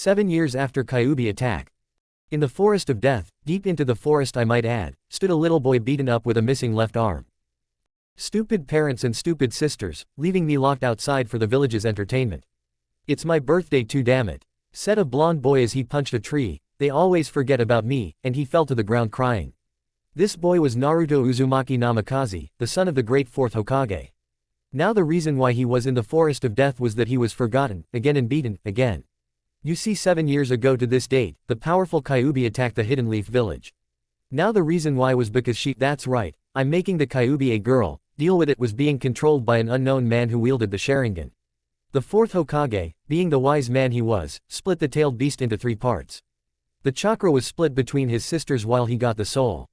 7 years after Kyuubi attack. In the forest of death, deep into the forest I might add, stood a little boy beaten up with a missing left arm. Stupid parents and stupid sisters, leaving me locked outside for the village's entertainment. It's my birthday too, damn it, said a blond boy as he punched a tree. They always forget about me, and he fell to the ground crying. This boy was Naruto Uzumaki Namikaze, the son of the great fourth Hokage. Now the reason why he was in the forest of death was that he was forgotten, again and beaten, again. You see, 7 years ago to this date, the powerful Kyuubi attacked the Hidden Leaf village. Now the reason why was because that's right, I'm making the Kyuubi a girl, deal with it, was being controlled by an unknown man who wielded the Sharingan. The fourth Hokage, being the wise man he was, split the tailed beast into 3 parts. The chakra was split between his sisters while he got the soul.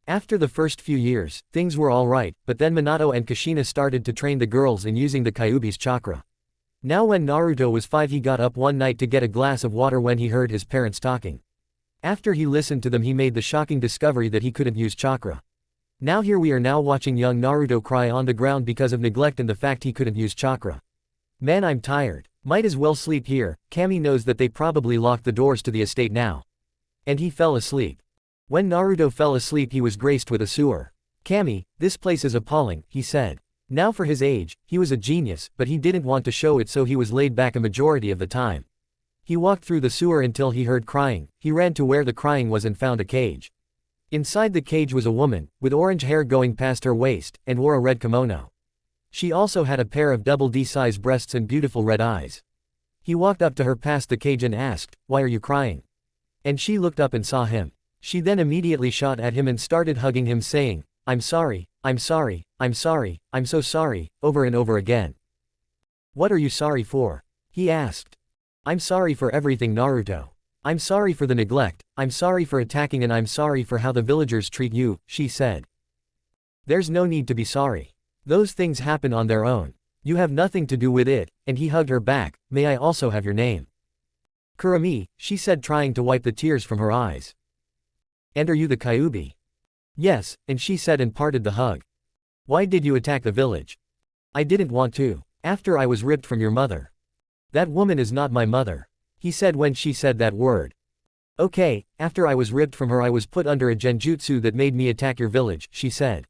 After the first few years, things were alright, but then Minato and Kushina started to train the girls in using the Kyuubi's chakra. Now when Naruto was 5, he got up one night to get a glass of water when he heard his parents talking. After he listened to them, he made the shocking discovery that he couldn't use chakra. Now here we are now watching young Naruto cry on the ground because of neglect and the fact he couldn't use chakra. Man, I'm tired. Might as well sleep here. Kami knows that they probably locked the doors to the estate now. And he fell asleep. When Naruto fell asleep, he was graced with a sewer. Kami, this place is appalling, he said. Now for his age, he was a genius, but he didn't want to show it, so he was laid back a majority of the time. He walked through the sewer until he heard crying. He ran to where the crying was and found a cage. Inside the cage was a woman, with orange hair going past her waist, and wore a red kimono. She also had a pair of double D-size breasts and beautiful red eyes. He walked up to her past the cage and asked, "Why are you crying?" And she looked up and saw him. She then immediately shot at him and started hugging him, saying, "I'm sorry, I'm sorry, I'm sorry, I'm so sorry," over and over again. "What are you sorry for?" he asked. "I'm sorry for everything, Naruto. I'm sorry for the neglect, I'm sorry for attacking, and I'm sorry for how the villagers treat you," she said. "There's no need to be sorry. Those things happen on their own. You have nothing to do with it," and he hugged her back. "May I also have your name?" "Kurami," she said, trying to wipe the tears from her eyes. "And are you the Kyuubi?" "Yes," and she said and parted the hug. "Why did you attack the village?" "I didn't want to. After I was ripped from your mother." "That woman is not my mother," he said when she said that word. "Okay, after I was ripped from her, I was put under a genjutsu that made me attack your village," she said.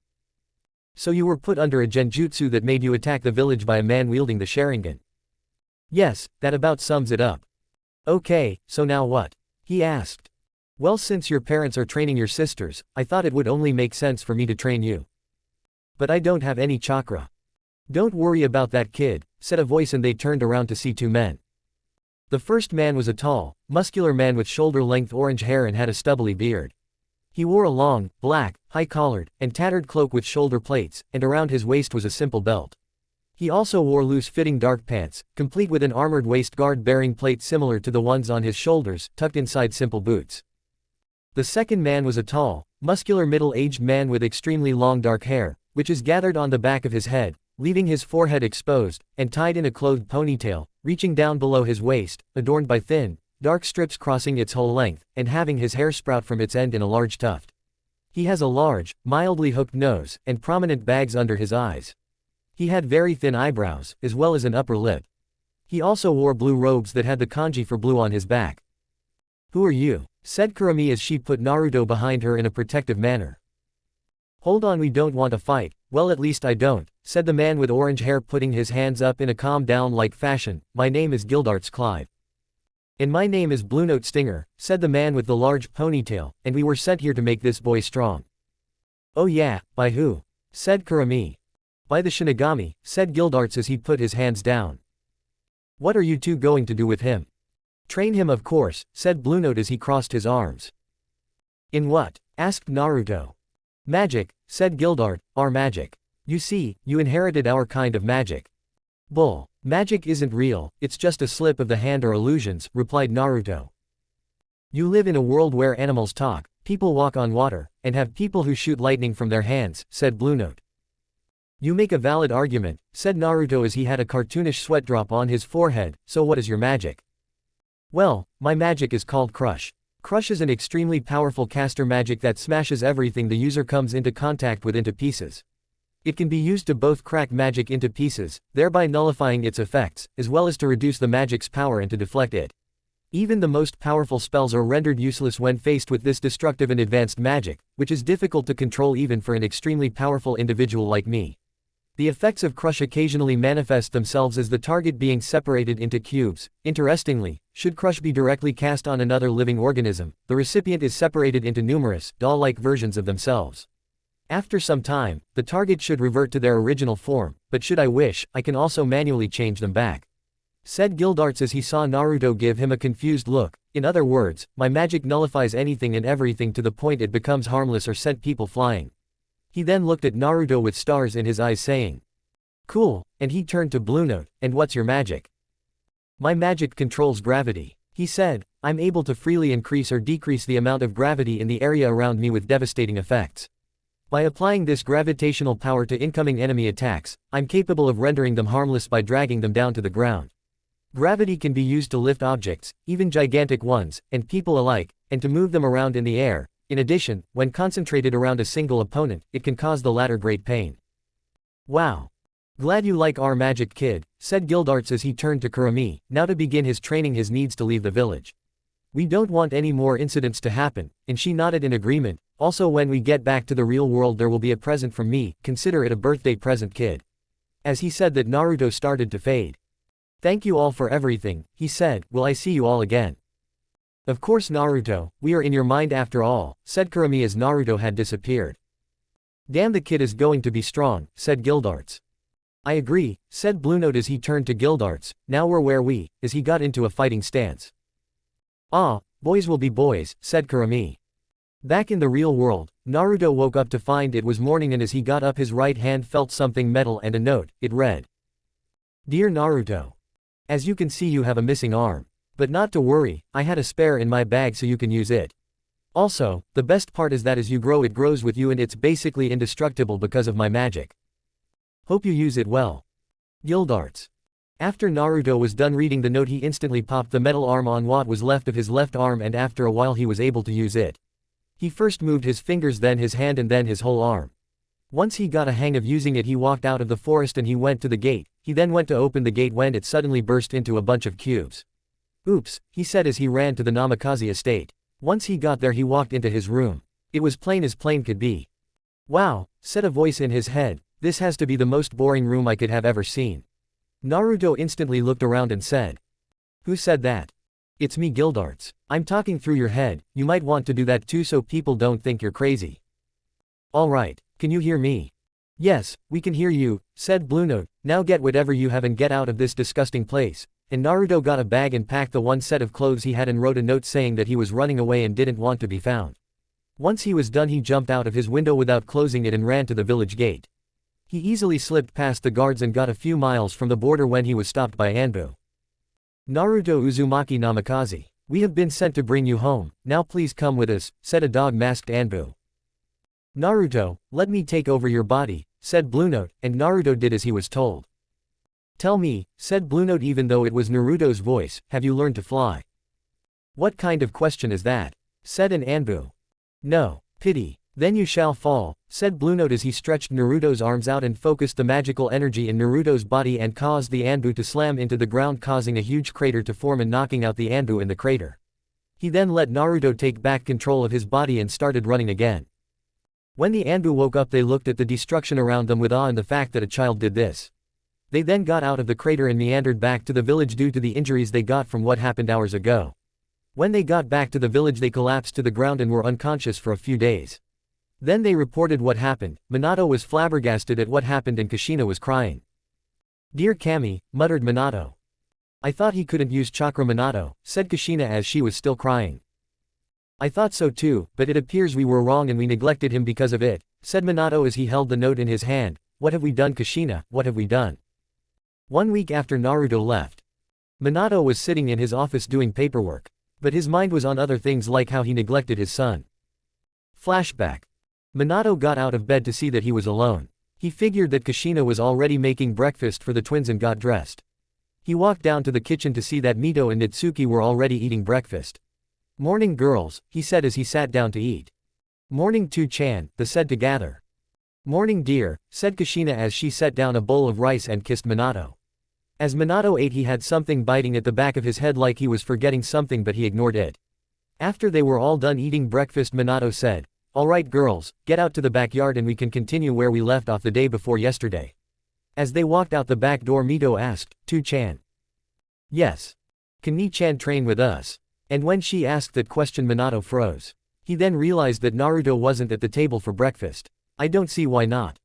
"So you were put under a genjutsu that made you attack the village by a man wielding the Sharingan?" "Yes, that about sums it up." "Okay, so now what?" he asked. "Well, since your parents are training your sisters, I thought it would only make sense for me to train you. But I don't have any chakra." "Don't worry about that, kid," said a voice, and they turned around to see 2 men. The first man was a tall, muscular man with shoulder-length orange hair and had a stubbly beard. He wore a long, black, high-collared, and tattered cloak with shoulder plates, and around his waist was a simple belt. He also wore loose-fitting dark pants, complete with an armored waist guard bearing plates similar to the ones on his shoulders, tucked inside simple boots. The second man was a tall, muscular middle-aged man with extremely long dark hair, which is gathered on the back of his head, leaving his forehead exposed, and tied in a clothed ponytail, reaching down below his waist, adorned by thin, dark strips crossing its whole length, and having his hair sprout from its end in a large tuft. He has a large, mildly hooked nose, and prominent bags under his eyes. He had very thin eyebrows, as well as an upper lip. He also wore blue robes that had the kanji for blue on his back. "Who are you?" said Kurami as she put Naruto behind her in a protective manner. "Hold on, we don't want to fight." "Well, at least I don't," said the man with orange hair, putting his hands up in a calm-down-like fashion. "My name is Gildarts Clive." "And my name is Bluenote Stinger," said the man with the large ponytail, "and we were sent here to make this boy strong." "Oh yeah, by who?" said Kurami. "By the Shinigami," said Gildarts as he put his hands down. "What are you two going to do with him?" "Train him, of course," said Bluenote as he crossed his arms. "In what?" asked Naruto. "Magic," said Gildart, "our magic. You see, you inherited our kind of magic." "Bull. Magic isn't real, it's just a slip of the hand or illusions," replied Naruto. "You live in a world where animals talk, people walk on water, and have people who shoot lightning from their hands," said Bluenote. "You make a valid argument," said Naruto as he had a cartoonish sweat drop on his forehead. "So what is your magic?" "Well, my magic is called Crush. Crush is an extremely powerful caster magic that smashes everything the user comes into contact with into pieces. It can be used to both crack magic into pieces, thereby nullifying its effects, as well as to reduce the magic's power and to deflect it. Even the most powerful spells are rendered useless when faced with this destructive and advanced magic, which is difficult to control even for an extremely powerful individual like me. The effects of crush occasionally manifest themselves as the target being separated into cubes. Interestingly, should crush be directly cast on another living organism, the recipient is separated into numerous, doll-like versions of themselves. After some time, the target should revert to their original form, but should I wish, I can also manually change them back. Said Gildarts as he saw Naruto give him a confused look. In other words, my magic nullifies anything and everything to the point it becomes harmless or sent people flying. He then looked at Naruto with stars in his eyes saying, "Cool," and he turned to Blue Note, "And what's your magic?" "My magic controls gravity," he said. "I'm able to freely increase or decrease the amount of gravity in the area around me with devastating effects. By applying this gravitational power to incoming enemy attacks, I'm capable of rendering them harmless by dragging them down to the ground. Gravity can be used to lift objects, even gigantic ones, and people alike, and to move them around in the air. In addition, when concentrated around a single opponent, it can cause the latter great pain." "Wow. Glad you like our magic, kid," said Gildarts as he turned to Kurumi, now to begin his training his needs to leave the village. "We don't want any more incidents to happen," and she nodded in agreement. "Also, when we get back to the real world there will be a present from me, consider it a birthday present, kid." As he said that, Naruto started to fade. "Thank you all for everything," he said. "Will I see you all again?" "Of course, Naruto, we are in your mind after all," said Kurumi as Naruto had disappeared. "Damn, the kid is going to be strong," said Gildarts. "I agree," said Blue Note as he turned to Gildarts. "Now we're where we," as he got into a fighting stance. "Ah, boys will be boys," said Kurumi. Back in the real world, Naruto woke up to find it was morning, and as he got up his right hand felt something metal and a note. It read, "Dear Naruto. As you can see you have a missing arm. But not to worry, I had a spare in my bag so you can use it. Also, the best part is that as you grow it grows with you and it's basically indestructible because of my magic. Hope you use it well. Gildarts." After Naruto was done reading the note he instantly popped the metal arm on what was left of his left arm, and after a while he was able to use it. He first moved his fingers, then his hand, and then his whole arm. Once he got a hang of using it he walked out of the forest and he went to the gate. He then went to open the gate when it suddenly burst into a bunch of cubes. "Oops," he said as he ran to the Namikaze estate. Once he got there he walked into his room. It was plain as plain could be. "Wow," said a voice in his head, "this has to be the most boring room I could have ever seen." Naruto instantly looked around and said, "Who said that?" "It's me, Gildarts. I'm talking through your head, you might want to do that too so people don't think you're crazy." "Alright, can you hear me?" "Yes, we can hear you," said Blue Note. "Now get whatever you have and get out of this disgusting place." And Naruto got a bag and packed the one set of clothes he had and wrote a note saying that he was running away and didn't want to be found. Once he was done he jumped out of his window without closing it and ran to the village gate. He easily slipped past the guards and got a few miles from the border when he was stopped by Anbu. "Naruto Uzumaki Namikaze. We have been sent to bring you home, now please come with us," said a dog-masked Anbu. "Naruto, let me take over your body," said Blue Note, and Naruto did as he was told. "Tell me," said Blue Note even though it was Naruto's voice, "have you learned to fly?" "What kind of question is that?" said an Anbu. "No. Pity. Then you shall fall," said Blue Note as he stretched Naruto's arms out and focused the magical energy in Naruto's body and caused the Anbu to slam into the ground, causing a huge crater to form and knocking out the Anbu in the crater. He then let Naruto take back control of his body and started running again. When the Anbu woke up they looked at the destruction around them with awe and the fact that a child did this. They then got out of the crater and meandered back to the village due to the injuries they got from what happened hours ago. When they got back to the village they collapsed to the ground and were unconscious for a few days. Then they reported what happened. Minato was flabbergasted at what happened and Kushina was crying. "Dear Kami," muttered Minato. "I thought he couldn't use chakra." Minato, said Kushina as she was still crying. "I thought so too, but it appears we were wrong and we neglected him because of it," said Minato as he held the note in his hand. "What have we done, Kushina, what have we done?" 1 week after Naruto left, Minato was sitting in his office doing paperwork. But his mind was on other things like how he neglected his son. Flashback. Minato got out of bed to see that he was alone. He figured that Kushina was already making breakfast for the twins and got dressed. He walked down to the kitchen to see that Mito and Natsuki were already eating breakfast. "Morning, girls," he said as he sat down to eat. "Morning, Tu-chan," they said together. "Morning, dear," said Kushina as she set down a bowl of rice and kissed Minato. As Minato ate, he had something biting at the back of his head like he was forgetting something, but he ignored it. After they were all done eating breakfast, Minato said, "Alright girls, get out to the backyard and we can continue where we left off the day before yesterday." As they walked out the back door, Mito asked, "To-chan?" "Yes. Can Ni-chan train with us?" And when she asked that question, Minato froze. He then realized that Naruto wasn't at the table for breakfast. "I don't see why not."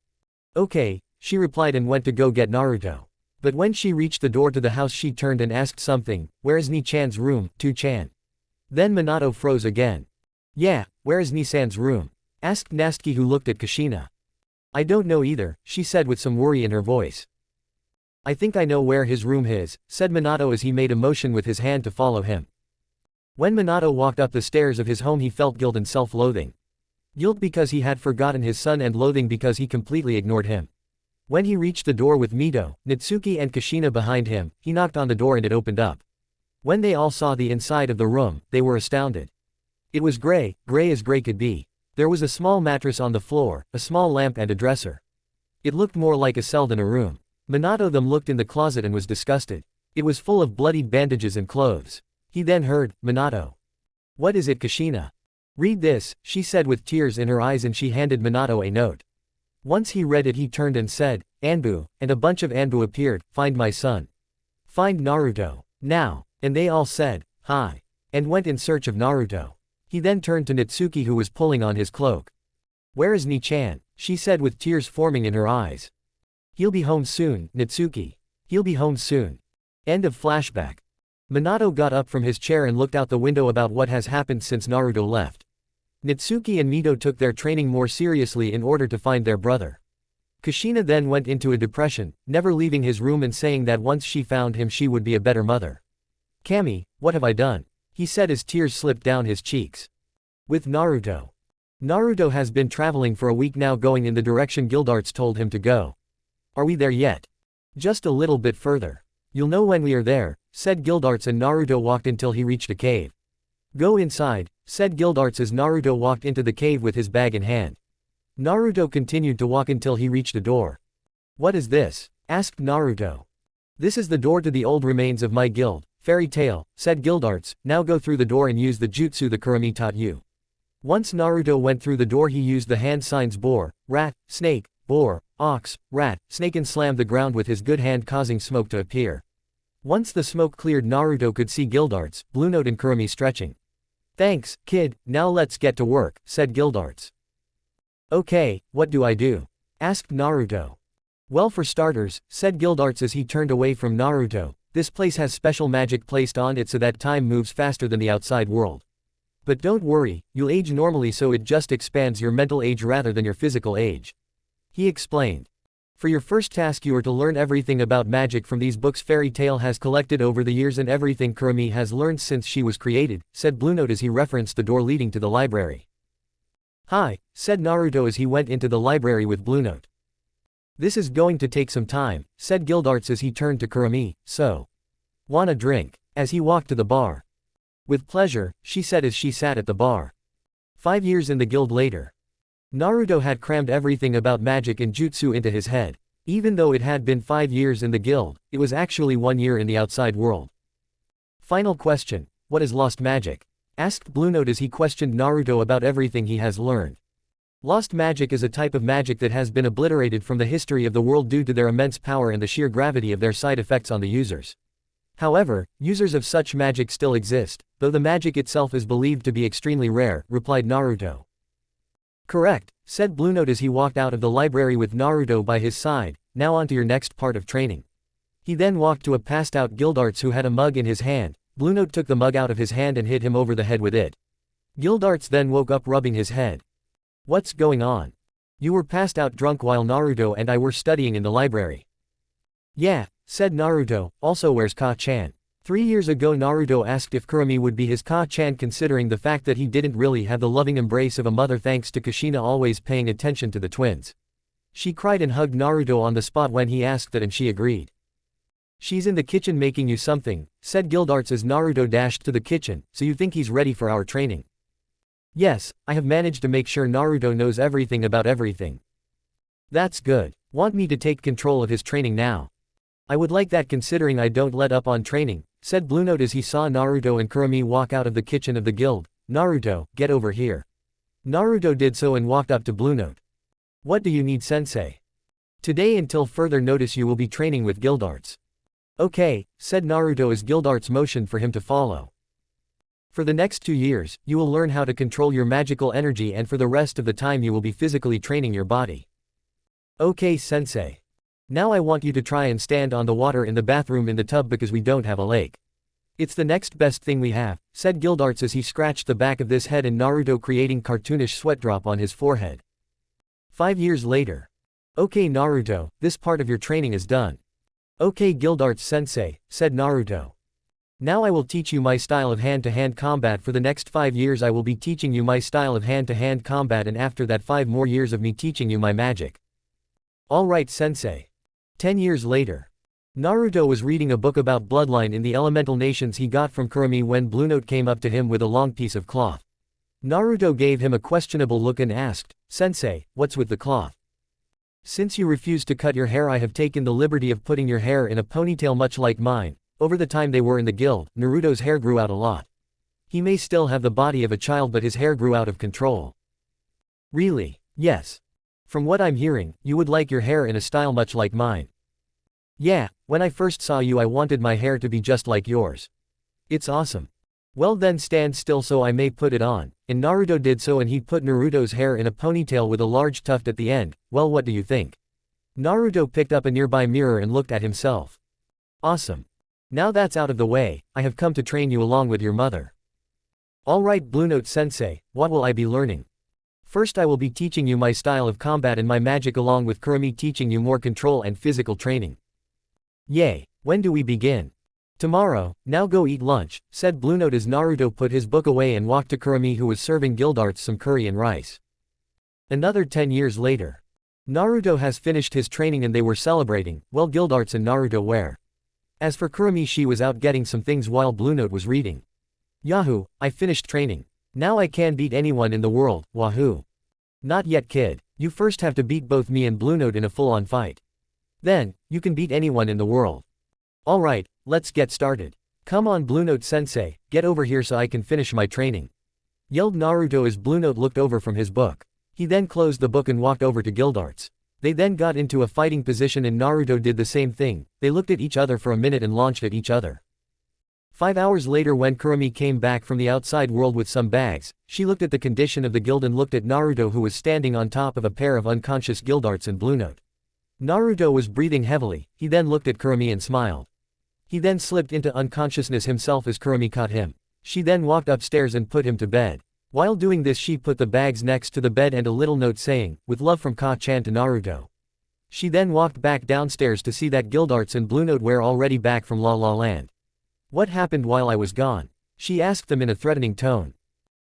"Okay," she replied and went to go get Naruto. But when she reached the door to the house, she turned and asked something, "Where is Ni-chan's room, To-chan?" Then Minato froze again. "Yeah, where is Ni-san's room?" asked Natsuki, who looked at Kushina. "I don't know either," she said with some worry in her voice. "I think I know where his room is," said Minato as he made a motion with his hand to follow him. When Minato walked up the stairs of his home, he felt guilt and self-loathing. Guilt because he had forgotten his son, and loathing because he completely ignored him. When he reached the door with Mito, Natsuki and Kushina behind him, he knocked on the door and it opened up. When they all saw the inside of the room, they were astounded. It was gray as gray could be. There was a small mattress on the floor, a small lamp and a dresser. It looked more like a cell than a room. Minato then looked in the closet and was disgusted. It was full of bloodied bandages and clothes. He then heard, "Minato." "What is it, Kushina?" "Read this," she said with tears in her eyes, and she handed Minato a note. Once he read it, he turned and said, "Anbu," and a bunch of Anbu appeared. "Find my son. Find Naruto. Now." And they all said, "Hi," and went in search of Naruto. He then turned to Natsuki, who was pulling on his cloak. "Where is Ni-chan?" she said with tears forming in her eyes. "He'll be home soon, Natsuki. He'll be home soon." End of flashback. Minato got up from his chair and looked out the window about what has happened since Naruto left. Natsuki and Mito took their training more seriously in order to find their brother. Kushina then went into a depression, never leaving his room and saying that once she found him she would be a better mother. "Kami, what have I done?" he said as tears slipped down his cheeks. "With Naruto. Naruto has been traveling for a week now, going in the direction Gildarts told him to go." "Are we there yet?" "Just a little bit further. You'll know when we are there," said Gildarts, and Naruto walked until he reached a cave. "Go inside," said Gildarts as Naruto walked into the cave with his bag in hand. Naruto continued to walk until he reached a door. "What is this?" asked Naruto. "This is the door to the old remains of my guild, Fairy Tail," said Gildarts. "Now go through the door and use the jutsu the Kurumi taught you." Once Naruto went through the door, he used the hand signs boar, rat, snake, boar, ox, rat, snake, and slammed the ground with his good hand, causing smoke to appear. Once the smoke cleared, Naruto could see Gildarts, Blue Note, and Kurumi stretching. "Thanks, kid, now let's get to work," said Gildarts. "Okay, what do I do?" asked Naruto. "Well, for starters," said Gildarts as he turned away from Naruto, "this place has special magic placed on it so that time moves faster than the outside world. But don't worry, you'll age normally, so it just expands your mental age rather than your physical age," he explained. "For your first task, you are to learn everything about magic from these books Fairy Tail has collected over the years and everything Kurumi has learned since she was created," said Blue Note as he referenced the door leading to the library. "Hi," said Naruto as he went into the library with Blue Note. "This is going to take some time," said Gildarts as he turned to Kurumi. "So, want a drink?" as he walked to the bar. "With pleasure," she said as she sat at the bar. 5 years in the guild later. Naruto had crammed everything about magic and jutsu into his head. Even though it had been 5 years in the guild, it was actually 1 year in the outside world. Final question: what is lost magic? Asked Blue Note as he questioned Naruto about everything he has learned. Lost magic is a type of magic that has been obliterated from the history of the world due to their immense power and the sheer gravity of their side effects on the users. However, users of such magic still exist, though the magic itself is believed to be extremely rare, replied Naruto. Correct, said Blue Note as he walked out of the library with Naruto by his side. Now on to your next part of training. He then walked to a passed out Gildarts who had a mug in his hand. Blue Note took the mug out of his hand and hit him over the head with it. Gildarts then woke up rubbing his head. What's going on? You were passed out drunk while Naruto and I were studying in the library. Yeah, said Naruto. Also, where's Ka-chan? 3 years ago Naruto asked if Kurumi would be his Ka-chan, considering the fact that he didn't really have the loving embrace of a mother thanks to Kushina always paying attention to the twins. She cried and hugged Naruto on the spot when he asked that and she agreed. She's in the kitchen making you something, said Gildarts as Naruto dashed to the kitchen. So you think he's ready for our training? Yes, I have managed to make sure Naruto knows everything about everything. That's good. Want me to take control of his training now? I would like that considering I don't let up on training, said Blue Note as he saw Naruto and Kurumi walk out of the kitchen of the guild. Naruto, get over here. Naruto did so and walked up to Blue Note. What do you need, sensei? Today until further notice you will be training with guild arts. Okay, said Naruto as guild arts motioned for him to follow. For the next 2 years, you will learn how to control your magical energy and for the rest of the time you will be physically training your body. Okay, sensei. Now I want you to try and stand on the water in the bathroom in the tub because we don't have a lake. It's the next best thing we have, said Guildarts as he scratched the back of this head and Naruto creating cartoonish sweat drop on his forehead. 5 years later. Okay Naruto, this part of your training is done. Okay Guildarts sensei, said Naruto. Now I will teach you my style of hand-to-hand combat. For the next 5 years I will be teaching you my style of hand-to-hand combat and after that 5 more years of me teaching you my magic. Alright sensei. 10 years later. Naruto was reading a book about bloodline in the elemental nations he got from Kurumi when Blue Note came up to him with a long piece of cloth. Naruto gave him a questionable look and asked, Sensei, what's with the cloth? Since you refused to cut your hair I have taken the liberty of putting your hair in a ponytail much like mine. Over the time they were in the guild, Naruto's hair grew out a lot. He may still have the body of a child but his hair grew out of control. Really? Yes. From what I'm hearing, you would like your hair in a style much like mine. Yeah, when I first saw you I wanted my hair to be just like yours. It's awesome. Well then stand still so I may put it on, and Naruto did so and he put Naruto's hair in a ponytail with a large tuft at the end. Well what do you think? Naruto picked up a nearby mirror and looked at himself. Awesome. Now that's out of the way, I have come to train you along with your mother. Alright Blue Note sensei, what will I be learning? First I will be teaching you my style of combat and my magic along with Kurumi teaching you more control and physical training. Yay, when do we begin? Tomorrow, now go eat lunch, said Blue Note as Naruto put his book away and walked to Kurumi who was serving Guildarts some curry and rice. Another 10 years later. Naruto has finished his training and they were celebrating, while Guildarts and Naruto were. As for Kurumi she was out getting some things while Blue Note was reading. Yahoo, I finished training. Now I can beat anyone in the world, wahoo. Not yet kid, you first have to beat both me and Blue Note in a full-on fight. Then, you can beat anyone in the world. Alright, let's get started. Come on Blue Note sensei, get over here so I can finish my training. Yelled Naruto as Blue Note looked over from his book. He then closed the book and walked over to Guildarts. They then got into a fighting position and Naruto did the same thing. They looked at each other for a minute and launched at each other. 5 hours later when Kurumi came back from the outside world with some bags, she looked at the condition of the guild and looked at Naruto who was standing on top of a pair of unconscious Guildarts and Blue Note. Naruto was breathing heavily, he then looked at Kurumi and smiled. He then slipped into unconsciousness himself as Kurumi caught him. She then walked upstairs and put him to bed. While doing this she put the bags next to the bed and a little note saying, with love from Ka-chan to Naruto. She then walked back downstairs to see that Guildarts and Blue Note were already back from La La Land. What happened while I was gone? She asked them in a threatening tone.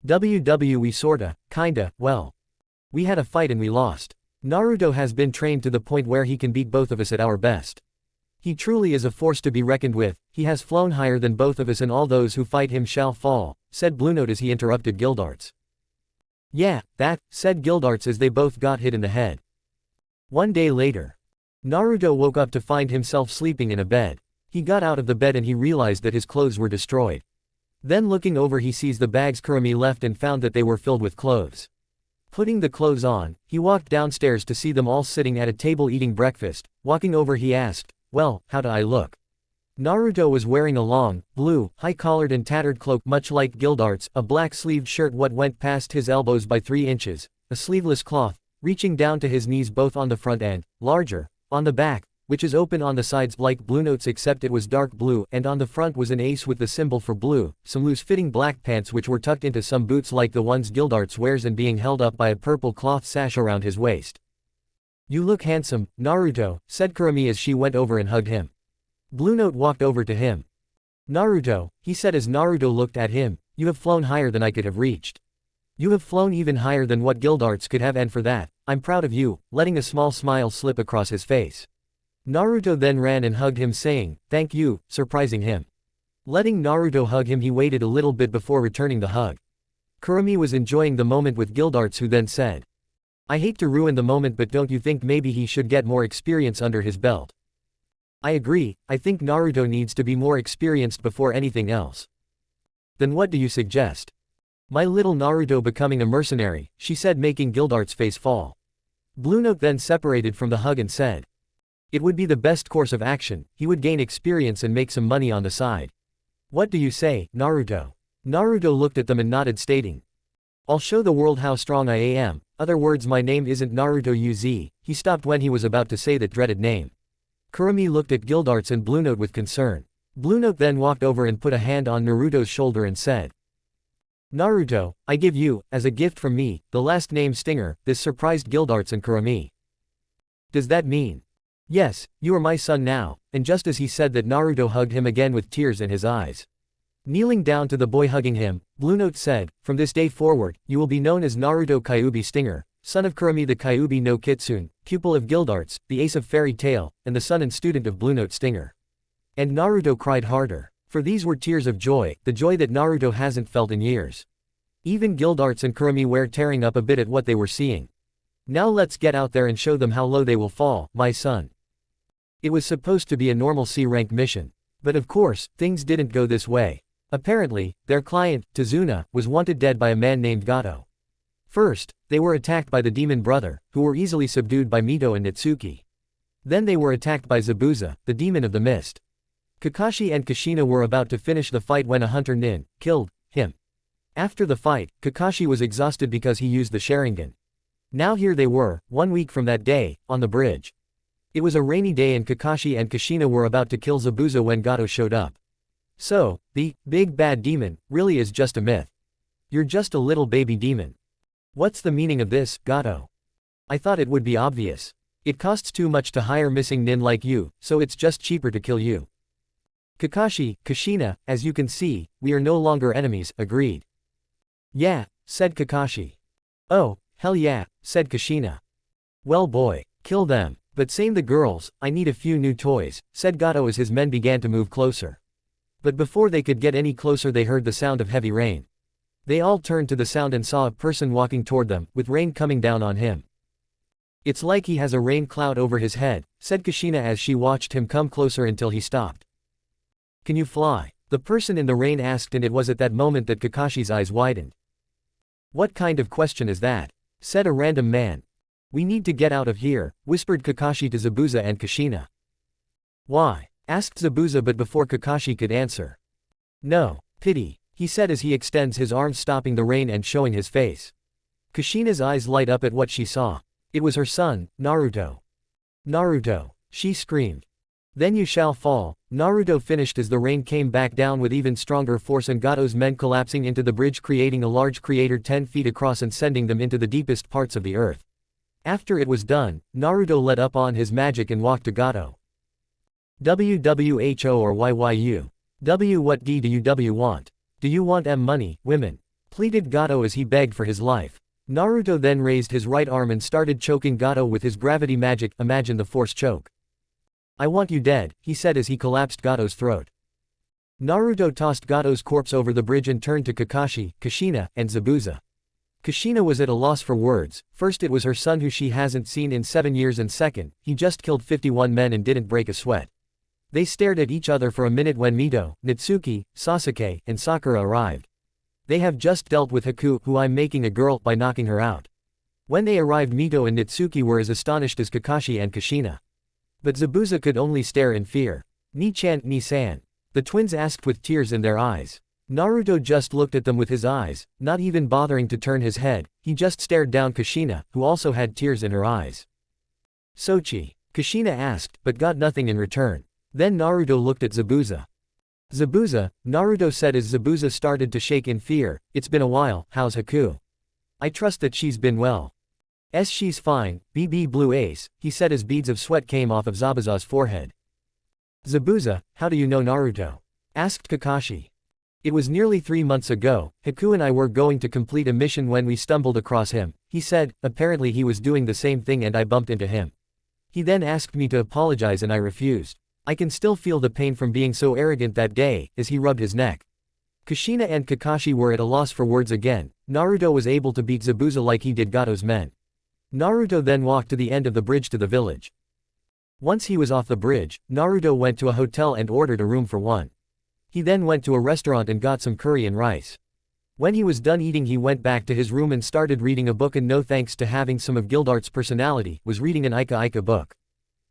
We sorta, kinda, well. We had a fight and we lost. Naruto has been trained to the point where he can beat both of us at our best. He truly is a force to be reckoned with, he has flown higher than both of us and all those who fight him shall fall, said Blue Note as he interrupted Guildarts. Yeah, that, said Guildarts as they both got hit in the head. 1 day later. Naruto woke up to find himself sleeping in a bed. He got out of the bed and he realized that his clothes were destroyed. Then looking over he sees the bags Kurumi left and found that they were filled with clothes. Putting the clothes on, he walked downstairs to see them all sitting at a table eating breakfast. Walking over he asked, well, how do I look? Naruto was wearing a long, blue, high-collared and tattered cloak much like Guildarts, a black-sleeved shirt what went past his elbows by 3 inches, a sleeveless cloth, reaching down to his knees both on the front and, larger, on the back, which is open on the sides like Blue Note's except it was dark blue and on the front was an ace with the symbol for blue, some loose-fitting black pants which were tucked into some boots like the ones Guildarts wears and being held up by a purple cloth sash around his waist. You look handsome, Naruto, said Kurumi as she went over and hugged him. Blue Note walked over to him. Naruto, he said as Naruto looked at him, you have flown higher than I could have reached. You have flown even higher than what Guildarts could have and for that, I'm proud of you, letting a small smile slip across his face. Naruto then ran and hugged him saying, thank you, surprising him. Letting Naruto hug him he waited a little bit before returning the hug. Kurumi was enjoying the moment with Guildarts who then said, I hate to ruin the moment but don't you think maybe he should get more experience under his belt? I agree, I think Naruto needs to be more experienced before anything else. Then what do you suggest? My little Naruto becoming a mercenary, she said, making Gildart's face fall. Blue Note then separated from the hug and said. It would be the best course of action, he would gain experience and make some money on the side. What do you say, Naruto? Naruto looked at them and nodded, stating. I'll show the world how strong I am, other words, my name isn't Naruto Uz. He stopped when he was about to say that dreaded name. Kurumi looked at Gildarts and Blue Note with concern. Blue Note then walked over and put a hand on Naruto's shoulder and said. Naruto, I give you, as a gift from me, the last name Stinger. This surprised Gildarts and Kurumi. Does that mean? Yes, you are my son now, and just as he said that, Naruto hugged him again with tears in his eyes. Kneeling down to the boy hugging him, Blue Note said, from this day forward, you will be known as Naruto Kyuubi Stinger, son of Kurumi the Kyuubi no Kitsune, pupil of Gildarts, the ace of Fairy Tail, and the son and student of Blue Note Stinger. And Naruto cried harder. For these were tears of joy, the joy that Naruto hasn't felt in years. Even Gildarts and Kurumi were tearing up a bit at what they were seeing. Now let's get out there and show them how low they will fall, my son. It was supposed to be a normal C-rank mission. But of course, things didn't go this way. Apparently, their client, Tazuna, was wanted dead by a man named Gato. First, they were attacked by the demon brother, who were easily subdued by Mito and Natsuki. Then they were attacked by Zabuza, the demon of the mist. Kakashi and Kushina were about to finish the fight when a hunter nin killed him. After the fight, Kakashi was exhausted because he used the Sharingan. Now here they were, 1 week from that day, on the bridge. It was a rainy day and Kakashi and Kushina were about to kill Zabuza when Gato showed up. So, the big bad demon really is just a myth. You're just a little baby demon. What's the meaning of this, Gato? I thought it would be obvious. It costs too much to hire missing nin like you, so it's just cheaper to kill you. Kakashi, Kushina, as you can see, we are no longer enemies, agreed. Yeah, said Kakashi. Oh, hell yeah, said Kushina. Well boy, kill them, but save the girls, I need a few new toys, said Gato as his men began to move closer. But before they could get any closer they heard the sound of heavy rain. They all turned to the sound and saw a person walking toward them, with rain coming down on him. It's like he has a rain cloud over his head, said Kushina as she watched him come closer until he stopped. Can you fly? The person in the rain asked, and it was at that moment that Kakashi's eyes widened. What kind of question is that? Said a random man. We need to get out of here, whispered Kakashi to Zabuza and Kushina. Why? Asked Zabuza, but before Kakashi could answer. No, pity, he said as he extends his arms, stopping the rain and showing his face. Kushina's eyes light up at what she saw. It was her son, Naruto. Naruto, she screamed. Then you shall fall. Naruto finished as the rain came back down with even stronger force and Gato's men collapsing into the bridge, creating a large crater 10 feet across and sending them into the deepest parts of the earth. After it was done, Naruto let up on his magic and walked to Gato. WWHO or YYU? W what do you want? Do you want money, women? Pleaded Gato as he begged for his life. Naruto then raised his right arm and started choking Gato with his gravity magic, imagine the force choke. I want you dead, he said as he collapsed Gato's throat. Naruto tossed Gato's corpse over the bridge and turned to Kakashi, Kushina, and Zabuza. Kushina was at a loss for words. First, it was her son who she hasn't seen in 7 years, and second, he just killed 51 men and didn't break a sweat. They stared at each other for a minute when Mito, Natsuki, Sasuke, and Sakura arrived. They have just dealt with Haku, who I'm making a girl, by knocking her out. When they arrived, Mito and Natsuki were as astonished as Kakashi and Kushina. But Zabuza could only stare in fear. Ni-chan, Ni-san. The twins asked with tears in their eyes. Naruto just looked at them with his eyes, not even bothering to turn his head, he just stared down Kushina, who also had tears in her eyes. Sochi? Kushina asked, but got nothing in return. Then Naruto looked at Zabuza. Zabuza, Naruto said as Zabuza started to shake in fear, it's been a while, how's Haku? I trust that she's been well. She's fine, BB Blue Ace, he said as beads of sweat came off of Zabuza's forehead. Zabuza, how do you know Naruto? Asked Kakashi. It was nearly 3 months ago, Haku and I were going to complete a mission when we stumbled across him, he said, apparently he was doing the same thing and I bumped into him. He then asked me to apologize and I refused. I can still feel the pain from being so arrogant that day, as he rubbed his neck. Kushina and Kakashi were at a loss for words again. Naruto was able to beat Zabuza like he did Gato's men. Naruto then walked to the end of the bridge to the village. Once he was off the bridge, Naruto went to a hotel and ordered a room for one. He then went to a restaurant and got some curry and rice. When he was done eating, he went back to his room and started reading a book, and no thanks to having some of Gildart's personality, was reading an Ika book.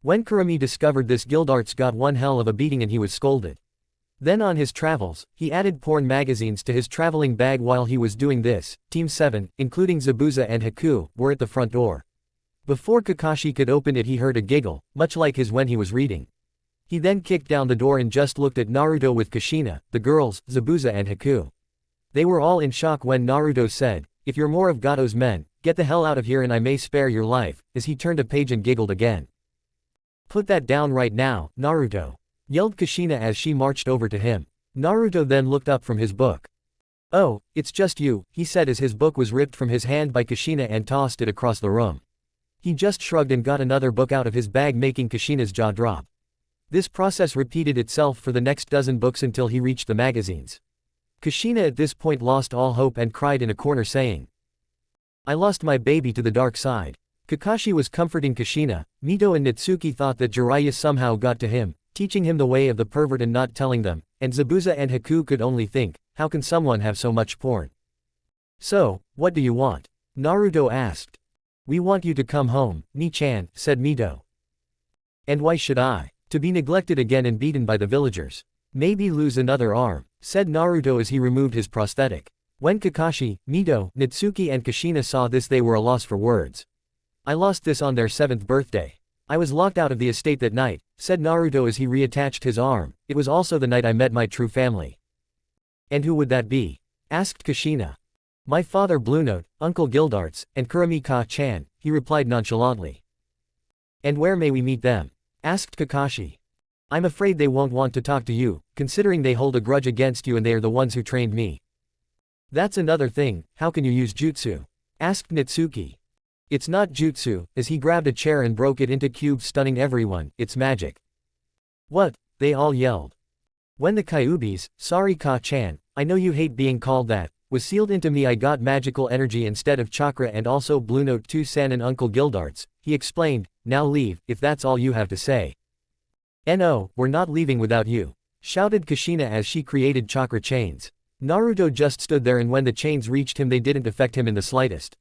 When Kurumi discovered this, Gildarts got one hell of a beating and he was scolded. Then on his travels, he added porn magazines to his traveling bag. While he was doing this, Team 7, including Zabuza and Haku, were at the front door. Before Kakashi could open it, he heard a giggle, much like his when he was reading. He then kicked down the door and just looked at Naruto with Kushina, the girls, Zabuza and Haku. They were all in shock when Naruto said, "If you're more of Gato's men, get the hell out of here and I may spare your life," as he turned a page and giggled again. "Put that down right now, Naruto," yelled Kushina as she marched over to him. Naruto then looked up from his book. "Oh, it's just you," he said as his book was ripped from his hand by Kushina and tossed it across the room. He just shrugged and got another book out of his bag, making Kushina's jaw drop. This process repeated itself for the next dozen books until he reached the magazines. Kushina at this point lost all hope and cried in a corner, saying, "I lost my baby to the dark side." Kakashi was comforting Kushina. Mito and Natsuki thought that Jiraiya somehow got to him, teaching him the way of the pervert and not telling them, and Zabuza and Haku could only think, how can someone have so much porn? "So, what do you want?" Naruto asked. "We want you to come home, Ni-chan," said Mito. "And why should I?" "To be neglected again and beaten by the villagers. Maybe lose another arm," said Naruto as he removed his prosthetic. When Kakashi, Mito, Natsuki and Kushina saw this, they were a loss for words. "I lost this on their 7th birthday. I was locked out of the estate that night," said Naruto as he reattached his arm. "It was also the night I met my true family." "And who would that be?" asked Kushina. "My father Bluenote, Uncle Gildarts, and Kurumi-ka-chan," he replied nonchalantly. "And where may we meet them?" asked Kakashi. "I'm afraid they won't want to talk to you, considering they hold a grudge against you and they are the ones who trained me." "That's another thing, how can you use jutsu?" asked Natsuki. "It's not jutsu," as he grabbed a chair and broke it into cubes, stunning everyone, "it's magic." "What?" they all yelled. "When the Kyubis, sorry Ka-chan, I know you hate being called that, was sealed into me, I got magical energy instead of chakra, and also Bluenote 2-san and Uncle Gildarts," he explained. "Now leave, if that's all you have to say." "No, we're not leaving without you," shouted Kushina as she created chakra chains. Naruto just stood there, and when the chains reached him they didn't affect him in the slightest.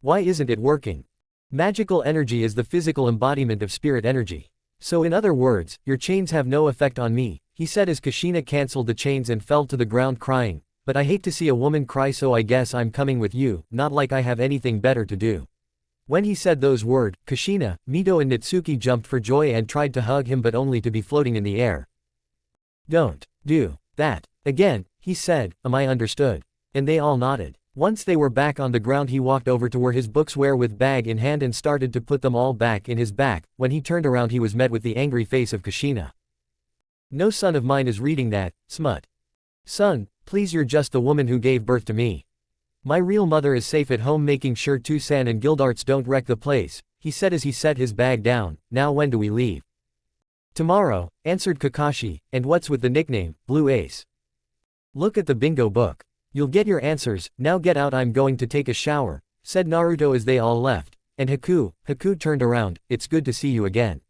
Why isn't it working? Magical energy is the physical embodiment of spirit energy. So in other words, your chains have no effect on me, he said as Kushina cancelled the chains and fell to the ground crying. "But I hate to see a woman cry, so I guess I'm coming with you, not like I have anything better to do." When he said those words, Kushina, Mito and Natsuki jumped for joy and tried to hug him, but only to be floating in the air. "Don't do that again," he said, "am I understood?" And they all nodded. Once they were back on the ground, he walked over to where his books were with bag in hand and started to put them all back in his back. When he turned around, he was met with the angry face of Kushina. "No son of mine is reading that, smut. Son, please, you're just the woman who gave birth to me. My real mother is safe at home, making sure 2-san and Gildarts don't wreck the place," he said as he set his bag down. "Now when do we leave?" "Tomorrow," answered Kakashi. "And what's with the nickname, Blue Ace?" "Look at the bingo book. You'll get your answers. Now get out, I'm going to take a shower," said Naruto as they all left. And Haku turned around. "It's good to see you again."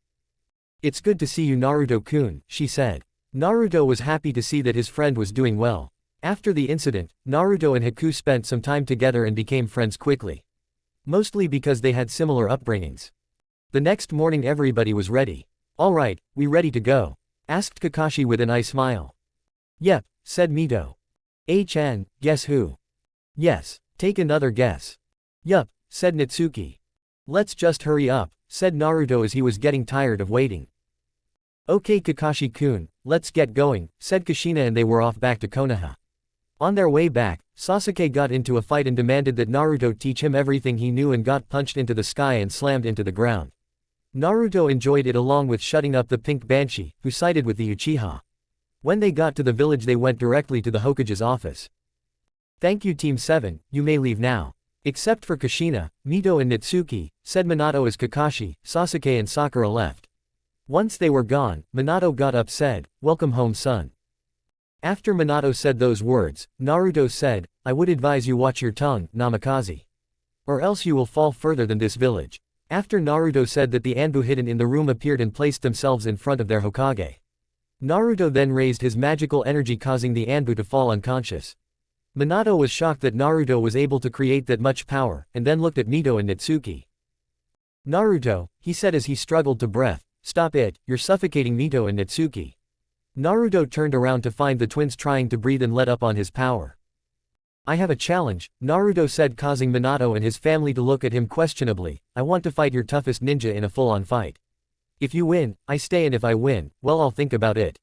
"It's good to see you, Naruto-kun," she said. Naruto was happy to see that his friend was doing well. After the incident, Naruto and Haku spent some time together and became friends quickly. Mostly because they had similar upbringings. The next morning everybody was ready. "All right, we ready to go?" asked Kakashi with an eye smile. "Yep," said Mito. "Chan, guess who?" "Yes, take another guess." "Yup," said Natsuki. "Let's just hurry up," said Naruto as he was getting tired of waiting. "Okay Kakashi-kun, let's get going," said Kushina, and they were off back to Konoha. On their way back, Sasuke got into a fight and demanded that Naruto teach him everything he knew and got punched into the sky and slammed into the ground. Naruto enjoyed it along with shutting up the pink banshee, who sided with the Uchiha. When they got to the village they went directly to the Hokage's office. "Thank you Team 7, you may leave now. Except for Kushina, Mito and Natsuki," said Minato as Kakashi, Sasuke and Sakura left. Once they were gone, Minato got up, said, "Welcome home son." After Minato said those words, Naruto said, "I would advise you watch your tongue, Namikaze. Or else you will fall further than this village." After Naruto said that the Anbu hidden in the room appeared and placed themselves in front of their Hokage. Naruto then raised his magical energy causing the Anbu to fall unconscious. Minato was shocked that Naruto was able to create that much power, and then looked at Nito and Natsuki. "Naruto," he said as he struggled to breath, "stop it, you're suffocating Nito and Natsuki." Naruto turned around to find the twins trying to breathe and let up on his power. "I have a challenge," Naruto said, causing Minato and his family to look at him questionably. "I want to fight your toughest ninja in a full-on fight. If you win, I stay, and if I win, well, I'll think about it.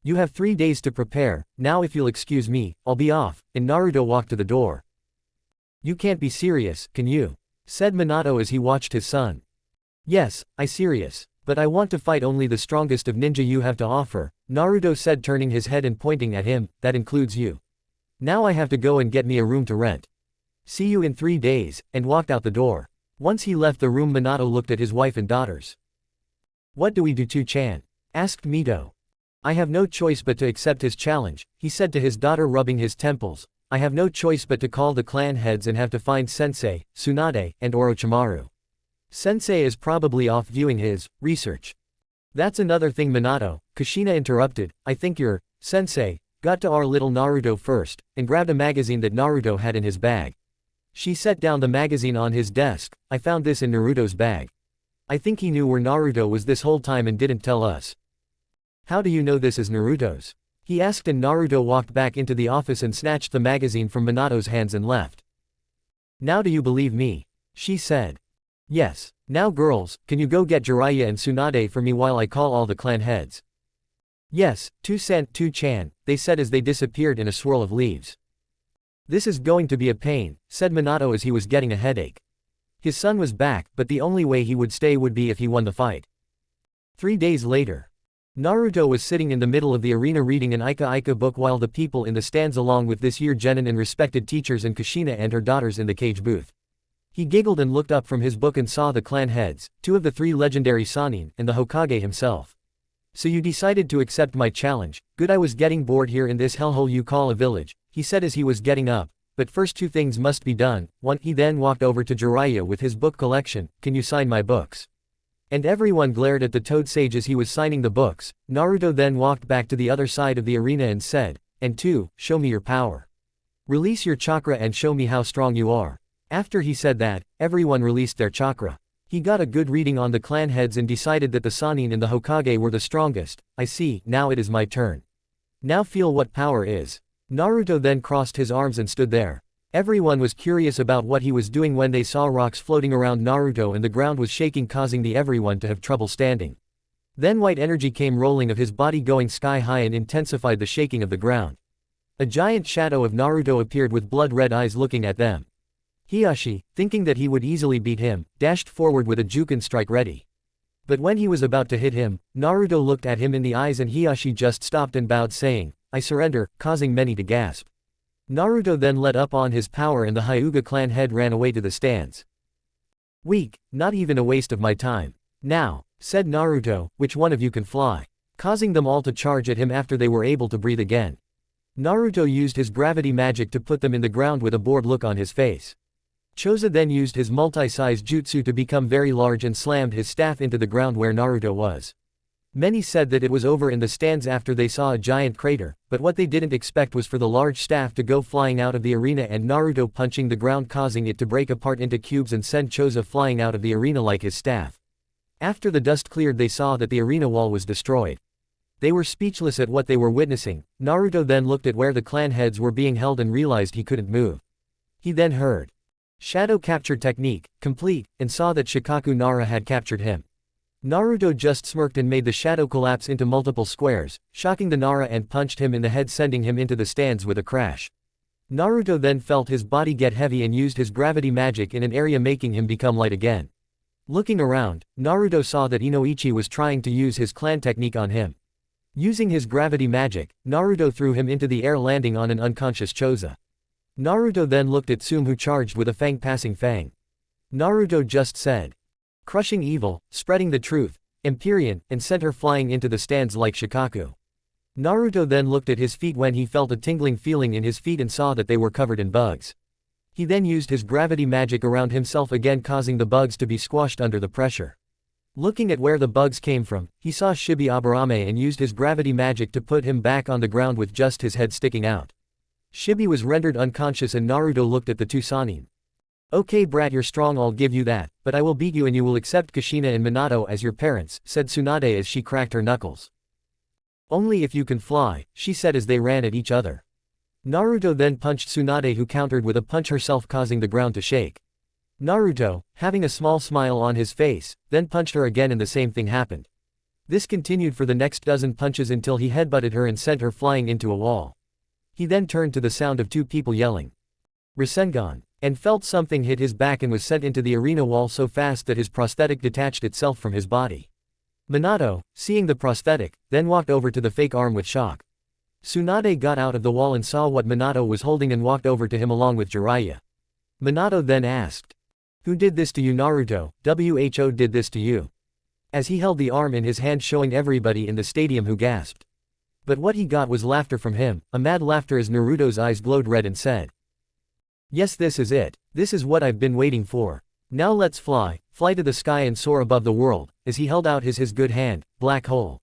You have 3 days to prepare. Now if you'll excuse me, I'll be off," and Naruto walked to the door. "You can't be serious, can you?" said Minato as he watched his son. "Yes, I serious. But I want to fight only the strongest of ninja you have to offer," Naruto said, turning his head and pointing at him. "That includes you. Now I have to go and get me a room to rent. See you in 3 days," and walked out the door. Once he left the room, Minato looked at his wife and daughters. "What do we do, Chan?" asked Mito. "I have no choice but to accept his challenge," he said to his daughter, rubbing his temples. "I have no choice but to call the clan heads and have to find Sensei, Tsunade, and Orochimaru. Sensei is probably off viewing his research." "That's another thing, Minato," Kushina interrupted. "I think your Sensei got to our little Naruto first, and grabbed a magazine that Naruto had in his bag. She set down the magazine on his desk. I found this in Naruto's bag. I think he knew where Naruto was this whole time and didn't tell us." "How do you know this is Naruto's?" he asked, and Naruto walked back into the office and snatched the magazine from Minato's hands and left. "Now do you believe me?" she said. "Yes. Now girls, can you go get Jiraiya and Tsunade for me while I call all the clan heads?" "Yes, Chan," they said as they disappeared in a swirl of leaves. "This is going to be a pain," said Minato as he was getting a headache. His son was back, but the only way he would stay would be if he won the fight. 3 days later. Naruto was sitting in the middle of the arena reading an Ika book while the people in the stands, along with this year genin and respected teachers and Kushina and her daughters in the cage booth. He giggled and looked up from his book and saw the clan heads, 2 of the 3 legendary Sannin, and the Hokage himself. "So you decided to accept my challenge. Good, I was getting bored here in this hellhole you call a village," he said as he was getting up. "But first 2 things must be done. 1, he then walked over to Jiraiya with his book collection. "Can you sign my books?" And everyone glared at the Toad Sage as he was signing the books. Naruto then walked back to the other side of the arena and said, "And 2, show me your power. Release your chakra and show me how strong you are." After he said that, everyone released their chakra. He got a good reading on the clan heads and decided that the Sannin and the Hokage were the strongest. "I see, now it is my turn. Now feel what power is." Naruto then crossed his arms and stood there. Everyone was curious about what he was doing when they saw rocks floating around Naruto and the ground was shaking, causing everyone to have trouble standing. Then white energy came rolling of his body going sky high and intensified the shaking of the ground. A giant shadow of Naruto appeared with blood-red eyes looking at them. Hiashi, thinking that he would easily beat him, dashed forward with a Juken strike ready. But when he was about to hit him, Naruto looked at him in the eyes and Hiashi just stopped and bowed, saying, "I surrender," causing many to gasp. Naruto then let up on his power and the Hyuga clan head ran away to the stands. "Weak, not even a waste of my time. Now," said Naruto, "which one of you can fly?" causing them all to charge at him after they were able to breathe again. Naruto used his gravity magic to put them in the ground with a bored look on his face. Choza then used his multi-size jutsu to become very large and slammed his staff into the ground where Naruto was. Many said that it was over in the stands after they saw a giant crater, but what they didn't expect was for the large staff to go flying out of the arena and Naruto punching the ground, causing it to break apart into cubes and send Choza flying out of the arena like his staff. After the dust cleared, they saw that the arena wall was destroyed. They were speechless at what they were witnessing. Naruto then looked at where the clan heads were being held and realized he couldn't move. He then heard shadow capture technique complete, and saw that Shikaku Nara had captured him. Naruto just smirked and made the shadow collapse into multiple squares, shocking the Nara and punched him in the head, sending him into the stands with a crash. Naruto then felt his body get heavy and used his gravity magic in an area, making him become light again. Looking around, Naruto saw that Inoichi was trying to use his clan technique on him. Using his gravity magic, Naruto threw him into the air, landing on an unconscious Choza. Naruto then looked at Tsume, who charged with a fang, passing Fang. Naruto just said, "Crushing evil, spreading the truth, Empyrean," and sent her flying into the stands like Shikaku. Naruto then looked at his feet when he felt a tingling feeling in his feet and saw that they were covered in bugs. He then used his gravity magic around himself again, causing the bugs to be squashed under the pressure. Looking at where the bugs came from, he saw Shibi Aburame and used his gravity magic to put him back on the ground with just his head sticking out. Shibi was rendered unconscious and Naruto looked at the two Sannin. "Okay brat, you're strong, I'll give you that, but I will beat you and you will accept Kushina and Minato as your parents," said Tsunade as she cracked her knuckles. "Only if you can fly," she said as they ran at each other. Naruto then punched Tsunade, who countered with a punch herself, causing the ground to shake. Naruto, having a small smile on his face, then punched her again and the same thing happened. This continued for the next dozen punches until he headbutted her and sent her flying into a wall. He then turned to the sound of two people yelling, "Rasengan," and felt something hit his back and was sent into the arena wall so fast that his prosthetic detached itself from his body. Minato, seeing the prosthetic, then walked over to the fake arm with shock. Tsunade got out of the wall and saw what Minato was holding and walked over to him along with Jiraiya. Minato then asked, "Who did this to you, Naruto?" "Who did this to you?" As he held the arm in his hand, showing everybody in the stadium who gasped. But what he got was laughter from him, a mad laughter, as Naruto's eyes glowed red and said, "Yes, this is it. This is what I've been waiting for. Now let's fly to the sky and soar above the world," as he held out his good hand, black hole,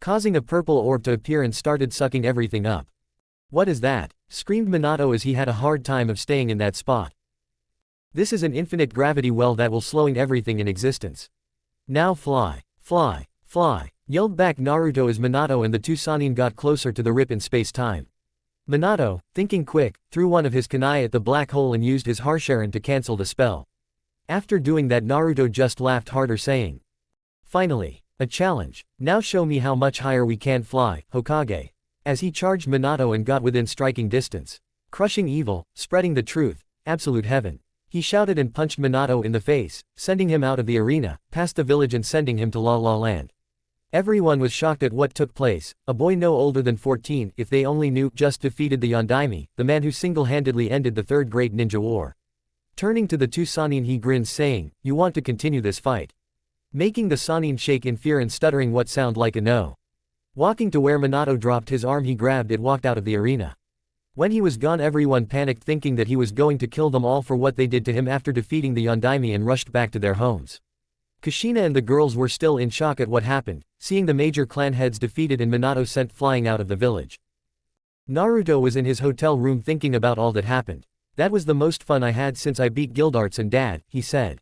causing a purple orb to appear and started sucking everything up. "What is that?" screamed Minato as he had a hard time of staying in that spot. "This is an infinite gravity well that will slowing everything in existence. Now fly, yelled back Naruto as Minato and the two Sannin got closer to the rip in space-time. Minato, thinking quick, threw one of his kunai at the black hole and used his Harsharan to cancel the spell. After doing that, Naruto just laughed harder, saying, "Finally, a challenge. Now show me how much higher we can fly, Hokage," as he charged Minato and got within striking distance. Crushing evil, spreading the truth, absolute heaven. He shouted and punched Minato in the face, sending him out of the arena, past the village and sending him to La La Land. Everyone was shocked at what took place. A boy no older than 14, if they only knew, just defeated the Yondaime, the man who single-handedly ended the Third Great Ninja War. Turning to the two Sannin, he grinned, saying, "You want to continue this fight?" Making the Sannin shake in fear and stuttering what sound like a no. Walking to where Minato dropped his arm, he grabbed it, walked out of the arena. When he was gone, everyone panicked, thinking that he was going to kill them all for what they did to him after defeating the Yondaime, and rushed back to their homes. Kushina and the girls were still in shock at what happened, seeing the major clan heads defeated and Minato sent flying out of the village. Naruto was in his hotel room thinking about all that happened. "That was the most fun I had since I beat Gildarts and Dad," he said.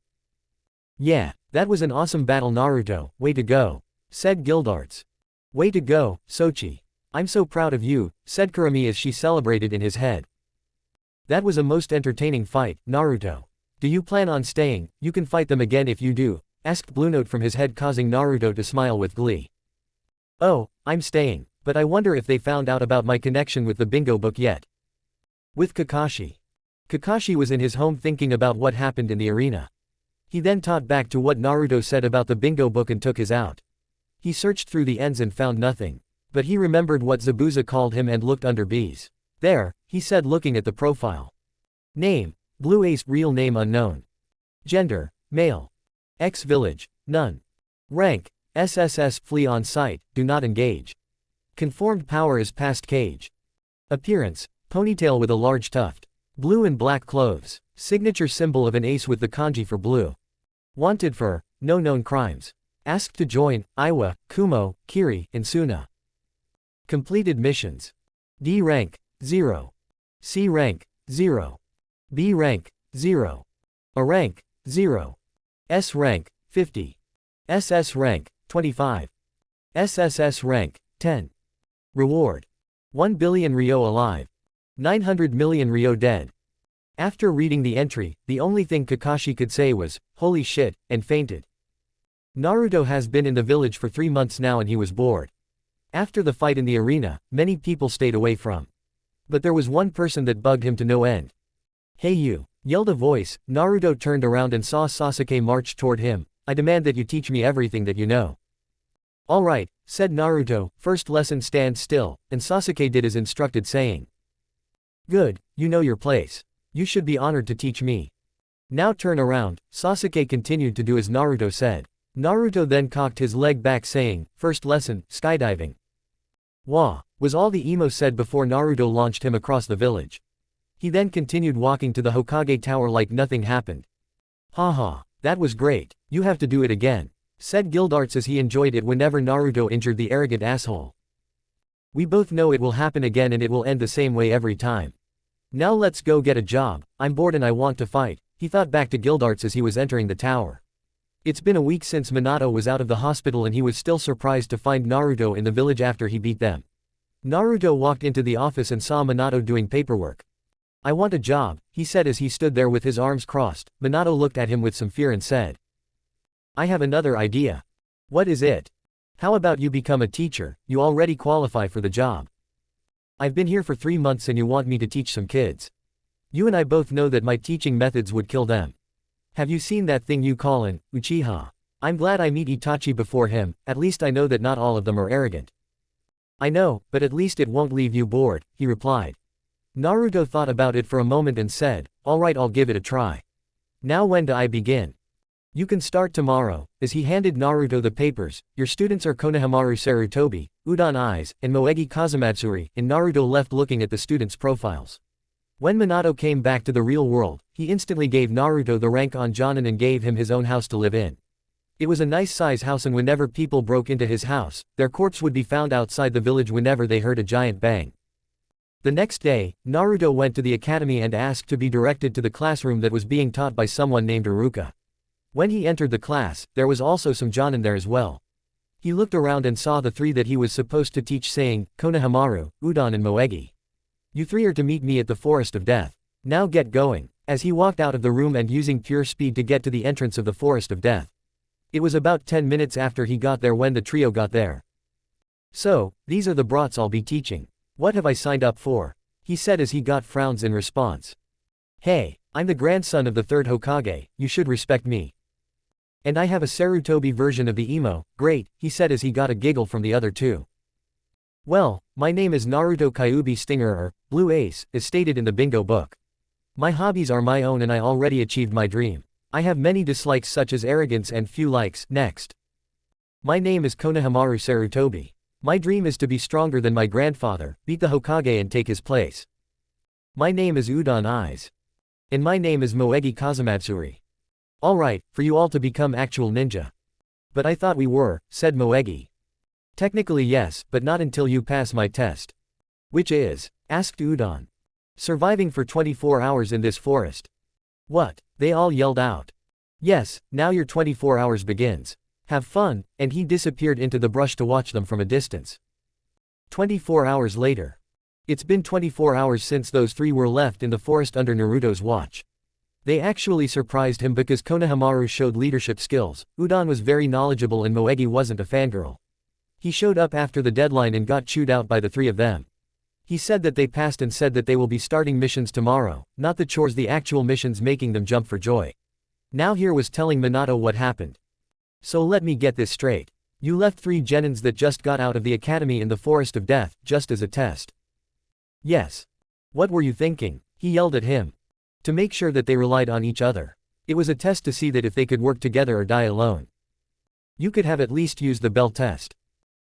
"Yeah, that was an awesome battle, Naruto, way to go," said Gildarts. "Way to go, Sochi. I'm so proud of you," said Kurami as she celebrated in his head. "That was a most entertaining fight, Naruto. Do you plan on staying? You can fight them again if you do," asked Blue Note from his head, causing Naruto to smile with glee. "Oh, I'm staying, but I wonder if they found out about my connection with the bingo book yet." With Kakashi. Kakashi was in his home thinking about what happened in the arena. He then thought back to what Naruto said about the bingo book and took his out. He searched through the ends and found nothing. But he remembered what Zabuza called him and looked under B's. "There," he said, looking at the profile. Name, Blue Ace, real name unknown. Gender, male. Ex-village, none. Rank, SSS, flee on sight, do not engage. Conformed power is past cage. Appearance, ponytail with a large tuft. Blue and black clothes. Signature symbol of an ace with the kanji for blue. Wanted for, no known crimes. Asked to join, Iwa, Kumo, Kiri, and Suna. Completed missions. D rank, 0. C rank, 0. B rank, 0. A rank, 0. S rank, 50. SS rank, 25. SSS rank, 10. Reward. 1 billion Ryo alive. 900 million Ryo dead. After reading the entry, the only thing Kakashi could say was, "Holy shit," and fainted. Naruto has been in the village for 3 months now and he was bored. After the fight in the arena, many people stayed away from. But there was one person that bugged him to no end. "Hey you," yelled a voice. Naruto turned around and saw Sasuke march toward him. "I demand that you teach me everything that you know." "All right," said Naruto, "first lesson, stand still," and Sasuke did as instructed, saying, "Good, you know your place. You should be honored to teach me. Now turn around." Sasuke continued to do as Naruto said. Naruto then cocked his leg back, saying, "First lesson, skydiving." "Wah," was all the emo said before Naruto launched him across the village. He then continued walking to the Hokage tower like nothing happened. Haha, that was great, you have to do it again, said Gildarts as he enjoyed it whenever Naruto injured the arrogant asshole. We both know it will happen again and it will end the same way every time. Now let's go get a job, I'm bored and I want to fight, he thought back to Gildarts as he was entering the tower. It's been a week since Minato was out of the hospital and he was still surprised to find Naruto in the village after he beat them. Naruto walked into the office and saw Minato doing paperwork. I want a job, he said as he stood there with his arms crossed. Minato looked at him with some fear and said, I have another idea. What is it? How about you become a teacher, you already qualify for the job. I've been here for 3 months and you want me to teach some kids. You and I both know that my teaching methods would kill them. Have you seen that thing you call an Uchiha? I'm glad I meet Itachi before him, at least I know that not all of them are arrogant. I know, but at least it won't leave you bored, he replied. Naruto thought about it for a moment and said, alright, I'll give it a try. Now when do I begin? You can start tomorrow, as he handed Naruto the papers. Your students are Konohamaru Sarutobi, Udon Eyes, and Moegi Kazamatsuri, and Naruto left looking at the students' profiles. When Minato came back to the real world, he instantly gave Naruto the rank on Jonin and gave him his own house to live in. It was a nice size house and whenever people broke into his house, their corpse would be found outside the village whenever they heard a giant bang. The next day, Naruto went to the academy and asked to be directed to the classroom that was being taught by someone named Iruka. When he entered the class, there was also some Jonin there as well. He looked around and saw the 3 that he was supposed to teach saying, Konohamaru, Udon and Moegi. You 3 are to meet me at the Forest of Death. Now get going. As he walked out of the room and using pure speed to get to the entrance of the Forest of Death. It was about 10 minutes after he got there when the trio got there. So, these are the brats I'll be teaching. What have I signed up for? He said as he got frowns in response. Hey, I'm the grandson of the 3rd Hokage, you should respect me. And I have a Sarutobi version of the emo, great, he said as he got a giggle from the other 2. Well, my name is Naruto Kyuubi Stinger or Blue Ace, as stated in the bingo book. My hobbies are my own and I already achieved my dream. I have many dislikes such as arrogance and few likes. Next. My name is Konohamaru Sarutobi. My dream is to be stronger than my grandfather, beat the Hokage and take his place. My name is Udon Eyes. And my name is Moegi Kazamatsuri. Alright, for you all to become actual ninja. But I thought we were, said Moegi. Technically yes, but not until you pass my test. Which is? Asked Udon. Surviving for 24 hours in this forest. What? They all yelled out. Yes, now your 24 hours begins. Have fun, and he disappeared into the brush to watch them from a distance. 24 hours later. It's been 24 hours since those 3 were left in the forest under Naruto's watch. They actually surprised him because Konohamaru showed leadership skills, Udon was very knowledgeable and Moegi wasn't a fangirl. He showed up after the deadline and got chewed out by the 3 of them. He said that they passed and said that they will be starting missions tomorrow, not the chores, the actual missions, making them jump for joy. Now here was telling Minato what happened. So let me get this straight. You left 3 genins that just got out of the academy in the Forest of Death, just as a test. Yes. What were you thinking? He yelled at him. To make sure that they relied on each other. It was a test to see that if they could work together or die alone. You could have at least used the bell test.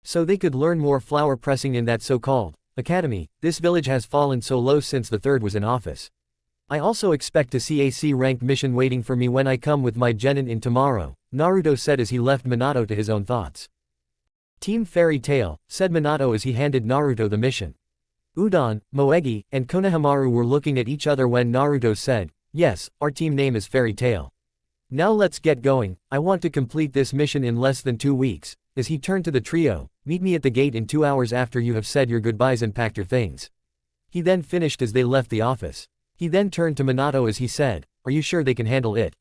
So they could learn more flower pressing in that so-called academy. This village has fallen so low since the 3rd was in office. I also expect to see a C-ranked mission waiting for me when I come with my genin in tomorrow, Naruto said as he left Minato to his own thoughts. Team Fairy Tail, said Minato as he handed Naruto the mission. Udon, Moegi, and Konohamaru were looking at each other when Naruto said, yes, our team name is Fairy Tail. Now let's get going, I want to complete this mission in less than 2 weeks, as he turned to the trio, meet me at the gate in 2 hours after you have said your goodbyes and packed your things. He then finished as they left the office. He then turned to Minato as he said, are you sure they can handle it?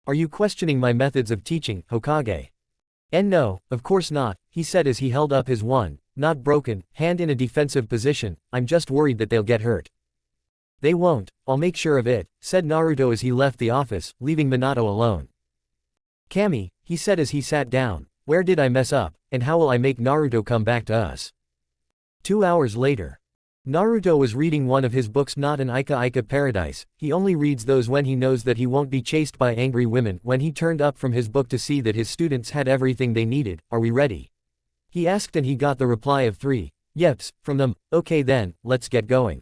Are you questioning my methods of teaching, Hokage? And no, of course not, he said as he held up his one, not broken, hand in a defensive position, I'm just worried that they'll get hurt. They won't, I'll make sure of it, said Naruto as he left the office, leaving Minato alone. Kami, he said as he sat down, where did I mess up, and how will I make Naruto come back to us? 2 hours later. Naruto was reading one of his books, not an Ika Paradise, he only reads those when he knows that he won't be chased by angry women. When he turned up from his book to see that his students had everything they needed, are we ready? He asked and he got the reply of 3 yeps from them. Okay then, let's get going.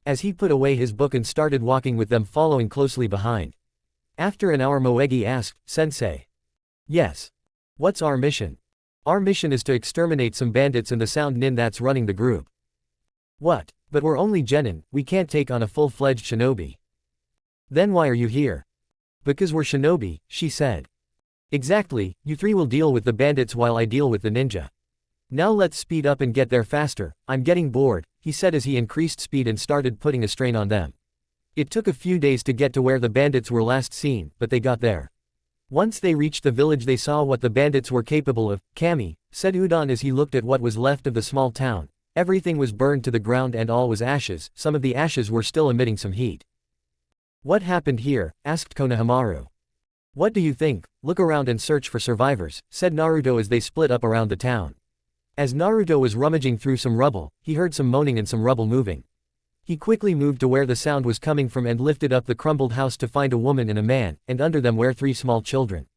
as he put away his book and started walking with them following closely behind. After an hour Moegi asked, "Sensei." "Yes. What's our mission?" "Our mission is to exterminate some bandits and the sound nin that's running the group." "What? But we're only genin, we can't take on a full-fledged shinobi." "Then why are you here?" "Because we're shinobi," she said. "Exactly, you three will deal with the bandits while I deal with the ninja. Now let's speed up and get there faster, I'm getting bored," he said as he increased speed and started putting a strain on them. It took a few days to get to where the bandits were last seen, but they got there. Once they reached the village they saw what the bandits were capable of. "Kami," said Udon as he looked at what was left of the small town. Everything was burned to the ground and all was ashes, some of the ashes were still emitting some heat. "What happened here?" asked Konohamaru. "What do you think? Look around and search for survivors," said Naruto as they split up around the town. As Naruto was rummaging through some rubble, he heard some moaning and some rubble moving. He quickly moved to where the sound was coming from and lifted up the crumbled house to find a woman and a man, and under them were 3 small children.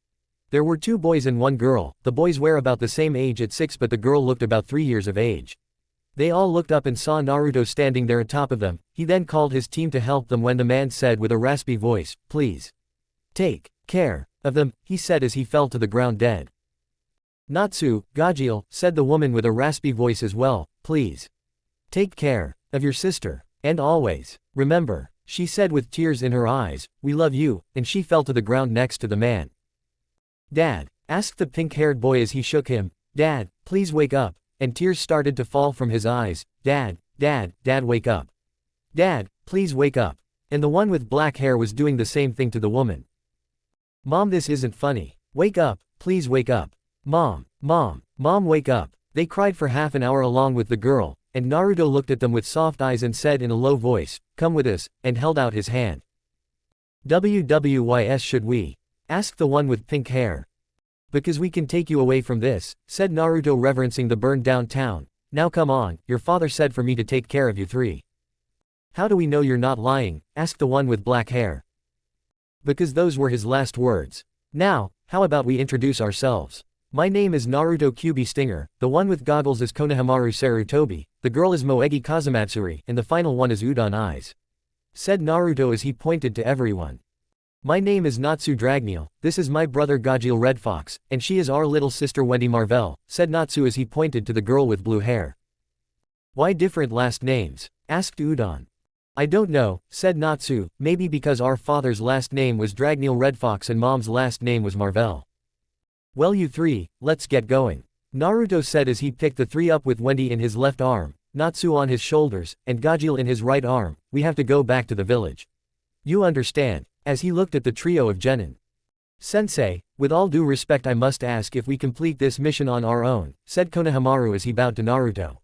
There were 2 boys and 1 girl, the boys were about the same age at 6 but the girl looked about 3 years of age. They all looked up and saw Naruto standing there atop of them. He then called his team to help them when the man said with a raspy voice, "Please take care of them," he said as he fell to the ground dead. "Natsu, Gajeel," said the woman with a raspy voice as well, "please take care of your sister. And always remember," she said with tears in her eyes, "we love you," and she fell to the ground next to the man. "Dad?" asked the pink-haired boy as he shook him. "Dad, please wake up," and tears started to fall from his eyes. "Dad, Dad, Dad wake up. Dad, please wake up." And the one with black hair was doing the same thing to the woman. "Mom, this isn't funny. Wake up, please wake up. Mom, Mom, Mom wake up." They cried for half an hour along with the girl, and Naruto looked at them with soft eyes and said in a low voice, "Come with us," and held out his hand. "WWYS should we?" asked the one with pink hair. "Because we can take you away from this," said Naruto reverencing the burned down town. "Now come on, your father said for me to take care of you 3. "How do we know you're not lying?" asked the one with black hair. "Because those were his last words. Now, how about we introduce ourselves? My name is Naruto Kyubi Stinger, the one with goggles is Konohamaru Sarutobi, the girl is Moegi Kazamatsuri, and the final one is Udon Eyes," said Naruto as he pointed to everyone. "My name is Natsu Dragneel, this is my brother Gajeel Red Fox, and she is our little sister Wendy Marvell," said Natsu as he pointed to the girl with blue hair. "Why different last names?" asked Udon. "I don't know," said Natsu, "maybe because our father's last name was Dragneel Red Fox and mom's last name was Marvell." "Well you 3, let's get going," Naruto said as he picked the 3 up with Wendy in his left arm, Natsu on his shoulders, and Gajeel in his right arm. "We have to go back to the village. You understand?" as he looked at the trio of genin. "Sensei, with all due respect I must ask if we complete this mission on our own," said Konohamaru as he bowed to Naruto.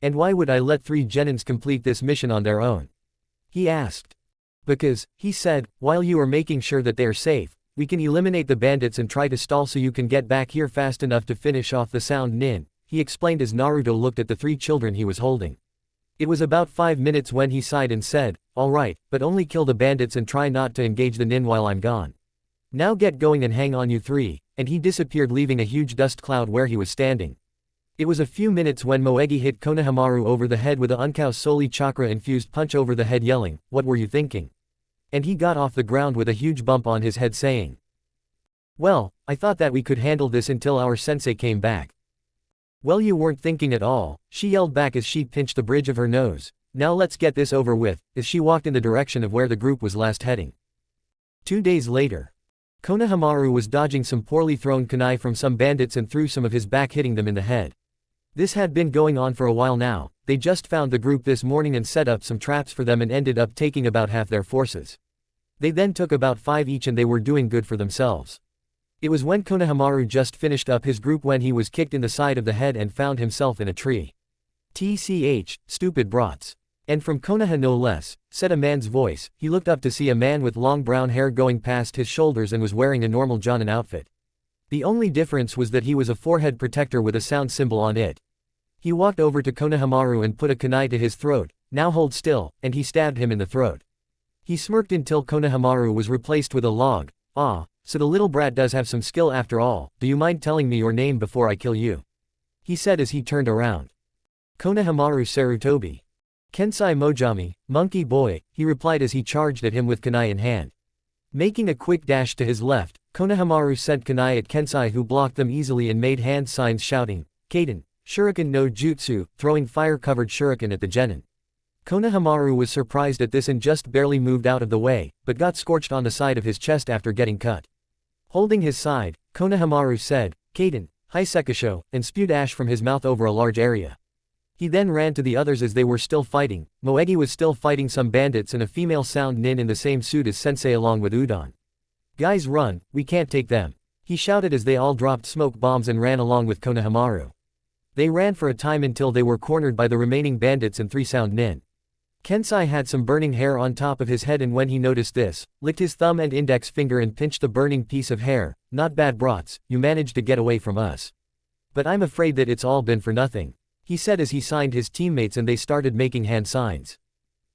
"And why would I let 3 genins complete this mission on their own?" he asked. "Because," he said, "while you are making sure that they are safe, we can eliminate the bandits and try to stall so you can get back here fast enough to finish off the sound nin," he explained as Naruto looked at the 3 children he was holding. It was about 5 minutes when he sighed and said, "All right, but only kill the bandits and try not to engage the nin while I'm gone. Now get going and hang on you 3, and he disappeared leaving a huge dust cloud where he was standing. It was a few minutes when Moegi hit Konohamaru over the head with a Unkao Soli chakra infused punch over the head yelling, "What were you thinking?" And he got off the ground with a huge bump on his head saying, "Well, I thought that we could handle this until our sensei came back." "Well you weren't thinking at all," she yelled back as she pinched the bridge of her nose. "Now let's get this over with," as she walked in the direction of where the group was last heading. 2 days later, Konohamaru was dodging some poorly thrown kunai from some bandits and threw some of his back hitting them in the head. This had been going on for a while now. They just found the group this morning and set up some traps for them and ended up taking about half their forces. They then took about 5 each and they were doing good for themselves. It was when Konohamaru just finished up his group when he was kicked in the side of the head and found himself in a tree. "TCH, stupid brats. And from Konoha no less," said a man's voice. He looked up to see a man with long brown hair going past his shoulders and was wearing a normal jonin outfit. The only difference was that he was a forehead protector with a sound symbol on it. He walked over to Konohamaru and put a kunai to his throat. "Now hold still," and he stabbed him in the throat. He smirked until Konohamaru was replaced with a log. "Ah, so the little brat does have some skill after all. Do you mind telling me your name before I kill you?" he said as he turned around. "Konohamaru Sarutobi." Kensai Mojami, monkey boy, he replied as he charged at him with kunai in hand. Making a quick dash to his left, Konohamaru sent kunai at Kensai, who blocked them easily and made hand signs shouting, Kaden, shuriken no jutsu, throwing fire-covered shuriken at the genin. Konohamaru was surprised at this and just barely moved out of the way, but got scorched on the side of his chest after getting cut. Holding his side, Konohamaru said, Kaden, Hisekisho, and spewed ash from his mouth over a large area. He then ran to the others as they were still fighting. Moegi was still fighting some bandits and a female sound nin in the same suit as Sensei along with Udon. Guys, run, we can't take them, he shouted as they all dropped smoke bombs and ran along with Konohamaru. They ran for a time until they were cornered by the remaining bandits and 3 sound nin. Kensai had some burning hair on top of his head, and when he noticed this, licked his thumb and index finger and pinched the burning piece of hair. Not bad brats, you managed to get away from us. But I'm afraid that it's all been for nothing, he said as he signed his teammates and they started making hand signs.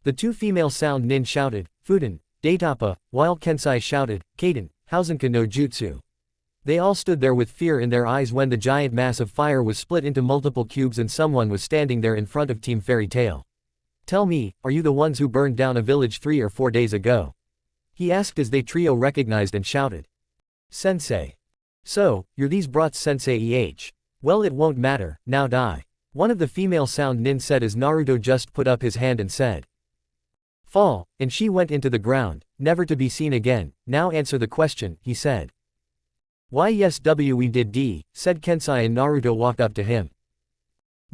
The 2 female sound nin shouted, Fuden, Datapa, while Kensai shouted, Kaden, Hausenka no Jutsu. They all stood there with fear in their eyes when the giant mass of fire was split into multiple cubes and someone was standing there in front of Team Fairy Tail. Tell me, are you the ones who burned down a village 3 or 4 days ago? He asked as they trio recognized and shouted. Sensei. So, you're these brats, Sensei eh? Well, it won't matter, now die. One of the female sound nin said as Naruto just put up his hand and said, Fall, and she went into the ground, never to be seen again. Now answer the question, he said. Why yes we did D, said Kensai, and Naruto walked up to him.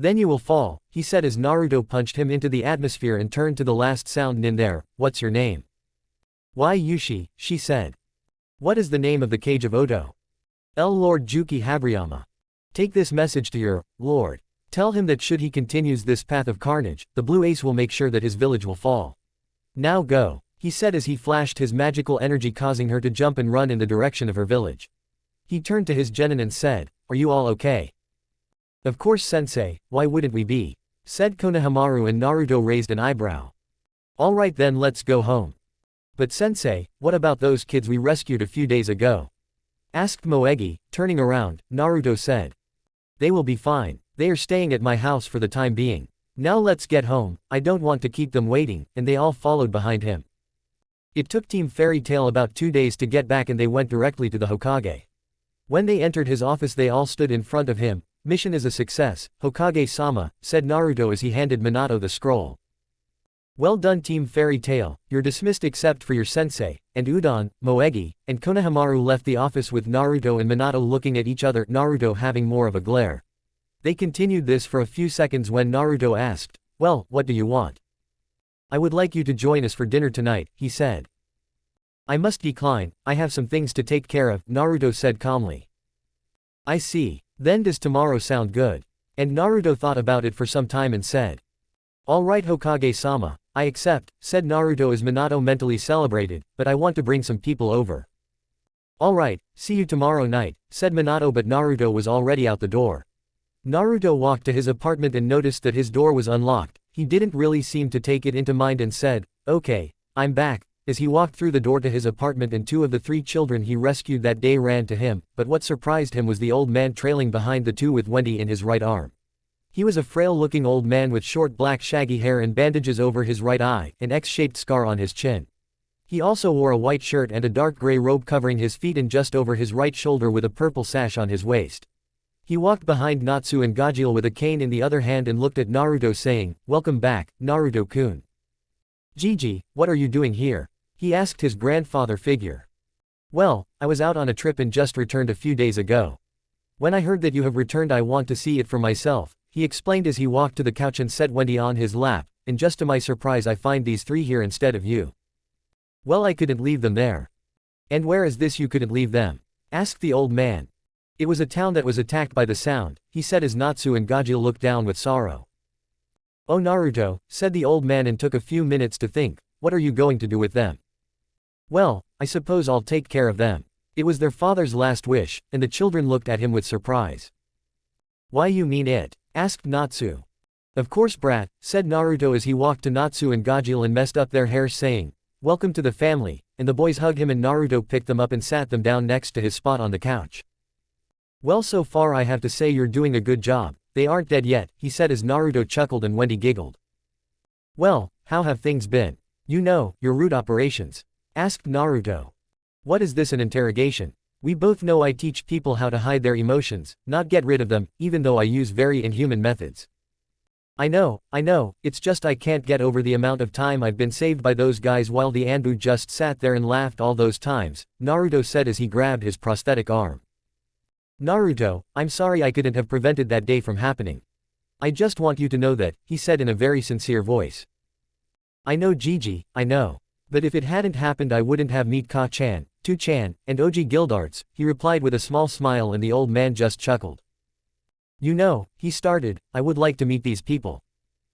Then you will fall, he said as Naruto punched him into the atmosphere and turned to the last sound nin there. What's your name? Why Yushi, she said. What is the name of the cage of Oto? Lord Juki Habriyama. Take this message to your lord. Tell him that should he continues this path of carnage, the blue ace will make sure that his village will fall. Now go, he said as he flashed his magical energy, causing her to jump and run in the direction of her village. He turned to his genin and said, Are you all okay? Of course, Sensei, why wouldn't we be? Said Konohamaru, and Naruto raised an eyebrow. Alright then, let's go home. But Sensei, what about those kids we rescued a few days ago? Asked Moegi. Turning around, Naruto said. They will be fine. They are staying at my house for the time being. Now let's get home, I don't want to keep them waiting, and they all followed behind him. It took Team Fairy Tail about 2 days to get back, and they went directly to the Hokage. When they entered his office, they all stood in front of him. Mission is a success, Hokage-sama, said Naruto as he handed Minato the scroll. Well done, Team Fairy Tail, you're dismissed except for your sensei, and Udon, Moegi, and Konohamaru left the office with Naruto and Minato looking at each other, Naruto having more of a glare. They continued this for a few seconds when Naruto asked, Well, what do you want? I would like you to join us for dinner tonight, he said. I must decline, I have some things to take care of, Naruto said calmly. I see. Then does tomorrow sound good? And Naruto thought about it for some time and said. Alright Hokage-sama, I accept, said Naruto as Minato mentally celebrated, but I want to bring some people over. Alright, see you tomorrow night, said Minato, but Naruto was already out the door. Naruto walked to his apartment and noticed that his door was unlocked. He didn't really seem to take it into mind and said, Okay, I'm back, as he walked through the door to his apartment, and 2 of the 3 children he rescued that day ran to him, but what surprised him was the old man trailing behind the 2 with Wendy in his right arm. He was a frail-looking old man with short black shaggy hair and bandages over his right eye, an X-shaped scar on his chin. He also wore a white shirt and a dark gray robe covering his feet and just over his right shoulder with a purple sash on his waist. He walked behind Natsu and Gajeel with a cane in the other hand and looked at Naruto saying, Welcome back, Naruto-kun. Gigi, what are you doing here? He asked his grandfather figure. Well, I was out on a trip and just returned a few days ago. When I heard that you have returned, I want to see it for myself, he explained as he walked to the couch and set Wendy on his lap, and just to my surprise I find these 3 here instead of you. Well, I couldn't leave them there. And where is this you couldn't leave them? Asked the old man. It was a town that was attacked by the sound, he said as Natsu and Gajeel looked down with sorrow. Oh Naruto, said the old man and took a few minutes to think, what are you going to do with them? Well, I suppose I'll take care of them. It was their father's last wish, and the children looked at him with surprise. Why you mean it? Asked Natsu. Of course brat, said Naruto as he walked to Natsu and Gajeel and messed up their hair saying, Welcome to the family, and the boys hugged him and Naruto picked them up and sat them down next to his spot on the couch. Well, so far I have to say you're doing a good job, they aren't dead yet, he said as Naruto chuckled and Wendy giggled. Well, how have things been? You know, your root operations. Asked Naruto. What is this, an interrogation? We both know I teach people how to hide their emotions, not get rid of them, even though I use very inhuman methods. I know, it's just I can't get over the amount of time I've been saved by those guys while the Anbu just sat there and laughed all those times, Naruto said as he grabbed his prosthetic arm. Naruto, I'm sorry I couldn't have prevented that day from happening. I just want you to know that, he said in a very sincere voice. I know Gigi, I know. But if it hadn't happened I wouldn't have met Ka-chan, Tu-chan, and Oji Gildarts, he replied with a small smile, and the old man just chuckled. You know, he started, I would like to meet these people.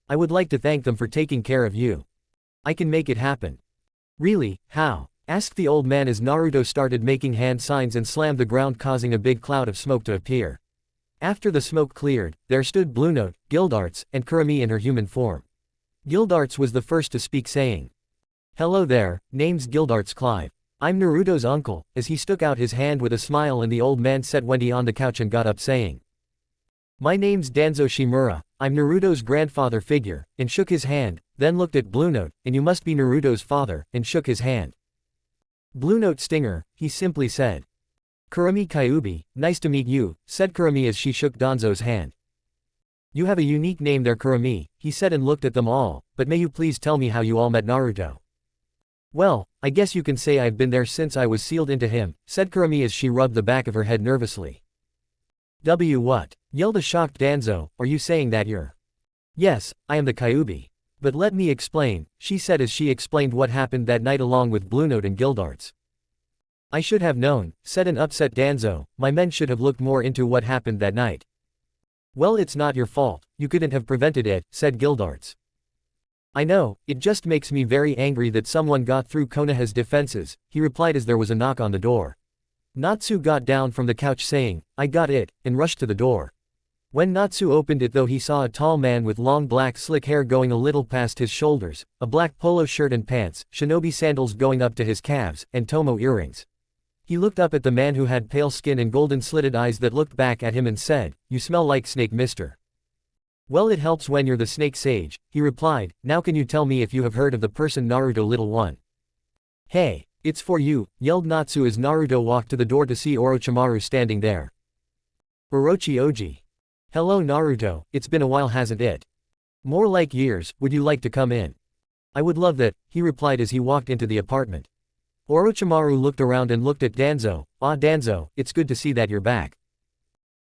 I would like to thank them for taking care of you. I can make it happen. Really, how? Asked the old man as Naruto started making hand signs and slammed the ground, causing a big cloud of smoke to appear. After the smoke cleared, there stood Blue Note, Gildarts, and Kurumi in her human form. Gildarts was the first to speak, saying, Hello there, name's Gildarts Clive. I'm Naruto's uncle, as he stuck out his hand with a smile, and the old man set Wendy on the couch and got up saying, My name's Danzo Shimura, I'm Naruto's grandfather figure, and shook his hand, then looked at Blue Note, and you must be Naruto's father, and shook his hand. Blue Note Stinger, he simply said. Kurumi Kyuubi, nice to meet you, said Kurumi as she shook Danzo's hand. You have a unique name there, Kurumi, he said and looked at them all, but may you please tell me how you all met Naruto? Well, I guess you can say I've been there since I was sealed into him, said Kurumi as she rubbed the back of her head nervously. What? Yelled a shocked Danzo, are you saying that you're? Yes, I am the Kyuubi. But let me explain, she said as she explained what happened that night along with Blue Note and Gildarts. I should have known, said an upset Danzo, my men should have looked more into what happened that night. Well, it's not your fault, you couldn't have prevented it, said Gildarts. I know, it just makes me very angry that someone got through Konoha's defenses, he replied as there was a knock on the door. Natsu got down from the couch saying, I got it, and rushed to the door. When Natsu opened it though, he saw a tall man with long black slick hair going a little past his shoulders, a black polo shirt and pants, shinobi sandals going up to his calves, and Tomo earrings. He looked up at the man who had pale skin and golden slitted eyes that looked back at him and said, You smell like snake, mister. Well, it helps when you're the snake sage, he replied. Now can you tell me if you have heard of the person Naruto, little one? Hey, it's for you, yelled Natsu as Naruto walked to the door to see Orochimaru standing there. Orochi Oji. Hello Naruto, it's been a while, hasn't it? More like years, would you like to come in? I would love that, he replied as he walked into the apartment. Orochimaru looked around and looked at Danzo. Ah Danzo, it's good to see that you're back.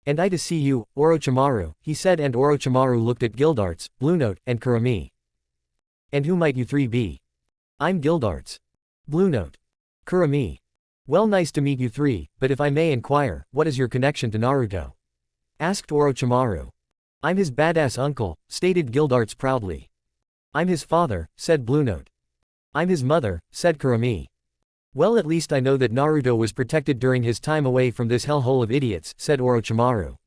And I to see you, Orochimaru, he said, and Orochimaru looked at Gildarts, Blue Note, and Kurumi. And who might you three be? I'm Gildarts. Blue Note. Kurumi. Well, nice to meet you three, but if I may inquire, what is your connection to Naruto? Asked Orochimaru. I'm his badass uncle, stated Gildarts proudly. I'm his father, said Blue Note. I'm his mother, said Kurumi. Well, at least I know that Naruto was protected during his time away from this hellhole of idiots, said Orochimaru.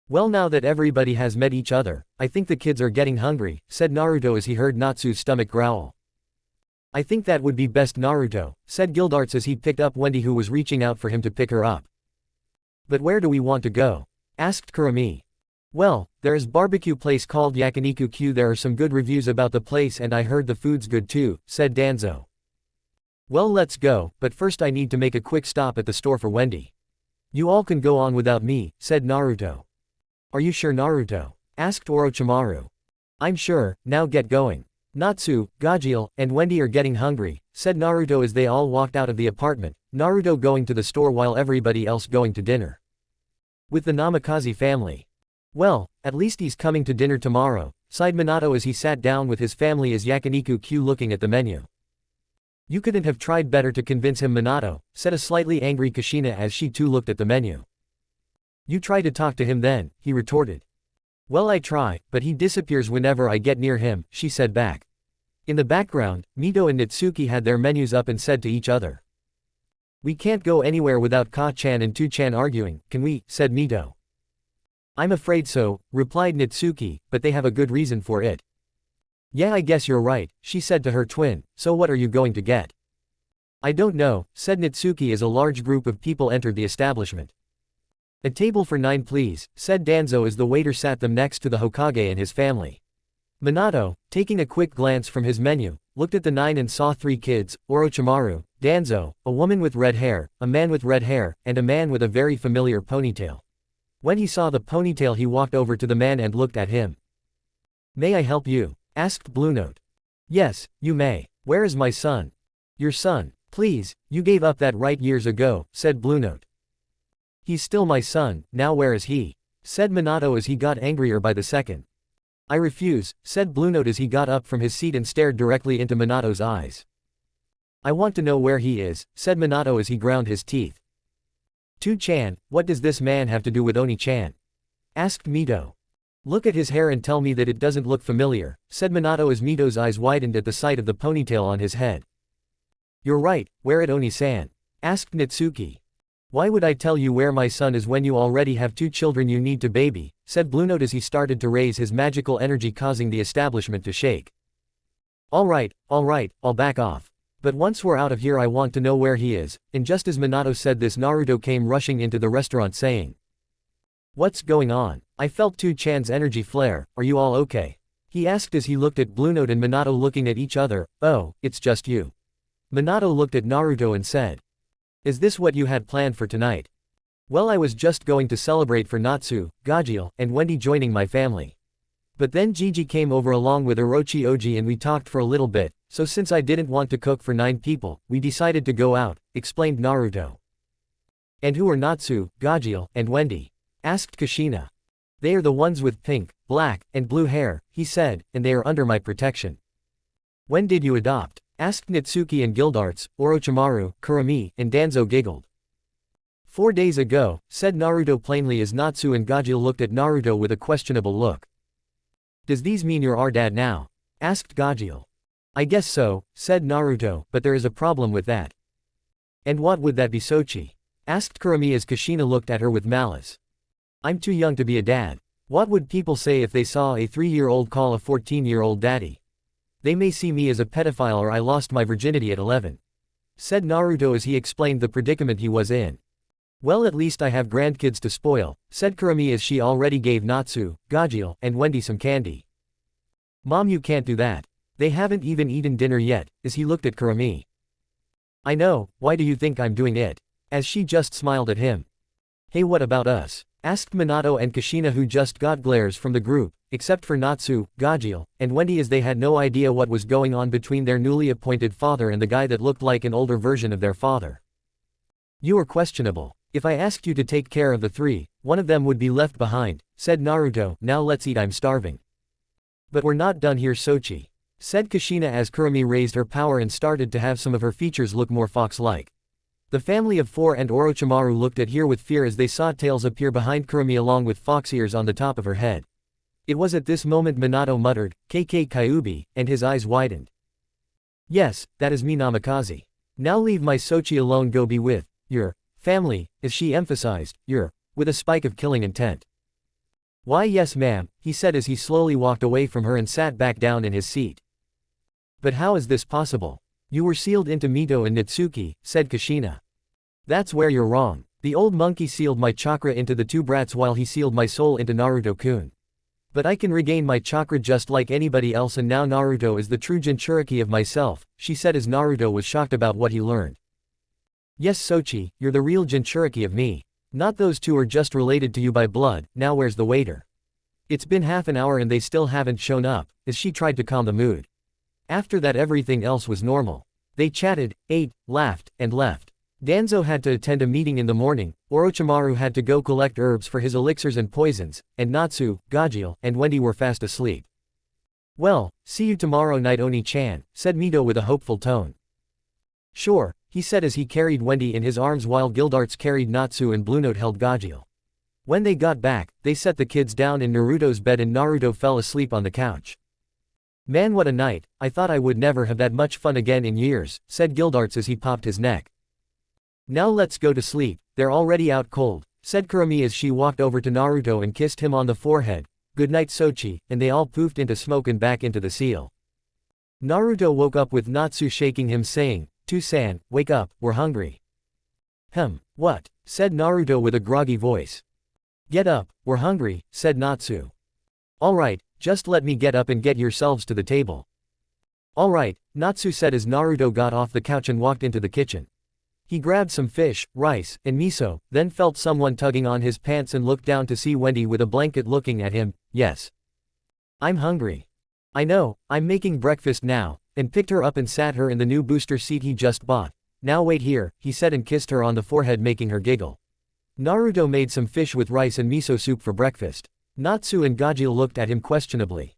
Well, now that everybody has met each other, I think the kids are getting hungry, said Naruto as he heard Natsu's stomach growl. I think that would be best, Naruto, said Gildarts as he picked up Wendy, who was reaching out for him to pick her up. But where do we want to go? Asked Kurumi. Well, there is barbecue place called Yakiniku Q. There are some good reviews about the place and I heard the food's good too, said Danzo. Well, let's go, but first I need to make a quick stop at the store for Wendy. You all can go on without me, said Naruto. Are you sure, Naruto? Asked Orochimaru. I'm sure, now get going. Natsu, Gajeel, and Wendy are getting hungry, said Naruto as they all walked out of the apartment, Naruto going to the store while everybody else going to dinner. With the Namikaze family. Well, at least he's coming to dinner tomorrow, sighed Minato as he sat down with his family as Yakiniku Q looking at the menu. You couldn't have tried better to convince him, Minato, said a slightly angry Kushina as she too looked at the menu. You try to talk to him then, he retorted. Well, I try, but he disappears whenever I get near him, she said back. In the background, Mito and Nitsuki had their menus up and said to each other. We can't go anywhere without Ka-chan and Tu-chan arguing, can we, said Mito. I'm afraid so, replied Nitsuki, but they have a good reason for it. Yeah, I guess you're right, she said to her twin, so what are you going to get? I don't know, said Nitsuki as a large group of people entered the establishment. A table for 9 please, said Danzo as the waiter sat them next to the Hokage and his family. Minato, taking a quick glance from his menu, looked at the 9 and saw 3 kids, Orochimaru, Danzo, a woman with red hair, a man with red hair, and a man with a very familiar ponytail. When he saw the ponytail he walked over to the man and looked at him. "May I help you?" asked Blue Note. "Yes, you may. Where is my son?" "Your son. Please, you gave up that right years ago," said Blue Note. "He's still my son, now where is he?" said Minato as he got angrier by the second. "I refuse," said Blue Note as he got up from his seat and stared directly into Minato's eyes. "I want to know where he is," said Minato as he ground his teeth. "To-chan, what does this man have to do with Oni-chan?" asked Mito. "Look at his hair and tell me that it doesn't look familiar," said Minato as Mito's eyes widened at the sight of the ponytail on his head. "You're right, where at Oni-san?" asked Natsuki. "Why would I tell you where my son is when you already have 2 children you need to baby," said Blue Note as he started to raise his magical energy causing the establishment to shake. Alright, I'll back off. But once we're out of here I want to know where he is," and just as Minato said this Naruto came rushing into the restaurant saying, "What's going on? I felt To-chan's energy flare, are you all okay?" he asked as he looked at Blue Note and Minato looking at each other. "Oh, it's just you." Minato looked at Naruto and said, "Is this what you had planned for tonight?" "Well, I was just going to celebrate for Natsu, Gajeel, and Wendy joining my family. But then Gigi came over along with Orochi Oji and we talked for a little bit, so since I didn't want to cook for 9 people, we decided to go out," explained Naruto. "And who are Natsu, Gajeel, and Wendy?" asked Kushina. "They are the ones with pink, black, and blue hair," he said, "and they are under my protection." "When did you adopt?" asked Natsuki and Gildarts, Orochimaru, Kurami, and Danzo giggled. 4 days ago, said Naruto plainly as Natsu and Gajeel looked at Naruto with a questionable look. "Does these mean you're our dad now?" asked Gajeel. "I guess so," said Naruto, "but there is a problem with that." "And what would that be, Sochi?" asked Kurami as Kushina looked at her with malice. "I'm too young to be a dad. What would people say if they saw a 3-year-old call a 14-year-old daddy? They may see me as a pedophile or I lost my virginity at 11. Said Naruto as he explained the predicament he was in. "Well, at least I have grandkids to spoil," said Kurami as she already gave Natsu, Gajeel, and Wendy some candy. "Mom, you can't do that. They haven't even eaten dinner yet," as he looked at Kurami. "I know, why do you think I'm doing it?" as she just smiled at him. "Hey, what about us?" asked Minato and Kushina, who just got glares from the group, except for Natsu, Gajeel, and Wendy, as they had no idea what was going on between their newly appointed father and the guy that looked like an older version of their father. "You are questionable. If I asked you to take care of the 3, one of them would be left behind," said Naruto. "Now let's eat, I'm starving." "But we're not done here, Sochi," said Kushina as Kurami raised her power and started to have some of her features look more fox-like. The family of 4 and Orochimaru looked at her with fear as they saw tails appear behind Kurami along with fox ears on the top of her head. It was at this moment Minato muttered, "KK Kyuubi," and his eyes widened. "Yes, that is me, Namikaze. Now leave my Sochi alone, go be with your family," as she emphasized, "your," with a spike of killing intent. "Why, yes ma'am," he said as he slowly walked away from her and sat back down in his seat. "But how is this possible? You were sealed into Mito and Natsuki," said Kushina. "That's where you're wrong. The old monkey sealed my chakra into the 2 brats while he sealed my soul into Naruto-kun. But I can regain my chakra just like anybody else, and now Naruto is the true Jinchuriki of myself," she said as Naruto was shocked about what he learned. "Yes, Sochi, you're the real Jinchuriki of me. Not those 2 are just related to you by blood. Now where's the waiter? It's been half an hour and they still haven't shown up," as she tried to calm the mood. After that everything else was normal. They chatted, ate, laughed, and left. Danzo had to attend a meeting in the morning, Orochimaru had to go collect herbs for his elixirs and poisons, and Natsu, Gajeel, and Wendy were fast asleep. "Well, see you tomorrow night, Oni-chan," said Mito with a hopeful tone. "Sure," he said as he carried Wendy in his arms while Gildarts carried Natsu and Blue Note held Gajeel. When they got back, they set the kids down in Naruto's bed and Naruto fell asleep on the couch. "Man, what a night, I thought I would never have that much fun again in years," said Gildarts as he popped his neck. "Now let's go to sleep, they're already out cold," said Kurami as she walked over to Naruto and kissed him on the forehead. "Good night, Sochi," and they all poofed into smoke and back into the seal. Naruto woke up with Natsu shaking him saying, "To-san, wake up, we're hungry." What?" said Naruto with a groggy voice. "Get up, we're hungry," said Natsu. "Alright, Just let me get up and get yourselves to the table. Alright, Natsu said as Naruto got off the couch and walked into the kitchen. He grabbed some fish, rice, and miso, then felt someone tugging on his pants and looked down to see Wendy with a blanket looking at him. Yes. I'm hungry. I know, I'm making breakfast now, and picked her up and sat her in the new booster seat he just bought. Now wait here, he said and kissed her on the forehead making her giggle. Naruto made some fish with rice and miso soup for breakfast. Natsu and Gajil looked at him questionably.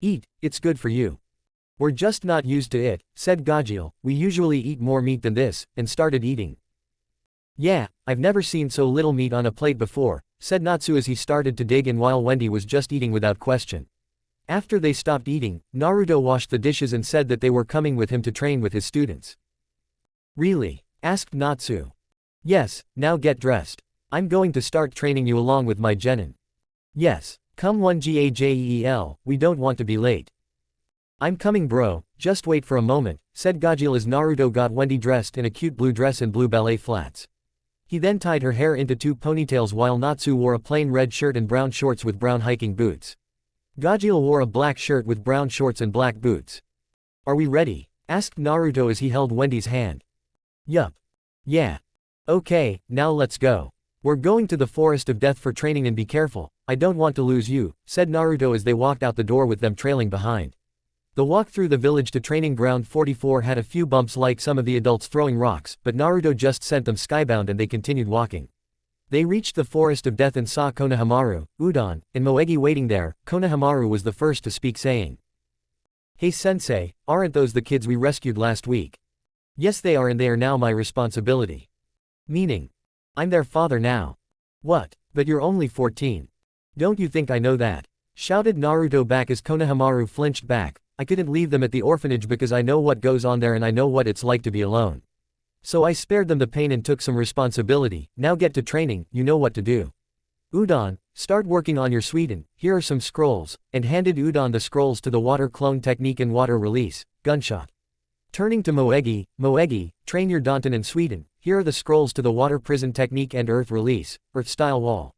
Eat, it's good for you. We're just not used to it, said Gajil, we usually eat more meat than this, and started eating. Yeah, I've never seen so little meat on a plate before, said Natsu as he started to dig in while Wendy was just eating without question. After they stopped eating, Naruto washed the dishes and said that they were coming with him to train with his students. Really? Asked Natsu. Yes, now get dressed. I'm going to start training you along with my genin. Yes, come 1GAJEEL, we don't want to be late. I'm coming bro, just wait for a moment, said Gajil as Naruto got Wendy dressed in a cute blue dress and blue ballet flats. He then tied her hair into 2 ponytails while Natsu wore a plain red shirt and brown shorts with brown hiking boots. Gajil wore a black shirt with brown shorts and black boots. Are we ready? Asked Naruto as he held Wendy's hand. Yup. Yeah. Okay, now let's go. We're going to the Forest of Death for training and be careful, I don't want to lose you, said Naruto as they walked out the door with them trailing behind. The walk through the village to training ground 44 had a few bumps like some of the adults throwing rocks, but Naruto just sent them skybound and they continued walking. They reached the Forest of Death and saw Konohamaru, Udon, and Moegi waiting there. Konohamaru was the first to speak saying, Hey sensei, aren't those the kids we rescued last week? Yes they are and they are now my responsibility. Meaning? I'm their father now. What? But you're only 14. Don't you think I know that? Shouted Naruto back as Konohamaru flinched back. I couldn't leave them at the orphanage because I know what goes on there and I know what it's like to be alone. So I spared them the pain and took some responsibility. Now get to training, you know what to do. Udon, start working on your Sweden, here are some scrolls, and handed Udon the scrolls to the water clone technique and water release, gunshot. Turning to Moegi, Moegi, train your Danton and Sweden, here are the scrolls to the water prison technique and earth release, earth style wall.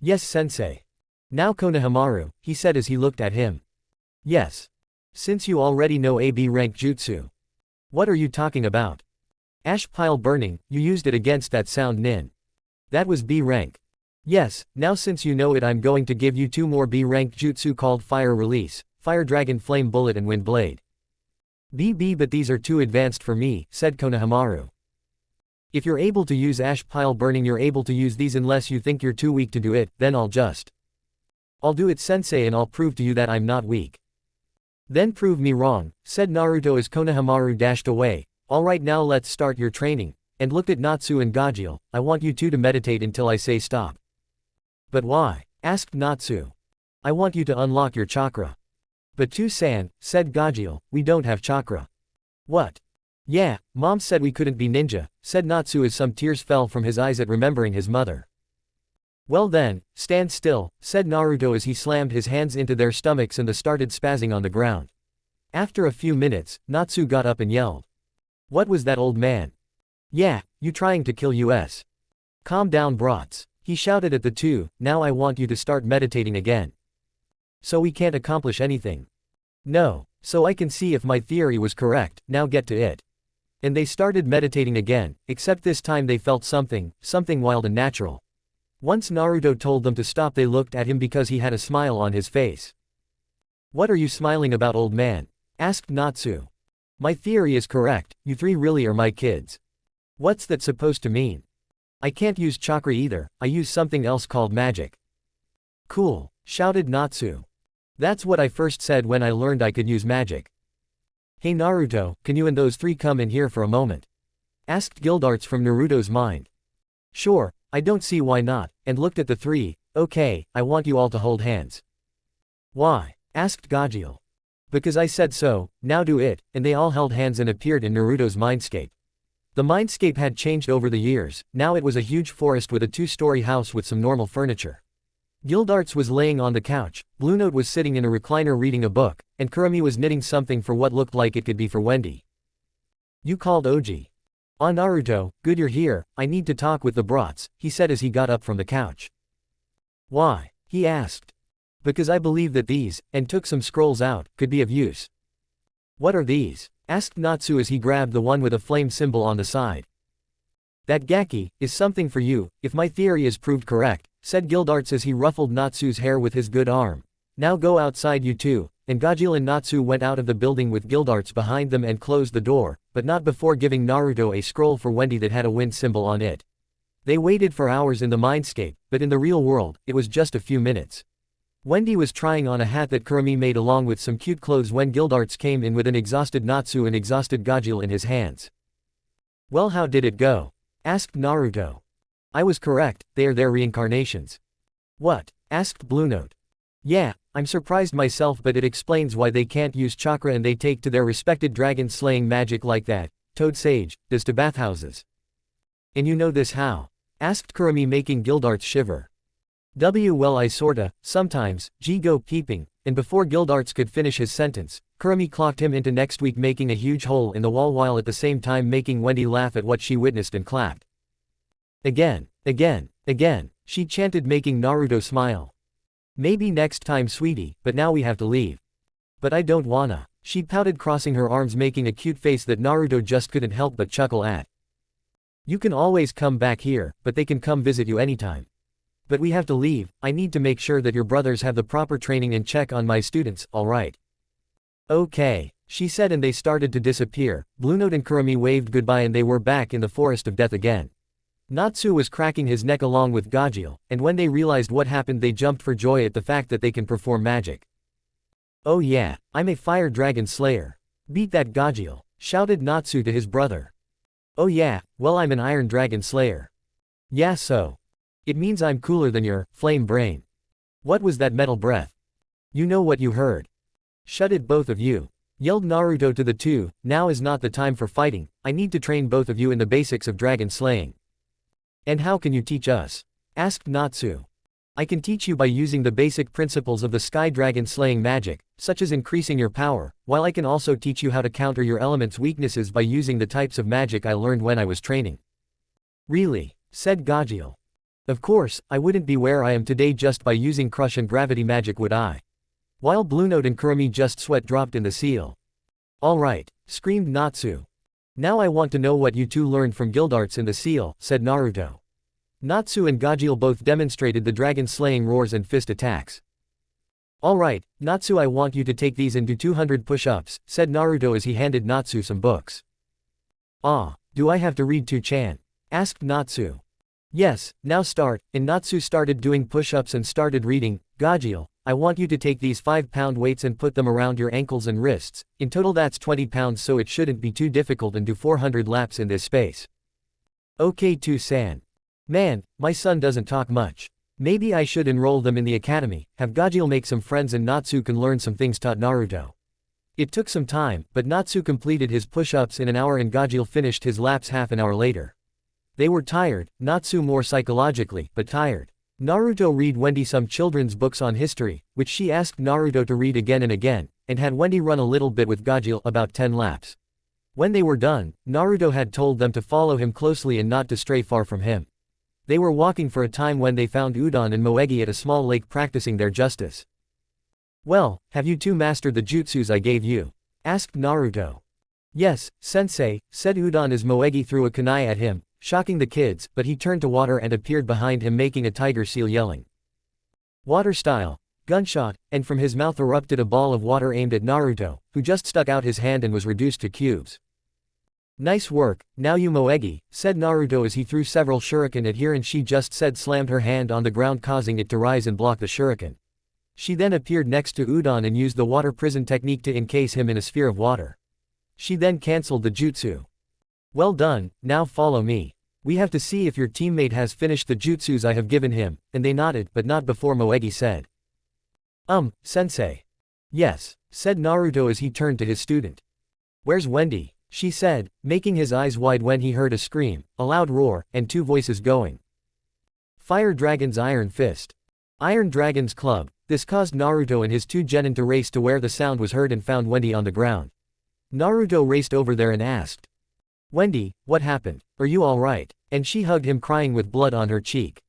Yes sensei. Now Konohamaru, he said as he looked at him. Yes. Since you already know AB rank jutsu. What are you talking about? Ash pile burning, you used it against that sound nin. That was B rank. Yes, now since you know it I'm going to give you 2 more B rank jutsu called fire release, fire dragon flame bullet and wind blade. BB but these are too advanced for me, said Konohamaru. If you're able to use ash pile burning you're able to use these unless you think you're too weak to do it, then I'll do it sensei and I'll prove to you that I'm not weak. Then prove me wrong, said Naruto as Konohamaru dashed away. Alright now let's start your training, and looked at Natsu and Gajil, I want you two to meditate until I say stop. But why? Asked Natsu. I want you to unlock your chakra. But San, said Gajil, we don't have chakra. What? Yeah, Mom said we couldn't be ninja, said Natsu as some tears fell from his eyes at remembering his mother. Well then, stand still, said Naruto as he slammed his hands into their stomachs and they started spazzing on the ground. After a few minutes, Natsu got up and yelled. What was that old man? Yeah, you trying to kill us? Calm down brats, he shouted at the two, now I want you to start meditating again. So we can't accomplish anything. No, so I can see if my theory was correct, now get to it. And they started meditating again, except this time they felt something wild and natural. Once Naruto told them to stop they looked at him because he had a smile on his face. What are you smiling about old man? Asked Natsu. My theory is correct, you 3 really are my kids. What's that supposed to mean? I can't use chakra either, I use something else called magic. Cool, shouted Natsu. That's what I first said when I learned I could use magic. Hey Naruto, can you and those 3 come in here for a moment? Asked Gildarts from Naruto's mind. Sure, I don't see why not, and looked at the 3, okay, I want you all to hold hands. Why? Asked Gajil. Because I said so, now do it, and they all held hands and appeared in Naruto's mindscape. The mindscape had changed over the years, now it was a huge forest with a 2-story house with some normal furniture. Gildarts was laying on the couch, Blue Note was sitting in a recliner reading a book, and Kurumi was knitting something for what looked like it could be for Wendy. You called Oji. Ah Naruto, good you're here, I need to talk with the brats, he said as he got up from the couch. Why? He asked. Because I believe that these, and took some scrolls out, could be of use. What are these? Asked Natsu as he grabbed the one with a flame symbol on the side. That gaki is something for you, if my theory is proved correct, said Guildarts as he ruffled Natsu's hair with his good arm. Now go outside you two, and Gajil and Natsu went out of the building with Guildarts behind them and closed the door, but not before giving Naruto a scroll for Wendy that had a wind symbol on it. They waited for hours in the mindscape, but in the real world, it was just a few minutes. Wendy was trying on a hat that Kurumi made along with some cute clothes when Guildarts came in with an exhausted Natsu and exhausted Gajil in his hands. Well, how did it go? Asked Naruto. I was correct, they are their reincarnations. What? Asked Blue Note. Yeah, I'm surprised myself, but it explains why they can't use chakra and they take to their respected dragon-slaying magic like that. Toad Sage does to bathhouses. And you know this how? Asked Kurumi, making Guildarts shiver. Well, I sorta, sometimes, go peeping, and before Guildarts could finish his sentence, Kurumi clocked him into next week, making a huge hole in the wall while at the same time making Wendy laugh at what she witnessed and clapped. Again, she chanted, making Naruto smile. Maybe next time, sweetie, but now we have to leave. But I don't wanna. She pouted, crossing her arms, making a cute face that Naruto just couldn't help but chuckle at. You can always come back here, but they can come visit you anytime. But we have to leave. I need to make sure that your brothers have the proper training and check on my students, alright? Okay, she said, and they started to disappear. Blue Note and Kurumi waved goodbye and they were back in the forest of death again. Natsu was cracking his neck along with Gajil, and when they realized what happened they jumped for joy at the fact that they can perform magic. Oh yeah, I'm a fire dragon slayer. Beat that, Gajil, shouted Natsu to his brother. Oh yeah, well, I'm an iron dragon slayer. Yeah, so. It means I'm cooler than your flame brain. What was that metal breath? You know what you heard. Shut it, both of you, yelled Naruto to the two. Now is not the time for fighting. I need to train both of you in the basics of dragon slaying. And how can you teach us? Asked Natsu. I can teach you by using the basic principles of the sky dragon slaying magic, such as increasing your power, while I can also teach you how to counter your element's weaknesses by using the types of magic I learned when I was training. Really? Said Gajil. Of course, I wouldn't be where I am today just by using crush and gravity magic, would I? While Blue Note and Kurumi just sweat dropped in the seal. Alright, screamed Natsu. Now I want to know what you two learned from Guildarts in the seal, said Naruto. Natsu and Gajil both demonstrated the dragon-slaying roars and fist attacks. Alright, Natsu, I want you to take these and do 200 push-ups, said Naruto as he handed Natsu some books. Ah, do I have to read too, Chan? Asked Natsu. Yes, now start, and Natsu started doing push-ups and started reading. Gajil, I want you to take these 5-pound weights and put them around your ankles and wrists. In total that's 20 pounds, so it shouldn't be too difficult, and do 400 laps in this space. Okay, San. Man, my son doesn't talk much. Maybe I should enroll them in the academy, have Gajil make some friends, and Natsu can learn some things, taught Naruto. It took some time, but Natsu completed his push-ups in an hour and Gajil finished his laps half an hour later. They were tired, Natsu more psychologically, but tired. Naruto read Wendy some children's books on history, which she asked Naruto to read again and again, and had Wendy run a little bit with Gajil, about 10 laps. When they were done, Naruto had told them to follow him closely and not to stray far from him. They were walking for a time when they found Udon and Moegi at a small lake practicing their justice. Well, have you two mastered the jutsus I gave you? Asked Naruto. Yes, sensei, said Udon as Moegi threw a kunai at him, shocking the kids, but he turned to water and appeared behind him, making a tiger seal, yelling. Water style. Gunshot, and from his mouth erupted a ball of water aimed at Naruto, who just stuck out his hand and was reduced to cubes. Nice work, now you Moegi, said Naruto as he threw several shuriken at her, and she just said slammed her hand on the ground, causing it to rise and block the shuriken. She then appeared next to Udon and used the water prison technique to encase him in a sphere of water. She then cancelled the jutsu. Well done, now follow me. We have to see if your teammate has finished the jutsus I have given him, and they nodded, but not before Moegi said. Sensei. Yes, said Naruto as he turned to his student. Where's Wendy? She said, making his eyes wide when he heard a scream, a loud roar, and two voices going. Fire Dragon's Iron Fist. Iron Dragon's Club. This caused Naruto and his two genin to race to where the sound was heard and found Wendy on the ground. Naruto raced over there and asked. Wendy, what happened? Are you alright? And she hugged him, crying with blood on her cheek.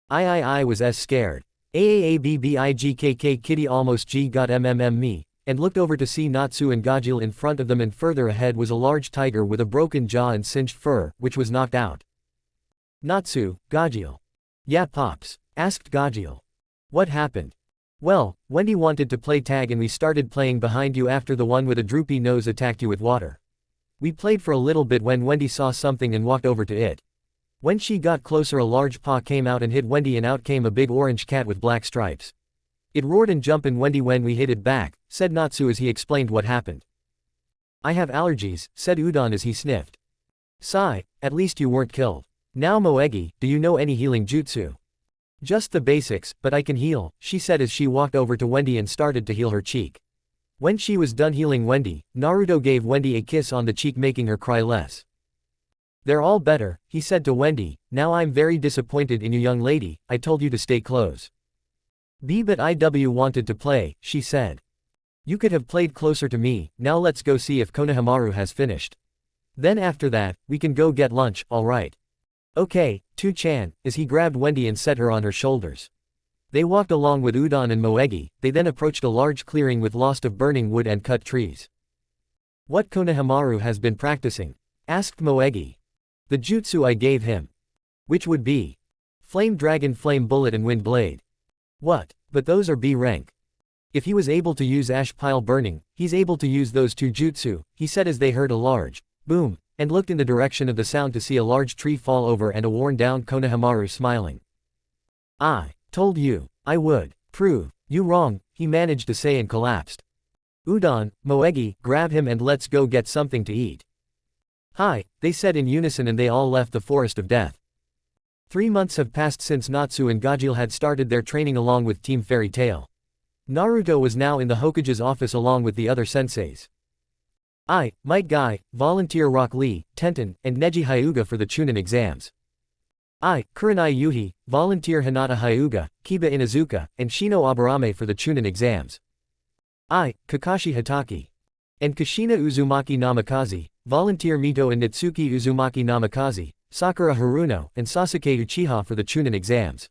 I was as scared. Aabbigkk kitty almost g got me, and looked over to see Natsu and Gajil in front of them, and further ahead was a large tiger with a broken jaw and singed fur, which was knocked out. Natsu, Gajil. Yeah pops, asked Gajil. What happened? Well, Wendy wanted to play tag and we started playing behind you after the one with a droopy nose attacked you with water. We played for a little bit when Wendy saw something and walked over to it. When she got closer, a large paw came out and hit Wendy, and out came a big orange cat with black stripes. It roared and jumped and Wendy when we hit it back, said Natsu as he explained what happened. I have allergies, said Udon as he sniffed. Sigh, at least you weren't killed. Now Moegi, do you know any healing jutsu? Just the basics, but I can heal, she said as she walked over to Wendy and started to heal her cheek. When she was done healing Wendy, Naruto gave Wendy a kiss on the cheek, making her cry less. They're all better, he said to Wendy. Now I'm very disappointed in you, young lady, I told you to stay close. But IW wanted to play, she said. You could have played closer to me. Now let's go see if Konohamaru has finished. Then after that, we can go get lunch, alright? Okay, Tu-chan, as he grabbed Wendy and set her on her shoulders. They walked along with Udon and Moegi. They then approached a large clearing with lots of burning wood and cut trees. What Konohamaru has been practicing? Asked Moegi. The jutsu I gave him. Which would be? Flame Dragon, Flame Bullet and Wind Blade. What? But those are B rank. If he was able to use Ash Pile Burning, he's able to use those two jutsu, he said as they heard a large boom, and looked in the direction of the sound to see a large tree fall over and a worn down Konohamaru smiling. I told you, I would prove you wrong, he managed to say and collapsed. Udon, Moegi, grab him and let's go get something to eat. Hi, they said in unison, and they all left the Forest of Death. 3 months have passed since Natsu and Gajil had started their training along with Team Fairy Tail. Naruto was now in the Hokage's office along with the other senseis. I, Might Guy, volunteer Rock Lee, Tenten, and Neji Hyuga for the Chunin exams. I, Kurenai Yuhi, volunteer Hinata Hyuga, Kiba Inazuka, and Shino Aburame for the Chunin exams. I, Kakashi Hitaki. And Kushina Uzumaki Namikaze, volunteer Mito and Nitsuki Uzumaki Namikaze, Sakura Haruno, and Sasuke Uchiha for the Chunin exams.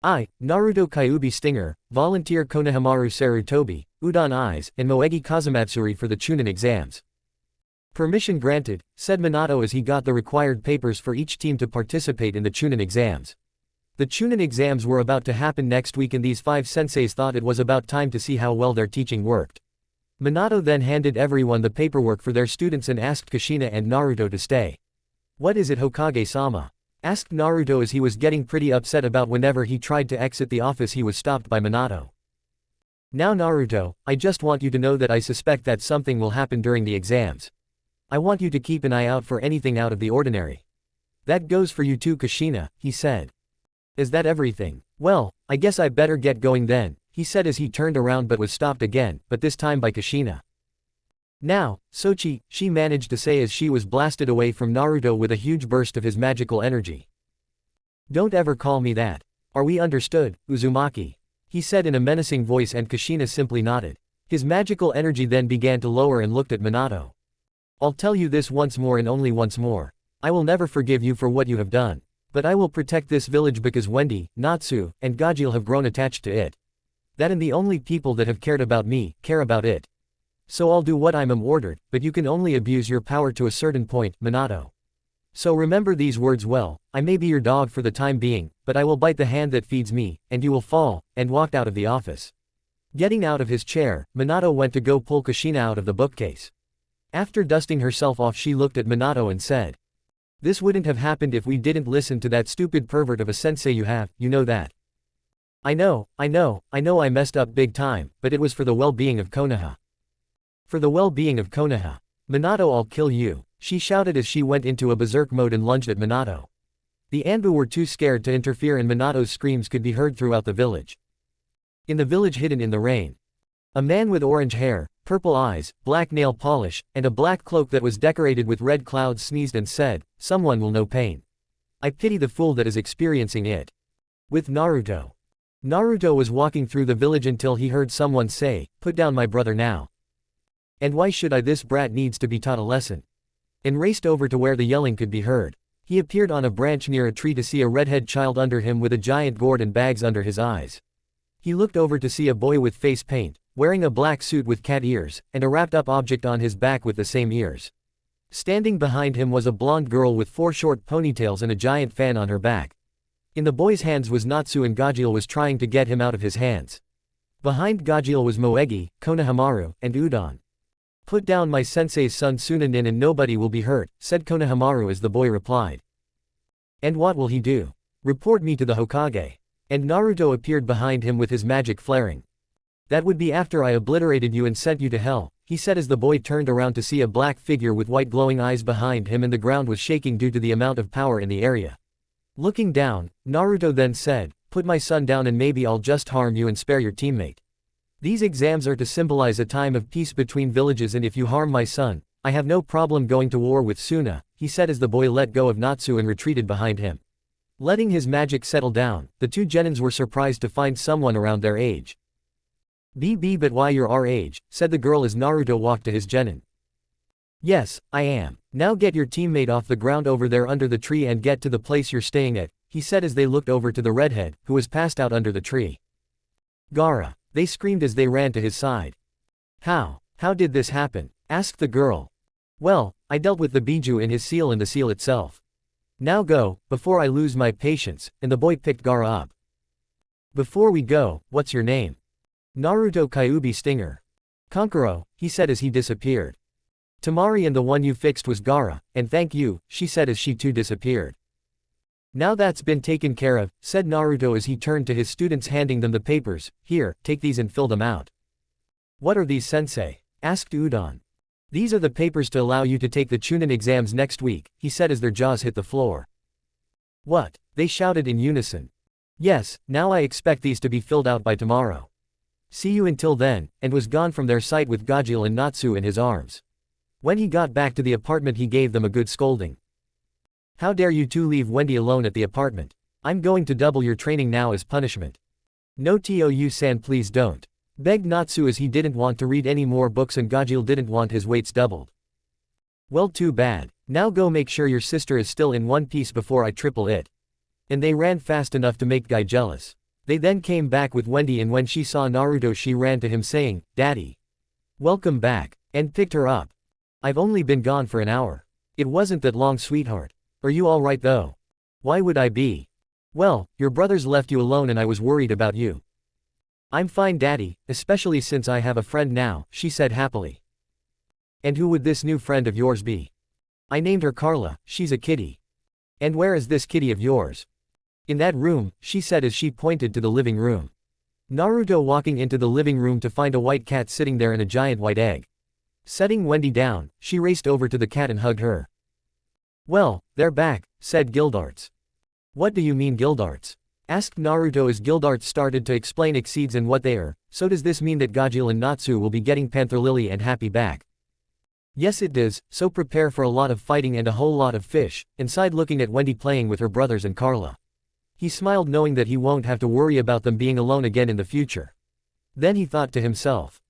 I, Naruto Kyuubi Stinger, volunteer Konohamaru Sarutobi, Udon Eyes, and Moegi Kazumatsuri for the Chunin exams. Permission granted, said Minato as he got the required papers for each team to participate in the Chunin exams. The Chunin exams were about to happen next week, and these 5 senseis thought it was about time to see how well their teaching worked. Minato then handed everyone the paperwork for their students and asked Kushina and Naruto to stay. What is it, Hokage-sama? Asked Naruto as he was getting pretty upset about whenever he tried to exit the office he was stopped by Minato. Now Naruto, I just want you to know that I suspect that something will happen during the exams. I want you to keep an eye out for anything out of the ordinary. That goes for you too, Kushina, he said. Is that everything? Well, I guess I better get going then, he said as he turned around but was stopped again, but this time by Kushina. Now, Sochi, she managed to say as she was blasted away from Naruto with a huge burst of his magical energy. Don't ever call me that. Are we understood, Uzumaki? He said in a menacing voice, and Kushina simply nodded. His magical energy then began to lower and looked at Minato. I'll tell you this once more and only once more. I will never forgive you for what you have done. But I will protect this village because Wendy, Natsu, and Gajil have grown attached to it. That and the only people that have cared about me, care about it. So I'll do what I'm ordered, but you can only abuse your power to a certain point, Minato. So remember these words well. I may be your dog for the time being, but I will bite the hand that feeds me, and you will fall, and walked out of the office. Getting out of his chair, Minato went to go pull Kushina out of the bookcase. After dusting herself off, she looked at Minato and said, "This wouldn't have happened if we didn't listen to that stupid pervert of a sensei you have, you know that." I know I messed up big time, but it was for the well-being of Konoha. For the well-being of Konoha. Minato, I'll kill you, she shouted as she went into a berserk mode and lunged at Minato. The Anbu were too scared to interfere, and Minato's screams could be heard throughout the village. In the village hidden in the rain. A man with orange hair, purple eyes, black nail polish, and a black cloak that was decorated with red clouds sneezed and said, "Someone will know pain. I pity the fool that is experiencing it." With Naruto. Naruto was walking through the village until he heard someone say, "Put down my brother now. And why should I? This brat needs to be taught a lesson." And raced over to where the yelling could be heard. He appeared on a branch near a tree to see a redhead child under him with a giant gourd and bags under his eyes. He looked over to see a boy with face paint, wearing a black suit with cat ears, and a wrapped-up object on his back with the same ears. Standing behind him was a blonde girl with 4 short ponytails and a giant fan on her back. In the boy's hands was Natsu and Gajeel was trying to get him out of his hands. Behind Gajeel was Moegi, Konohamaru, and Udon. "Put down my sensei's son Sunanin and nobody will be hurt," said Konohamaru as the boy replied. "And what will he do?" "Report me to the Hokage." And Naruto appeared behind him with his magic flaring. "That would be after I obliterated you and sent you to hell," he said as the boy turned around to see a black figure with white glowing eyes behind him and the ground was shaking due to the amount of power in the area. Looking down, Naruto then said, "Put my son down and maybe I'll just harm you and spare your teammate. These exams are to symbolize a time of peace between villages and if you harm my son, I have no problem going to war with Suna," he said as the boy let go of Natsu and retreated behind him. Letting his magic settle down, the 2 genins were surprised to find someone around their age. But why you're our age," said the girl as Naruto walked to his genin. "Yes, I am. Now get your teammate off the ground over there under the tree and get to the place you're staying at," he said as they looked over to the redhead, who was passed out under the tree. "Gaara!" they screamed as they ran to his side. How did this happen?" asked the girl. "Well, I dealt with the Biju in his seal and the seal itself. Now go, before I lose my patience," and the boy picked Gaara up. "Before we go, what's your name?" "Naruto Kyuubi Stinger." "Kankuro," he said as he disappeared. "Tamari and the one you fixed was Gaara, and thank you," she said as she too disappeared. "Now that's been taken care of," said Naruto as he turned to his students handing them the papers. "Here, take these and fill them out." "What are these, sensei?" asked Udon. "These are the papers to allow you to take the Chunin exams next week," he said as their jaws hit the floor. "What?" they shouted in unison. "Yes, now I expect these to be filled out by tomorrow. See you until then," and was gone from their sight with Gajeel and Natsu in his arms. When he got back to the apartment he gave them a good scolding. "How dare you 2 leave Wendy alone at the apartment? I'm going to double your training now as punishment." "No Tou-san, please don't," begged Natsu as he didn't want to read any more books and Gajeel didn't want his weights doubled. "Well, too bad. Now go make sure your sister is still in one piece before I triple it." And they ran fast enough to make Guy jealous. They then came back with Wendy and when she saw Naruto she ran to him saying, "Daddy. Welcome back," and picked her up. "I've only been gone for an hour. It wasn't that long, sweetheart. Are you alright though?" "Why would I be?" "Well, your brothers left you alone and I was worried about you." "I'm fine, Daddy, especially since I have a friend now," she said happily. "And who would this new friend of yours be?" "I named her Carla, she's a kitty." "And where is this kitty of yours?" "In that room," she said as she pointed to the living room. Naruto walking into the living room to find a white cat sitting there in a giant white egg. Setting Wendy down, she raced over to the cat and hugged her. "Well, they're back," said Gildarts. "What do you mean Gildarts?" asked Naruto as Gildarts started to explain exceeds and what they are. "So does this mean that Gajeel and Natsu will be getting Panther Lily and Happy back?" "Yes it does, so prepare for a lot of fighting and a whole lot of fish," and sighed looking at Wendy playing with her brothers and Carla. He smiled knowing that he won't have to worry about them being alone again in the future. Then he thought to himself.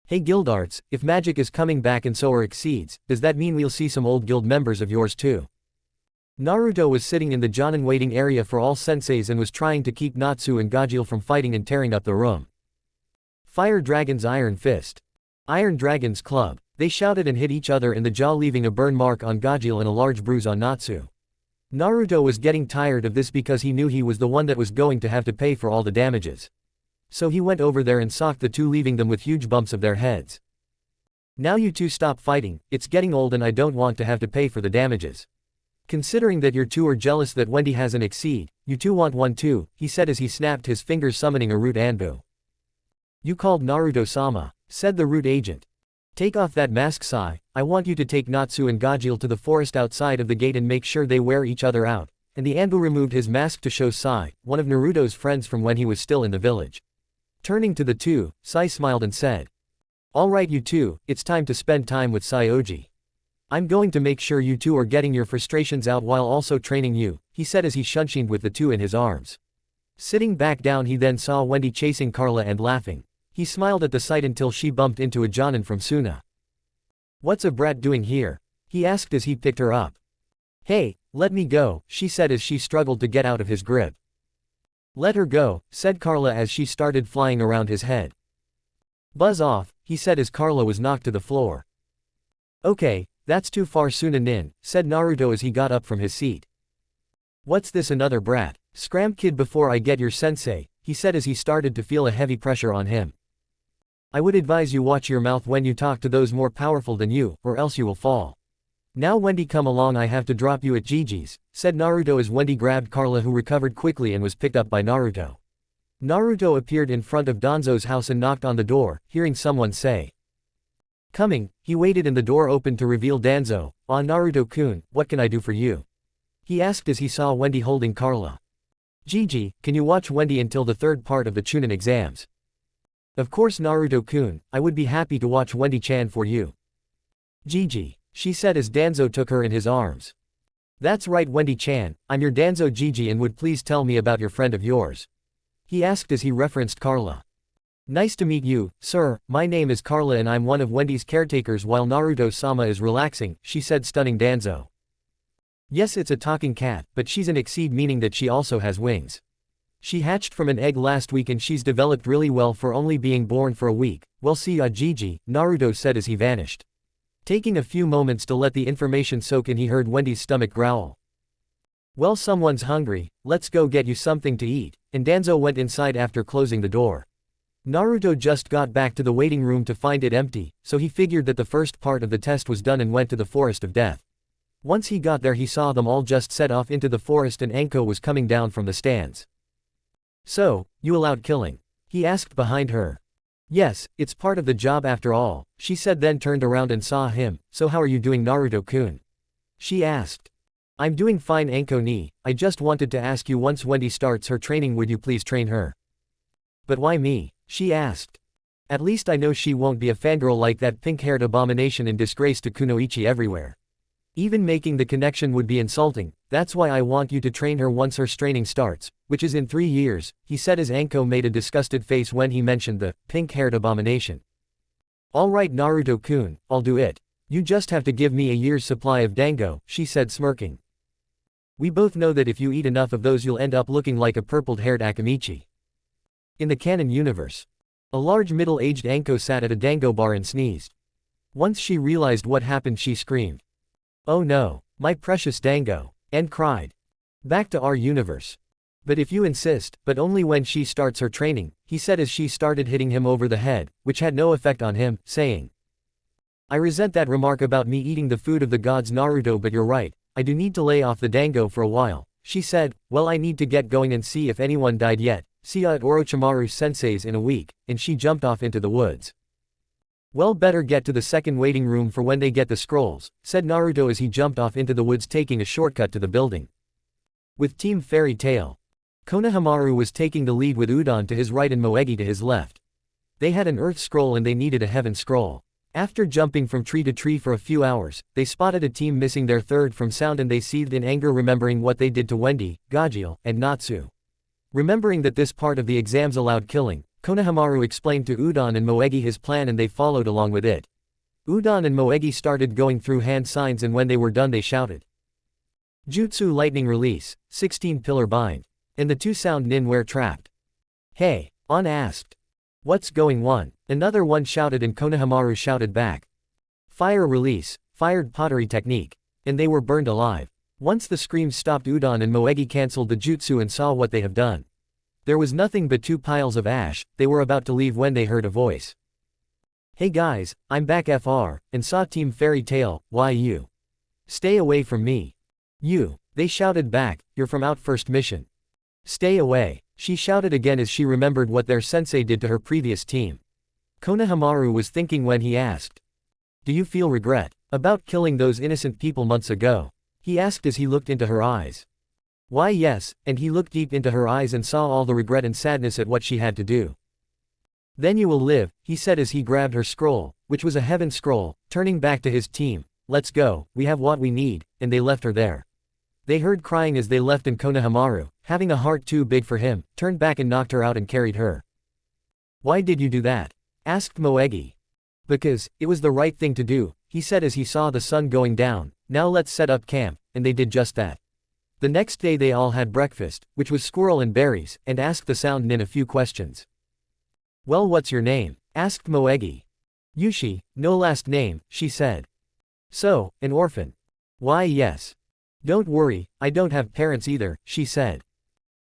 "Hey Gildarts, if magic is coming back and so are exceeds, does that mean we'll see some old guild members of yours too?" Naruto was sitting in the Jonin waiting area for all senseis and was trying to keep Natsu and Gajeel from fighting and tearing up the room. "Fire Dragon's Iron Fist. Iron Dragon's Club." They shouted and hit each other in the jaw leaving a burn mark on Gajeel and a large bruise on Natsu. Naruto was getting tired of this because he knew he was the one that was going to have to pay for all the damages. So he went over there and socked the 2 leaving them with huge bumps of their heads. "Now you 2 stop fighting, it's getting old and I don't want to have to pay for the damages. Considering that you 2 are jealous that Wendy has an exceed, you 2 want one too," he said as he snapped his fingers summoning a root Anbu. "You called Naruto-sama," said the root agent. "Take off that mask, Sai. I want you to take Natsu and Gajeel to the forest outside of the gate and make sure they wear each other out," and the Anbu removed his mask to show Sai, one of Naruto's friends from when he was still in the village. Turning to the 2, Sai smiled and said, "Alright you 2, it's time to spend time with Saioji. I'm going to make sure you 2 are getting your frustrations out while also training you," he said as he shunshined with the 2 in his arms. Sitting back down he then saw Wendy chasing Carla and laughing. He smiled at the sight until she bumped into a Jonin from Suna. "What's a brat doing here?" he asked as he picked her up. "Hey, let me go," she said as she struggled to get out of his grip. Let her go, said Carla as she started flying around his head. Buzz off, he said as Carla was knocked to the floor. Okay, that's too far Sunanin, said Naruto as he got up from his seat. What's this, another brat? Scram kid before I get your sensei, he said as he started to feel a heavy pressure on him. I would advise you watch your mouth when you talk to those more powerful than you, or else you will fall. Now Wendy, come along, I have to drop you at Gigi's, said Naruto as Wendy grabbed Carla, who recovered quickly and was picked up by Naruto. Naruto appeared in front of Danzo's house and knocked on the door, hearing someone say, "Coming," he waited and the door opened to reveal Danzo. "Ah, Naruto-kun, what can I do for you?" he asked as he saw Wendy holding Carla. "Gigi, can you watch Wendy until the third part of the Chunin exams?" "Of course Naruto-kun, I would be happy to watch Wendy-chan for you." "Gigi," she said as Danzo took her in his arms. "That's right Wendy-chan, I'm your Danzo Gigi, and would please tell me about your friend of yours?" he asked as he referenced Carla. "Nice to meet you, sir, my name is Carla and I'm one of Wendy's caretakers while Naruto-sama is relaxing," she said, stunning Danzo. "Yes, it's a talking cat, but she's an exceed, meaning that she also has wings. She hatched from an egg last week and she's developed really well for only being born for a week. Well, see ya Gigi," Naruto said as he vanished. Taking a few moments to let the information soak in, he heard Wendy's stomach growl. "Well, someone's hungry, let's go get you something to eat," and Danzo went inside after closing the door. Naruto just got back to the waiting room to find it empty, so he figured that the first part of the test was done and went to the Forest of Death. Once he got there, he saw them all just set off into the forest and Anko was coming down from the stands. "So, you allowed killing?" he asked behind her. "Yes, it's part of the job after all," she said, then turned around and saw him. "So how are you doing Naruto-kun?" she asked. "I'm doing fine Anko-ni, I just wanted to ask you, once Wendy starts her training would you please train her?" "But why me?" she asked. "At least I know she won't be a fangirl like that pink-haired abomination in disgrace to Kunoichi everywhere. Even making the connection would be insulting, that's why I want you to train her once her training starts, which is in 3 years, he said as Anko made a disgusted face when he mentioned the pink-haired abomination. "Alright Naruto-kun, I'll do it. You just have to give me a year's supply of dango," she said, smirking. "We both know that if you eat enough of those you'll end up looking like a purple-haired Akamichi." In the canon universe, a large middle-aged Anko sat at a dango bar and sneezed. Once she realized what happened, she screamed, "Oh no, my precious dango," and cried. Back to our universe. "But if you insist, but only when she starts her training," he said as she started hitting him over the head, which had no effect on him, saying, "I resent that remark about me eating the food of the gods Naruto, but you're right, I do need to lay off the dango for a while," she said. "Well, I need to get going and see if anyone died yet. See ya at Orochimaru sensei's in a week," and she jumped off into the woods. "Well, better get to the second waiting room for when they get the scrolls," said Naruto as he jumped off into the woods, taking a shortcut to the building. With Team Fairy Tail, Konohamaru was taking the lead with Udon to his right and Moegi to his left. They had an Earth scroll and they needed a Heaven scroll. After jumping from tree to tree for a few hours, they spotted a team missing their third from sound and they seethed in anger, remembering what they did to Wendy, Gajeel, and Natsu. Remembering that this part of the exams allowed killing, Konohamaru explained to Udon and Moegi his plan and they followed along with it. Udon and Moegi started going through hand signs and when they were done they shouted, "Jutsu Lightning Release, 16 Pillar Bind," and the two sound nin were trapped. "Hey," On asked. "What's going on?" Another one shouted and Konohamaru shouted back, "Fire Release, Fired Pottery Technique," and they were burned alive. Once the screams stopped, Udon and Moegi cancelled the jutsu and saw what they have done. There was nothing but 2 piles of ash. They were about to leave when they heard a voice. "Hey guys, I'm back FR, and saw Team Fairy Tail, why you? Stay away from me." "You," they shouted back, "you're from out first mission. Stay away," she shouted again as she remembered what their sensei did to her previous team. Konohamaru was thinking when he asked, "Do you feel regret about killing those innocent people months ago?" he asked as he looked into her eyes. "Why yes," and he looked deep into her eyes and saw all the regret and sadness at what she had to do. "Then you will live," he said as he grabbed her scroll, which was a heaven scroll, turning back to his team. "Let's go, we have what we need," and they left her there. They heard crying as they left and Konohamaru, having a heart too big for him, turned back and knocked her out and carried her. "Why did you do that?" asked Moegi. "Because, it was the right thing to do," he said as he saw the sun going down. "Now let's set up camp," and they did just that. The next day they all had breakfast, which was squirrel and berries, and asked the sound nin a few questions. Well, what's your name? Asked Moegi. Yushi, no last name, she said. So, an orphan. Why yes. Don't worry, I don't have parents either, she said.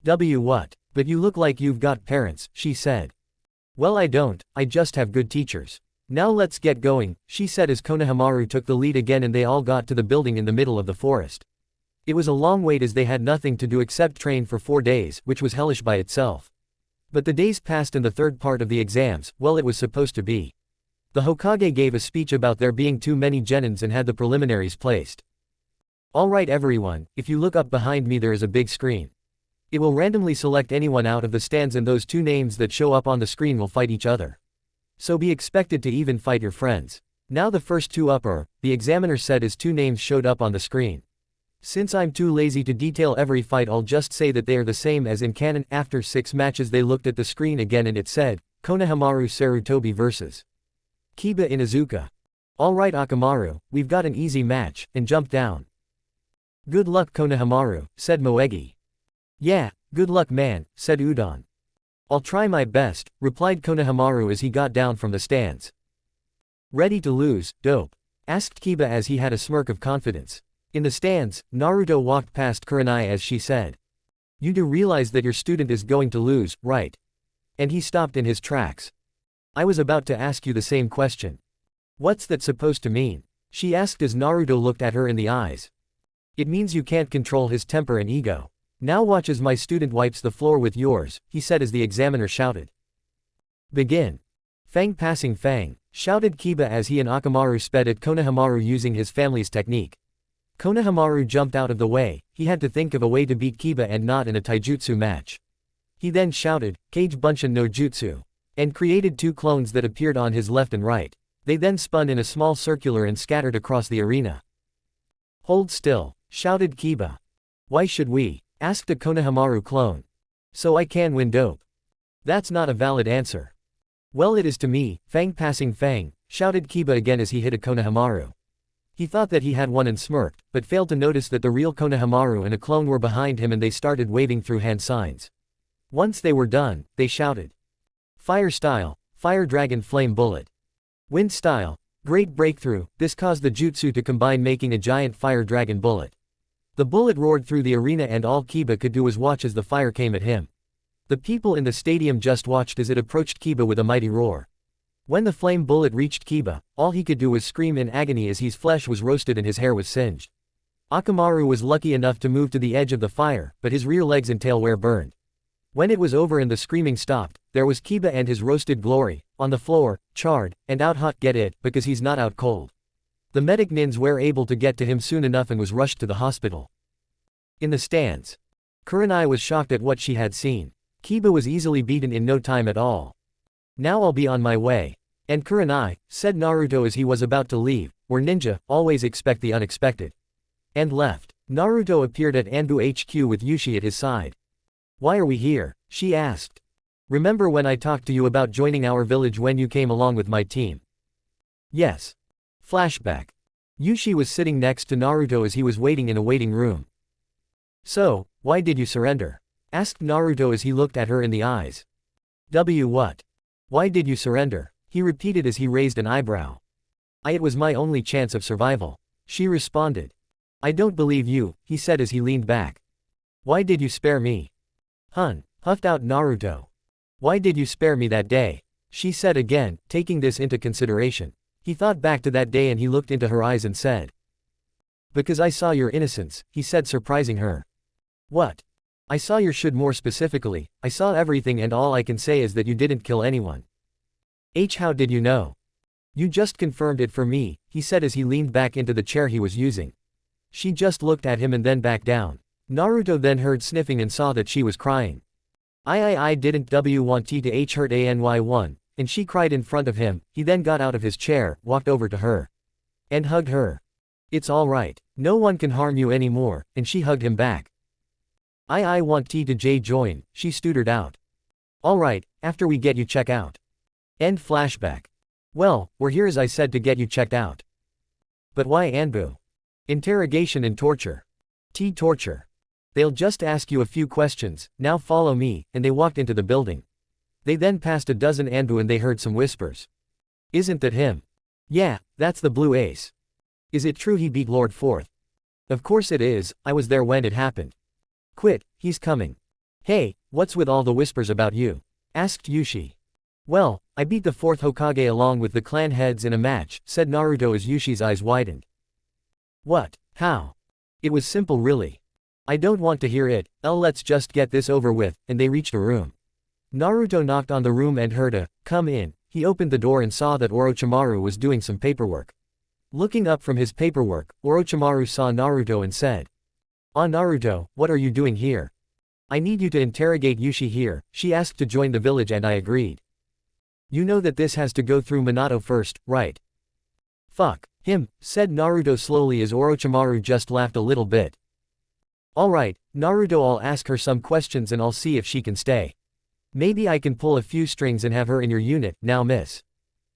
What? But you look like you've got parents, she said. Well, I don't, I just have good teachers. Now let's get going, she said as Konohamaru took the lead again and they all got to the building in the middle of the forest. It was a long wait as they had nothing to do except train for 4 days, which was hellish by itself. But the days passed and the third part of the exams, well, it was supposed to be. The Hokage gave a speech about there being too many genins and had the preliminaries placed. Alright everyone, if you look up behind me there is a big screen. It will randomly select anyone out of the stands and those 2 names that show up on the screen will fight each other. So be expected to even fight your friends. Now the first 2 up are, the examiner said as 2 names showed up on the screen. Since I'm too lazy to detail every fight I'll just say that they are the same as in canon. After 6 matches they looked at the screen again and it said, Konohamaru Sarutobi vs. Kiba Inuzuka. Alright Akamaru, we've got an easy match, and jumped down. Good luck Konohamaru, said Moegi. Yeah, good luck man, said Udon. I'll try my best, replied Konohamaru as he got down from the stands. Ready to lose, dope? Asked Kiba as he had a smirk of confidence. In the stands, Naruto walked past Kurenai as she said. You do realize that your student is going to lose, right? And he stopped in his tracks. I was about to ask you the same question. What's that supposed to mean? She asked as Naruto looked at her in the eyes. It means you can't control his temper and ego. Now watch as my student wipes the floor with yours, he said as the examiner shouted. Begin. Fang passing Fang, shouted Kiba as he and Akamaru sped at Konohamaru using his family's technique. Konohamaru jumped out of the way, he had to think of a way to beat Kiba and not in a taijutsu match. He then shouted, Kage Bunshin no Jutsu, and created 2 clones that appeared on his left and right. They then spun in a small circular and scattered across the arena. Hold still, shouted Kiba. Why should we? Asked a Konohamaru clone. So I can win dope. That's not a valid answer. Well it is to me, Fang passing Fang, shouted Kiba again as he hit a Konohamaru. He thought that he had won and smirked, but failed to notice that the real Konohamaru and a clone were behind him and they started waving through hand signs. Once they were done, they shouted. Fire style, Fire Dragon Flame Bullet. Wind style, Great Breakthrough, this caused the jutsu to combine making a giant fire dragon bullet. The bullet roared through the arena and all Kiba could do was watch as the fire came at him. The people in the stadium just watched as it approached Kiba with a mighty roar. When the flame bullet reached Kiba, all he could do was scream in agony as his flesh was roasted and his hair was singed. Akamaru was lucky enough to move to the edge of the fire, but his rear legs and tail were burned. When it was over and the screaming stopped, there was Kiba and his roasted glory, on the floor, charred, and out hot. Get it, because he's not out cold. The medic nins were able to get to him soon enough and was rushed to the hospital. In the stands. Kurenai was shocked at what she had seen. Kiba was easily beaten in no time at all. Now I'll be on my way. And Kurenai, said Naruto as he was about to leave, we're ninja, always expect the unexpected. And left. Naruto appeared at Anbu HQ with Yushi at his side. Why are we here? She asked. Remember when I talked to you about joining our village when you came along with my team? Yes. Flashback. Yushi was sitting next to Naruto as he was waiting in a waiting room. So, why did you surrender? Asked Naruto as he looked at her in the eyes. What? Why did you surrender? He repeated as he raised an eyebrow. It was my only chance of survival. She responded. I don't believe you, he said as he leaned back. Why did you spare me? Huffed out Naruto. Why did you spare me that day? She said again, taking this into consideration. He thought back to that day and he looked into her eyes and said. Because I saw your innocence, he said, surprising her. What? I saw your should more specifically, I saw everything and all I can say is that you didn't kill anyone. How did you know? You just confirmed it for me, he said as he leaned back into the chair he was using. She just looked at him and then back down. Naruto then heard sniffing and saw that she was crying. I didn't want to hurt any1, and she cried in front of him. He then got out of his chair, walked over to her. And hugged her. It's alright, no one can harm you anymore, and she hugged him back. I want to join, she stuttered out. Alright, after we get you check out. End flashback. Well, we're here as I said to get you checked out. But why Anbu? Interrogation and torture. Torture. They'll just ask you a few questions, now follow me, and they walked into the building. They then passed a dozen Anbu and they heard some whispers. Isn't that him? Yeah, that's the blue ace. Is it true he beat Lord Fourth? Of course it is, I was there when it happened. Quit, he's coming. Hey, what's with all the whispers about you? Asked Yushi. Well, I beat the fourth Hokage along with the clan heads in a match, said Naruto as Yushi's eyes widened. What? How? It was simple really. I don't want to hear it, let's just get this over with, and they reached a room. Naruto knocked on the room and heard a, come in. He opened the door and saw that Orochimaru was doing some paperwork. Looking up from his paperwork, Orochimaru saw Naruto and said, Ah Naruto, what are you doing here? I need you to interrogate Yushi here, she asked to join the village and I agreed. You know that this has to go through Minato first, right? Fuck him, said Naruto slowly as Orochimaru just laughed a little bit. Alright, Naruto, I'll ask her some questions and I'll see if she can stay. Maybe I can pull a few strings and have her in your unit, now miss.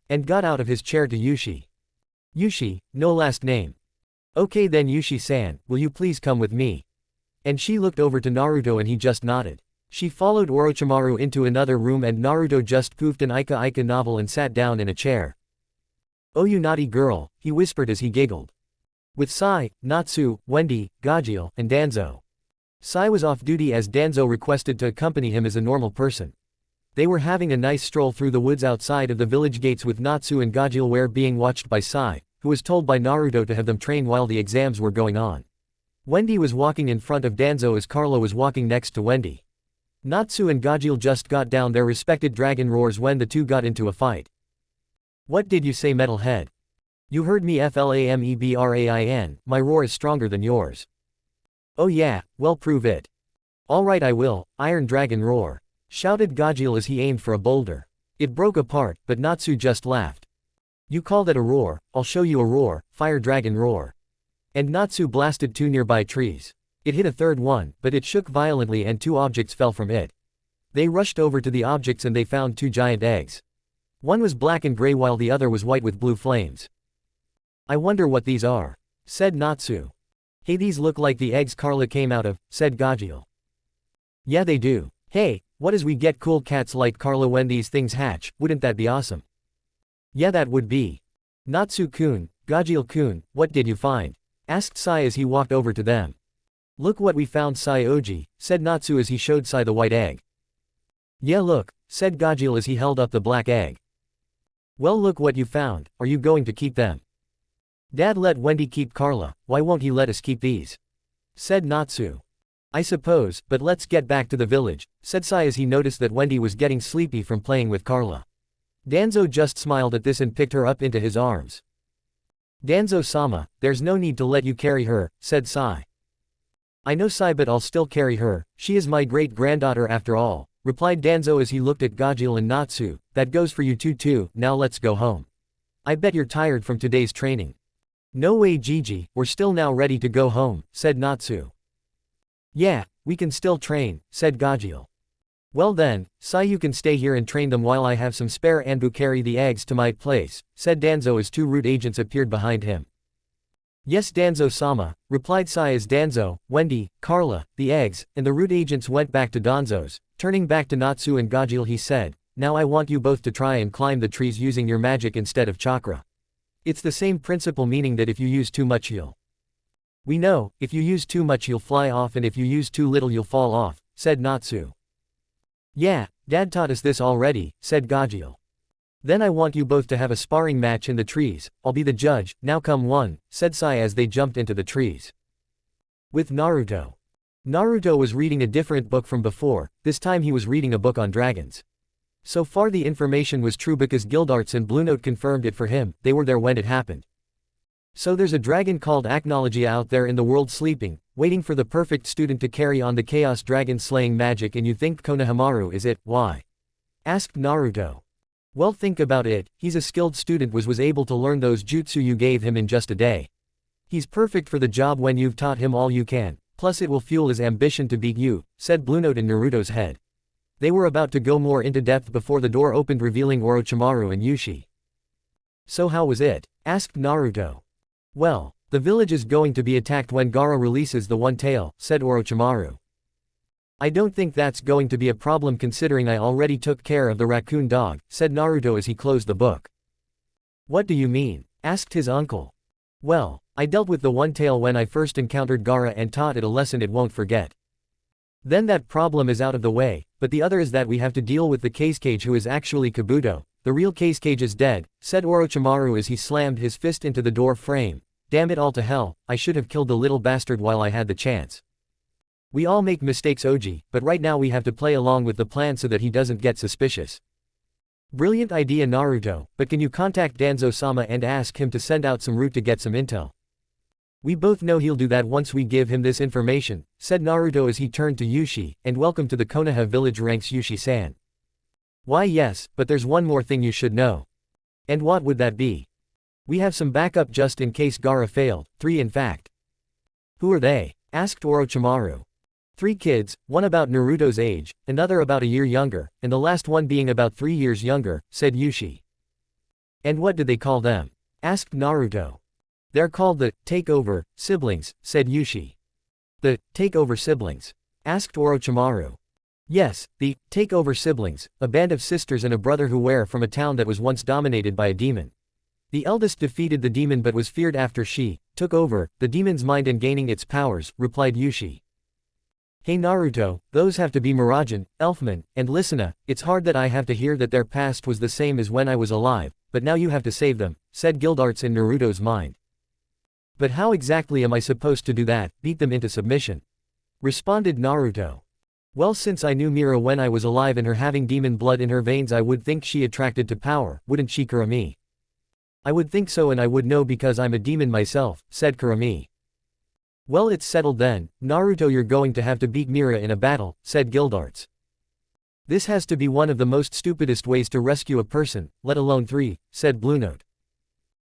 And got out of his chair to Yushi. Yushi, no last name. Okay then Yushi-san, will you please come with me? And she looked over to Naruto and he just nodded. She followed Orochimaru into another room and Naruto just poofed an Ika novel and sat down in a chair. Oh you naughty girl, he whispered as he giggled. With Sai, Natsu, Wendy, Gajeel, and Danzo. Sai was off duty as Danzo requested to accompany him as a normal person. They were having a nice stroll through the woods outside of the village gates with Natsu and Gajeel being watched by Sai, who was told by Naruto to have them train while the exams were going on. Wendy was walking in front of Danzo as Carla was walking next to Wendy. Natsu and Gajeel just got down their respected dragon roars when the two got into a fight. What did you say, metalhead? You heard me, FLAMEBRAIN, my roar is stronger than yours. Oh yeah, well prove it. Alright I will, Iron Dragon Roar, shouted Gajeel as he aimed for a boulder. It broke apart, but Natsu just laughed. You call that a roar, I'll show you a roar, Fire Dragon Roar. And Natsu blasted two nearby trees. It hit a third one, but it shook violently and two objects fell from it. They rushed over to the objects and they found two giant eggs. One was black and gray while the other was white with blue flames. I wonder what these are, said Natsu. Hey, these look like the eggs Carla came out of, said Gajeel. Yeah they do. Hey, what as we get cool cats like Carla when these things hatch, wouldn't that be awesome? Yeah that would be. Natsu-kun, Gajeel-kun, what did you find? Asked Sai as he walked over to them. Look what we found, Sai-oji, said Natsu as he showed Sai the white egg. Yeah look, said Gajeel as he held up the black egg. Well look what you found, are you going to keep them? Dad let Wendy keep Carla, why won't he let us keep these? Said Natsu. I suppose, but let's get back to the village, said Sai as he noticed that Wendy was getting sleepy from playing with Carla. Danzo just smiled at this and picked her up into his arms. Danzo-sama, there's no need to let you carry her, said Sai. I know Sai, but I'll still carry her, she is my great-granddaughter after all, replied Danzo as he looked at Gajeel and Natsu. That goes for you two too, now let's go home. I bet you're tired from today's training. No way Gigi, we're still now ready to go home, said Natsu. Yeah, we can still train, said Gajeel. Well then, Sai, you can stay here and train them while I have some spare Anbu carry the eggs to my place, said Danzo as two root agents appeared behind him. Yes Danzo-sama, replied Sai as Danzo, Wendy, Carla, the eggs, and the root agents went back to Danzo's. Turning back to Natsu and Gajeel he said, now I want you both to try and climb the trees using your magic instead of chakra. It's the same principle, meaning that if you use too much you'll. We know, if you use too much you'll fly off and if you use too little you'll fall off, said Natsu. Yeah, Dad taught us this already, said Gajeel. Then I want you both to have a sparring match in the trees, I'll be the judge, now come one, said Sai as they jumped into the trees. With Naruto. Naruto was reading a different book from before, this time he was reading a book on dragons. So far the information was true because Gildarts and Blue Note confirmed it for him, they were there when it happened. So there's a dragon called Acnologia out there in the world sleeping, waiting for the perfect student to carry on the chaos dragon slaying magic, and you think Konohamaru is it, why? Asked Naruto. Well think about it, he's a skilled student was able to learn those jutsu you gave him in just a day. He's perfect for the job when you've taught him all you can, plus it will fuel his ambition to beat you, said Blue Note in Naruto's head. They were about to go more into depth before the door opened revealing Orochimaru and Yushi. So how was it? Asked Naruto. Well, The village is going to be attacked when Gaara releases the one tail, said Orochimaru. I don't think that's going to be a problem considering I already took care of the raccoon dog, said Naruto as he closed the book. What do you mean? Asked his uncle. Well, I dealt with the one tail when I first encountered Gaara and taught it a lesson it won't forget. Then that problem is out of the way, but the other is that we have to deal with the Kazekage who is actually Kabuto. The real Kazekage is dead, said Orochimaru as he slammed his fist into the door frame. Damn it all to hell, I should have killed the little bastard while I had the chance. We all make mistakes, Oji, but right now we have to play along with the plan so that he doesn't get suspicious. Brilliant idea, Naruto, but can you contact Danzo-sama and ask him to send out some route to get some intel? We both know he'll do that once we give him this information, said Naruto as he turned to Yushi, and welcome to the Konoha village, ranks Yushi-san. Why yes, but there's one more thing you should know. And what would that be? We have some backup just in case Gaara failed, 3 in fact. Who are they? Asked Orochimaru. 3 kids, one about Naruto's age, another about a year younger, and the last one being about 3 years younger, said Yushi. And what did they call them? Asked Naruto. They're called the Takeover Siblings, said Yushi. The Takeover Siblings? Asked Orochimaru. Yes, the Takeover Siblings, a band of sisters and a brother who were from a town that was once dominated by a demon. The eldest defeated the demon but was feared after she took over the demon's mind and gaining its powers, replied Yushi. Hey Naruto, those have to be Miragen, Elfman, and Listener. It's hard that I have to hear that their past was the same as when I was alive, but now you have to save them, said Gildarts in Naruto's mind. But how exactly am I supposed to do that, beat them into submission? Responded Naruto. Well, since I knew Mira when I was alive and her having demon blood in her veins, I would think she attracted to power, wouldn't she, Kurami? I would think so, and I would know because I'm a demon myself, said Kurami. Well, it's settled then, Naruto, you're going to have to beat Mira in a battle, said Gildarts. This has to be one of the most stupidest ways to rescue a person, let alone 3, said Bluenote.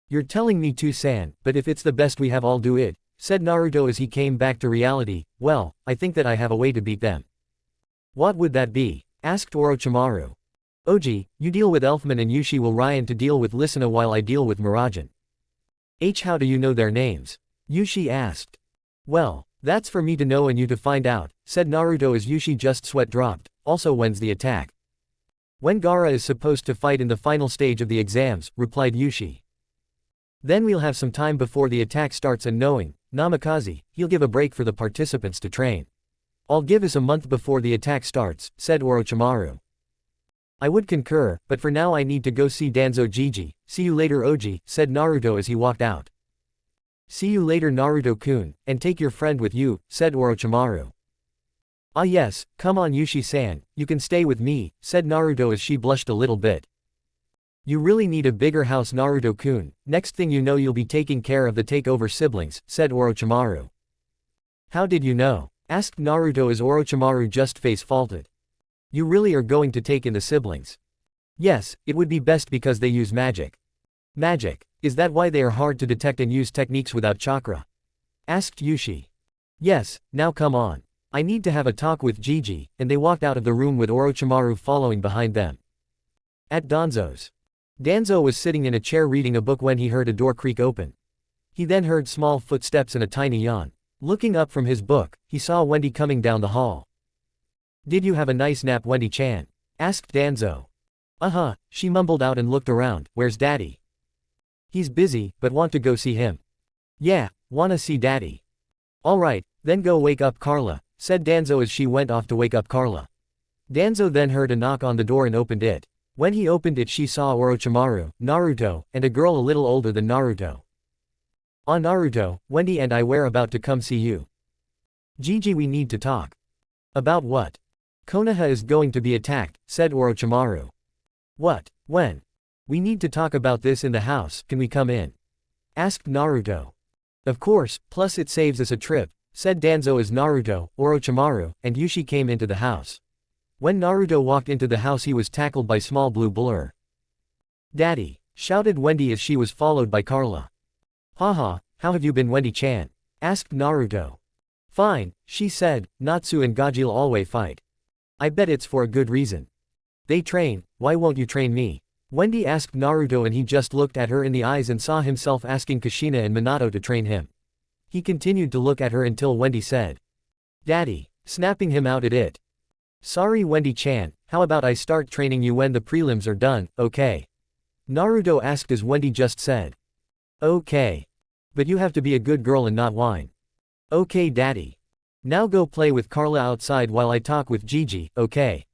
You're telling me to, San, but if it's the best we have, I'll do it, said Naruto as he came back to reality. Well, I think that I have a way to beat them. What would that be? Asked Orochimaru. Oji, you deal with Elfman and Yushi will Ryan to deal with Listener while I deal with Miragen. How do you know their names? Yushi asked. Well, that's for me to know and you to find out, said Naruto as Yushi just sweat dropped. Also, when's the attack? When Gaara is supposed to fight in the final stage of the exams, replied Yushi. Then we'll have some time before the attack starts, and knowing Namikaze, he'll give a break for the participants to train. I'll give us a month before the attack starts, said Orochimaru. I would concur, but for now I need to go see Danzo Gigi. See you later, Oji, said Naruto as he walked out. See you later, Naruto-kun, and take your friend with you, said Orochimaru. Ah yes, come on Yushi-san, you can stay with me, said Naruto as she blushed a little bit. You really need a bigger house, Naruto-kun, next thing you know you'll be taking care of the Takeover Siblings, said Orochimaru. How did you know? Asked Naruto as Orochimaru just face-faulted. You really are going to take in the siblings? Yes, it would be best because they use magic. Magic? Is that why they are hard to detect and use techniques without chakra? Asked Yushi. Yes, now come on. I need to have a talk with Gigi, and they walked out of the room with Orochimaru following behind them. At Danzo's. Danzo was sitting in a chair reading a book when he heard a door creak open. He then heard small footsteps and a tiny yawn. Looking up from his book, he saw Wendy coming down the hall. Did you have a nice nap, Wendy-chan? Asked Danzo. She mumbled out and looked around. Where's Daddy? He's busy, but want to go see him. Yeah, wanna see Daddy. Alright, then go wake up Carla, said Danzo as she went off to wake up Carla. Danzo then heard a knock on the door and opened it. When he opened it, she saw Orochimaru, Naruto, and a girl a little older than Naruto. Naruto, Wendy and I were about to come see you. Gigi, we need to talk. About what? Konoha is going to be attacked, said Orochimaru. What? When? We need to talk about this in the house, can we come in? Asked Naruto. Of course, plus it saves us a trip, said Danzo as Naruto, Orochimaru, and Yushi came into the house. When Naruto walked into the house, he was tackled by small blue blur. Daddy, shouted Wendy as she was followed by Carla. Haha, how have you been, Wendy-chan? Asked Naruto. Fine, she said, Natsu and Gajil always fight. I bet it's for a good reason. They train, why won't you train me? Wendy asked Naruto, and he just looked at her in the eyes and saw himself asking Kushina and Minato to train him. He continued to look at her until Wendy said, "Daddy," snapping him out at it. "Sorry Wendy-chan, how about I start training you when the prelims are done, okay?" Naruto asked as Wendy just said, "Okay. But you have to be a good girl and not whine." "Okay daddy. Now go play with Carla outside while I talk with Gigi, okay?"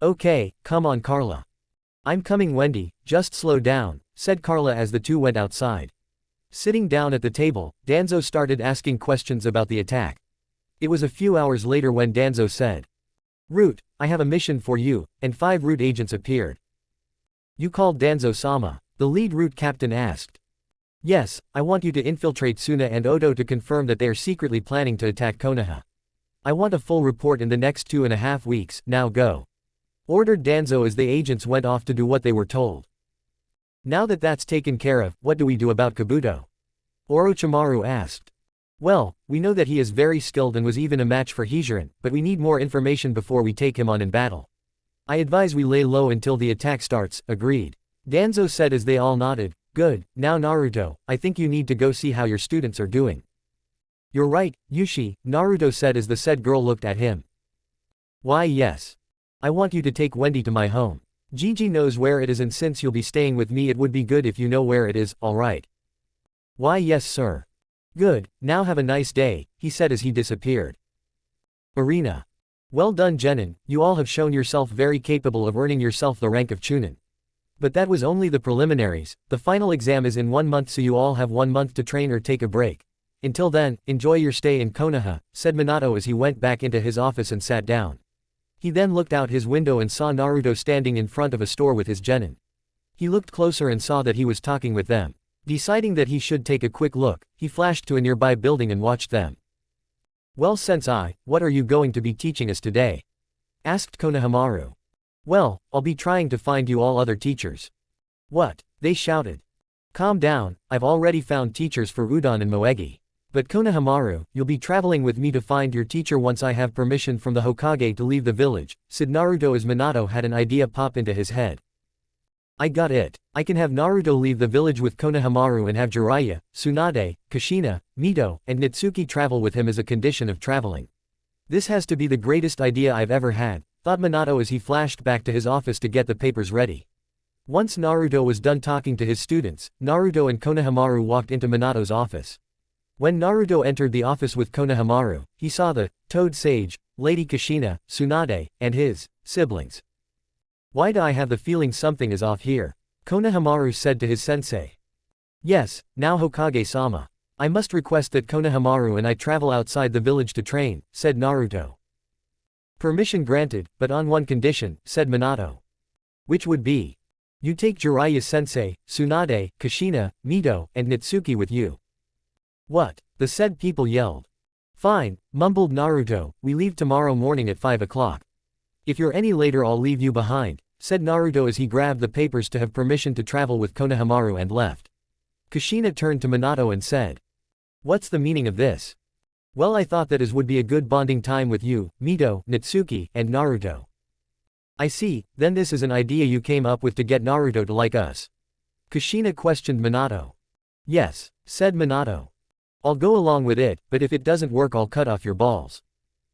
"Okay, come on Carla." "I'm coming Wendy, just slow down," said Carla as the two went outside. Sitting down at the table, Danzo started asking questions about the attack. It was a few hours later when Danzo said, "Root, I have a mission for you," and 5 Root agents appeared. "You called Danzo-sama?" the lead Root captain asked. "Yes, I want you to infiltrate Suna and Odo to confirm that they are secretly planning to attack Konoha. I want a full report in the next 2.5 weeks, now go," ordered Danzo as the agents went off to do what they were told. "Now that that's taken care of, what do we do about Kabuto?" Orochimaru asked. "Well, we know that he is very skilled and was even a match for Hijiran, but we need more information before we take him on in battle. I advise we lay low until the attack starts," agreed. Danzo said as they all nodded. "Good, now Naruto, I think you need to go see how your students are doing." "You're right, Yushi," Naruto said as the said girl looked at him. "Why yes. I want you to take Wendy to my home. Gigi knows where it is, and since you'll be staying with me it would be good if you know where it is, alright?" "Why yes sir." "Good, now have a nice day," he said as he disappeared. Arena. Well done Genin, you all have shown yourself very capable of earning yourself the rank of Chunin. But that was only the preliminaries, the final exam is in 1 month, so you all have 1 month to train or take a break. Until then, enjoy your stay in Konoha, said Minato as he went back into his office and sat down. He then looked out his window and saw Naruto standing in front of a store with his genin. He looked closer and saw that he was talking with them. Deciding that he should take a quick look, he flashed to a nearby building and watched them. "Well Sensei, what are you going to be teaching us today?" asked Konohamaru. "Well, I'll be trying to find you all other teachers." "What?" they shouted. "Calm down, I've already found teachers for Udon and Moegi. But Konohamaru, you'll be traveling with me to find your teacher once I have permission from the Hokage to leave the village," said Naruto as Minato had an idea pop into his head. "I got it. I can have Naruto leave the village with Konohamaru and have Jiraiya, Tsunade, Kushina, Mito, and Nitsuki travel with him as a condition of traveling. This has to be the greatest idea I've ever had," thought Minato as he flashed back to his office to get the papers ready. Once Naruto was done talking to his students, Naruto and Konohamaru walked into Minato's office. When Naruto entered the office with Konohamaru, he saw the Toad Sage, Lady Kushina, Tsunade, and his siblings. "Why do I have the feeling something is off here?" Konohamaru said to his sensei. "Yes, now Hokage-sama. I must request that Konohamaru and I travel outside the village to train," said Naruto. "Permission granted, but on one condition," said Minato. "Which would be?" "You take Jiraiya-sensei, Tsunade, Kushina, Mito, and Nitsuki with you." "What?" the said people yelled. "Fine," mumbled Naruto, "we leave tomorrow morning at 5 o'clock. If you're any later I'll leave you behind," said Naruto as he grabbed the papers to have permission to travel with Konohamaru and left. Kushina turned to Minato and said, "What's the meaning of this?" "Well, I thought that as would be a good bonding time with you, Mito, Nitsuki, and Naruto." "I see, then this is an idea you came up with to get Naruto to like us?" Kushina questioned Minato. "Yes," said Minato. "I'll go along with it, but if it doesn't work I'll cut off your balls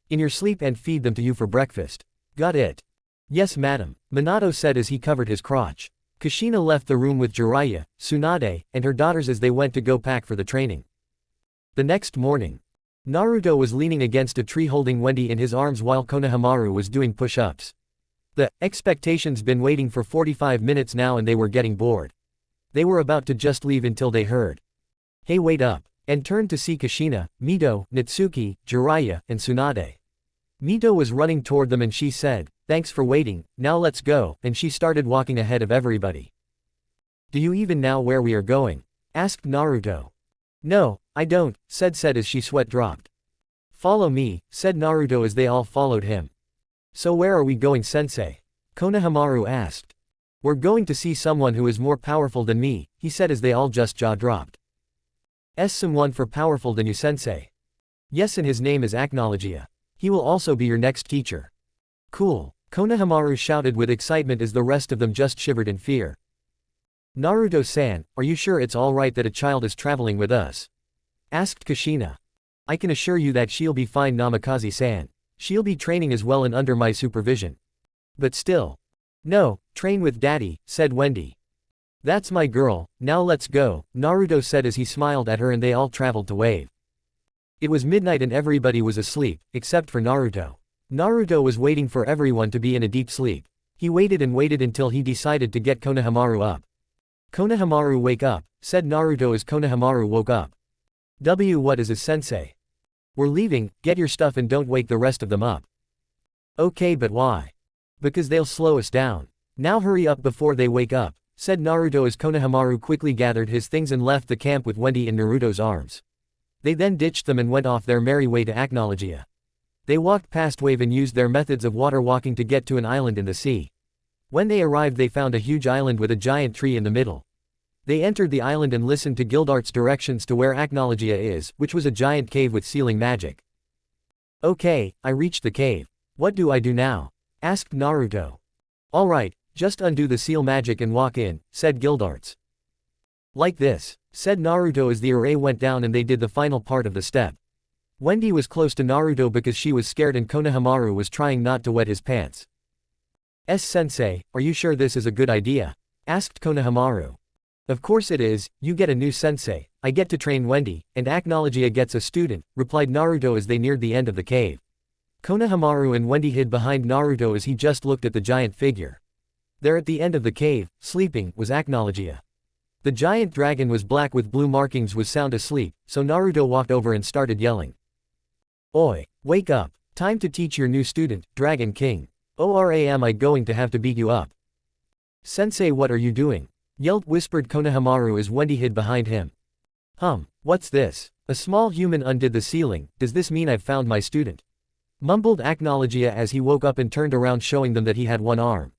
in your sleep and feed them to you for breakfast. Got it?" "Yes madam," Minato said as he covered his crotch. Kushina left the room with Jiraiya, Tsunade, and her daughters as they went to go pack for the training. The next morning, Naruto was leaning against a tree holding Wendy in his arms while Konohamaru was doing push-ups. The expectations been waiting for 45 minutes now and they were getting bored. They were about to just leave until they heard, "Hey wait up," and turned to see Kushina, Mito, Nitsuki, Jiraiya, and Tsunade. Mito was running toward them and she said, "Thanks for waiting, now let's go," and she started walking ahead of everybody. "Do you even know where we are going?" asked Naruto. "No, I don't," said as she sweat dropped. "Follow me," said Naruto as they all followed him. "So where are we going sensei?" Konohamaru asked. "We're going to see someone who is more powerful than me," he said as they all just jaw dropped. "Someone for powerful than you sensei?" "Yes, and his name is Acknowledgia. He will also be your next teacher." "Cool. Konohamaru shouted with excitement as the rest of them just shivered in fear. Naruto-san, are you sure it's alright that a child is traveling with us? Asked Kushina. I can assure you that she'll be fine, Namikaze-san. She'll be training as well and under my supervision. But still. No, train with daddy, said Wendy. That's my girl, now let's go, Naruto said as he smiled at her and they all traveled to Wave. It was midnight and everybody was asleep, except for Naruto. Naruto was waiting for everyone to be in a deep sleep. He waited and waited until he decided to get Konohamaru up. Konohamaru, wake up, said Naruto as Konohamaru woke up. What is his sensei? We're leaving, get your stuff and don't wake the rest of them up. Okay, but why? Because they'll slow us down. Now hurry up before they wake up, said Naruto as Konohamaru quickly gathered his things and left the camp with Wendy in Naruto's arms. They then ditched them and went off their merry way to Acnologia. They walked past Wave and used their methods of water walking to get to an island in the sea. When they arrived they found a huge island with a giant tree in the middle. They entered the island and listened to Gildart's directions to where Acnologia is, which was a giant cave with sealing magic. Okay, I reached the cave. What do I do now? Asked Naruto. Alright, just undo the seal magic and walk in, said Gildarts. Like this, said Naruto as the array went down and they did the final part of the step. Wendy was close to Naruto because she was scared and Konohamaru was trying not to wet his pants. Sensei, are you sure this is a good idea? Asked Konohamaru. Of course it is, you get a new sensei, I get to train Wendy, and Acnologia gets a student, replied Naruto as they neared the end of the cave. Konohamaru and Wendy hid behind Naruto as he just looked at the giant figure. There at the end of the cave, sleeping, was Acnologia. The giant dragon was black with blue markings, was sound asleep, so Naruto walked over and started yelling. Oi, wake up, time to teach your new student, Dragon King. Or am I going to have to beat you up? Sensei, what are you doing? Whispered Konohamaru as Wendy hid behind him. What's this? A small human undid the ceiling, does this mean I've found my student? Mumbled Acnologia as he woke up and turned around showing them that he had one arm.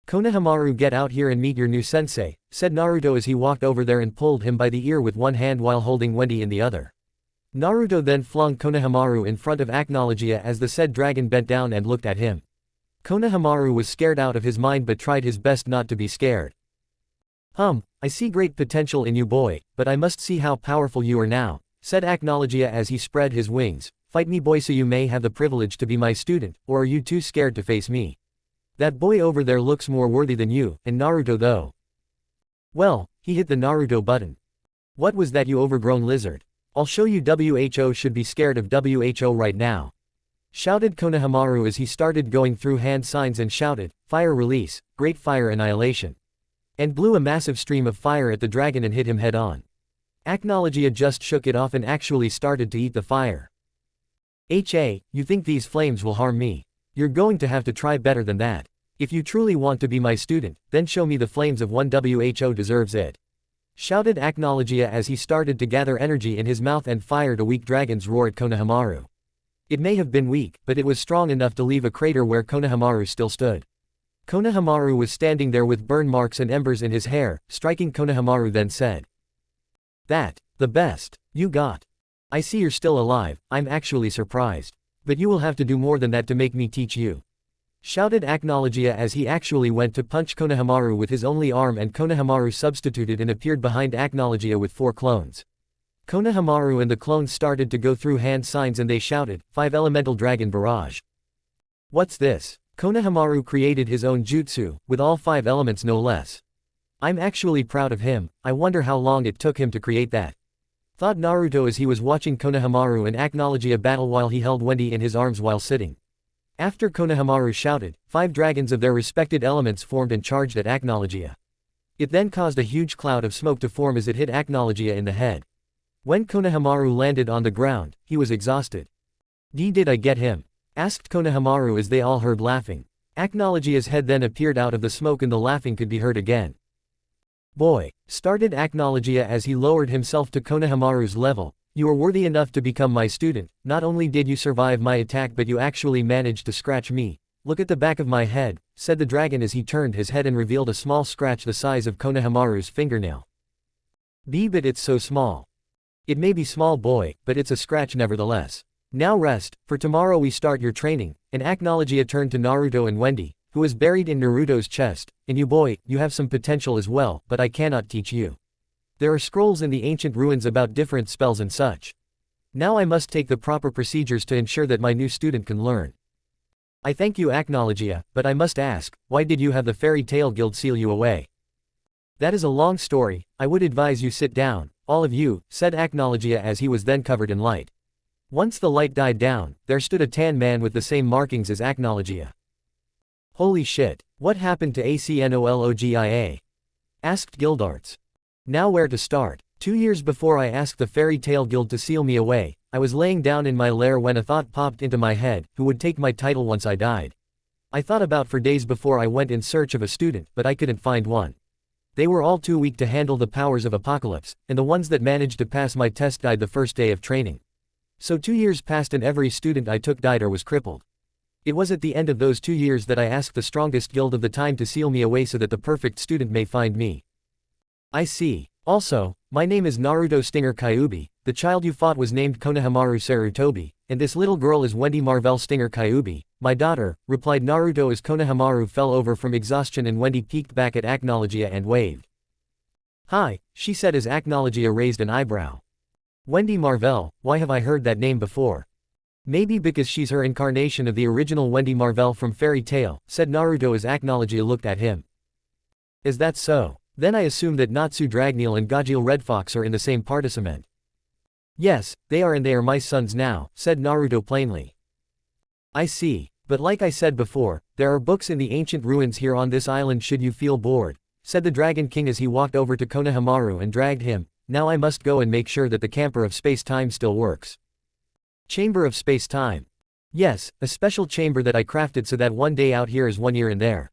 Konohamaru, get out here and meet your new sensei, said Naruto as he walked over there and pulled him by the ear with one hand while holding Wendy in the other. Naruto then flung Konohamaru in front of Acnologia as the said dragon bent down and looked at him. Konohamaru was scared out of his mind but tried his best not to be scared. I see great potential in you, boy, but I must see how powerful you are now, said Acnologia as he spread his wings. Fight me, boy, so you may have the privilege to be my student, or are you too scared to face me? That boy over there looks more worthy than you, and Naruto though. Well, he hit the Naruto button. What was that, you overgrown lizard? I'll show you. Who should be scared of Who right now. Shouted Konohamaru as he started going through hand signs and shouted, fire release, great fire annihilation. And blew a massive stream of fire at the dragon and hit him head on. Acnologia just shook it off and actually started to eat the fire. You think these flames will harm me? You're going to have to try better than that. If you truly want to be my student, then show me the flames of one. Who deserves it. Shouted Acnologia as he started to gather energy in his mouth and fired a weak dragon's roar at Konohamaru. It may have been weak, but it was strong enough to leave a crater where Konohamaru still stood. Konohamaru was standing there with burn marks and embers in his hair, striking Konohamaru then said. The best. You got. I see you're still alive, I'm actually surprised. But you will have to do more than that to make me teach you. Shouted Acnologia as he actually went to punch Konohamaru with his only arm and Konohamaru substituted and appeared behind Acnologia with 4 clones. Konohamaru and the clones started to go through hand signs and they shouted, 5 elemental dragon barrage. What's this? Konohamaru created his own jutsu, with all 5 elements no less. I'm actually proud of him, I wonder how long it took him to create that. Thought Naruto as he was watching Konohamaru and Acnologia battle while he held Wendy in his arms while sitting. After Konohamaru shouted, 5 dragons of their respected elements formed and charged at Acnologia. It then caused a huge cloud of smoke to form as it hit Acnologia in the head. When Konohamaru landed on the ground, he was exhausted. Did I get him? Asked Konohamaru as they all heard laughing. Acnologia's head then appeared out of the smoke and the laughing could be heard again. Boy, started Acnologia as he lowered himself to Konohamaru's level, you are worthy enough to become my student, not only did you survive my attack but you actually managed to scratch me. Look at the back of my head, said the dragon as he turned his head and revealed a small scratch the size of Konohamaru's fingernail. But it's so small. It may be small, boy, but it's a scratch nevertheless. Now rest, for tomorrow we start your training. And Acknowledgia turned to Naruto and Wendy, who was buried in Naruto's chest. And you boy, you have some potential as well, but I cannot teach you. There are scrolls in the ancient ruins about different spells and such. Now I must take the proper procedures to ensure that my new student can learn. I thank you Acknowledgia, but I must ask, why did you have the Fairy Tale Guild seal you away? That is a long story, I would advise you sit down, all of you, said Acknowledgia as he was then covered in light. Once the light died down, there stood a tan man with the same markings as Acknowledgia. Holy shit, what happened to Acnologia? Asked Guildarts. Now where to start? 2 years before I asked the Fairy Tale Guild to seal me away, I was laying down in my lair when a thought popped into my head, who would take my title once I died. I thought about for days before I went in search of a student, but I couldn't find one. They were all too weak to handle the powers of apocalypse, and the ones that managed to pass my test died the first day of training. So 2 years passed and every student I took died or was crippled. It was at the end of those 2 years that I asked the strongest guild of the time to seal me away so that the perfect student may find me. I see. Also, my name is Naruto Stinger Kyuubi, the child you fought was named Konohamaru Sarutobi, and this little girl is Wendy Marvell Stinger Kyuubi, my daughter, replied Naruto as Konohamaru fell over from exhaustion and Wendy peeked back at Acknowledgia and waved. Hi, she said as Acknowledgia raised an eyebrow. Wendy Marvell, why have I heard that name before? Maybe because she's her incarnation of the original Wendy Marvell from Fairy Tail, said Naruto as Acknowledgia looked at him. Is that so? Then I assume that Natsu Dragneel and Gajeel Red Fox are in the same particiment. Yes, they are and they are my sons now, said Naruto plainly. I see, but like I said before, there are books in the ancient ruins here on this island should you feel bored, said the Dragon King as he walked over to Konohamaru and dragged him. Now I must go and make sure that the camper of space-time still works. Chamber of space-time. Yes, a special chamber that I crafted so that one day out here is 1 year in there.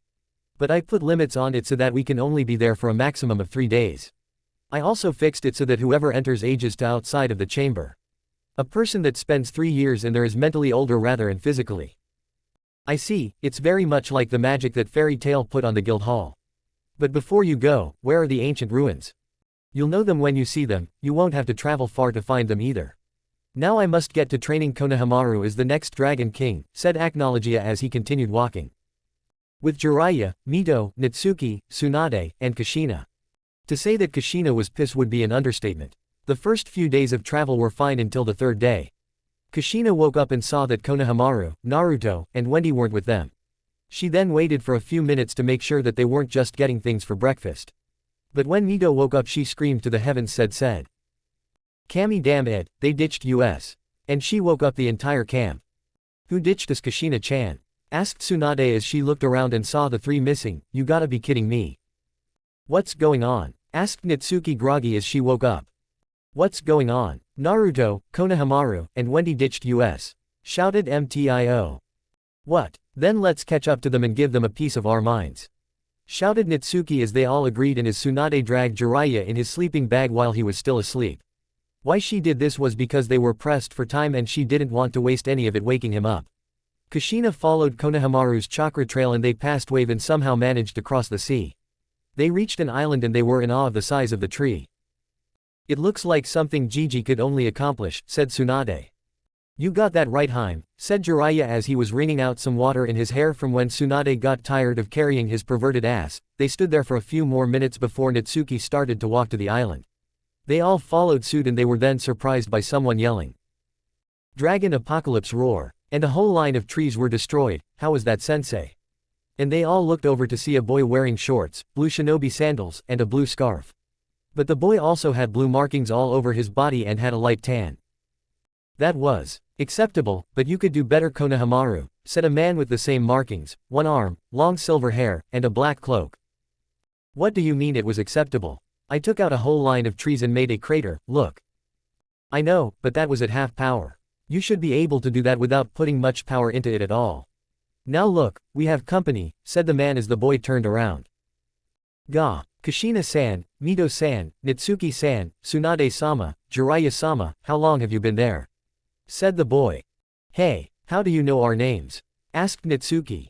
But I put limits on it so that we can only be there for a maximum of 3 days. I also fixed it so that whoever enters ages to outside of the chamber. A person that spends 3 years in there is mentally older rather than physically. I see, it's very much like the magic that Fairy Tail put on the guild hall. But before you go, where are the ancient ruins? You'll know them when you see them, you won't have to travel far to find them either. Now I must get to training Konohamaru as the next Dragon King, said Acknowledgia as he continued walking. With Jiraiya, Mito, Natsuki, Tsunade, and Kushina. To say that Kushina was pissed would be an understatement. The first few days of travel were fine until the 3rd day. Kushina woke up and saw that Konohamaru, Naruto, and Wendy weren't with them. She then waited for a few minutes to make sure that they weren't just getting things for breakfast. But when Mito woke up she screamed to the heavens said. Kami damn it, they ditched us. And she woke up the entire camp. Who ditched us Kushina-chan? Asked Tsunade as she looked around and saw the 3 missing. You gotta be kidding me. What's going on? Asked Natsuki groggy as she woke up. What's going on? Naruto, Konohamaru, and Wendy ditched us. Shouted MTIO. What? Then let's catch up to them and give them a piece of our minds. Shouted Natsuki as they all agreed and as Tsunade dragged Jiraiya in his sleeping bag while he was still asleep. Why she did this was because they were pressed for time and she didn't want to waste any of it waking him up. Kushina followed Konohamaru's chakra trail and they passed wave and somehow managed to cross the sea. They reached an island and they were in awe of the size of the tree. It looks like something Gigi could only accomplish, said Tsunade. You got that right Haim, said Jiraiya as he was wringing out some water in his hair from when Tsunade got tired of carrying his perverted ass. They stood there for a few more minutes before Natsuki started to walk to the island. They all followed suit and they were then surprised by someone yelling. Dragon Apocalypse Roar. And a whole line of trees were destroyed. How was that sensei? And they all looked over to see a boy wearing shorts, blue shinobi sandals, and a blue scarf. But the boy also had blue markings all over his body and had a light tan. That was acceptable, but you could do better Konohamaru, said a man with the same markings, 1 arm, long silver hair, and a black cloak. What do you mean it was acceptable? I took out a whole line of trees and made a crater, look. I know, but that was at half power. You should be able to do that without putting much power into it at all. Now look, we have company, said the man as the boy turned around. Gah, Kushina-san, Mito-san, Natsuki-san, Tsunade-sama, Jiraiya-sama, how long have you been there? Said the boy. Hey, how do you know our names? Asked Natsuki.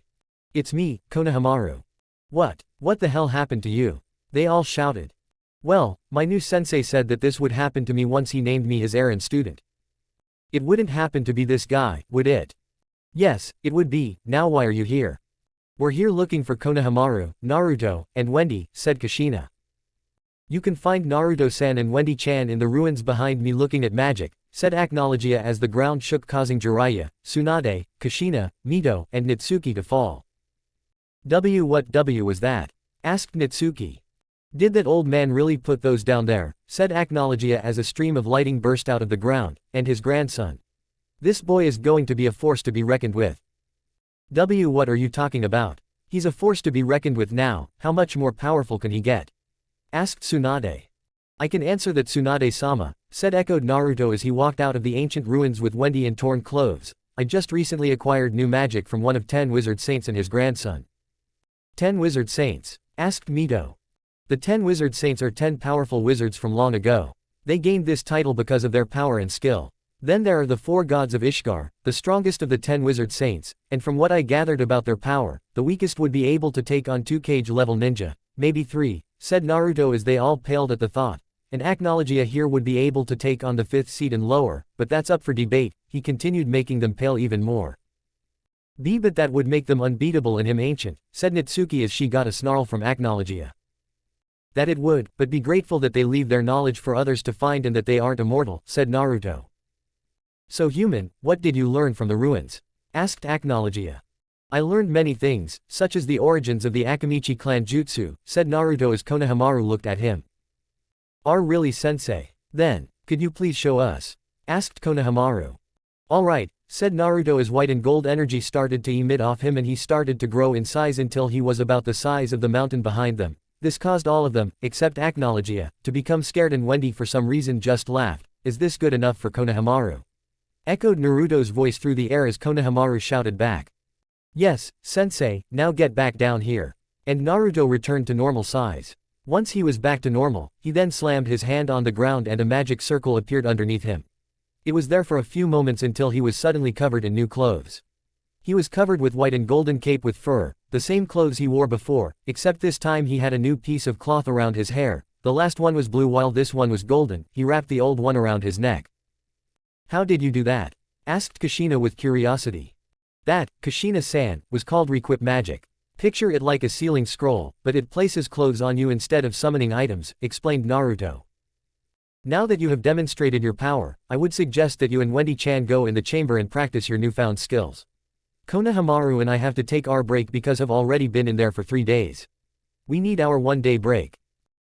It's me, Konohamaru. What the hell happened to you? They all shouted. Well, my new sensei said that this would happen to me once he named me his errand student. It wouldn't happen to be this guy, would it? Yes, it would be. Now why are you here? We're here looking for Konohamaru, Naruto, and Wendy, said Kushina. You can find Naruto-san and Wendy-chan in the ruins behind me looking at magic, said Aknologia as the ground shook causing Jiraiya, Tsunade, Kushina, Mito, and Nitsuki to fall. What was that? Asked Nitsuki. Did that old man really put those down there? Said Aknologia as a stream of lighting burst out of the ground, and his grandson. This boy is going to be a force to be reckoned with. What are you talking about? He's a force to be reckoned with now, how much more powerful can he get? Asked Tsunade. I can answer that, Tsunade-sama, said echoed Naruto as he walked out of the ancient ruins with Wendy in torn clothes. I just recently acquired new magic from one of 10 wizard saints and his grandson. 10 wizard saints? Asked Mito. The 10 wizard saints are 10 powerful wizards from long ago. They gained this title because of their power and skill. Then there are the 4 gods of Ishgar, the strongest of the 10 wizard saints, and from what I gathered about their power, the weakest would be able to take on 2 cage-level ninja, maybe 3, said Naruto as they all paled at the thought. And Aknologia here would be able to take on the 5th seed and lower, but that's up for debate, he continued, making them pale even more. But that would make them unbeatable and him ancient, said Nitsuki as she got a snarl from Aknologia. That it would, but be grateful that they leave their knowledge for others to find and that they aren't immortal, said Naruto. So human, what did you learn from the ruins? Asked Aknologia. I learned many things, such as the origins of the Akamichi clan jutsu, said Naruto as Konohamaru looked at him. Are really, sensei? Then, could you please show us? Asked Konohamaru. Alright, said Naruto as white and gold energy started to emit off him and he started to grow in size until he was about the size of the mountain behind them. This caused all of them, except Aknologia, to become scared and Wendy for some reason just laughed. Is this good enough for Konohamaru? Echoed Naruto's voice through the air as Konohamaru shouted back. Yes, sensei, now get back down here. And Naruto returned to normal size. Once he was back to normal, he then slammed his hand on the ground and a magic circle appeared underneath him. It was there for a few moments until he was suddenly covered in new clothes. He was covered with white and golden cape with fur, the same clothes he wore before, except this time he had a new piece of cloth around his hair. The last one was blue while this one was golden. He wrapped the old one around his neck. How did you do that? Asked Kushina with curiosity. That, Kushina-san, was called requip magic. Picture it like a sealing scroll, but it places clothes on you instead of summoning items, explained Naruto. Now that you have demonstrated your power, I would suggest that you and Wendy-chan go in the chamber and practice your newfound skills. Konohamaru and I have to take our break because have already been in there for 3 days. We need our 1-day break.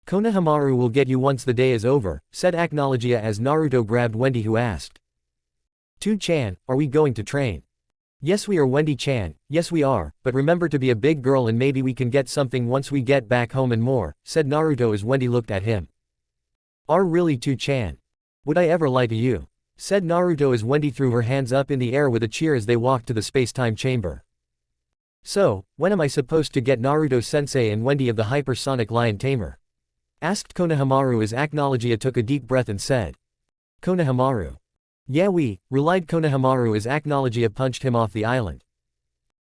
Konohamaru will get you once the day is over, said Aknologia as Naruto grabbed Wendy who asked. To-chan, are we going to train? Yes we are Wendy-chan, yes we are, but remember to be a big girl and maybe we can get something once we get back home and more, said Naruto as Wendy looked at him. Are really To-chan? Would I ever lie to you? Said Naruto as Wendy threw her hands up in the air with a cheer as they walked to the space-time chamber. So, when am I supposed to get Naruto-sensei and Wendy of the hypersonic lion tamer? Asked Konohamaru as Aknologia took a deep breath and said. Konohamaru. Yeah relied Konohamaru as Aknologia punched him off the island.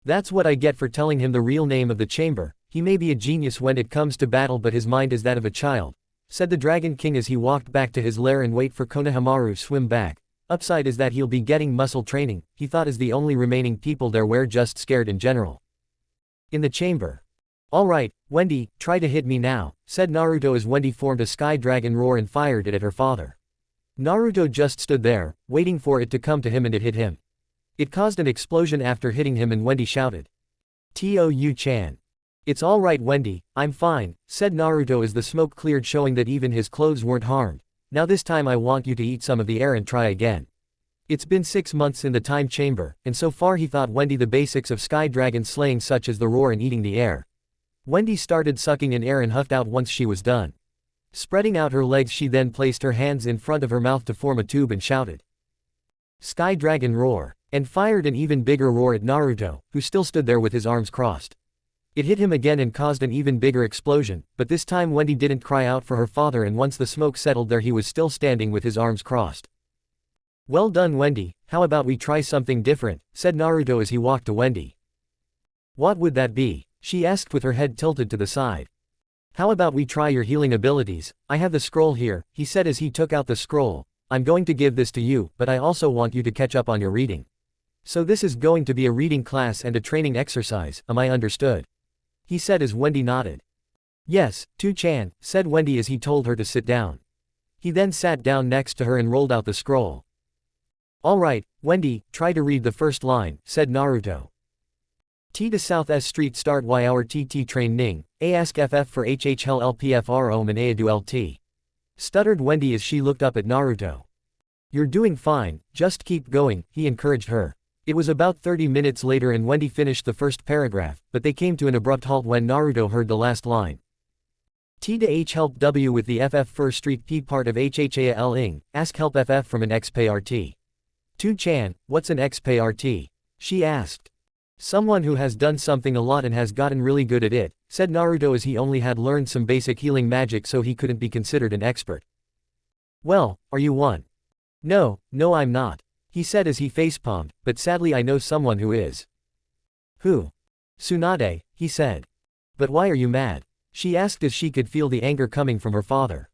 That's what I get for telling him the real name of the chamber. He may be a genius when it comes to battle but his mind is that of a child, said the Dragon King as he walked back to his lair and wait for Konohamaru swim back. Upside is that he'll be getting muscle training, he thought as the only remaining people there were just scared in general. In the chamber. Alright, Wendy, try to hit me now, said Naruto as Wendy formed a sky dragon roar and fired it at her father. Naruto just stood there, waiting for it to come to him and it hit him. It caused an explosion after hitting him and Wendy shouted. To-chan. It's alright Wendy, I'm fine, said Naruto as the smoke cleared showing that even his clothes weren't harmed. Now this time I want you to eat some of the air and try again. It's been 6 months in the time chamber, and so far he taught Wendy the basics of sky dragon slaying such as the roar and eating the air. Wendy started sucking in air and huffed out once she was done. Spreading out her legs she then placed her hands in front of her mouth to form a tube and shouted. Sky dragon roar, and fired an even bigger roar at Naruto, who still stood there with his arms crossed. It hit him again and caused an even bigger explosion, but this time Wendy didn't cry out for her father and once the smoke settled there he was still standing with his arms crossed. Well done Wendy, how about we try something different, said Naruto as he walked to Wendy. What would that be? She asked with her head tilted to the side. How about we try your healing abilities? I have the scroll here, he said as he took out the scroll. I'm going to give this to you, but I also want you to catch up on your reading. So this is going to be a reading class and a training exercise, am I understood? He said as Wendy nodded. Yes, Tu-chan, said Wendy as he told her to sit down. He then sat down next to her and rolled out the scroll. Alright, Wendy, try to read the first line, said Naruto. T to South S Street start Y our TT train Ning, A ask FF for HH Hell LPFR Om and Aadu LT. Stuttered Wendy as she looked up at Naruto. You're doing fine, just keep going, he encouraged her. It was about 30 minutes later and Wendy finished the first paragraph, but they came to an abrupt halt when Naruto heard the last line. T to H help W with the FF First Street P part of HHAL ing, ask help FF from an XPRT. Tu-chan, what's an XPRT? She asked. Someone who has done something a lot and has gotten really good at it, said Naruto as he only had learned some basic healing magic so he couldn't be considered an expert. Well, are you one? No, I'm not. He said as he facepalmed, but sadly I know someone who is. Who? Tsunade, he said. But why are you mad? She asked as she could feel the anger coming from her father.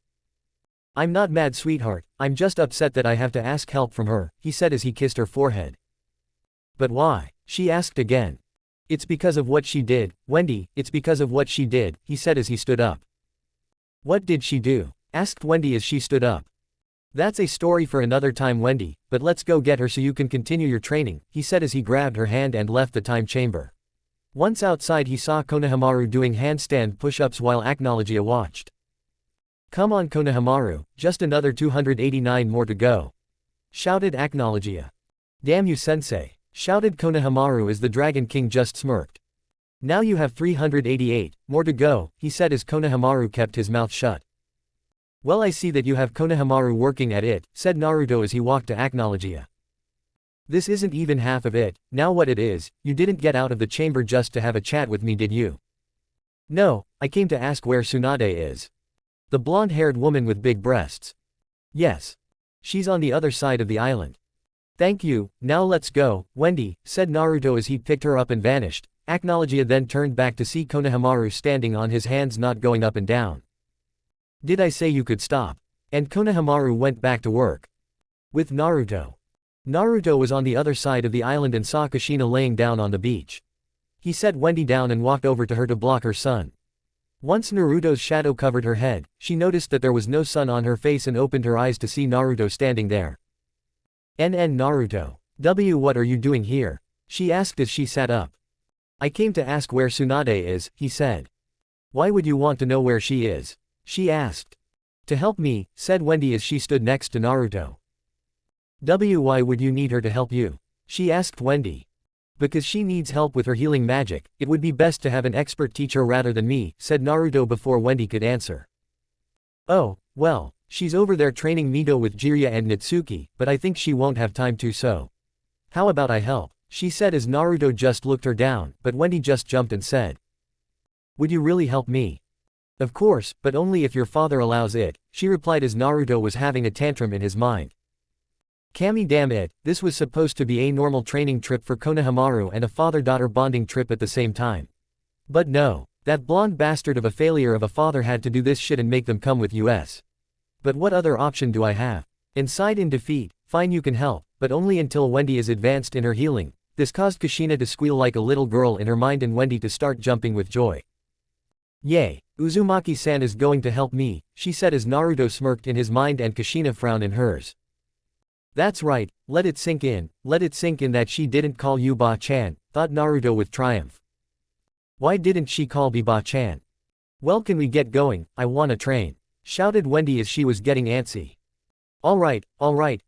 I'm not mad, sweetheart, I'm just upset that I have to ask help from her, he said as he kissed her forehead. But why? She asked again. It's because of what she did, Wendy, it's because of what she did, he said as he stood up. What did she do? Asked Wendy as she stood up. That's a story for another time, Wendy, but let's go get her so you can continue your training, he said as he grabbed her hand and left the time chamber. Once outside he saw Konohamaru doing handstand push-ups while Acknowledgia watched. Come on Konohamaru, just another 289 more to go. Shouted Acknowledgia. Damn you sensei, shouted Konohamaru as the Dragon King just smirked. Now you have 388 more to go, he said as Konohamaru kept his mouth shut. Well I see that you have Konohamaru working at it, said Naruto as he walked to Acknowledgia. This isn't even half of it, now what it is, you didn't get out of the chamber just to have a chat with me did you? No, I came to ask where Tsunade is. The blonde-haired woman with big breasts. Yes. She's on the other side of the island. Thank you, now let's go, Wendy, said Naruto as he picked her up and vanished. Acknowledgia then turned back to see Konohamaru standing on his hands not going up and down. Did I say you could stop? And Konohamaru went back to work. With Naruto. Naruto was on the other side of the island and saw Kushina laying down on the beach. He set Wendy down and walked over to her to block her sun. Once Naruto's shadow covered her head, she noticed that there was no sun on her face and opened her eyes to see Naruto standing there. Naruto. What are you doing here? She asked as she sat up. I came to ask where Tsunade is, he said. Why would you want to know where she is? She asked. To help me, said Wendy as she stood next to Naruto. Why would you need her to help you? She asked Wendy. Because she needs help with her healing magic, it would be best to have an expert teacher rather than me, said Naruto before Wendy could answer. Oh, well, she's over there training Mito with Jiraiya and Natsuki, but I think she won't have time to so. How about I help? She said as Naruto just looked her down, but Wendy just jumped and said. Would you really help me? Of course, but only if your father allows it, she replied as Naruto was having a tantrum in his mind. Kami damn it, this was supposed to be a normal training trip for Konohamaru and a father-daughter bonding trip at the same time. But no, that blonde bastard of a failure of a father had to do this shit and make them come with us. But what other option do I have? And sighed in defeat, fine you can help, but only until Wendy is advanced in her healing. This caused Kushina to squeal like a little girl in her mind and Wendy to start jumping with joy. Yay, Uzumaki-san is going to help me, she said as Naruto smirked in his mind and Kushina frowned in hers. That's right, let it sink in that she didn't call you Ba-chan, thought Naruto with triumph. Why didn't she call me Ba-chan? Well can we get going, I wanna train, shouted Wendy as she was getting antsy. Alright,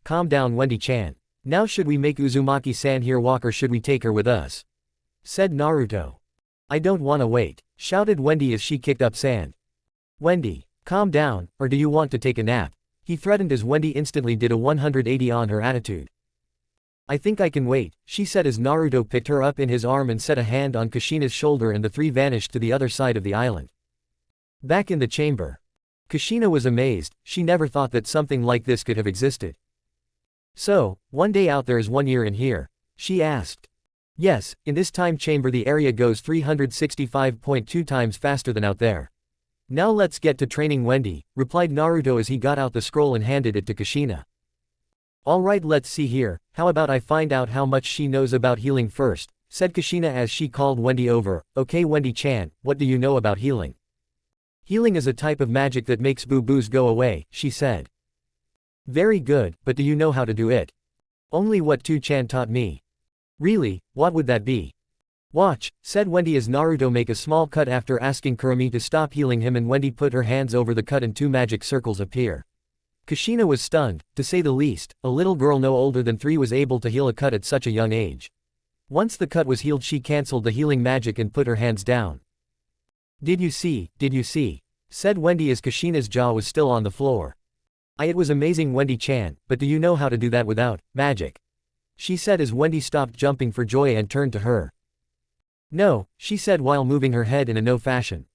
calm down Wendy-chan. Now should we make Uzumaki-san here walk or should we take her with us? Said Naruto. I don't wanna wait, shouted Wendy as she kicked up sand. Wendy, calm down, or do you want to take a nap? He threatened as Wendy instantly did a 180 on her attitude. I think I can wait, she said as Naruto picked her up in his arm and set a hand on Kushina's shoulder and the three vanished to the other side of the island. Back in the chamber. Kushina was amazed, she never thought that something like this could have existed. So, one day out there is 1 year in here? She asked. Yes, in this time chamber the area goes 365.2 times faster than out there. Now let's get to training Wendy, replied Naruto as he got out the scroll and handed it to Kushina. Alright, let's see here, how about I find out how much she knows about healing first, said Kushina as she called Wendy over. Okay Wendy-chan, what do you know about healing? Healing is a type of magic that makes boo-boos go away, she said. Very good, but do you know how to do it? Only what Tu-chan taught me. Really, what would that be? Watch, said Wendy as Naruto make a small cut after asking Kurumi to stop healing him, and Wendy put her hands over the cut and 2 magic circles appear. Kushina was stunned, to say the least. A little girl no older than 3 was able to heal a cut at such a young age. Once the cut was healed, she cancelled the healing magic and put her hands down. Did you see, said Wendy as Kushina's jaw was still on the floor. It was amazing Wendy-chan, but do you know how to do that without magic? She said as Wendy stopped jumping for joy and turned to her. No, she said while moving her head in a no fashion.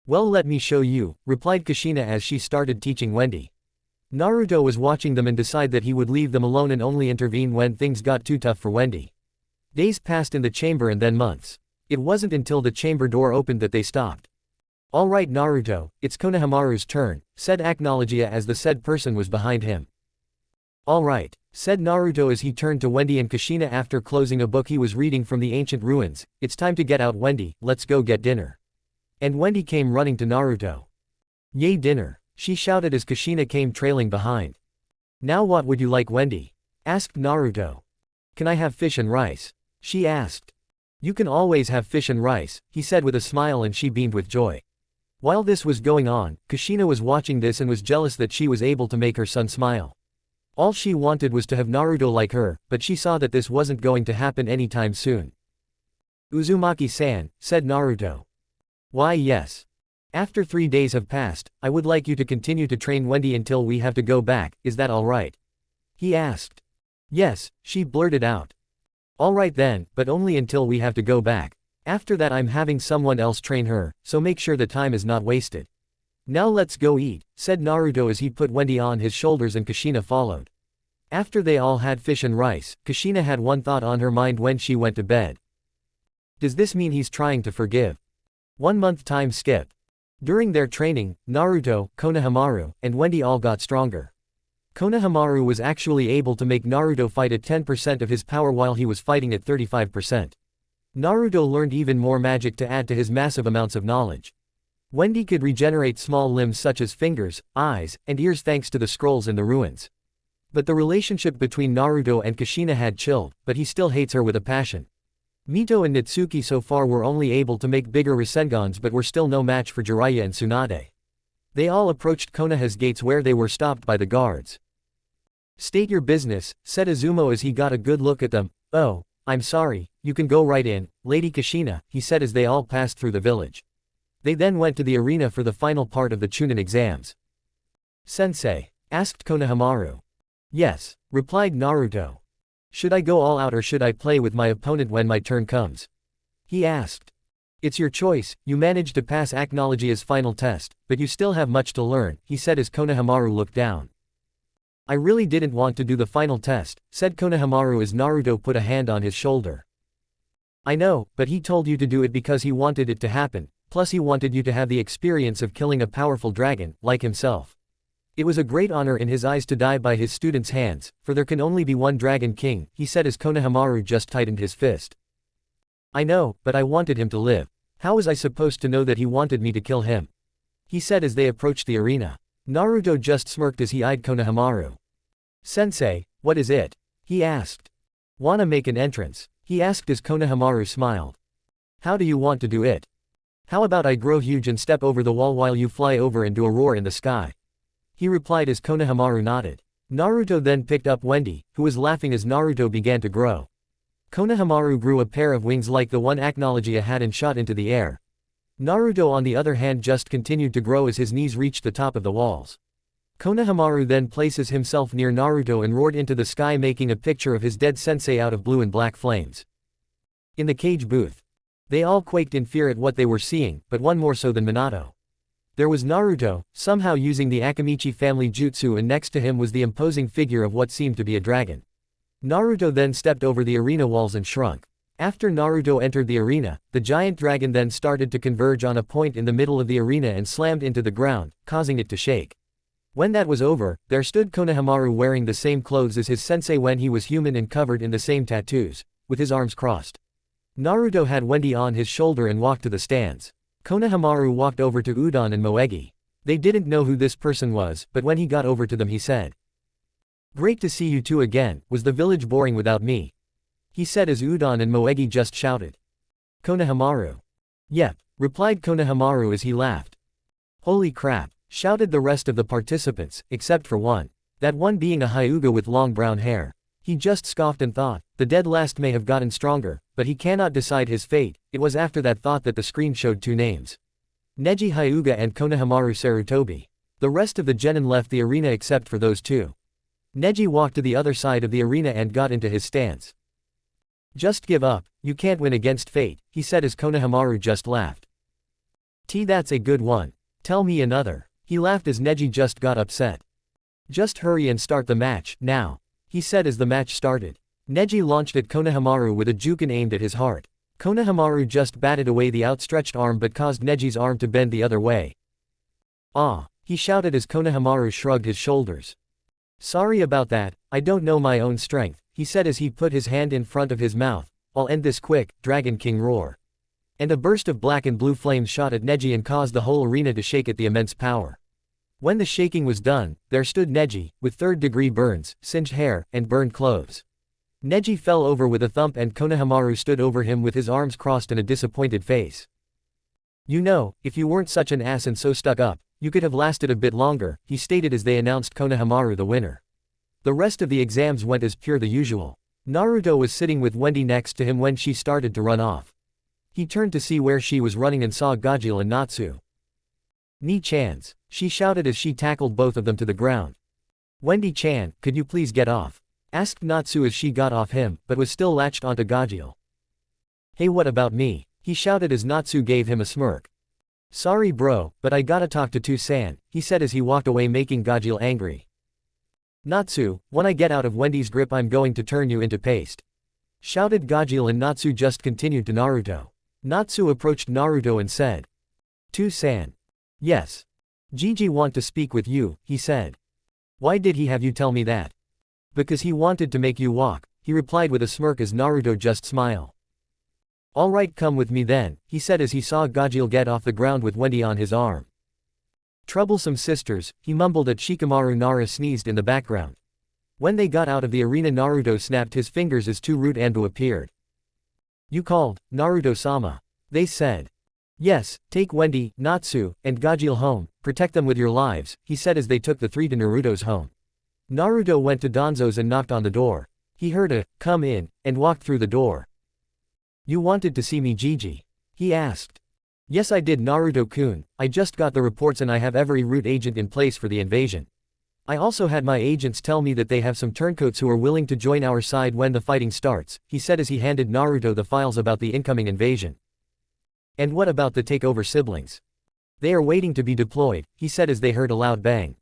Well, let me show you, replied Kushina as she started teaching Wendy. Naruto was watching them and decided that he would leave them alone and only intervene when things got too tough for Wendy. Days passed in the chamber and then months. It wasn't until the chamber door opened that they stopped. Alright Naruto, it's Konohamaru's turn, said Acknowledgia as the said person was behind him. Alright, said Naruto as he turned to Wendy and Kushina after closing a book he was reading from the ancient ruins. It's time to get out Wendy, let's go get dinner. And Wendy came running to Naruto. Yay dinner, she shouted as Kushina came trailing behind. Now what would you like Wendy? Asked Naruto. Can I have fish and rice? She asked. You can always have fish and rice, he said with a smile, and she beamed with joy. While this was going on, Kushina was watching this and was jealous that she was able to make her son smile. All she wanted was to have Naruto like her, but she saw that this wasn't going to happen anytime soon. Uzumaki-san, said Naruto. Why yes. After 3 days have passed, I would like you to continue to train Wendy until we have to go back, is that alright? He asked. Yes, she blurted out. Alright then, but only until we have to go back. After that I'm having someone else train her, so make sure the time is not wasted. Now let's go eat, said Naruto as he put Wendy on his shoulders and Kushina followed. After they all had fish and rice, Kushina had one thought on her mind when she went to bed. Does this mean he's trying to forgive? 1 month time skip. During their training, Naruto, Konohamaru, and Wendy all got stronger. Konohamaru was actually able to make Naruto fight at 10% of his power while he was fighting at 35%. Naruto learned even more magic to add to his massive amounts of knowledge. Wendy could regenerate small limbs such as fingers, eyes, and ears thanks to the scrolls in the ruins. But the relationship between Naruto and Kushina had chilled, but he still hates her with a passion. Mito and Natsuki so far were only able to make bigger rasengans but were still no match for Jiraiya and Tsunade. They all approached Konoha's gates where they were stopped by the guards. State your business, said Izumo as he got a good look at them. Oh, I'm sorry, you can go right in, Lady Kushina, he said as they all passed through the village. They then went to the arena for the final part of the Chunin exams. Sensei, asked Konohamaru. Yes, replied Naruto. Should I go all out or should I play with my opponent when my turn comes? He asked. It's your choice, you managed to pass Acknowledgia's final test, but you still have much to learn, he said as Konohamaru looked down. I really didn't want to do the final test, said Konohamaru as Naruto put a hand on his shoulder. I know, but he told you to do it because he wanted it to happen, plus he wanted you to have the experience of killing a powerful dragon, like himself. It was a great honor in his eyes to die by his student's hands, for there can only be one Dragon King, he said as Konohamaru just tightened his fist. I know, but I wanted him to live. How was I supposed to know that he wanted me to kill him? He said as they approached the arena. Naruto just smirked as he eyed Konohamaru. Sensei, what is it? He asked. Wanna make an entrance? He asked as Konohamaru smiled. How do you want to do it? How about I grow huge and step over the wall while you fly over and do a roar in the sky? He replied as Konohamaru nodded. Naruto then picked up Wendy, who was laughing as Naruto began to grow. Konohamaru grew a pair of wings like the one Acknowledgia had and shot into the air. Naruto on the other hand just continued to grow as his knees reached the top of the walls. Konohamaru then places himself near Naruto and roared into the sky, making a picture of his dead sensei out of blue and black flames. In the cage booth. They all quaked in fear at what they were seeing, but one more so than Minato. There was Naruto, somehow using the Akamichi family jutsu, and next to him was the imposing figure of what seemed to be a dragon. Naruto then stepped over the arena walls and shrunk. After Naruto entered the arena, the giant dragon then started to converge on a point in the middle of the arena and slammed into the ground, causing it to shake. When that was over, there stood Konohamaru wearing the same clothes as his sensei when he was human and covered in the same tattoos, with his arms crossed. Naruto had Wendy on his shoulder and walked to the stands. Konohamaru walked over to Udon and Moegi. They didn't know who this person was, but when he got over to them he said, "Great to see you two again, was the village boring without me?" He said as Udon and Moegi just shouted. Konohamaru. "Yep," replied Konohamaru as he laughed. "Holy crap," shouted the rest of the participants, except for one. That one being a Hyuga with long brown hair. He just scoffed and thought, the dead last may have gotten stronger, but he cannot decide his fate. It was after that thought that the screen showed two names. Neji Hyuga and Konohamaru Sarutobi. The rest of the genin left the arena except for those two. Neji walked to the other side of the arena and got into his stance. "Just give up, you can't win against fate," he said as Konohamaru just laughed. That's a good one. Tell me another." He laughed as Neji just got upset. "Just hurry and start the match, now," he said as the match started. Neji launched at Konohamaru with a juken aimed at his heart. Konohamaru just batted away the outstretched arm but caused Neji's arm to bend the other way. "Ah," he shouted as Konohamaru shrugged his shoulders. "Sorry about that, I don't know my own strength," he said as he put his hand in front of his mouth. "I'll end this quick," Dragon King roar. And a burst of black and blue flames shot at Neji and caused the whole arena to shake at the immense power. When the shaking was done, there stood Neji, with third-degree burns, singed hair, and burned clothes. Neji fell over with a thump and Konohamaru stood over him with his arms crossed and a disappointed face. "You know, if you weren't such an ass and so stuck up, you could have lasted a bit longer," he stated as they announced Konohamaru the winner. The rest of the exams went as pure the usual. Naruto was sitting with Wendy next to him when she started to run off. He turned to see where she was running and saw Gajil and Natsu. "Ni-chans," she shouted as she tackled both of them to the ground. "Wendy-chan, could you please get off?" asked Natsu as she got off him, but was still latched onto Gajil. "Hey, what about me?" he shouted as Natsu gave him a smirk. "Sorry bro, but I gotta talk to Tu-san," he said as he walked away making Gajil angry. "Natsu, when I get out of Wendy's grip I'm going to turn you into paste," shouted Gajil and Natsu just continued to Naruto. Natsu approached Naruto and said, "Tu-san." "Yes. Gigi want to speak with you," he said. "Why did he have you tell me that?" "Because he wanted to make you walk," he replied with a smirk as Naruto just smiled. "Alright, come with me then," he said as he saw Gajil get off the ground with Wendy on his arm. "Troublesome sisters," he mumbled at Shikamaru. Nara sneezed in the background. When they got out of the arena Naruto snapped his fingers as two Root Anbu appeared. "You called, Naruto-sama," they said. "Yes, take Wendy, Natsu, and Gajil home, protect them with your lives," he said as they took the three to Naruto's home. Naruto went to Danzo's and knocked on the door. He heard a, "Come in," and walked through the door. "You wanted to see me, Gigi?" he asked. "Yes I did, Naruto-kun, I just got the reports and I have every root agent in place for the invasion. I also had my agents tell me that they have some turncoats who are willing to join our side when the fighting starts," he said as he handed Naruto the files about the incoming invasion. "And what about the takeover siblings?" "They are waiting to be deployed," he said as they heard a loud bang.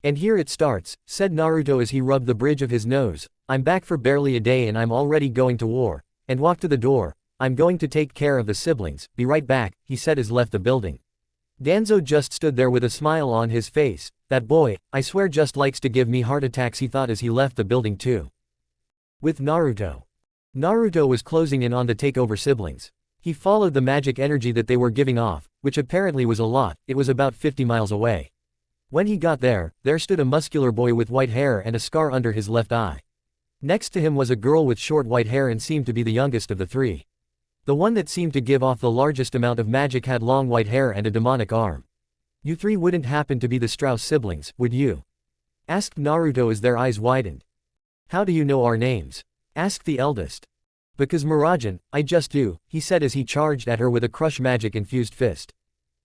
"And here it starts," said Naruto as he rubbed the bridge of his nose. "I'm back for barely a day and I'm already going to war," and walked to the door. "I'm going to take care of the siblings, be right back," he said as left the building. Danzo just stood there with a smile on his face. "That boy, I swear just likes to give me heart attacks," he thought as he left the building too. With Naruto. Naruto was closing in on the takeover siblings. He followed the magic energy that they were giving off, which apparently was a lot. It was about 50 miles away. When he got there, there stood a muscular boy with white hair and a scar under his left eye. Next to him was a girl with short white hair and seemed to be the youngest of the three. The one that seemed to give off the largest amount of magic had long white hair and a demonic arm. "You three wouldn't happen to be the Strauss siblings, would you?" asked Naruto as their eyes widened. "How do you know our names?" asked the eldest. "Because Mirajan, I just do," he said as he charged at her with a crush magic infused fist.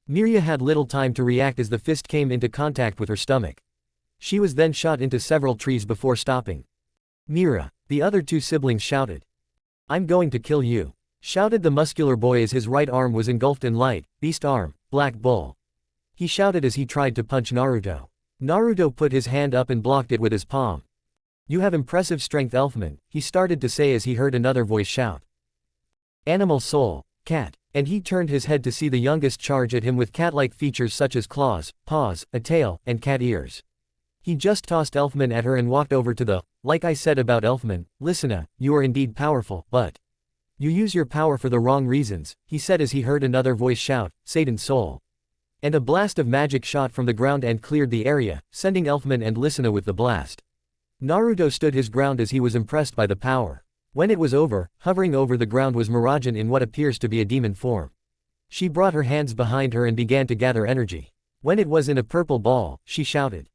Miria had little time to react as the fist came into contact with her stomach. She was then shot into several trees before stopping. "Mira!" the other two siblings shouted. "I'm going to kill you," shouted the muscular boy as his right arm was engulfed in light, beast arm, Black Bull. He shouted as he tried to punch Naruto. Naruto put his hand up and blocked it with his palm. "You have impressive strength, Elfman," he started to say as he heard another voice shout. "Animal soul, cat." And he turned his head to see the youngest charge at him with cat-like features such as claws, paws, a tail, and cat ears. He just tossed Elfman at her and walked over to the, like I said about Elfman, listen, you are indeed powerful, but you use your power for the wrong reasons, he said as he heard another voice shout, Satan's soul. And a blast of magic shot from the ground and cleared the area, sending Elfman and Lysina with the blast. Naruto stood his ground as he was impressed by the power. When it was over, hovering over the ground was Miragen in what appears to be a demon form. She brought her hands behind her and began to gather energy. When it was in a purple ball, she shouted,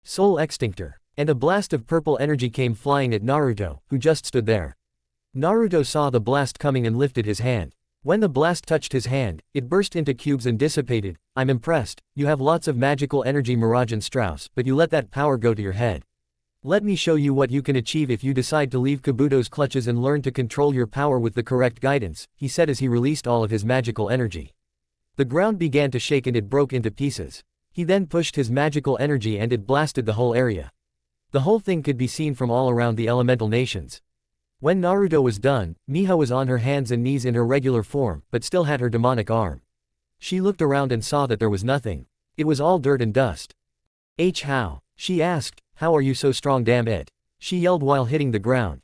Soul Extinctor. And a blast of purple energy came flying at Naruto, who just stood there. Naruto saw the blast coming and lifted his hand. When the blast touched his hand, it burst into cubes and dissipated. I'm impressed, you have lots of magical energy Miragen Strauss, but you let that power go to your head. Let me show you what you can achieve if you decide to leave Kabuto's clutches and learn to control your power with the correct guidance, he said as he released all of his magical energy. The ground began to shake and it broke into pieces. He then pushed his magical energy and it blasted the whole area. The whole thing could be seen from all around the elemental nations. When Naruto was done, Miho was on her hands and knees in her regular form, but still had her demonic arm. She looked around and saw that there was nothing. It was all dirt and dust. How? She asked, how are you so strong, damn it? She yelled while hitting the ground.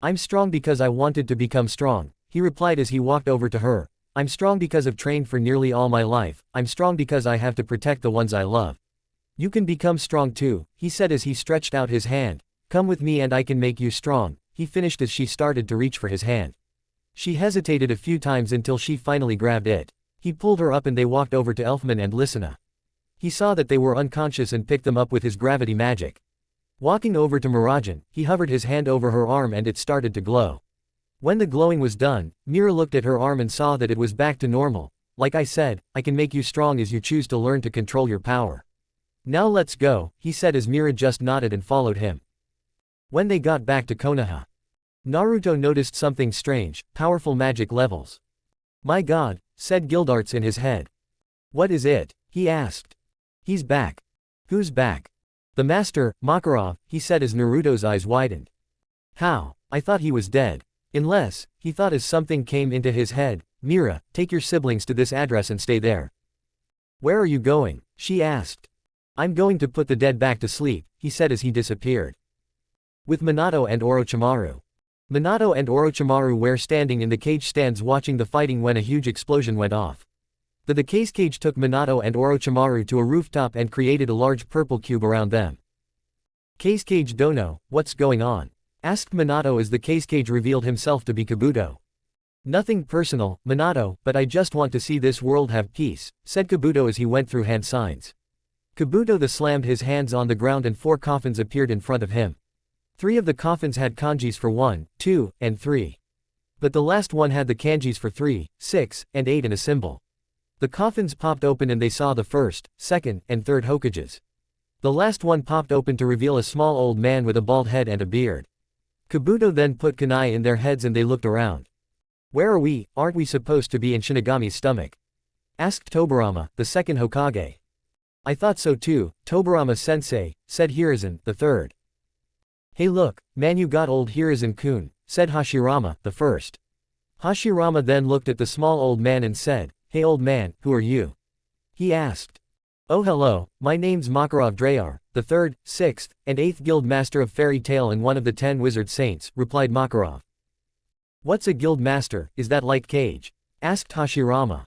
I'm strong because I wanted to become strong, he replied as he walked over to her. I'm strong because I've trained for nearly all my life, I'm strong because I have to protect the ones I love. You can become strong too, he said as he stretched out his hand. Come with me and I can make you strong, he finished as she started to reach for his hand. She hesitated a few times until she finally grabbed it. He pulled her up and they walked over to Elfman and Lysina. He saw that they were unconscious and picked them up with his gravity magic. Walking over to Miragen, he hovered his hand over her arm and it started to glow. When the glowing was done, Mira looked at her arm and saw that it was back to normal. Like I said, I can make you strong as you choose to learn to control your power. Now let's go, he said as Mira just nodded and followed him. When they got back to Konoha, Naruto noticed something strange, powerful magic levels. My god, said Gildarts in his head. What is it? He asked. He's back. Who's back? The master, Makarov, he said as Naruto's eyes widened. How? I thought he was dead. Unless, he thought as something came into his head, Mira, take your siblings to this address and stay there. Where are you going? She asked. I'm going to put the dead back to sleep, he said as he disappeared. With Minato and Orochimaru. Minato and Orochimaru were standing in the cage stands watching the fighting when a huge explosion went off. The case cage took Minato and Orochimaru to a rooftop and created a large purple cube around them. Case Cage Dono, what's going on? Asked Minato as the case cage revealed himself to be Kabuto. Nothing personal, Minato, but I just want to see this world have peace, said Kabuto as he went through hand signs. Kabuto slammed his hands on the ground and 4 coffins appeared in front of him. 3 of the coffins had kanjis for 1, 2, and 3. But the last one had the kanjis for 3, 6, and 8 and a symbol. The coffins popped open and they saw the first, second, and third Hokages. The last one popped open to reveal a small old man with a bald head and a beard. Kabuto then put kunai in their heads and they looked around. Where are we? Aren't we supposed to be in Shinigami's stomach? Asked Tobirama, the second Hokage. I thought so too, Tobirama-sensei, said Hiruzen, the third. Hey look, man, you got old Hiruzen-kun, said Hashirama, the first. Hashirama then looked at the small old man and said, hey old man, who are you? He asked. Oh hello, my name's Makarov Drayar, the 3rd, 6th, and 8th Guild Master of Fairy Tale and one of the 10 Wizard Saints, replied Makarov. What's a Guild Master, is that like cage? Asked Hashirama.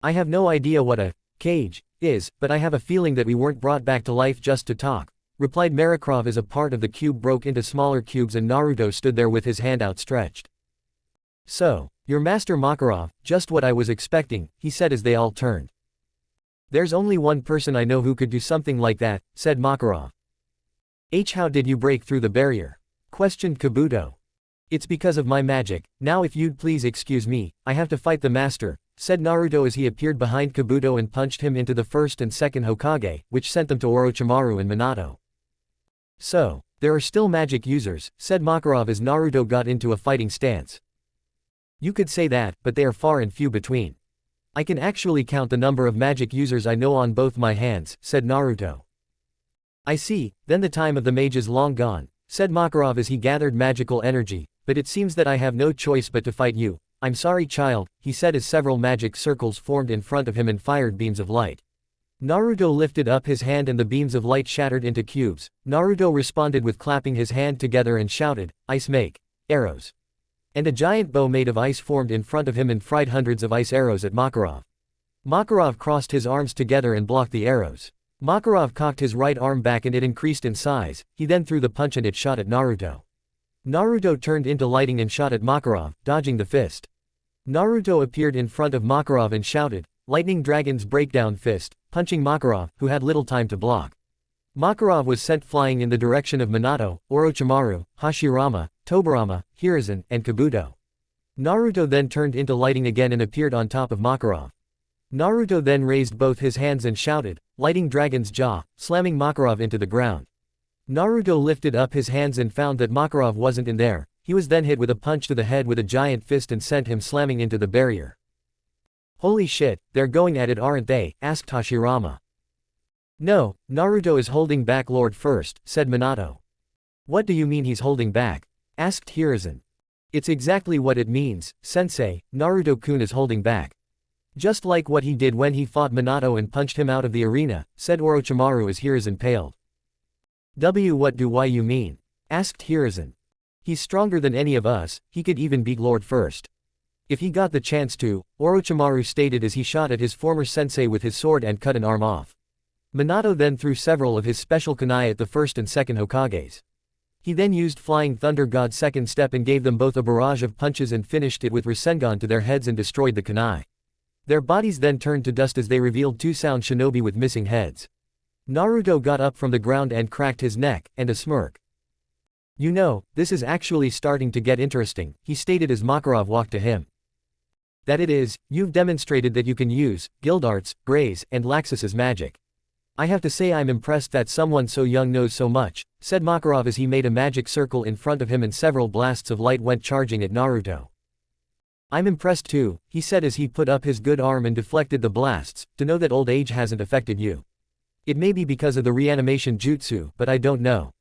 I have no idea what a cage is, but I have a feeling that we weren't brought back to life just to talk, replied Makarov as a part of the cube broke into smaller cubes and Naruto stood there with his hand outstretched. So, you're Master Makarov, just what I was expecting, he said as they all turned. There's only one person I know who could do something like that, said Makarov. How did you break through the barrier? Questioned Kabuto. It's because of my magic, now if you'd please excuse me, I have to fight the master, said Naruto as he appeared behind Kabuto and punched him into the 1st and 2nd Hokage, which sent them to Orochimaru and Minato. So, there are still magic users, said Makarov as Naruto got into a fighting stance. You could say that, but they are far and few between. I can actually count the number of magic users I know on both my hands, said Naruto. I see, then the time of the mage is long gone, said Makarov as he gathered magical energy, but it seems that I have no choice but to fight you. I'm sorry child, he said as several magic circles formed in front of him and fired beams of light. Naruto lifted up his hand and the beams of light shattered into cubes. Naruto responded with clapping his hand together and shouted, "Ice make arrows." And a giant bow made of ice formed in front of him and fried hundreds of ice arrows at Makarov. Makarov crossed his arms together and blocked the arrows. Makarov cocked his right arm back and it increased in size. He then threw the punch and it shot at Naruto. Naruto turned into lightning and shot at Makarov, dodging the fist. Naruto appeared in front of Makarov and shouted, "Lightning Dragon's breakdown fist," punching Makarov, who had little time to block. Makarov was sent flying in the direction of Minato, Orochimaru, Hashirama, Tobirama, Hiruzen, and Kabuto. Naruto then turned into lightning again and appeared on top of Makarov. Naruto then raised both his hands and shouted, "Lightning Dragon's jaw," slamming Makarov into the ground. Naruto lifted up his hands and found that Makarov wasn't in there. He was then hit with a punch to the head with a giant fist and sent him slamming into the barrier. "Holy shit, they're going at it aren't they?" asked Hashirama. "No, Naruto is holding back Lord first," said Minato. "What do you mean he's holding back?" asked Hiruzen. "It's exactly what it means, sensei, Naruto-kun is holding back. Just like what he did when he fought Minato and punched him out of the arena," said Orochimaru as Hiruzen paled. What do why you mean?" asked Hiruzen. "He's stronger than any of us, he could even beat Lord first. If he got the chance to," Orochimaru stated as he shot at his former sensei with his sword and cut an arm off. Minato then threw several of his special kunai at the first and second Hokages. He then used Flying Thunder God's second step and gave them both a barrage of punches and finished it with rasengan to their heads and destroyed the kunai. Their bodies then turned to dust as they revealed two sound shinobi with missing heads. Naruto got up from the ground and cracked his neck, and a smirk. "You know, this is actually starting to get interesting," he stated as Makarov walked to him. "That it is, you've demonstrated that you can use Gildarts, Graze, and Laxus's magic. I have to say I'm impressed that someone so young knows so much," said Makarov as he made a magic circle in front of him and several blasts of light went charging at Naruto. "I'm impressed too," he said as he put up his good arm and deflected the blasts, "to know that old age hasn't affected you. It may be because of the reanimation jutsu, but I don't know.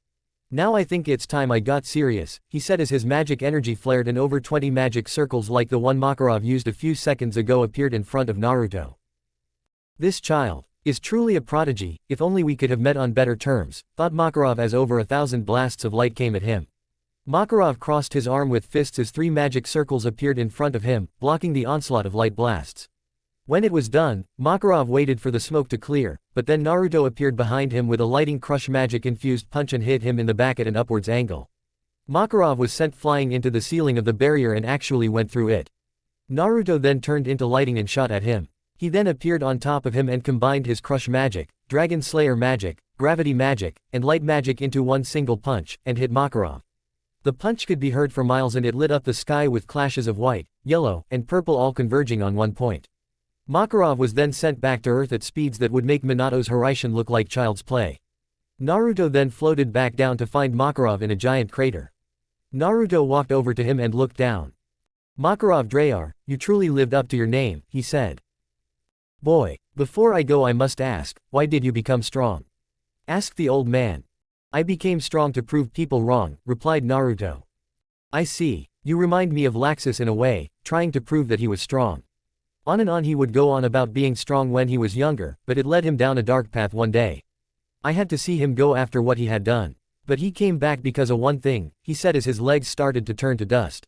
Now I think it's time I got serious," he said as his magic energy flared and over 20 magic circles like the one Makarov used a few seconds ago appeared in front of Naruto. "This child is truly a prodigy, if only we could have met on better terms," thought Makarov as over 1,000 blasts of light came at him. Makarov crossed his arm with fists as 3 magic circles appeared in front of him, blocking the onslaught of light blasts. When it was done, Makarov waited for the smoke to clear, but then Naruto appeared behind him with a lighting crush magic-infused punch and hit him in the back at an upwards angle. Makarov was sent flying into the ceiling of the barrier and actually went through it. Naruto then turned into lightning and shot at him. He then appeared on top of him and combined his crush magic, Dragon Slayer magic, gravity magic, and light magic into one single punch, and hit Makarov. The punch could be heard for miles and it lit up the sky with clashes of white, yellow, and purple all converging on one point. Makarov was then sent back to Earth at speeds that would make Minato's Hiraishin look like child's play. Naruto then floated back down to find Makarov in a giant crater. Naruto walked over to him and looked down. "Makarov Drayar, you truly lived up to your name," he said. "Boy, before I go I must ask, why did you become strong?" asked the old man. "I became strong to prove people wrong," replied Naruto. "I see, you remind me of Laxus in a way, trying to prove that he was strong." On and on he would go on about being strong when he was younger, but it led him down a dark path one day. I had to see him go after what he had done. But he came back because of one thing, he said as his legs started to turn to dust.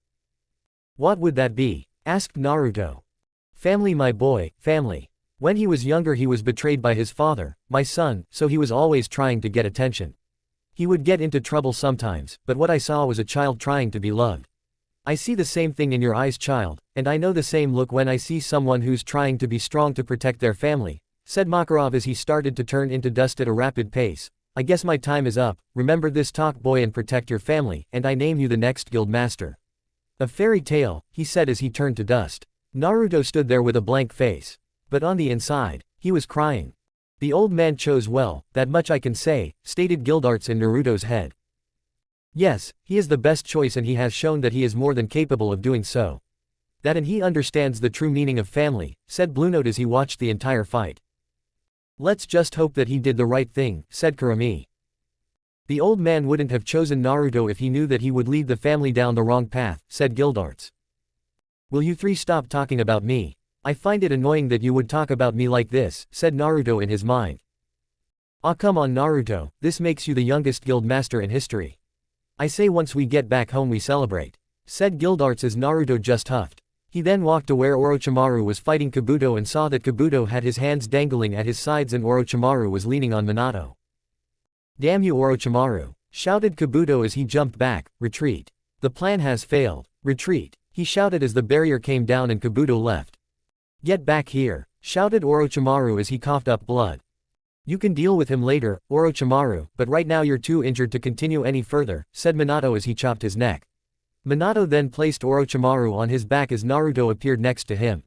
"What would that be?" asked Naruto. "Family my boy, family. When he was younger he was betrayed by his father, my son, so he was always trying to get attention. He would get into trouble sometimes, but what I saw was a child trying to be loved. I see the same thing in your eyes child, and I know the same look when I see someone who's trying to be strong to protect their family," said Makarov as he started to turn into dust at a rapid pace. "I guess my time is up, remember this talk boy and protect your family, and I name you the next guild master." "A fairy tale," he said as he turned to dust. Naruto stood there with a blank face. But on the inside, he was crying. "The old man chose well, that much I can say," stated Gildarts in Naruto's head. "Yes, he is the best choice and he has shown that he is more than capable of doing so. That and he understands the true meaning of family," said Blue Note as he watched the entire fight. "Let's just hope that he did the right thing," said Kurami. "The old man wouldn't have chosen Naruto if he knew that he would lead the family down the wrong path," said Gildarts. Will you three stop talking about me? I find it annoying that you would talk about me like this, said Naruto in his mind. Ah, come on Naruto, this makes you the youngest guild master in history. I say once we get back home we celebrate, said Guildarts as Naruto just huffed. He then walked to where Orochimaru was fighting Kabuto and saw that Kabuto had his hands dangling at his sides and Orochimaru was leaning on Minato. Damn you Orochimaru, shouted Kabuto as he jumped back. Retreat. The plan has failed. Retreat, he shouted as the barrier came down and Kabuto left. Get back here, shouted Orochimaru as he coughed up blood. You can deal with him later, Orochimaru, but right now you're too injured to continue any further, said Minato as he chopped his neck. Minato then placed Orochimaru on his back as Naruto appeared next to him.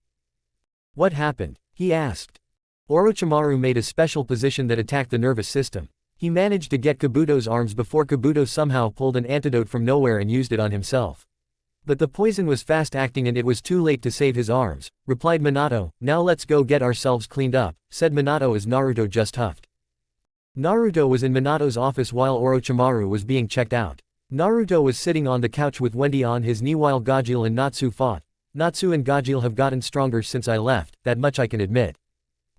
What happened? He asked. Orochimaru made a special position that attacked the nervous system. He managed to get Kabuto's arms before Kabuto somehow pulled an antidote from nowhere and used it on himself. But the poison was fast acting and it was too late to save his arms, replied Minato. Now let's go get ourselves cleaned up, said Minato as Naruto just huffed. Naruto was in Minato's office while Orochimaru was being checked out. Naruto was sitting on the couch with Wendy on his knee while Gajeel and Natsu fought. Natsu and Gajeel have gotten stronger since I left, that much I can admit.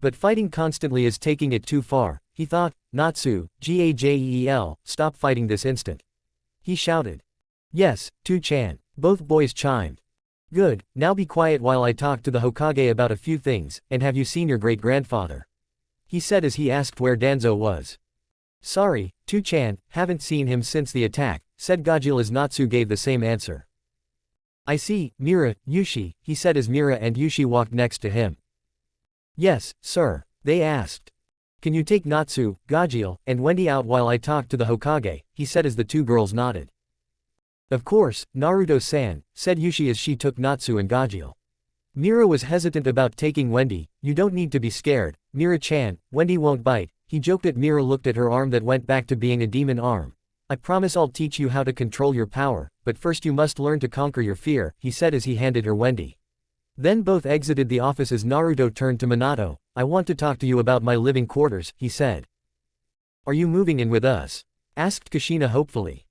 But fighting constantly is taking it too far, he thought. Natsu, Gajeel, stop fighting this instant. He shouted. Yes, Tu-chan. Both boys chimed. Good, now be quiet while I talk to the Hokage about a few things, and have you seen your great-grandfather? He said as he asked where Danzo was. Sorry, Tu-chan, haven't seen him since the attack, said Gajeel as Natsu gave the same answer. I see, Mira, Yushi, he said as Mira and Yushi walked next to him. Yes, sir, they asked. Can you take Natsu, Gajeel, and Wendy out while I talk to the Hokage, he said as the two girls nodded. Of course, Naruto-san, said Yushi as she took Natsu and Gajeel. Mira was hesitant about taking Wendy. You don't need to be scared, Mira-chan, Wendy won't bite, he joked at Mira looked at her arm that went back to being a demon arm. I promise I'll teach you how to control your power, but first you must learn to conquer your fear, he said as he handed her Wendy. Then both exited the office as Naruto turned to Minato. I want to talk to you about my living quarters, he said. Are you moving in with us? Asked Kushina hopefully.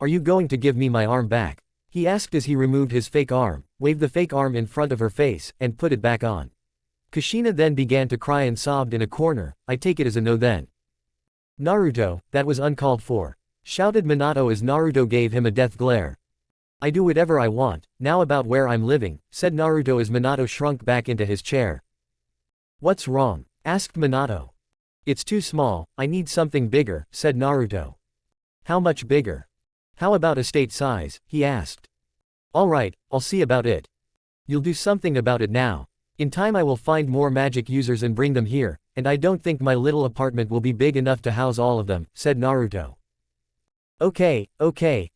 Are you going to give me my arm back? He asked as he removed his fake arm, waved the fake arm in front of her face, and put it back on. Kushina then began to cry and sobbed in a corner. I take it as a no then. Naruto, that was uncalled for, shouted Minato as Naruto gave him a death glare. I do whatever I want, now about where I'm living, said Naruto as Minato shrunk back into his chair. What's wrong? Asked Minato. It's too small, I need something bigger, said Naruto. How much bigger? How about estate size? He asked. Alright, I'll see about it. You'll do something about it now. In time I will find more magic users and bring them here, and I don't think my little apartment will be big enough to house all of them, said Naruto. Okay,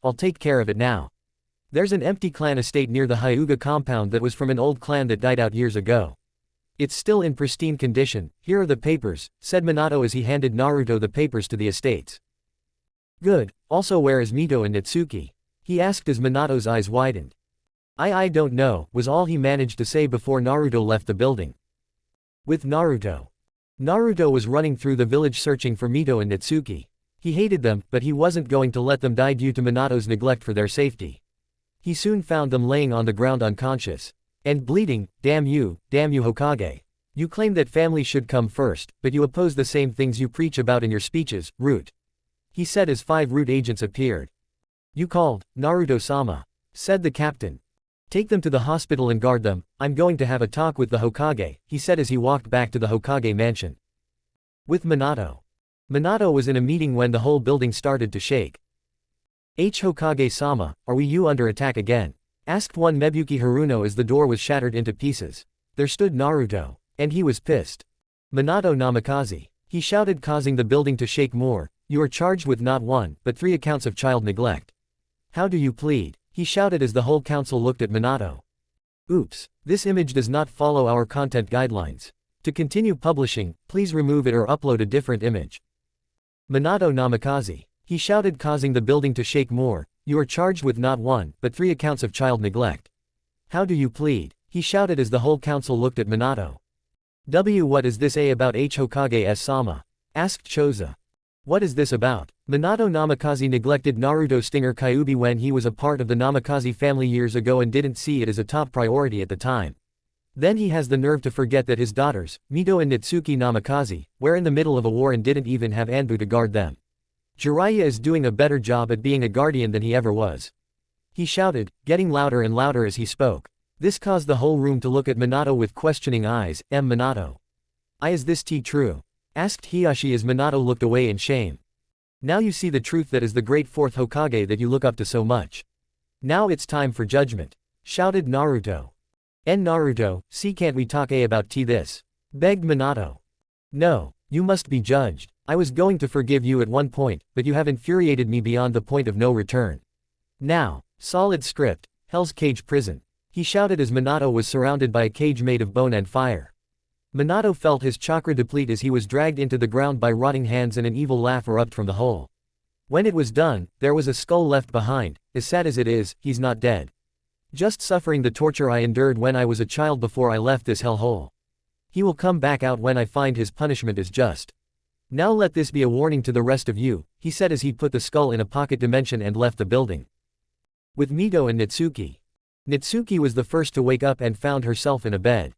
I'll take care of it now. There's an empty clan estate near the Hyuga compound that was from an old clan that died out years ago. It's still in pristine condition, here are the papers, said Minato as he handed Naruto the papers to the estates. Good, also where is Mito and Natsuki? He asked as Minato's eyes widened. I don't know, was all he managed to say before Naruto left the building. With Naruto. Naruto was running through the village searching for Mito and Natsuki. He hated them, but he wasn't going to let them die due to Minato's neglect for their safety. He soon found them laying on the ground unconscious. And bleeding. Damn you Hokage. You claim that family should come first, but you oppose the same things you preach about in your speeches, Root. He said as 5 Root agents appeared. You called, Naruto-sama, said the captain. Take them to the hospital and guard them, I'm going to have a talk with the Hokage, he said as he walked back to the Hokage mansion. With Minato. Minato was in a meeting when the whole building started to shake. Hokage-sama, are you under attack again? Asked one Mebuki Haruno as the door was shattered into pieces. There stood Naruto. And he was pissed. Minato Namikaze. He shouted, causing the building to shake more. You are charged with not 1, but 3 accounts of child neglect. How do you plead? He shouted as the whole council looked at Minato. Oops, this image does not follow our content guidelines. To continue publishing, please remove it or upload a different image. Minato Namikaze. He shouted, causing the building to shake more. You are charged with not 1, but 3 accounts of child neglect. How do you plead? He shouted as the whole council looked at Minato. What is this about Hokage-sama? Asked Choza. What is this about? Minato Namikaze neglected Naruto stinger Kyuubi when he was a part of the Namikaze family years ago and didn't see it as a top priority at the time. Then he has the nerve to forget that his daughters, Mito and Natsuki Namikaze, were in the middle of a war and didn't even have Anbu to guard them. Jiraiya is doing a better job at being a guardian than he ever was. He shouted, getting louder and louder as he spoke. This caused the whole room to look at Minato with questioning eyes. Minato. Is this true? Asked Hiashi as Minato looked away in shame. Now you see the truth that is the great fourth Hokage that you look up to so much. Now it's time for judgment. Shouted Naruto. Naruto, see can't we talk about this? Begged Minato. No, you must be judged. I was going to forgive you at one point, but you have infuriated me beyond the point of no return. Now, solid script, Hell's Cage Prison. He shouted as Minato was surrounded by a cage made of bone and fire. Minato felt his chakra deplete as he was dragged into the ground by rotting hands and an evil laugh erupted from the hole. When it was done, there was a skull left behind. As sad as it is, he's not dead. Just suffering the torture I endured when I was a child before I left this hellhole. He will come back out when I find his punishment is just. Now let this be a warning to the rest of you, he said as he put the skull in a pocket dimension and left the building. With Mito and Natsuki. Natsuki was the first to wake up and found herself in a bed.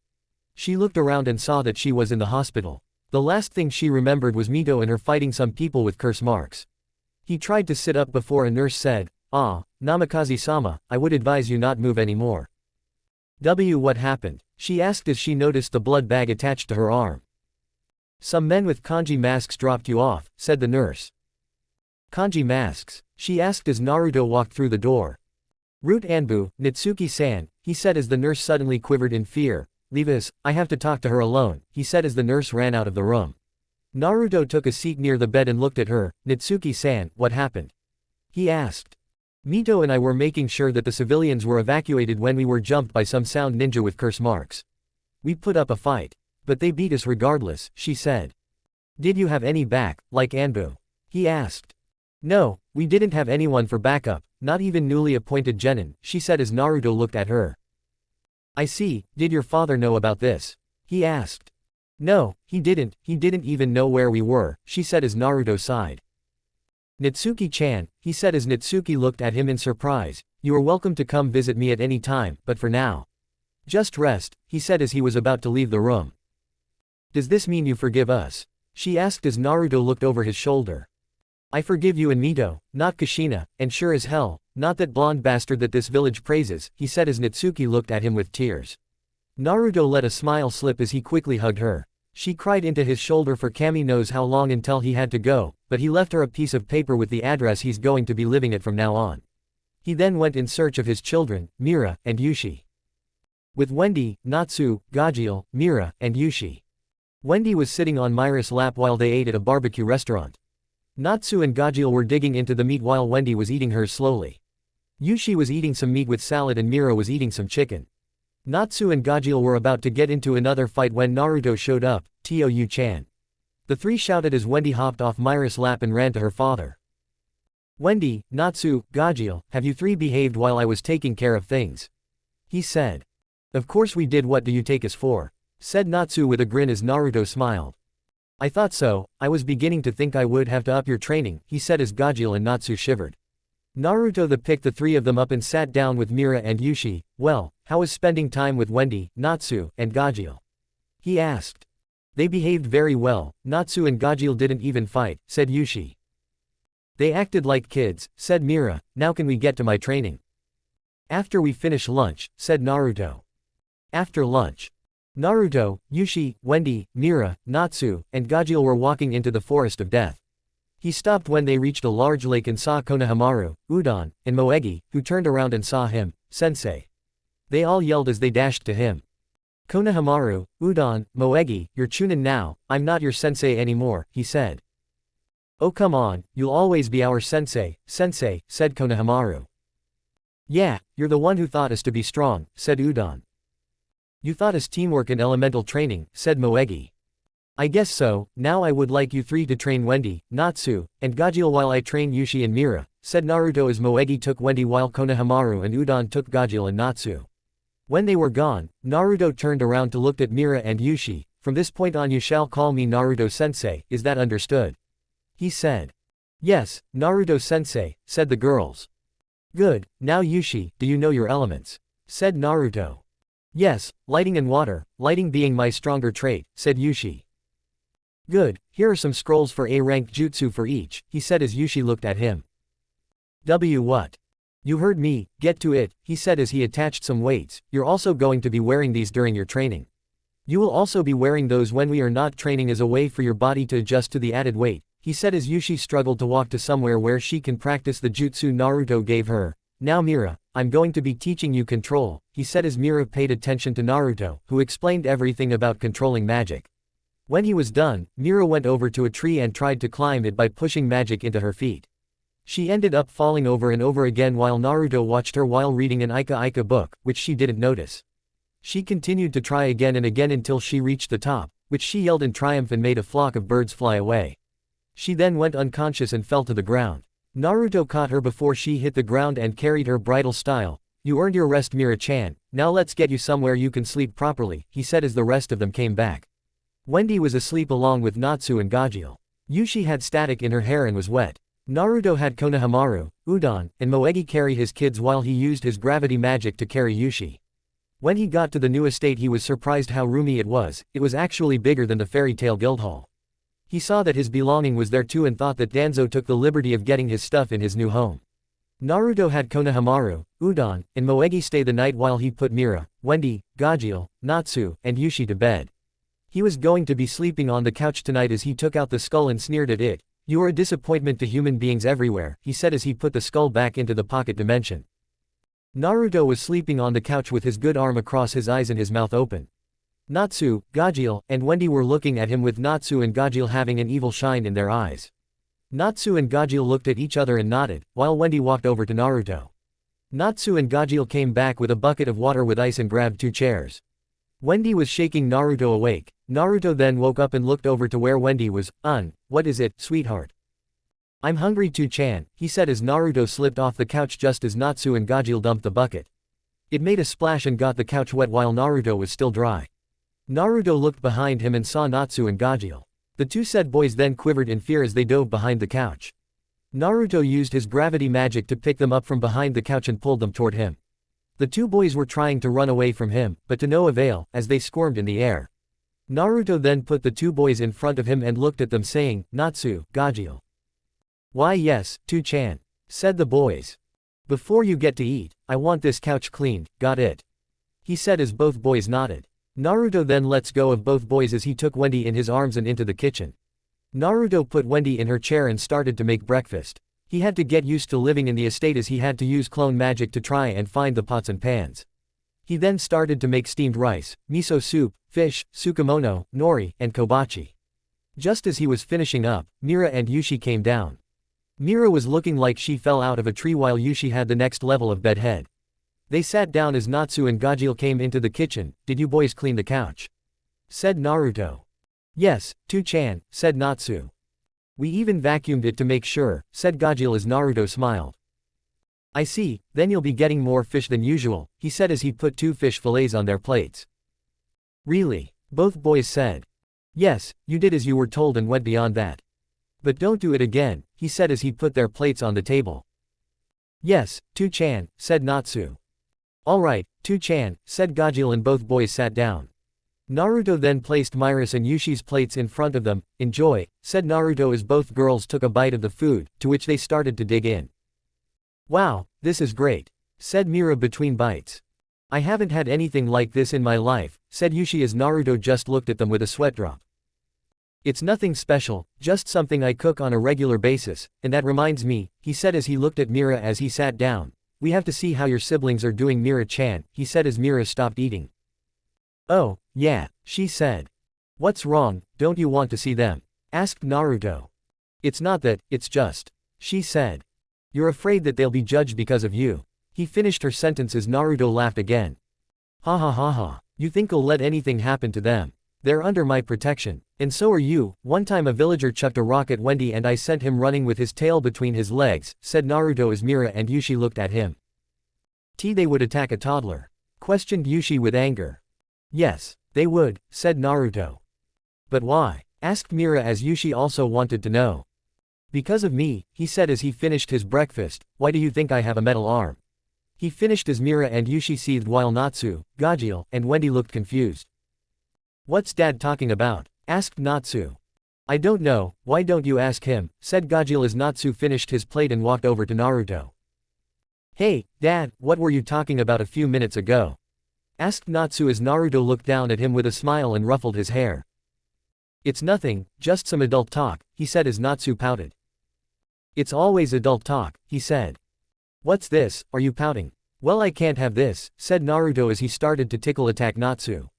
She looked around and saw that she was in the hospital. The last thing she remembered was Mito and her fighting some people with curse marks. He tried to sit up before a nurse said, Namikaze-sama, I would advise you not move anymore. What happened? She asked as she noticed the blood bag attached to her arm. Some men with kanji masks dropped you off, said the nurse. Kanji masks? She asked as Naruto walked through the door. Root Anbu, Natsuki-san, he said as the nurse suddenly quivered in fear. Leave us, I have to talk to her alone, he said as the nurse ran out of the room. Naruto took a seat near the bed and looked at her. Natsuki-san, what happened? He asked. Mito and I were making sure that the civilians were evacuated when we were jumped by some sound ninja with curse marks. We put up a fight. But they beat us regardless, she said. Did you have any back, like Anbu? He asked. No, we didn't have anyone for backup, not even newly appointed genin, she said as Naruto looked at her. I see, did your father know about this? He asked. No, he didn't even know where we were, she said as Naruto sighed. Natsuki-chan, he said as Natsuki looked at him in surprise, you are welcome to come visit me at any time, but for now. Just rest, he said as he was about to leave the room. Does this mean you forgive us? She asked as Naruto looked over his shoulder. I forgive you and Mito, not Kushina, and sure as hell, not that blonde bastard that this village praises, he said as Natsuki looked at him with tears. Naruto let a smile slip as he quickly hugged her. She cried into his shoulder for Kami knows how long until he had to go, but he left her a piece of paper with the address he's going to be living at from now on. He then went in search of his children, Mira, and Yushi. With Wendy, Natsu, Gajeel, Mira, and Yushi. Wendy was sitting on Mira's lap while they ate at a barbecue restaurant. Natsu and Gajeel were digging into the meat while Wendy was eating hers slowly. Yushi was eating some meat with salad and Mira was eating some chicken. Natsu and Gajeel were about to get into another fight when Naruto showed up, Tou-chan. The three shouted as Wendy hopped off Mira's lap and ran to her father. Wendy, Natsu, Gajeel, have you three behaved while I was taking care of things? He said. Of course we did, what do you take us for? Said Natsu with a grin as Naruto smiled. I thought so, I was beginning to think I would have to up your training, he said as Gajeel and Natsu shivered. Naruto picked the three of them up and sat down with Mira and Yushi. Well, how was spending time with Wendy, Natsu, and Gajeel? He asked. They behaved very well, Natsu and Gajeel didn't even fight, said Yushi. They acted like kids, said Mira, now can we get to my training? After we finish lunch, said Naruto. After lunch. Naruto, Yushi, Wendy, Mira, Natsu, and Gajeel were walking into the forest of death. He stopped when they reached a large lake and saw Konohamaru, Udon, and Moegi, who turned around and saw him. Sensei. They all yelled as they dashed to him. Konohamaru, Udon, Moegi, you're Chunin now, I'm not your sensei anymore, he said. Oh come on, you'll always be our sensei, said Konohamaru. Yeah, you're the one who taught us to be strong, said Udon. You taught us teamwork and elemental training, said Moegi. I guess so, now I would like you three to train Wendy, Natsu, and Gajeel while I train Yushi and Mira, said Naruto as Moegi took Wendy while Konohamaru and Udon took Gajeel and Natsu. When they were gone, Naruto turned around to look at Mira and Yushi. From this point on you shall call me Naruto-sensei, is that understood? he said. Yes, Naruto-sensei, said the girls. Good, now Yushi, do you know your elements? Said Naruto. Yes, lighting and water, lighting being my stronger trait, said Yushi. Good, here are some scrolls for A-rank jutsu for each, he said as Yushi looked at him. What? You heard me, get to it, he said as he attached some weights. You're also going to be wearing these during your training. You will also be wearing those when we are not training as a way for your body to adjust to the added weight, he said as Yushi struggled to walk to somewhere where she can practice the jutsu Naruto gave her. Now Mira, I'm going to be teaching you control, he said as Mira paid attention to Naruto, who explained everything about controlling magic. When he was done, Mira went over to a tree and tried to climb it by pushing magic into her feet. She ended up falling over and over again while Naruto watched her while reading an Ika book, which she didn't notice. She continued to try again and again until she reached the top, which she yelled in triumph and made a flock of birds fly away. She then went unconscious and fell to the ground. Naruto caught her before she hit the ground and carried her bridal style. You earned your rest, Mira-chan, now let's get you somewhere you can sleep properly, he said as the rest of them came back. Wendy was asleep along with Natsu and Gajeel. Yushi had static in her hair and was wet. Naruto had Konohamaru, Udon, and Moegi carry his kids while he used his gravity magic to carry Yushi. When he got to the new estate he was surprised how roomy it was actually bigger than the fairy tale guildhall. He saw that his belonging was there too and thought that Danzo took the liberty of getting his stuff in his new home. Naruto had Konohamaru, Udon, and Moegi stay the night while he put Mira, Wendy, Gajeel, Natsu, and Yushi to bed. He was going to be sleeping on the couch tonight as he took out the skull and sneered at it. You are a disappointment to human beings everywhere, he said as he put the skull back into the pocket dimension. Naruto was sleeping on the couch with his good arm across his eyes and his mouth open. Natsu, Gajeel, and Wendy were looking at him with Natsu and Gajeel having an evil shine in their eyes. Natsu and Gajeel looked at each other and nodded, while Wendy walked over to Naruto. Natsu and Gajeel came back with a bucket of water with ice and grabbed 2 chairs. Wendy was shaking Naruto awake. Naruto then woke up and looked over to where Wendy was. What is it, sweetheart? I'm hungry too, Chan, he said as Naruto slipped off the couch just as Natsu and Gajeel dumped the bucket. It made a splash and got the couch wet while Naruto was still dry. Naruto looked behind him and saw Natsu and Gajeel. The 2 said boys then quivered in fear as they dove behind the couch. Naruto used his gravity magic to pick them up from behind the couch and pulled them toward him. The 2 boys were trying to run away from him, but to no avail, as they squirmed in the air. Naruto then put the 2 boys in front of him and looked at them saying, Natsu, Gajeel. Why yes, 2-chan, said the boys. Before you get to eat, I want this couch cleaned, got it? He said as both boys nodded. Naruto then lets go of both boys as he took Wendy in his arms and into the kitchen. Naruto put Wendy in her chair and started to make breakfast. He had to get used to living in the estate as he had to use clone magic to try and find the pots and pans. He then started to make steamed rice, miso soup, fish, tsukemono, nori, and kobachi. Just as he was finishing up, Mira and Yushi came down. Mira was looking like she fell out of a tree while Yushi had the next level of bedhead. They sat down as Natsu and Gajeel came into the kitchen. Did you boys clean the couch? Said Naruto. Yes, 2-chan, said Natsu. We even vacuumed it to make sure, said Gajeel as Naruto smiled. I see, then you'll be getting more fish than usual, he said as he put 2 fish fillets on their plates. Really? Both boys said. Yes, you did as you were told and went beyond that. But don't do it again, he said as he put their plates on the table. Yes, 2-chan, said Natsu. Alright, 2-chan, said Gajeel and both boys sat down. Naruto then placed Myris and Yushi's plates in front of them. Enjoy, said Naruto as both girls took a bite of the food, to which they started to dig in. Wow, this is great, said Mira between bites. I haven't had anything like this in my life, said Yushi as Naruto just looked at them with a sweat drop. It's nothing special, just something I cook on a regular basis, and that reminds me, he said as he looked at Mira as he sat down. We have to see how your siblings are doing, Mira-chan, he said as Mira stopped eating. Oh, yeah, she said. What's wrong, don't you want to see them? Asked Naruto. It's not that, it's just. She said. You're afraid that they'll be judged because of you. He finished her sentence as Naruto laughed again. Ha ha ha ha, you think I'll let anything happen to them? They're under my protection. And so are you. One time a villager chucked a rock at Wendy and I sent him running with his tail between his legs, said Naruto as Mira and Yushi looked at him. They would attack a toddler? Questioned Yushi with anger. Yes, they would, said Naruto. But why? Asked Mira as Yushi also wanted to know. Because of me, he said as he finished his breakfast. Why do you think I have a metal arm? He finished as Mira and Yushi seethed while Natsu, Gajeel, and Wendy looked confused. What's Dad talking about? Asked Natsu. I don't know, why don't you ask him, said Gajeel as Natsu finished his plate and walked over to Naruto. Hey, Dad, what were you talking about a few minutes ago? Asked Natsu as Naruto looked down at him with a smile and ruffled his hair. It's nothing, just some adult talk, he said as Natsu pouted. It's always adult talk, he said. What's this, are you pouting? Well, I can't have this, said Naruto as he started to tickle attack Natsu.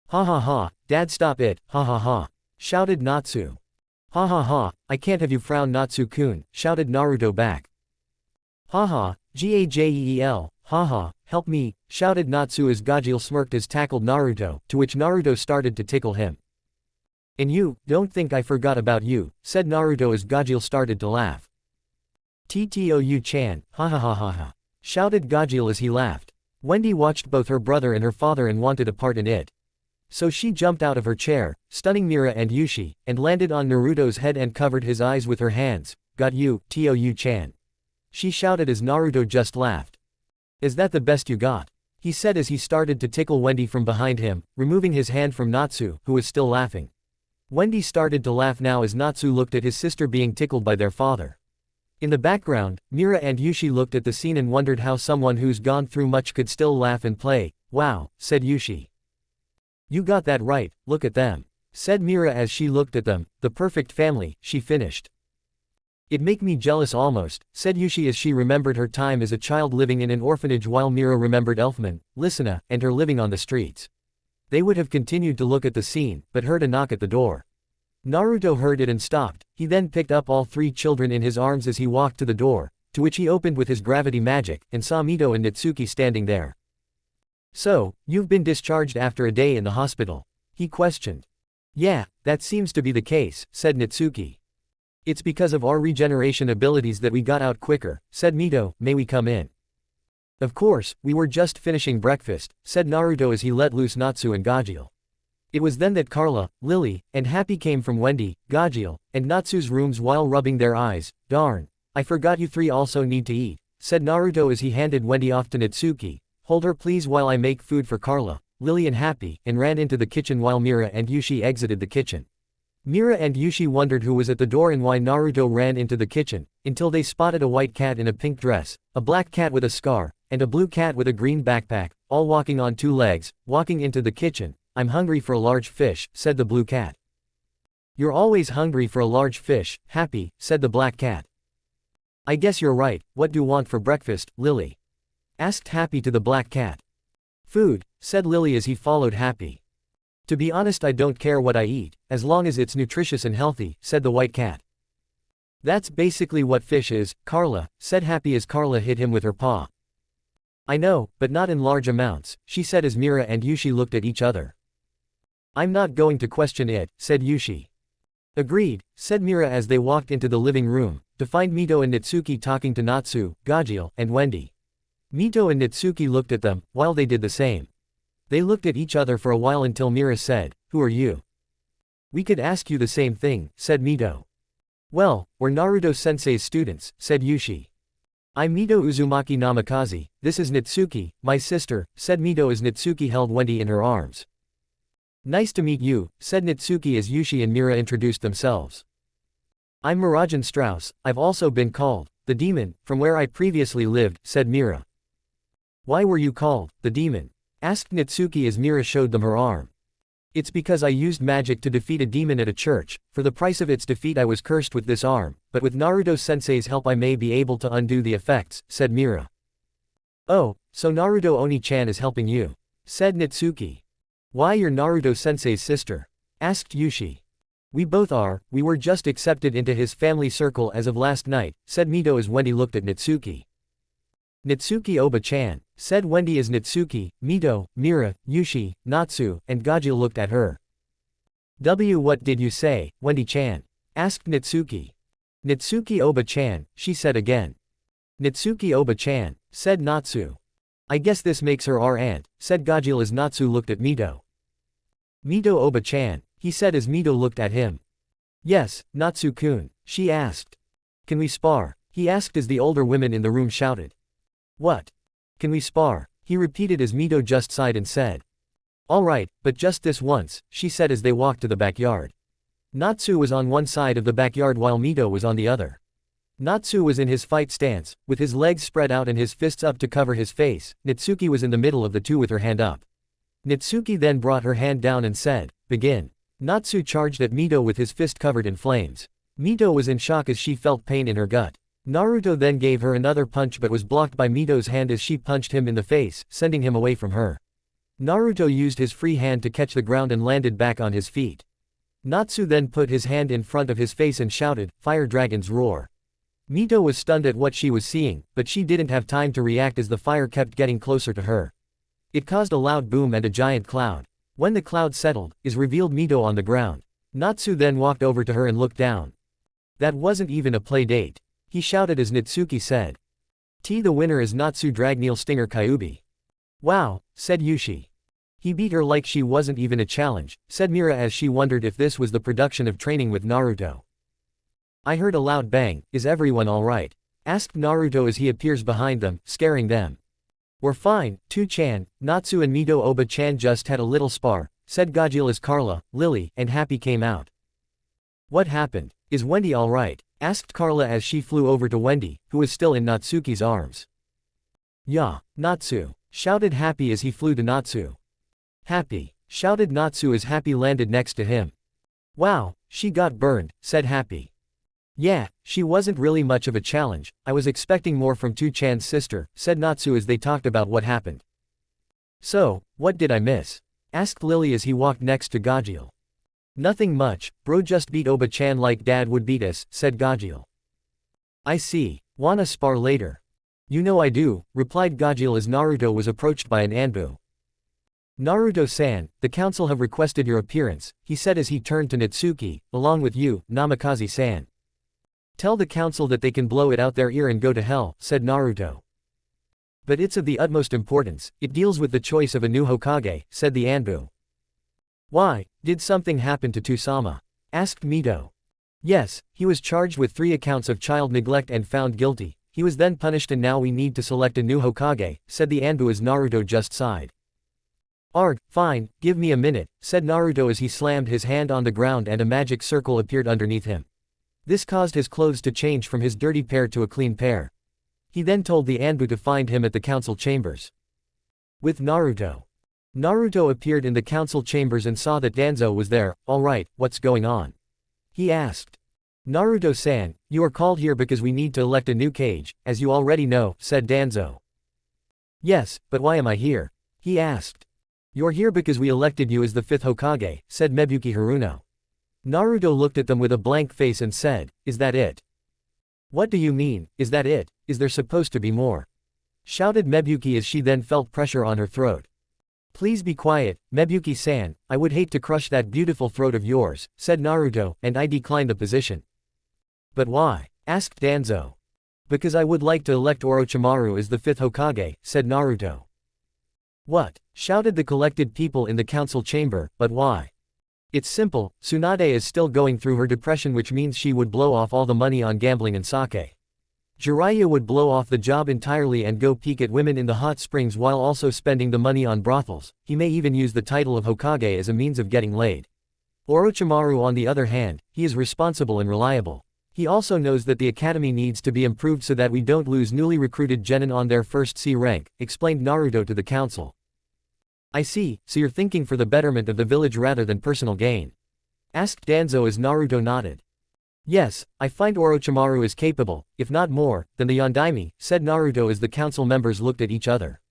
Ha ha ha, Dad, stop it, ha ha ha, shouted Natsu. Ha ha ha, I can't have you, frown Natsu-kun, shouted Naruto back. Ha ha, Gajeel, ha ha, help me, shouted Natsu as Gajeel smirked as tackled Naruto, to which Naruto started to tickle him. And you, don't think I forgot about you, said Naruto as Gajeel started to laugh. Ttou-chan, ha ha ha ha ha, shouted Gajeel as he laughed. Wendy watched both her brother and her father and wanted a part in it. So she jumped out of her chair, stunning Mira and Yushi, and landed on Naruto's head and covered his eyes with her hands. Got you, Tou-chan. She shouted as Naruto just laughed. Is that the best you got? He said as he started to tickle Wendy from behind him, removing his hand from Natsu, who was still laughing. Wendy started to laugh now as Natsu looked at his sister being tickled by their father. In the background, Mira and Yushi looked at the scene and wondered how someone who's gone through much could still laugh and play. Wow, said Yushi. You got that right, look at them, said Mira as she looked at them, the perfect family, she finished. It make me jealous almost, said Yushi as she remembered her time as a child living in an orphanage while Mira remembered Elfman, Lysina, and her living on the streets. They would have continued to look at the scene, but heard a knock at the door. Naruto heard it and stopped. He then picked up all three children in his arms as he walked to the door, to which he opened with his gravity magic, and saw Mito and Natsuki standing there. So, you've been discharged after a day in the hospital? He questioned. Yeah, that seems to be the case, said Natsuki. It's because of our regeneration abilities that we got out quicker, said Mito. May we come in? Of course, we were just finishing breakfast, said Naruto as he let loose Natsu and Gajeel. It was then that Carla, Lily, and Happy came from Wendy, Gajeel, and Natsu's rooms while rubbing their eyes. Darn. I forgot you three also need to eat, said Naruto as he handed Wendy off to Natsuki. Hold her please while I make food for Carla, Lily and Happy, and ran into the kitchen while Mira and Yushi exited the kitchen. Mira and Yushi wondered who was at the door and why Naruto ran into the kitchen, until they spotted a white cat in a pink dress, a black cat with a scar, and a blue cat with a green backpack, all walking on two legs, walking into the kitchen. I'm hungry for a large fish, said the blue cat. You're always hungry for a large fish, Happy, said the black cat. I guess you're right, what do you want for breakfast, Lily? Asked Happy to the black cat. Food, said Lily as he followed Happy. To be honest, I don't care what I eat, as long as it's nutritious and healthy, said the white cat. That's basically what fish is, Carla, said Happy as Carla hit him with her paw. I know, but not in large amounts, she said as Mira and Yushi looked at each other. I'm not going to question it, said Yushi. Agreed, said Mira as they walked into the living room, to find Mito and Natsuki talking to Natsu, Gajeel, and Wendy. Mito and Natsuki looked at them, while they did the same. They looked at each other for a while until Mira said, Who are you? We could ask you the same thing, said Mito. Well, we're Naruto-sensei's students, said Yushi. I'm Mito Uzumaki Namikaze, this is Natsuki, my sister, said Mito as Natsuki held Wendy in her arms. Nice to meet you, said Natsuki as Yushi and Mira introduced themselves. I'm Mirajan Strauss, I've also been called the demon, from where I previously lived, said Mira. Why were you called the demon? Asked Natsuki as Mira showed them her arm. It's because I used magic to defeat a demon at a church. For the price of its defeat I was cursed with this arm, but with Naruto-sensei's help I may be able to undo the effects, said Mira. Oh, so Naruto Oni-chan is helping you, said Natsuki. Why, you're Naruto-sensei's sister? Asked Yushi. We both are, we were just accepted into his family circle as of last night, said Mito as Wendy looked at Natsuki. Natsuki Oba-chan, said Wendy as Natsuki, Mito, Mira, Yushi, Natsu, and Gajeel looked at her. What did you say, Wendy-chan? Asked Natsuki. Natsuki Oba-chan, she said again. Natsuki Oba-chan, said Natsu. I guess this makes her our aunt, said Gajeel as Natsu looked at Mito. Mito Oba-chan, he said as Mito looked at him. Yes, Natsu-kun, she asked. Can we spar? He asked as the older women in the room shouted. What? Can we spar? He repeated as Mito just sighed and said. All right, but just this once, she said as they walked to the backyard. Natsu was on one side of the backyard while Mito was on the other. Natsu was in his fight stance, with his legs spread out and his fists up to cover his face. Nitsuki was in the middle of the two with her hand up. Nitsuki then brought her hand down and said, begin. Natsu charged at Mito with his fist covered in flames. Mito was in shock as she felt pain in her gut. Naruto then gave her another punch but was blocked by Mito's hand as she punched him in the face, sending him away from her. Naruto used his free hand to catch the ground and landed back on his feet. Natsu then put his hand in front of his face and shouted, "Fire Dragon's Roar." Mito was stunned at what she was seeing, but she didn't have time to react as the fire kept getting closer to her. It caused a loud boom and a giant cloud. When the cloud settled, is revealed Mito on the ground. Natsu then walked over to her and looked down. That wasn't even a play date. He shouted as Nitsuki said. The winner is Natsu Dragneel Stinger Kyuubi. Wow, said Yushi. He beat her like she wasn't even a challenge, said Mira as she wondered if this was the production of Training with Naruto. I heard a loud bang, is everyone alright? Asked Naruto as he appears behind them, scaring them. We're fine, 2-chan, Natsu and Mito Oba-chan just had a little spar, said Gajil as Carla, Lily, and Happy came out. What happened? Is Wendy alright? Asked Carla as she flew over to Wendy, who was still in Natsuki's arms. Yeah, Natsu, shouted Happy as he flew to Natsu. Happy, shouted Natsu as Happy landed next to him. Wow, she got burned, said Happy. Yeah, she wasn't really much of a challenge, I was expecting more from 2-chan's sister, said Natsu as they talked about what happened. So, what did I miss? Asked Lily as he walked next to Gajil. Nothing much, bro just beat Oba-chan like dad would beat us, said Gajil. I see, wanna spar later? You know I do, replied Gajil as Naruto was approached by an Anbu. Naruto-san, the council have requested your appearance, he said as he turned to Nitsuki, along with you, Namikaze-san. Tell the council that they can blow it out their ear and go to hell, said Naruto. But it's of the utmost importance, it deals with the choice of a new Hokage, said the Anbu. Why, did something happen to Tusama? Asked Mito. Yes, he was charged with 3 accounts of child neglect and found guilty, he was then punished and now we need to select a new Hokage, said the Anbu as Naruto just sighed. Arg, fine, give me a minute, said Naruto as he slammed his hand on the ground and a magic circle appeared underneath him. This caused his clothes to change from his dirty pair to a clean pair. He then told the Anbu to find him at the council chambers. With Naruto. Naruto appeared in the council chambers and saw that Danzo was there. Alright, what's going on? He asked. Naruto-san, you are called here because we need to elect a new Kage, as you already know, said Danzo. Yes, but why am I here? He asked. You're here because we elected you as the 5th Hokage, said Mebuki Haruno. Naruto looked at them with a blank face and said, is that it? What do you mean, is that it? Is there supposed to be more? Shouted Mebuki as she then felt pressure on her throat. Please be quiet, Mebuki-san, I would hate to crush that beautiful throat of yours, said Naruto, and I declined the position. But why? Asked Danzo. Because I would like to elect Orochimaru as the 5th Hokage, said Naruto. What? Shouted the collected people in the council chamber, but why? It's simple, Tsunade is still going through her depression which means she would blow off all the money on gambling and sake. Jiraiya would blow off the job entirely and go peek at women in the hot springs while also spending the money on brothels, he may even use the title of Hokage as a means of getting laid. Orochimaru on the other hand, he is responsible and reliable. He also knows that the academy needs to be improved so that we don't lose newly recruited genin on their first C rank, explained Naruto to the council. I see, so you're thinking for the betterment of the village rather than personal gain? Asked Danzo as Naruto nodded. Yes, I find Orochimaru is capable, if not more, than the Yondaime, said Naruto as the council members looked at each other.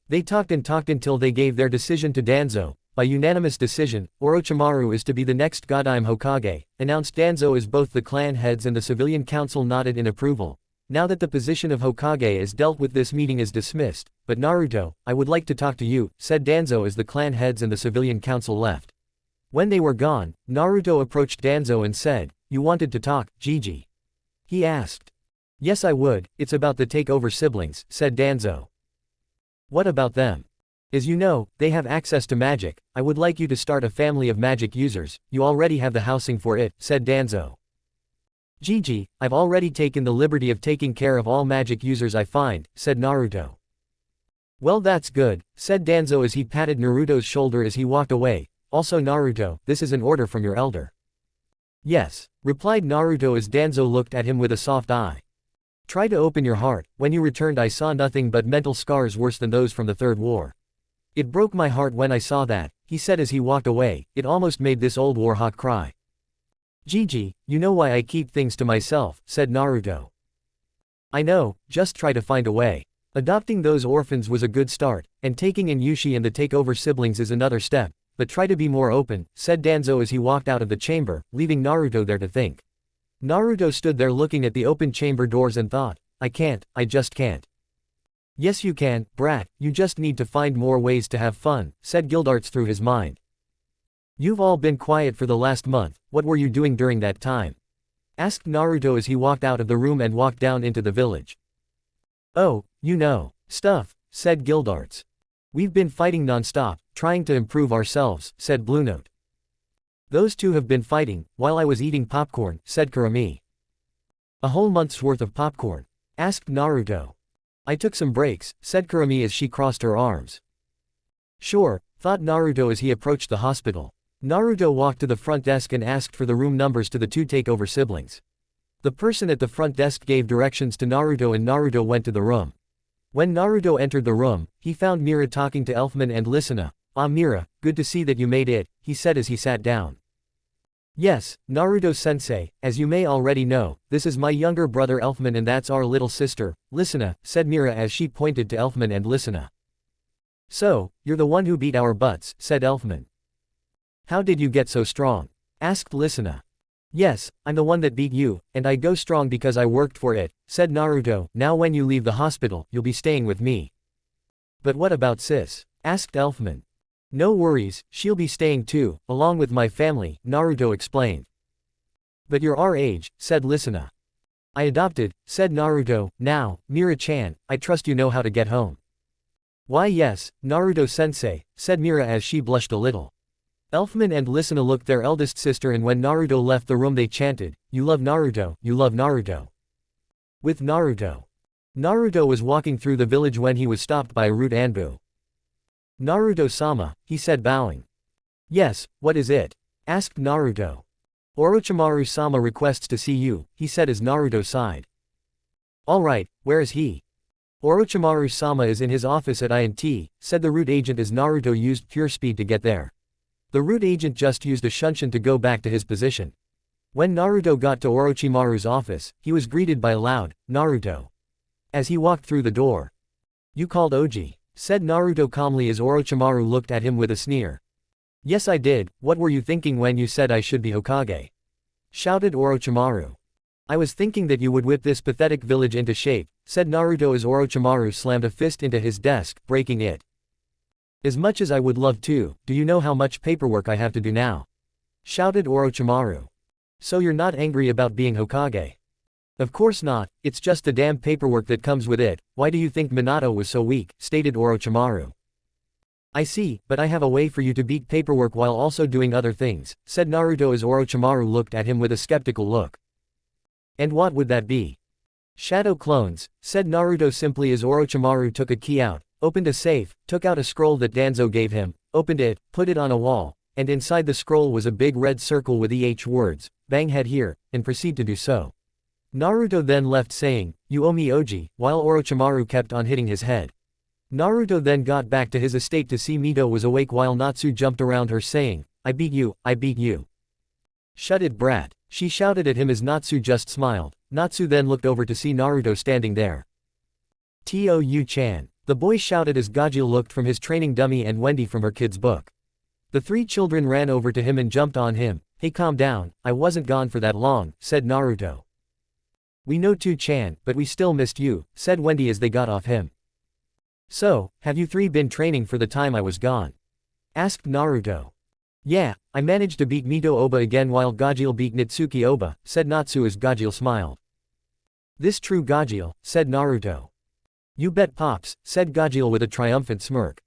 They talked and talked until they gave their decision to Danzo. By unanimous decision, Orochimaru is to be the next Godime Hokage, announced Danzo as both the clan heads and the civilian council nodded in approval. Now that the position of Hokage is dealt with, this meeting is dismissed, but Naruto, I would like to talk to you, said Danzo as the clan heads and the civilian council left. When they were gone, Naruto approached Danzo and said, you wanted to talk, Gigi? He asked. Yes I would, it's about the takeover siblings, said Danzo. What about them? As you know, they have access to magic. I would like you to start a family of magic users. You already have the housing for it, said Danzo. Gigi, I've already taken the liberty of taking care of all magic users I find, said Naruto. Well, that's good, said Danzo as he patted Naruto's shoulder as he walked away. Also Naruto, this is an order from your elder. Yes, replied Naruto as Danzo looked at him with a soft eye. Try to open your heart. When you returned I saw nothing but mental scars worse than those from the Third War. It broke my heart when I saw that, he said as he walked away. It almost made this old warhawk cry. Gigi, you know why I keep things to myself, said Naruto. I know, just try to find a way. Adopting those orphans was a good start, and taking in Yushi and the takeover siblings is another step, but try to be more open, said Danzo as he walked out of the chamber, leaving Naruto there to think. Naruto stood there looking at the open chamber doors and thought, I just can't. Yes you can, brat, you just need to find more ways to have fun, said Gildarts through his mind. You've all been quiet for the last month, what were you doing during that time? Asked Naruto as he walked out of the room and walked down into the village. Oh, you know, stuff, said Gildarts. We've been fighting non-stop, trying to improve ourselves, said Bluenote. Those two have been fighting, while I was eating popcorn, said Kurami. A whole month's worth of popcorn? Asked Naruto. I took some breaks, said Kurami as she crossed her arms. Sure, thought Naruto as he approached the hospital. Naruto walked to the front desk and asked for the room numbers to the two takeover siblings. The person at the front desk gave directions to Naruto and Naruto went to the room. When Naruto entered the room, he found Mira talking to Elfman and Listener. Ah Mira, good to see that you made it, he said as he sat down. Yes, Naruto-sensei, as you may already know, this is my younger brother Elfman and that's our little sister, Listener, said Mira as she pointed to Elfman and Listener. So, you're the one who beat our butts, said Elfman. How did you get so strong? Asked Listener. Yes, I'm the one that beat you, and I go strong because I worked for it, said Naruto. Now when you leave the hospital, you'll be staying with me. But what about sis? Asked Elfman. No worries, she'll be staying too, along with my family, Naruto explained. But you're our age, said Listener. I adopted, said Naruto. Now, Mira-chan, I trust you know how to get home. Why yes, Naruto-sensei, said Mira as she blushed a little. Elfman and Listener looked their eldest sister and when Naruto left the room they chanted, you love Naruto, you love Naruto. With Naruto. Naruto was walking through the village when he was stopped by a rude Anbu. Naruto-sama, he said bowing. Yes, what is it? Asked Naruto. Orochimaru-sama requests to see you, he said as Naruto sighed. Alright, where is he? Orochimaru-sama is in his office at INT, said the root agent as Naruto used pure speed to get there. The root agent just used a shunshin to go back to his position. When Naruto got to Orochimaru's office, he was greeted by a loud, Naruto. As he walked through the door. You called Oji, said Naruto calmly as Orochimaru looked at him with a sneer. Yes I did, what were you thinking when you said I should be Hokage? Shouted Orochimaru. I was thinking that you would whip this pathetic village into shape, said Naruto as Orochimaru slammed a fist into his desk, breaking it. As much as I would love to, do you know how much paperwork I have to do now? Shouted Orochimaru. So you're not angry about being Hokage? Of course not, it's just the damn paperwork that comes with it. Why do you think Minato was so weak? Stated Orochimaru. I see, but I have a way for you to beat paperwork while also doing other things, said Naruto as Orochimaru looked at him with a skeptical look. And what would that be? Shadow clones, said Naruto simply as Orochimaru took a key out, opened a safe, took out a scroll that Danzo gave him, opened it, put it on a wall, and inside the scroll was a big red circle with words, bang head here, and proceed to do so. Naruto then left saying, you owe me Oji, while Orochimaru kept on hitting his head. Naruto then got back to his estate to see Mito was awake while Natsu jumped around her saying, I beat you, I beat you. Shut it brat, she shouted at him as Natsu just smiled. Natsu then looked over to see Naruto standing there. Tou-chan. The boy shouted as Gajil looked from his training dummy and Wendy from her kid's book. The three children ran over to him and jumped on him. Hey calm down, I wasn't gone for that long, said Naruto. We know Tou-chan, but we still missed you, said Wendy as they got off him. So, have you three been training for the time I was gone? Asked Naruto. Yeah, I managed to beat Mito Oba again while Gajil beat Nitsuki Oba, said Natsu as Gajil smiled. This true Gajil, said Naruto. You bet pops, said Gajil with a triumphant smirk.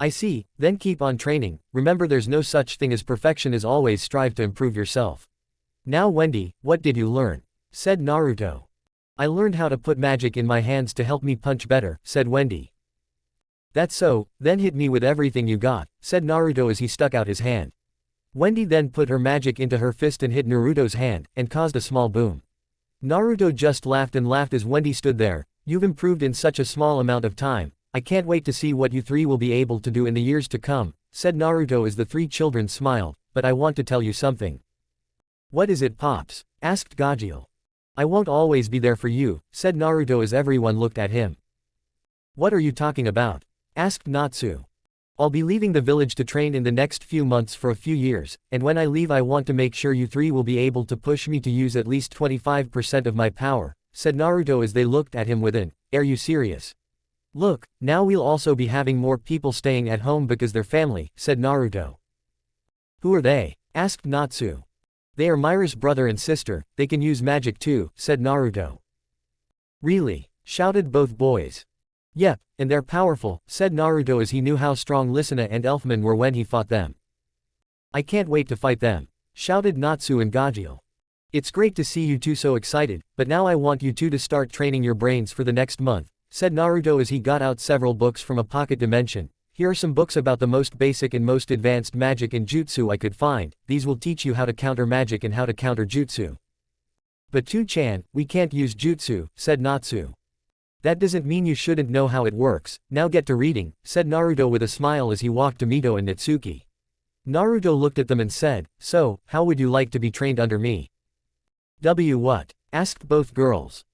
I see, then keep on training, remember there's no such thing as perfection, as always strive to improve yourself. Now Wendy, what did you learn? Said Naruto. I learned how to put magic in my hands to help me punch better, said Wendy. That's so, then hit me with everything you got, said Naruto as he stuck out his hand. Wendy then put her magic into her fist and hit Naruto's hand, and caused a small boom. Naruto just laughed and laughed as Wendy stood there. You've improved in such a small amount of time. I can't wait to see what you three will be able to do in the years to come, said Naruto as the three children smiled, but I want to tell you something. What is it, Pops? Asked Gajeel. I won't always be there for you, said Naruto as everyone looked at him. What are you talking about? Asked Natsu. I'll be leaving the village to train in the next few months for a few years, and when I leave I want to make sure you three will be able to push me to use at least 25% of my power, said Naruto as they looked at him with an, are you serious? Look, now we'll also be having more people staying at home because they're family, said Naruto. Who are they? Asked Natsu. They are Myra's brother and sister, they can use magic too, said Naruto. Really? Shouted both boys. Yep, and they're powerful, said Naruto as he knew how strong Lisana and Elfman were when he fought them. I can't wait to fight them, shouted Natsu and Gajeel. It's great to see you two so excited, but now I want you two to start training your brains for the next month, said Naruto as he got out several books from a pocket dimension. Here are some books about the most basic and most advanced magic and jutsu I could find. These will teach you how to counter magic and how to counter jutsu. But Tu-chan, we can't use jutsu, said Natsu. That doesn't mean you shouldn't know how it works, now get to reading, said Naruto with a smile as he walked to Mito and Natsuki. Naruto looked at them and said, so, how would you like to be trained under me? What? Asked both girls.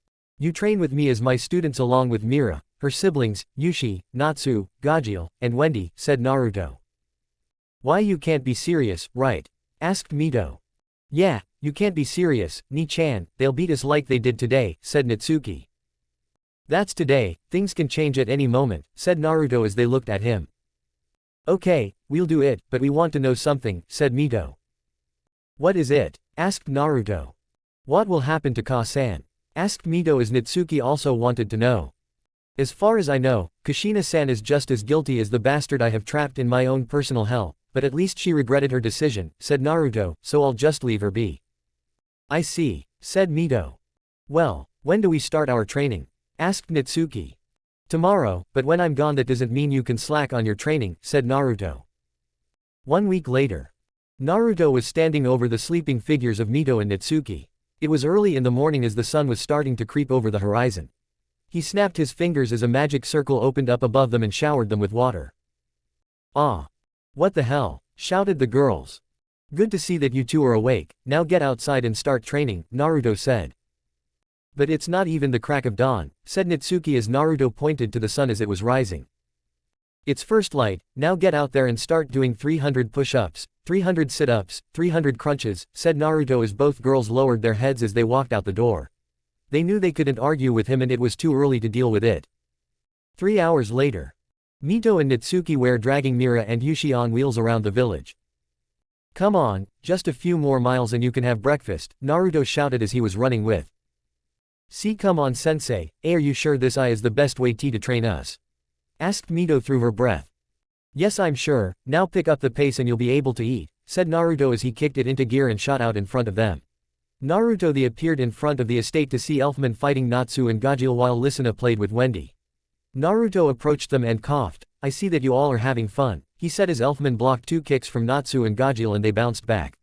You train with me as my students along with Mira, her siblings, Yushi, Natsu, Gajeel, and Wendy, said Naruto. Why you can't be serious, right? Asked Mito. Yeah, you can't be serious, Ni-chan, they'll beat us like they did today, said Natsuki. That's today, things can change at any moment, said Naruto as they looked at him. Okay, we'll do it, but we want to know something, said Mito. What is it? Asked Naruto. What will happen to Ka-san? Asked Mito as Natsuki also wanted to know. As far as I know, Kushina-san is just as guilty as the bastard I have trapped in my own personal hell, but at least she regretted her decision, said Naruto, so I'll just leave her be. I see, said Mito. Well, when do we start our training? Asked Natsuki. Tomorrow, but when I'm gone that doesn't mean you can slack on your training, said Naruto. 1 week later. Naruto was standing over the sleeping figures of Mito and Natsuki. It was early in the morning as the sun was starting to creep over the horizon. He snapped his fingers as a magic circle opened up above them and showered them with water. Ah! What the hell? Shouted the girls. Good to see that you two are awake, now get outside and start training, Naruto said. But it's not even the crack of dawn, said Natsuki as Naruto pointed to the sun as it was rising. It's first light, now get out there and start doing 300 push-ups, 300 sit-ups, 300 crunches, said Naruto as both girls lowered their heads as they walked out the door. They knew they couldn't argue with him and it was too early to deal with it. 3 hours later. Mito and Natsuki were dragging Mira and Yushi on wheels around the village. Come on, just a few more miles and you can have breakfast, Naruto shouted as he was running with. See, come on sensei, are you sure this is the best way to train us? Asked Mito through her breath. Yes, I'm sure, now pick up the pace and you'll be able to eat, said Naruto as he kicked it into gear and shot out in front of them. Naruto appeared in front of the estate to see Elfman fighting Natsu and Gajeel while Lisana played with Wendy. Naruto approached them and coughed. I see that you all are having fun, he said as Elfman blocked 2 kicks from Natsu and Gajeel and they bounced back.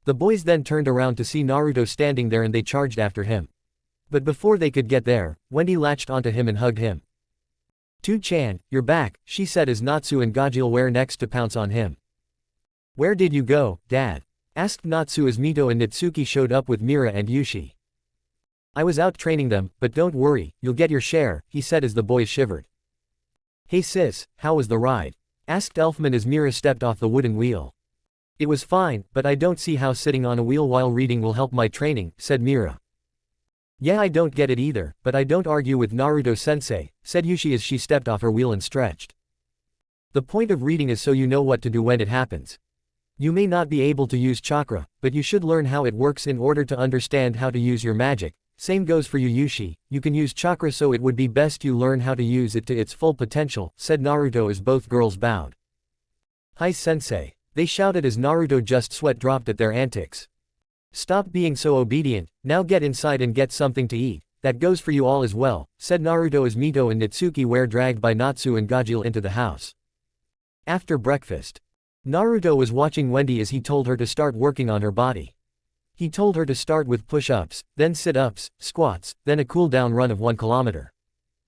The boys then turned around to see Naruto standing there and they charged after him. But before they could get there, Wendy latched onto him and hugged him. Tu-chan, you're back, she said as Natsu and Gajeel were next to pounce on him. Where did you go, Dad? Asked Natsu as Mito and Natsuki showed up with Mira and Yushi. I was out training them, but don't worry, you'll get your share, he said as the boys shivered. Hey sis, how was the ride? Asked Elfman as Mira stepped off the wooden wheel. It was fine, but I don't see how sitting on a wheel while reading will help my training, said Mira. Yeah, I don't get it either, but I don't argue with Naruto-sensei, said Yushi as she stepped off her wheel and stretched. The point of reading is so you know what to do when it happens. You may not be able to use chakra, but you should learn how it works in order to understand how to use your magic. Same goes for you Yushi, you can use chakra so it would be best you learn how to use it to its full potential, said Naruto as both girls bowed. Hi sensei. They shouted as Naruto just sweat dropped at their antics. Stop being so obedient, now get inside and get something to eat. That goes for you all as well, said Naruto as Mito and Natsuki were dragged by Natsu and Gajil into the house. After breakfast, Naruto was watching Wendy as he told her to start working on her body. He told her to start with push-ups, then sit-ups, squats, then a cool-down run of 1 kilometer.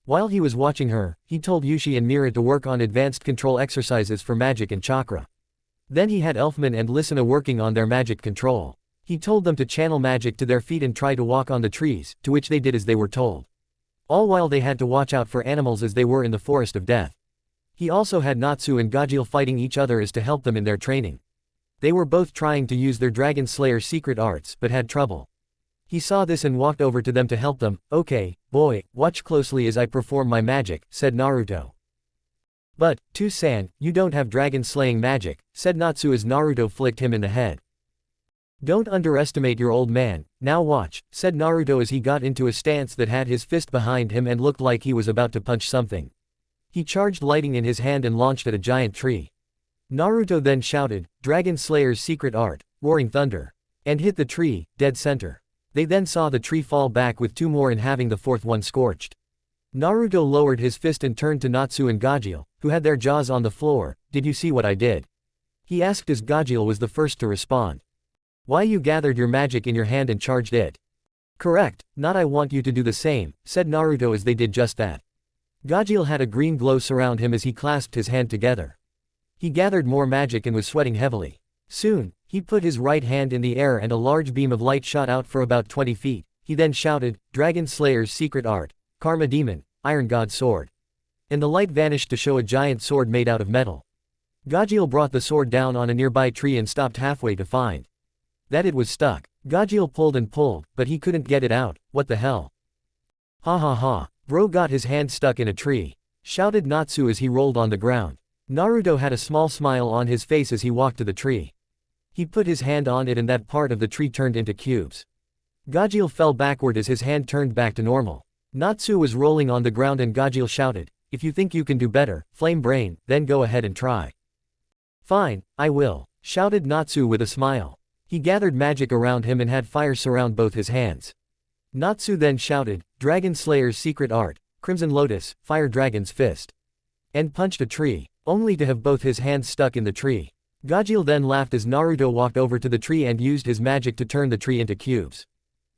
While he was watching her, he told Yushi and Mira to work on advanced control exercises for magic and chakra. Then he had Elfman and Lysina working on their magic control. He told them to channel magic to their feet and try to walk on the trees, to which they did as they were told. All while they had to watch out for animals as they were in the forest of death. He also had Natsu and Gajil fighting each other as to help them in their training. They were both trying to use their Dragon Slayer secret arts but had trouble. He saw this and walked over to them to help them. Okay, boy, watch closely as I perform my magic, said Naruto. But, To-san, you don't have dragon slaying magic, said Natsu as Naruto flicked him in the head. Don't underestimate your old man, now watch, said Naruto as he got into a stance that had his fist behind him and looked like he was about to punch something. He charged lighting in his hand and launched at a giant tree. Naruto then shouted, Dragon Slayer's secret art, roaring thunder, and hit the tree, dead center. They then saw the tree fall back with 2 more and having the 4th one scorched. Naruto lowered his fist and turned to Natsu and Gajil, who had their jaws on the floor. Did you see what I did? He asked as Gajil was the first to respond. Why you gathered your magic in your hand and charged it? Correct, not I want you to do the same, said Naruto as they did just that. Gajil had a green glow surround him as he clasped his hand together. He gathered more magic and was sweating heavily. Soon, he put his right hand in the air and a large beam of light shot out for about 20 feet. He then shouted, Dragon Slayer's secret art, Karma Demon, Iron God Sword. And the light vanished to show a giant sword made out of metal. Gajil brought the sword down on a nearby tree and stopped halfway to find that it was stuck. Gajil pulled and pulled, but he couldn't get it out. What the hell? Ha ha ha, bro got his hand stuck in a tree, shouted Natsu as he rolled on the ground. Naruto had a small smile on his face as he walked to the tree. He put his hand on it and that part of the tree turned into cubes. Gajil fell backward as his hand turned back to normal. Natsu was rolling on the ground and Gajil shouted, if you think you can do better, Flame Brain, then go ahead and try. Fine, I will, shouted Natsu with a smile. He gathered magic around him and had fire surround both his hands. Natsu then shouted, Dragon Slayer's secret art, Crimson Lotus, Fire Dragon's Fist. And punched a tree, only to have both his hands stuck in the tree. Gajil then laughed as Naruto walked over to the tree and used his magic to turn the tree into cubes.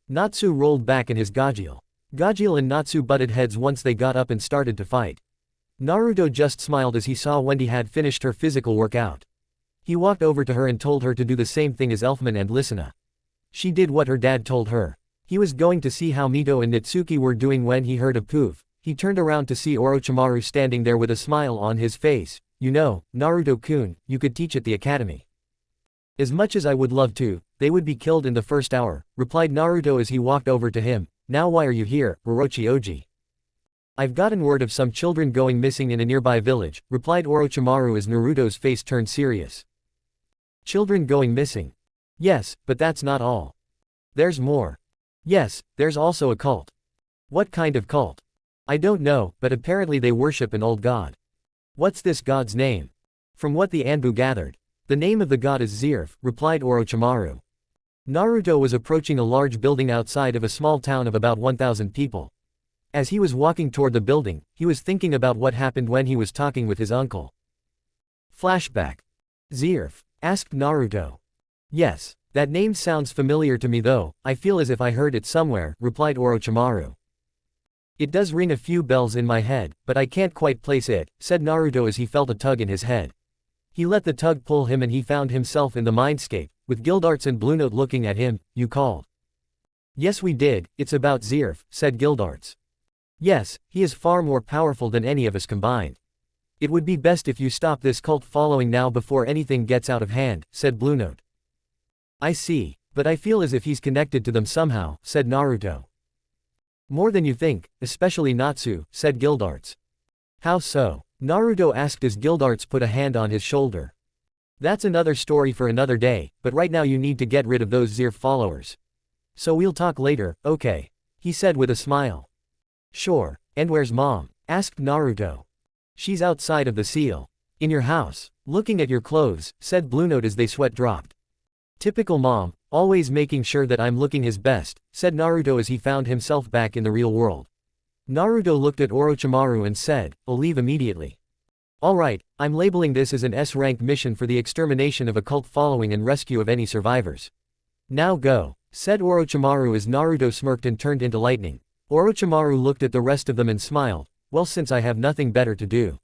Natsu rolled back in his Gajil. Gajil and Natsu butted heads once they got up and started to fight. Naruto just smiled as he saw Wendy had finished her physical workout. He walked over to her and told her to do the same thing as Elfman and Lysina. She did what her dad told her. He was going to see how Mito and Natsuki were doing when he heard a poof. He turned around to see Orochimaru standing there with a smile on his face. You know, Naruto-kun, you could teach at the academy. As much as I would love to, they would be killed in the first hour, replied Naruto as he walked over to him. Now why are you here, Orochi-oji? I've gotten word of some children going missing in a nearby village, replied Orochimaru as Naruto's face turned serious. Children going missing? Yes, but that's not all. There's more. Yes, there's also a cult. What kind of cult? I don't know, but apparently they worship an old god. What's this god's name? From what the Anbu gathered, the name of the god is Zirf, replied Orochimaru. Naruto was approaching a large building outside of a small town of about 1,000 people. As he was walking toward the building, he was thinking about what happened when he was talking with his uncle. Flashback. Zirf? Asked Naruto. Yes, that name sounds familiar to me though, I feel as if I heard it somewhere, replied Orochimaru. It does ring a few bells in my head, but I can't quite place it, said Naruto as he felt a tug in his head. He let the tug pull him and he found himself in the mindscape, with Gildarts and Blue Note looking at him. You called. Yes we did, it's about Zirf, said Gildarts. Yes, he is far more powerful than any of us combined. It would be best if you stop this cult following now before anything gets out of hand, said Blue Note. I see, but I feel as if he's connected to them somehow, said Naruto. More than you think, especially Natsu, said Gildarts. How so? Naruto asked as Gildarts put a hand on his shoulder. That's another story for another day, but right now you need to get rid of those Zirf followers. So we'll talk later, okay? He said with a smile. Sure, and where's mom? Asked Naruto. She's outside of the seal. In your house. Looking at your clothes, said Blue Note as they sweat dropped. Typical mom, always making sure that I'm looking his best, said Naruto as he found himself back in the real world. Naruto looked at Orochimaru and said, I'll leave immediately. Alright, I'm labeling this as an S-rank mission for the extermination of a cult following and rescue of any survivors. Now go, said Orochimaru as Naruto smirked and turned into lightning. Orochimaru looked at the rest of them and smiled, well, since I have nothing better to do,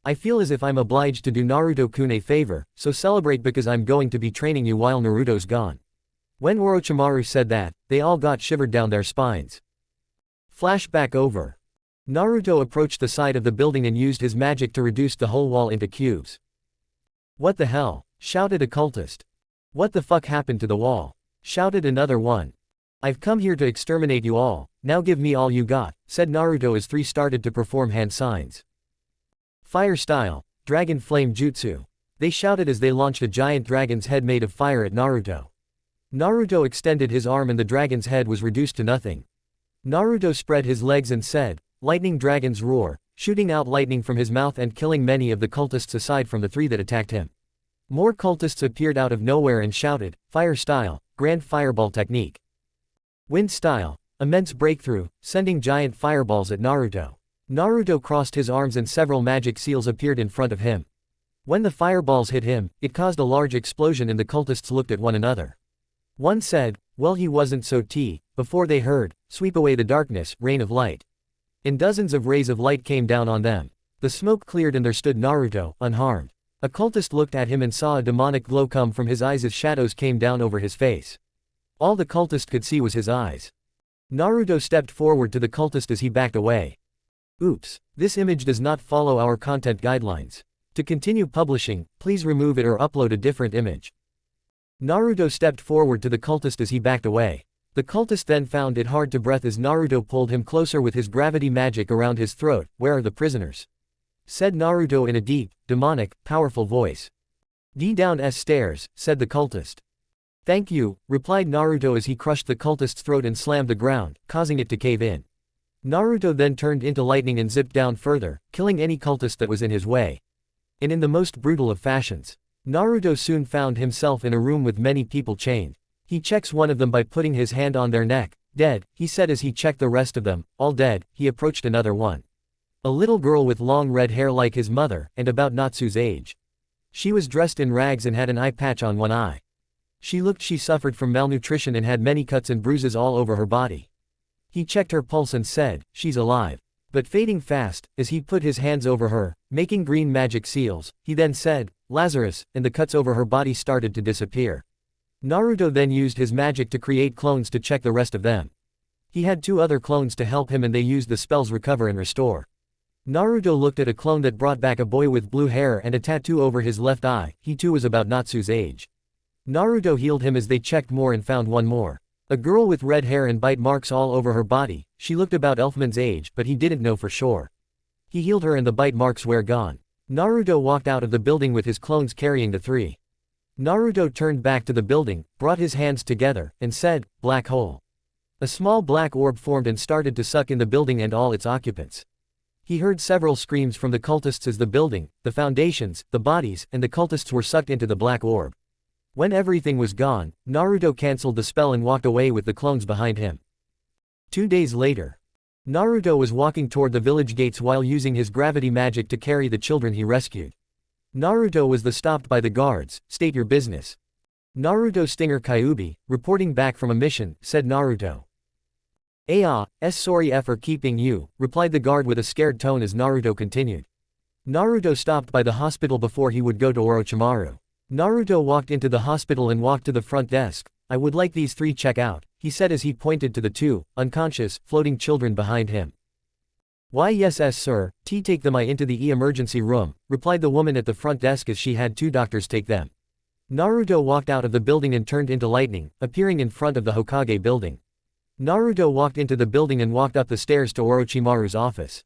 I feel as if I'm obliged to do Naruto-kun a favor, so celebrate because I'm going to be training you while Naruto's gone. When Orochimaru said that, they all got shivered down their spines. Flashback over. Naruto approached the side of the building and used his magic to reduce the whole wall into cubes. What the hell? Shouted a cultist. What the fuck happened to the wall? Shouted another one. I've come here to exterminate you all, now give me all you got, said Naruto as three started to perform hand signs. Fire style, dragon flame jutsu. They shouted as they launched a giant dragon's head made of fire at Naruto. Naruto extended his arm and the dragon's head was reduced to nothing. Naruto spread his legs and said, lightning dragon's roar, shooting out lightning from his mouth and killing many of the cultists aside from the three that attacked him. More cultists appeared out of nowhere and shouted, fire style, grand fireball technique. Wind style, immense breakthrough, sending giant fireballs at Naruto. Naruto crossed his arms and several magic seals appeared in front of him. When the fireballs hit him, it caused a large explosion and the cultists looked at one another. One said, well, he wasn't so before they heard, sweep away the darkness, rain of light. And dozens of rays of light came down on them. The smoke cleared and there stood Naruto, unharmed. A cultist looked at him and saw a demonic glow come from his eyes as shadows came down over his face. All the cultist could see was his eyes. Naruto stepped forward to the cultist as he backed away. Oops, this image does not follow our content guidelines. To continue publishing, please remove it or upload a different image. Naruto stepped forward to the cultist as he backed away. The cultist then found it hard to breathe as Naruto pulled him closer with his gravity magic around his throat. Where are the prisoners? Said Naruto in a deep, demonic, powerful voice. Down stairs, said the cultist. Thank you, replied Naruto as he crushed the cultist's throat and slammed the ground, causing it to cave in. Naruto then turned into lightning and zipped down further, killing any cultist that was in his way. And in the most brutal of fashions. Naruto soon found himself in a room with many people chained. He checks one of them by putting his hand on their neck. Dead, he said as he checked the rest of them, all dead. He approached another one. A little girl with long red hair like his mother, and about Natsu's age. She was dressed in rags and had an eye patch on one eye. She suffered from malnutrition and had many cuts and bruises all over her body. He checked her pulse and said, she's alive. But fading fast, as he put his hands over her, making green magic seals, he then said, Lazarus, and the cuts over her body started to disappear. Naruto then used his magic to create clones to check the rest of them. He had two other clones to help him and they used the spells recover and restore. Naruto looked at a clone that brought back a boy with blue hair and a tattoo over his left eye. He too was about Natsu's age. Naruto healed him as they checked more and found one more. A girl with red hair and bite marks all over her body. She looked about Elfman's age, but he didn't know for sure. He healed her and the bite marks were gone. Naruto walked out of the building with his clones carrying the three. Naruto turned back to the building, brought his hands together, and said, black hole. A small black orb formed and started to suck in the building and all its occupants. He heard several screams from the cultists as the building, the foundations, the bodies, and the cultists were sucked into the black orb. When everything was gone, Naruto cancelled the spell and walked away with the clones behind him. 2 days later. Naruto was walking toward the village gates while using his gravity magic to carry the children he rescued. Naruto was stopped by the guards. State your business. Naruto Stinger Kyuubi, reporting back from a mission, said Naruto. Sorry for keeping you, replied the guard with a scared tone as Naruto continued. Naruto stopped by the hospital before he would go to Orochimaru. Naruto walked into the hospital and walked to the front desk. I would like these three check out, he said as he pointed to the two, unconscious, floating children behind him. Why yes sir, take them into the emergency room, replied the woman at the front desk as she had two doctors take them. Naruto walked out of the building and turned into lightning, appearing in front of the Hokage building. Naruto walked into the building and walked up the stairs to Orochimaru's office.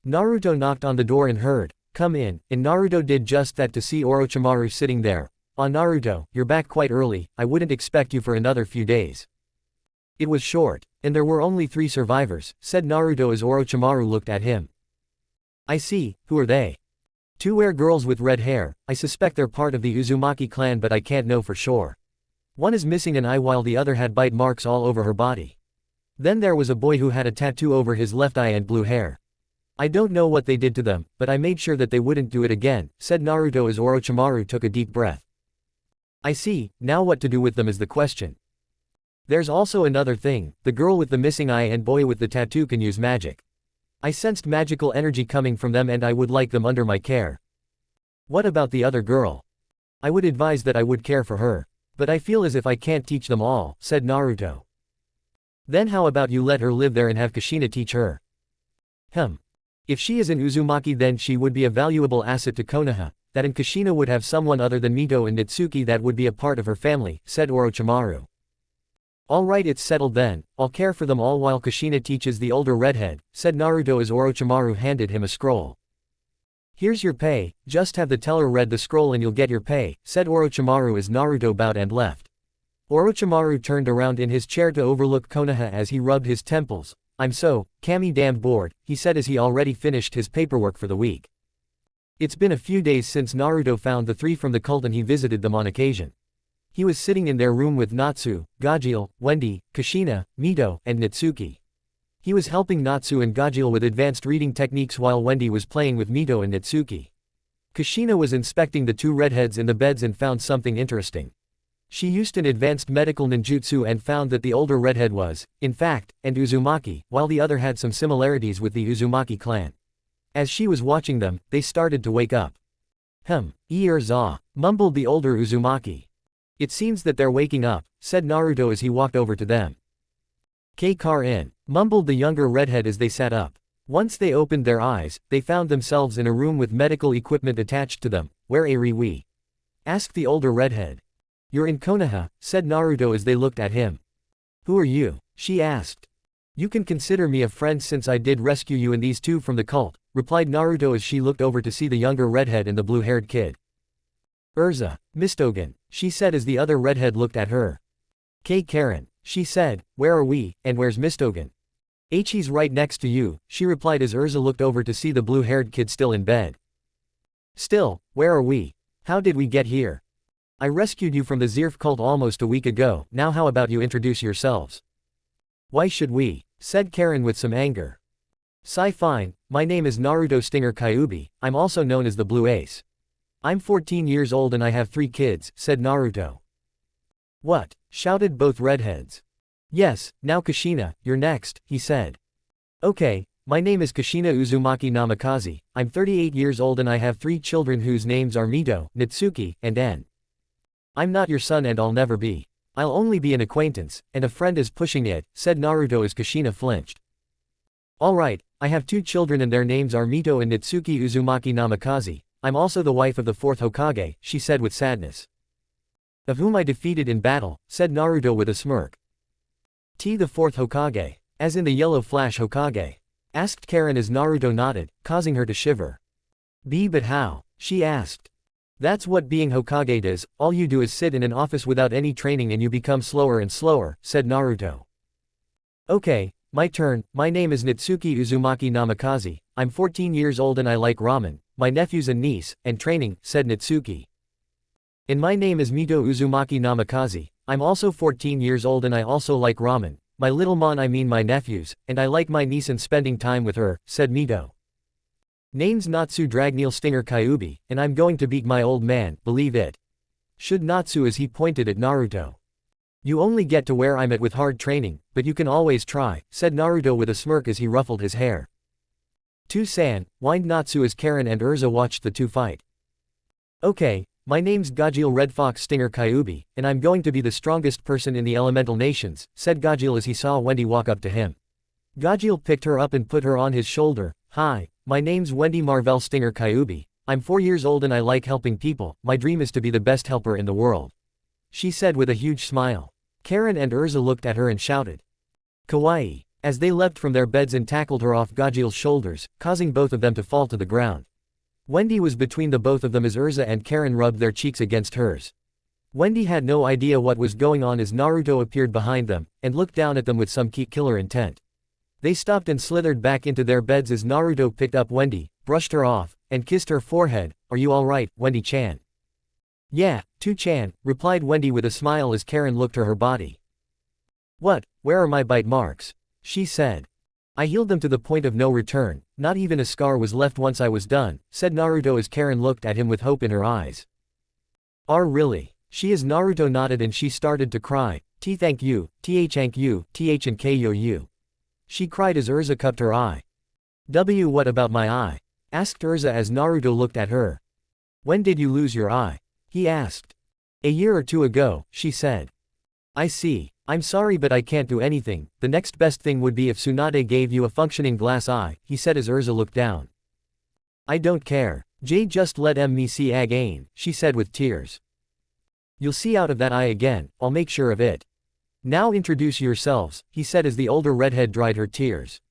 Naruto knocked on the door and heard, come in, and Naruto did just that to see Orochimaru sitting there. Naruto, you're back quite early, I wouldn't expect you for another few days. It was short, and there were only 3 survivors, said Naruto as Orochimaru looked at him. I see, who are they? Two were girls with red hair, I suspect they're part of the Uzumaki clan but I can't know for sure. One is missing an eye while the other had bite marks all over her body. Then there was a boy who had a tattoo over his left eye and blue hair. I don't know what they did to them, but I made sure that they wouldn't do it again, said Naruto as Orochimaru took a deep breath. I see, now what to do with them is the question. There's also another thing, the girl with the missing eye and boy with the tattoo can use magic. I sensed magical energy coming from them and I would like them under my care. What about the other girl? I would advise that I would care for her. But I feel as if I can't teach them all, said Naruto. Then how about you let her live there and have Kushina teach her? If she is an Uzumaki then she would be a valuable asset to Konoha, that and Kushina would have someone other than Mito and Natsuki that would be a part of her family, said Orochimaru. Alright, it's settled then, I'll care for them all while Kushina teaches the older redhead, said Naruto as Orochimaru handed him a scroll. Here's your pay, just have the teller read the scroll and you'll get your pay, said Orochimaru as Naruto bowed and left. Orochimaru turned around in his chair to overlook Konoha as he rubbed his temples. I'm so damned bored, he said as he already finished his paperwork for the week. It's been a few days since Naruto found the three from the cult and he visited them on occasion. He was sitting in their room with Natsu, Gajeel, Wendy, Kushina, Mito, and Natsuki. He was helping Natsu and Gajeel with advanced reading techniques while Wendy was playing with Mito and Natsuki. Kushina was inspecting the two redheads in the beds and found something interesting. She used an advanced medical ninjutsu and found that the older redhead was, in fact, an Uzumaki, while the other had some similarities with the Uzumaki clan. As she was watching them, they started to wake up. Mumbled the older Uzumaki. It seems that they're waking up, said Naruto as he walked over to them. Mumbled the younger redhead as they sat up. Once they opened their eyes, they found themselves in a room with medical equipment attached to them. Where are we? Asked the older redhead. You're in Konoha, said Naruto as they looked at him. Who are you? She asked. You can consider me a friend since I did rescue you and these two from the cult, replied Naruto as she looked over to see the younger redhead and the blue-haired kid. Mistogen, she said as the other redhead looked at her. Karen, she said, where are we, and where's Mistogen? He's right next to you, she replied as Urza looked over to see the blue-haired kid still in bed. Still, where are we? How did we get here? I rescued you from the Zirf cult almost a week ago, now how about you introduce yourselves? Why should we? Said Karen with some anger. Fine, my name is Naruto Stinger Kyuubi, I'm also known as the Blue Ace. I'm 14 years old and I have 3 kids, said Naruto. What? Shouted both redheads. Yes, now Kushina, you're next, he said. Okay, my name is Kushina Uzumaki Namikaze, I'm 38 years old and I have 3 children whose names are Mito, Natsuki, and En. I'm not your son and I'll never be. I'll only be an acquaintance, and a friend is pushing it, said Naruto as Kushina flinched. Alright, I have 2 children and their names are Mito and Natsuki Uzumaki Namikaze, I'm also the wife of the 4th Hokage, she said with sadness. Of whom I defeated in battle, said Naruto with a smirk. The 4th Hokage, as in the Yellow Flash Hokage? Asked Karen as Naruto nodded, causing her to shiver. But how? She asked. That's what being Hokage does, all you do is sit in an office without any training and you become slower and slower, said Naruto. Okay, my turn, my name is Natsuki Uzumaki Namikaze, I'm 14 years old and I like ramen, my nephews and niece, and training, said Natsuki. And my name is Mito Uzumaki Namikaze, I'm also 14 years old and I also like ramen, my little mon I mean my nephews, and I like my niece and spending time with her, said Mito. Name's Natsu Dragneel Stinger Kyuubi, and I'm going to beat my old man, believe it. Should Natsu as he pointed at Naruto. You only get to where I'm at with hard training, but you can always try, said Naruto with a smirk as he ruffled his hair. San, whined Natsu as Karen and Urza watched the two fight. Okay, my name's Gajeel Red Fox Stinger Kyuubi, and I'm going to be the strongest person in the elemental nations, said Gajeel as he saw Wendy walk up to him. Gajeel picked her up and put her on his shoulder. Hi, my name's Wendy Marvell Stinger Kyuubi, I'm 4 years old and I like helping people, my dream is to be the best helper in the world. She said with a huge smile. Karen and Urza looked at her and shouted. Kawaii, as they leapt from their beds and tackled her off Gajeel's shoulders, causing both of them to fall to the ground. Wendy was between the both of them as Urza and Karen rubbed their cheeks against hers. Wendy had no idea what was going on as Naruto appeared behind them, and looked down at them with some killer intent. They stopped and slithered back into their beds as Naruto picked up Wendy, brushed her off, and kissed her forehead. "Are you alright, Wendy-chan?" "Yeah, 2-chan," replied Wendy with a smile as Karen looked at her body. "What, where are my bite marks?" she said. "I healed them to the point of no return, not even a scar was left once I was done," said Naruto as Karen looked at him with hope in her eyes. "Are really?" She as Naruto nodded and she started to cry. Thank you, thank you, and you. She cried as Urza cupped her eye. What about my eye?" asked Urza as Naruto looked at her. "When did you lose your eye?" he asked. "A year or two ago," she said. "I see. I'm sorry but I can't do anything. The next best thing would be if Tsunade gave you a functioning glass eye," he said as Urza looked down. "I don't care. Just let me see again," she said with tears. "You'll see out of that eye again, I'll make sure of it. Now introduce yourselves," he said as the older redhead dried her tears.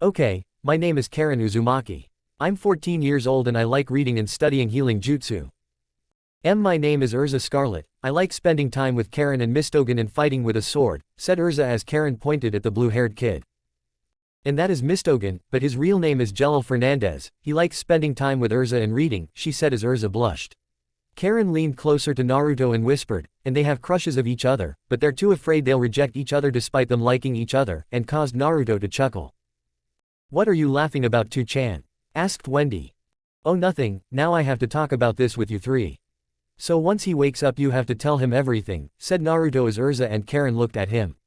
"Okay, my name is Karen Uzumaki. I'm 14 years old and I like reading and studying healing jutsu. My name is Urza Scarlet. I like spending time with Karen and Mistogen and fighting with a sword," said Urza as Karen pointed at the blue-haired kid. "And that is Mistogen, but his real name is Jelil Fernandez. He likes spending time with Urza and reading," she said as Urza blushed. Karen leaned closer to Naruto and whispered, "And they have crushes of each other, but they're too afraid they'll reject each other despite them liking each other," and caused Naruto to chuckle. "What are you laughing about, 2-chan?" asked Wendy. "Oh nothing, now I have to talk about this with you three. So once he wakes up you have to tell him everything," said Naruto as Urza and Karen looked at him.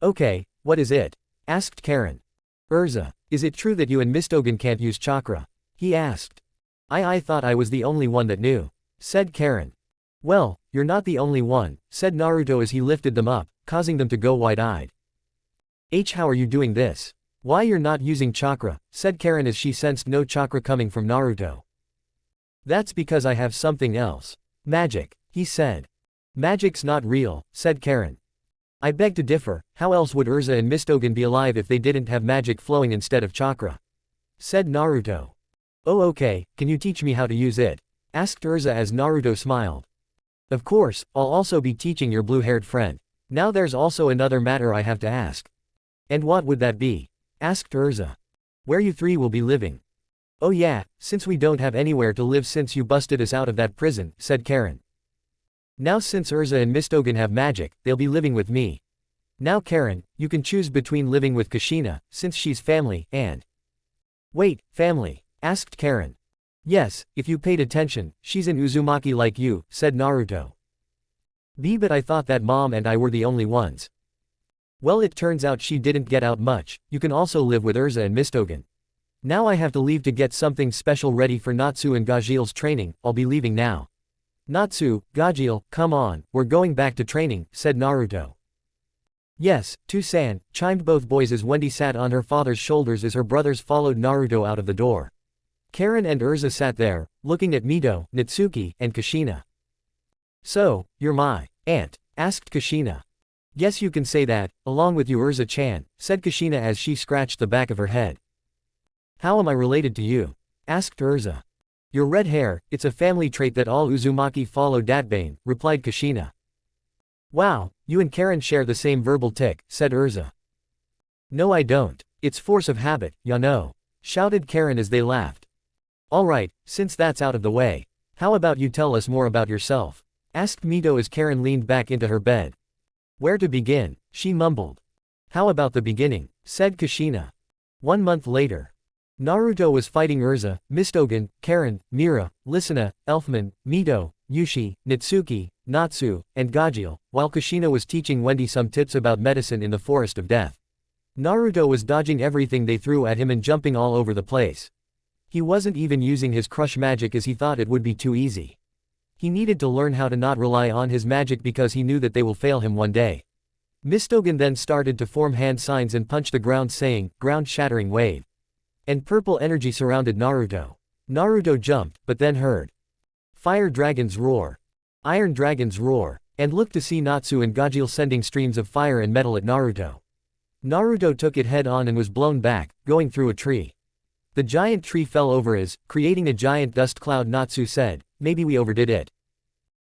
"Okay, what is it?" asked Karen. "Urza, is it true that you and Mistogen can't use chakra?" he asked. I thought I was the only one that knew," said Karen. "Well, you're not the only one," said Naruto as he lifted them up, causing them to go wide-eyed. How are you doing this? Why you're not using chakra?" said Karen as she sensed no chakra coming from Naruto. "That's because I have something else. Magic," he said. "Magic's not real," said Karen. "I beg to differ, how else would Urza and Mistogen be alive if they didn't have magic flowing instead of chakra?" said Naruto. "Oh okay, can you teach me how to use it?" asked Urza as Naruto smiled. "Of course, I'll also be teaching your blue-haired friend. Now there's also another matter I have to ask." "And what would that be?" asked Urza. "Where you three will be living." "Oh yeah, since we don't have anywhere to live since you busted us out of that prison," said Karen. "Now since Urza and Mistogen have magic, they'll be living with me. Now Karen, you can choose between living with Kushina, since she's family, and—" "Wait, family?" asked Karen. "Yes, if you paid attention, she's an Uzumaki like you," said Naruto. But I thought that mom and I were the only ones." "Well it turns out she didn't get out much. You can also live with Urza and Mistogen. Now I have to leave to get something special ready for Natsu and Gajil's training. I'll be leaving now." "Natsu, Gajil, come on, we're going back to training," said Naruto. "Yes, 2-san," chimed both boys as Wendy sat on her father's shoulders as her brothers followed Naruto out of the door. Karen and Urza sat there, looking at Mito, Natsuki, and Kushina. "So, you're my aunt?" asked Kushina. "Yes you can say that, along with you Urza-chan," said Kushina as she scratched the back of her head. "How am I related to you?" asked Urza. "Your red hair, it's a family trait that all Uzumaki follow Datbane," replied Kushina. "Wow, you and Karen share the same verbal tic," said Urza. "No I don't. It's force of habit, ya know," shouted Karen as they laughed. "Alright, since that's out of the way, how about you tell us more about yourself?" asked Mito as Karen leaned back into her bed. "Where to begin?" she mumbled. "How about the beginning?" said Kushina. 1 month later. Naruto was fighting Urza, Mistogen, Karen, Mira, Lisana, Elfman, Mito, Yushi, Natsuki, Natsu, and Gajil, while Kushina was teaching Wendy some tips about medicine in the Forest of Death. Naruto was dodging everything they threw at him and jumping all over the place. He wasn't even using his crush magic as he thought it would be too easy. He needed to learn how to not rely on his magic because he knew that they will fail him one day. Mistogen then started to form hand signs and punch the ground saying, "Ground-shattering wave." And purple energy surrounded Naruto. Naruto jumped, but then heard fire dragons roar, iron dragons roar, and looked to see Natsu and Gajil sending streams of fire and metal at Naruto. Naruto took it head on and was blown back, going through a tree. The giant tree fell over creating a giant dust cloud. Natsu said, "Maybe we overdid it."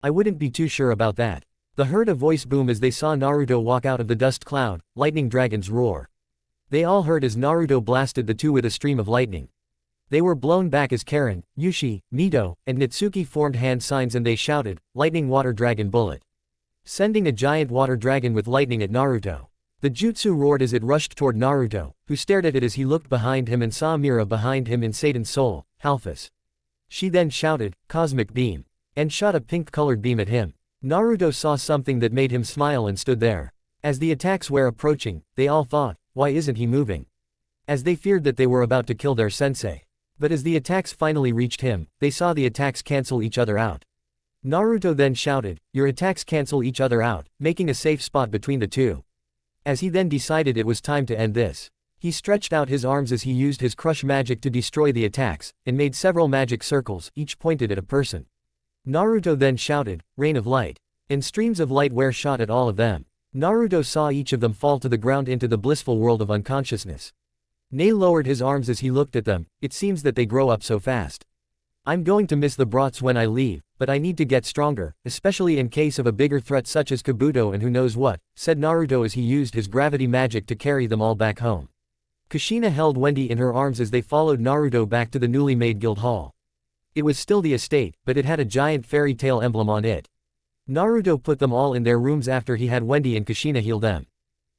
"I wouldn't be too sure about that." They heard a voice boom as they saw Naruto walk out of the dust cloud, lightning dragons roar. They all heard as Naruto blasted the two with a stream of lightning. They were blown back as Karen, Yushi, Mito, and Natsuki formed hand signs and they shouted, "Lightning Water Dragon Bullet," sending a giant water dragon with lightning at Naruto. The jutsu roared as it rushed toward Naruto, who stared at it as he looked behind him and saw Mira behind him in Satan's soul, Halphus. She then shouted, "Cosmic Beam," and shot a pink-colored beam at him. Naruto saw something that made him smile and stood there. As the attacks were approaching, they all thought, "Why isn't he moving?" As they feared that they were about to kill their sensei. But as the attacks finally reached him, they saw the attacks cancel each other out. Naruto then shouted, "Your attacks cancel each other out," making a safe spot between the two. As he then decided it was time to end this, he stretched out his arms as he used his crush magic to destroy the attacks, and made several magic circles, each pointed at a person. Naruto then shouted, "Rain of light," and streams of light were shot at all of them. Naruto saw each of them fall to the ground into the blissful world of unconsciousness. Nei lowered his arms as he looked at them. "It seems that they grow up so fast. I'm going to miss the brats when I leave, but I need to get stronger, especially in case of a bigger threat such as Kabuto and who knows what," said Naruto as he used his gravity magic to carry them all back home. Kushina held Wendy in her arms as they followed Naruto back to the newly made guild hall. It was still the estate, but it had a giant fairy tale emblem on it. Naruto put them all in their rooms after he had Wendy and Kushina heal them.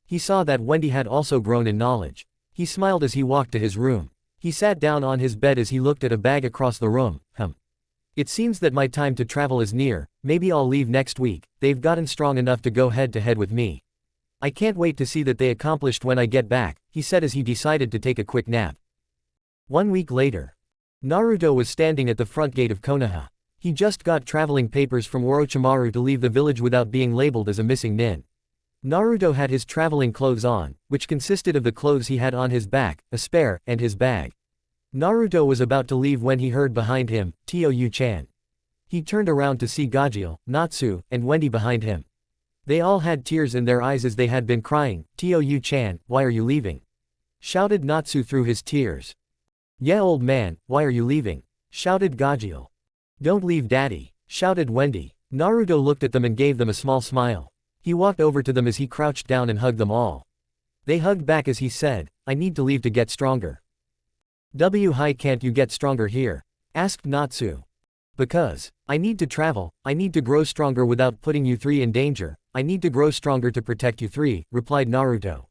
He saw that Wendy had also grown in knowledge. He smiled as he walked to his room. He sat down on his bed as he looked at a bag across the room. It seems that my time to travel is near, maybe I'll leave next week, they've gotten strong enough to go head to head with me. I can't wait to see that they accomplished when I get back, he said as he decided to take a quick nap. 1 week later. Naruto was standing at the front gate of Konoha. He just got traveling papers from Orochimaru to leave the village without being labeled as a missing nin. Naruto had his traveling clothes on, which consisted of the clothes he had on his back, a spare, and his bag. Naruto was about to leave when he heard behind him, Tio-Yu-chan. He turned around to see Gajeel, Natsu, and Wendy behind him. They all had tears in their eyes as they had been crying. "Tio-Yu-chan, why are you leaving?" shouted Natsu through his tears. "Yeah, old man, why are you leaving?" shouted Gajeel. "Don't leave daddy," shouted Wendy. Naruto looked at them and gave them a small smile. He walked over to them as he crouched down and hugged them all. They hugged back as he said, "I need to leave to get stronger." "Why can't you get stronger here?" asked Natsu. "Because I need to travel, I need to grow stronger without putting you three in danger, I need to grow stronger to protect you three," replied Naruto.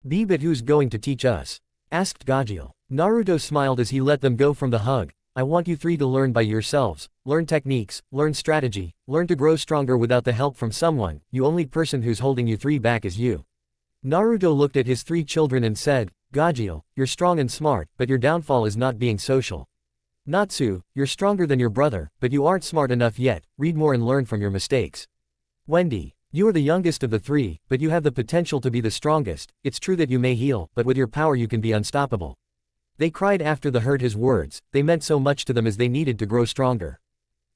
But who's going to teach us?" asked Gajeel. Naruto smiled as he let them go from the hug. "I want you three to learn by yourselves, learn techniques, learn strategy, learn to grow stronger without the help from someone, you only person who's holding you three back is you." Naruto looked at his three children and said, "Gajeel, you're strong and smart, but your downfall is not being social. Natsu, you're stronger than your brother, but you aren't smart enough yet, read more and learn from your mistakes. Wendy, you are the youngest of the three, but you have the potential to be the strongest, it's true that you may heal, but with your power you can be unstoppable." They cried after they heard his words, they meant so much to them as they needed to grow stronger.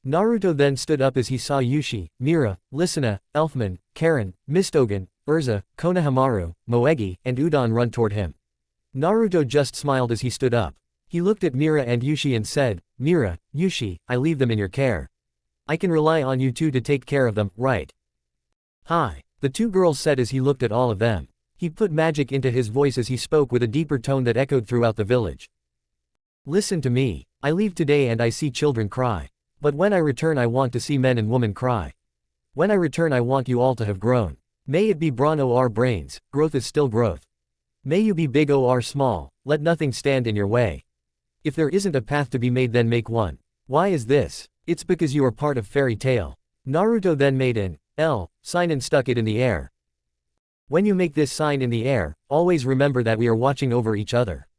Naruto then stood up as he saw Yushi, Mira, Lisina, Elfman, Karen, Mistogen, Urza, Konohamaru, Moegi, and Udon run toward him. Naruto just smiled as he stood up. He looked at Mira and Yushi and said, "Mira, Yushi, I leave them in your care. I can rely on you two to take care of them, right?" "Hi," the two girls said as he looked at all of them. He put magic into his voice as he spoke with a deeper tone that echoed throughout the village. "Listen to me, I leave today and I see children cry. But when I return I want to see men and women cry. When I return I want you all to have grown. May it be brawn or brains, growth is still growth. May you be big or small, let nothing stand in your way. If there isn't a path to be made then make one. Why is this? It's because you are part of fairy tale." Naruto then made an L sign and stuck it in the air. "When you make this sign in the air, always remember that we are watching over each other.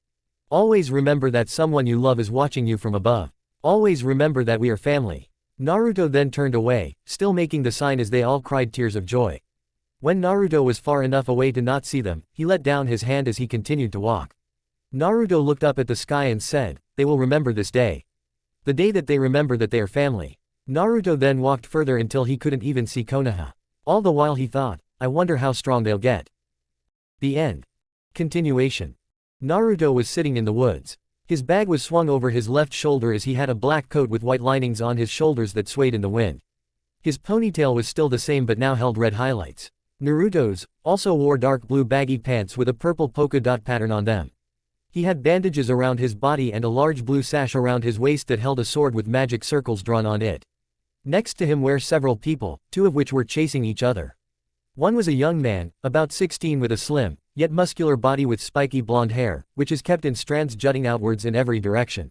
Always remember that someone you love is watching you from above. Always remember that we are family." Naruto then turned away, still making the sign as they all cried tears of joy. When Naruto was far enough away to not see them, he let down his hand as he continued to walk. Naruto looked up at the sky and said, "They will remember this day. The day that they remember that they are family." Naruto then walked further until he couldn't even see Konoha. All the while he thought, "I wonder how strong they'll get." The end. Continuation. Naruto was sitting in the woods. His bag was swung over his left shoulder as he had a black coat with white linings on his shoulders that swayed in the wind. His ponytail was still the same but now held red highlights. Naruto's also wore dark blue baggy pants with a purple polka dot pattern on them. He had bandages around his body and a large blue sash around his waist that held a sword with magic circles drawn on it. Next to him were several people, two of which were chasing each other. One was a young man, about 16, with a slim, yet muscular body with spiky blonde hair, which is kept in strands jutting outwards in every direction.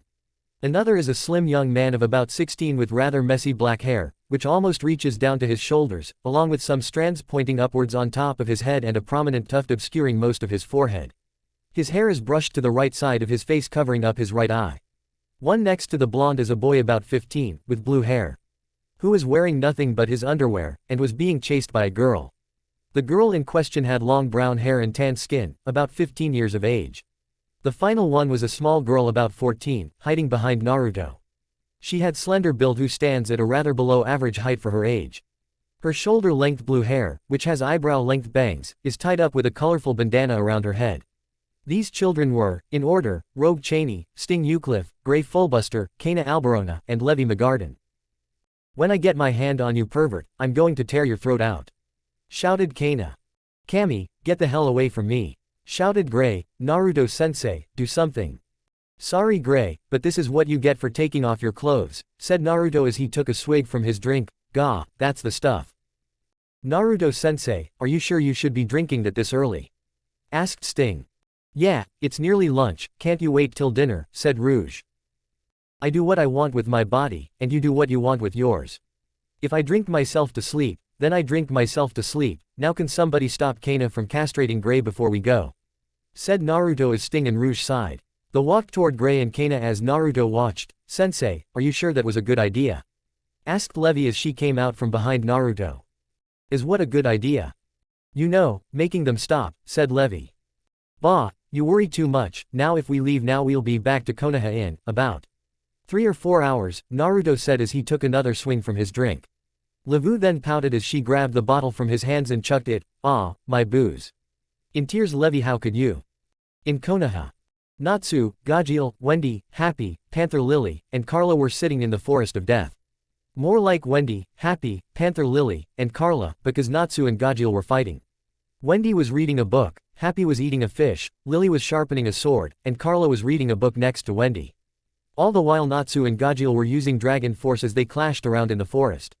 Another is a slim young man of about 16 with rather messy black hair, which almost reaches down to his shoulders, along with some strands pointing upwards on top of his head and a prominent tuft obscuring most of his forehead. His hair is brushed to the right side of his face, covering up his right eye. One next to the blonde is a boy about 15, with blue hair, who was wearing nothing but his underwear, and was being chased by a girl. The girl in question had long brown hair and tan skin, about 15 years of age. The final one was a small girl about 14, hiding behind Naruto. She had slender build, who stands at a rather below average height for her age. Her shoulder-length blue hair, which has eyebrow-length bangs, is tied up with a colorful bandana around her head. These children were, in order, Rogue Cheney, Sting Eucliffe, Gray Fullbuster, Kana Alberona, and Levi McGarden. "When I get my hand on you, pervert, I'm going to tear your throat out," shouted Kana. "Kami, get the hell away from me," shouted Gray. "Naruto-sensei, do something." "Sorry Gray, but this is what you get for taking off your clothes," said Naruto as he took a swig from his drink. "Gah, that's the stuff." "Naruto-sensei, are you sure you should be drinking that this early?" asked Sting. "Yeah, it's nearly lunch, can't you wait till dinner," said Rouge. "I do what I want with my body, and you do what you want with yours. If I drink myself to sleep, then I drink myself to sleep. Now can somebody stop Kana from castrating Gray before we go?" said Naruto as Sting and Rouge sighed. They walked toward Gray and Kana as Naruto watched. "Sensei, are you sure that was a good idea?" asked Levi as she came out from behind Naruto. "Is what a good idea?" "You know, making them stop," said Levi. "Bah, you worry too much. Now if we leave now we'll be back to Konoha in about 3 or 4 hours, Naruto said as he took another swing from his drink. Levu then pouted as she grabbed the bottle from his hands and chucked it. "Ah, my booze." In tears, Levi, "How could you?" In Konoha, Natsu, Gajeel, Wendy, Happy, Panther Lily, and Carla were sitting in the forest of death. More like Wendy, Happy, Panther Lily, and Carla, because Natsu and Gajeel were fighting. Wendy was reading a book, Happy was eating a fish, Lily was sharpening a sword, and Carla was reading a book next to Wendy. All the while Natsu and Gajeel were using dragon force as they clashed around in the forest.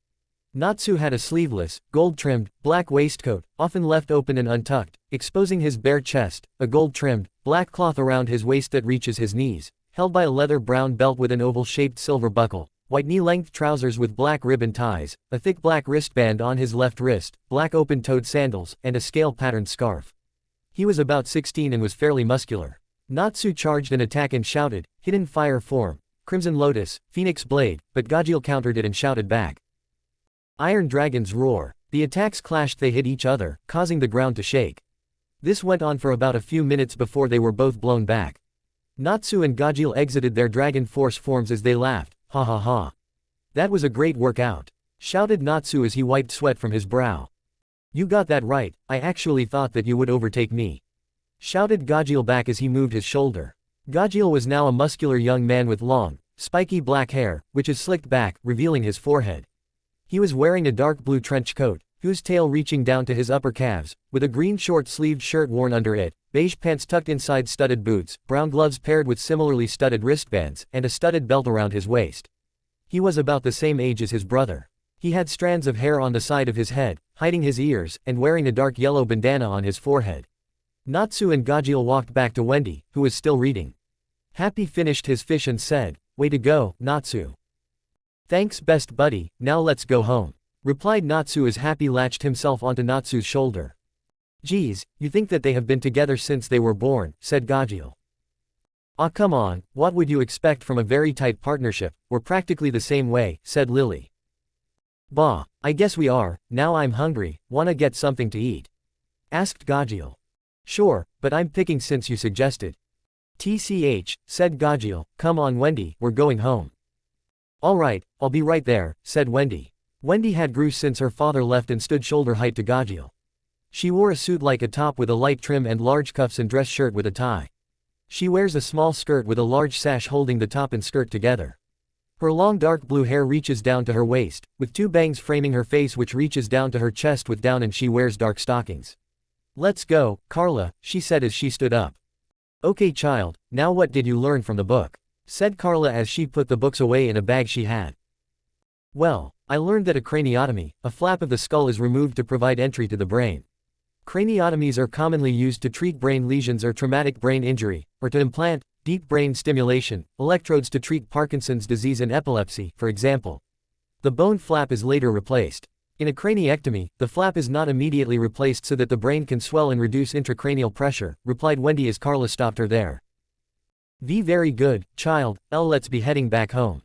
Natsu had a sleeveless, gold-trimmed, black waistcoat, often left open and untucked, exposing his bare chest, a gold-trimmed, black cloth around his waist that reaches his knees, held by a leather brown belt with an oval-shaped silver buckle, white knee-length trousers with black ribbon ties, a thick black wristband on his left wrist, black open-toed sandals, and a scale-patterned scarf. He was about 16 and was fairly muscular. Natsu charged an attack and shouted, "Hidden fire form, Crimson Lotus, Phoenix Blade," but Gajeel countered it and shouted back, "Iron Dragon's Roar." The attacks clashed, they hit each other, causing the ground to shake. This went on for about a few minutes before they were both blown back. Natsu and Gajeel exited their dragon force forms as they laughed. "Ha ha ha. That was a great workout," shouted Natsu as he wiped sweat from his brow. "You got that right, I actually thought that you would overtake me," shouted Gajeel back as he moved his shoulder. Gajeel was now a muscular young man with long, spiky black hair, which is slicked back, revealing his forehead. He was wearing a dark blue trench coat, whose tail reaching down to his upper calves, with a green short-sleeved shirt worn under it, beige pants tucked inside studded boots, brown gloves paired with similarly studded wristbands, and a studded belt around his waist. He was about the same age as his brother. He had strands of hair on the side of his head, hiding his ears, and wearing a dark yellow bandana on his forehead. Natsu and Gajeel walked back to Wendy, who was still reading. Happy finished his fish and said, "Way to go, Natsu." "Thanks best buddy, now let's go home," replied Natsu as Happy latched himself onto Natsu's shoulder. "Geez, you think that they have been together since they were born," said Gajeel. "Aw come on, what would you expect from a very tight partnership, we're practically the same way," said Lily. "Bah, I guess we are, now I'm hungry, wanna get something to eat?" asked Gajeel. "Sure, but I'm picking since you suggested." "TCH, said Gajeel, "come on Wendy, we're going home." "Alright, I'll be right there," said Wendy. Wendy had grew since her father left and stood shoulder height to Gajeel. She wore a suit like a top with a light trim and large cuffs and dress shirt with a tie. She wears a small skirt with a large sash holding the top and skirt together. Her long dark blue hair reaches down to her waist, with two bangs framing her face which reaches down to her chest with down, and she wears dark stockings. "Let's go, Carla," she said as she stood up. Okay child, now what did you learn from the book? Said Carla as she put the books away in a bag she had. Well, I learned that a craniotomy, a flap of the skull is removed to provide entry to the brain. Craniotomies are commonly used to treat brain lesions or traumatic brain injury, or to implant, deep brain stimulation, electrodes to treat Parkinson's disease and epilepsy, for example. The bone flap is later replaced. In a craniectomy, the flap is not immediately replaced so that the brain can swell and reduce intracranial pressure, replied Wendy as Carla stopped her there. Very good, child, let's be heading back home.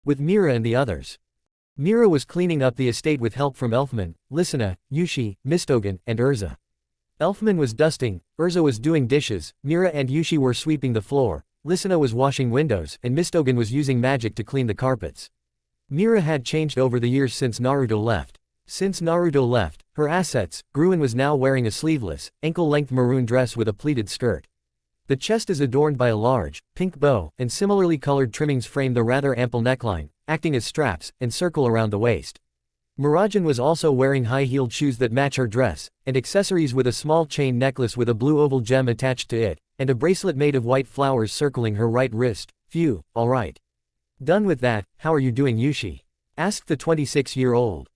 With Mira and the others. Mira was cleaning up the estate with help from Elfman, Lisina, Yushi, Mistogen, and Urza. Elfman was dusting, Urza was doing dishes, Mira and Yushi were sweeping the floor, Lisina was washing windows, and Mistogen was using magic to clean the carpets. Mira had changed over the years since Naruto left. Since Naruto left, her assets, Gruen was now wearing a sleeveless, ankle-length maroon dress with a pleated skirt. The chest is adorned by a large, pink bow, and similarly colored trimmings frame the rather ample neckline, acting as straps, and circle around the waist. Murajan was also wearing high-heeled shoes that match her dress, and accessories with a small chain necklace with a blue oval gem attached to it, and a bracelet made of white flowers circling her right wrist. Phew, alright. Done with that, how are you doing Yushi? Asked the 26-year-old.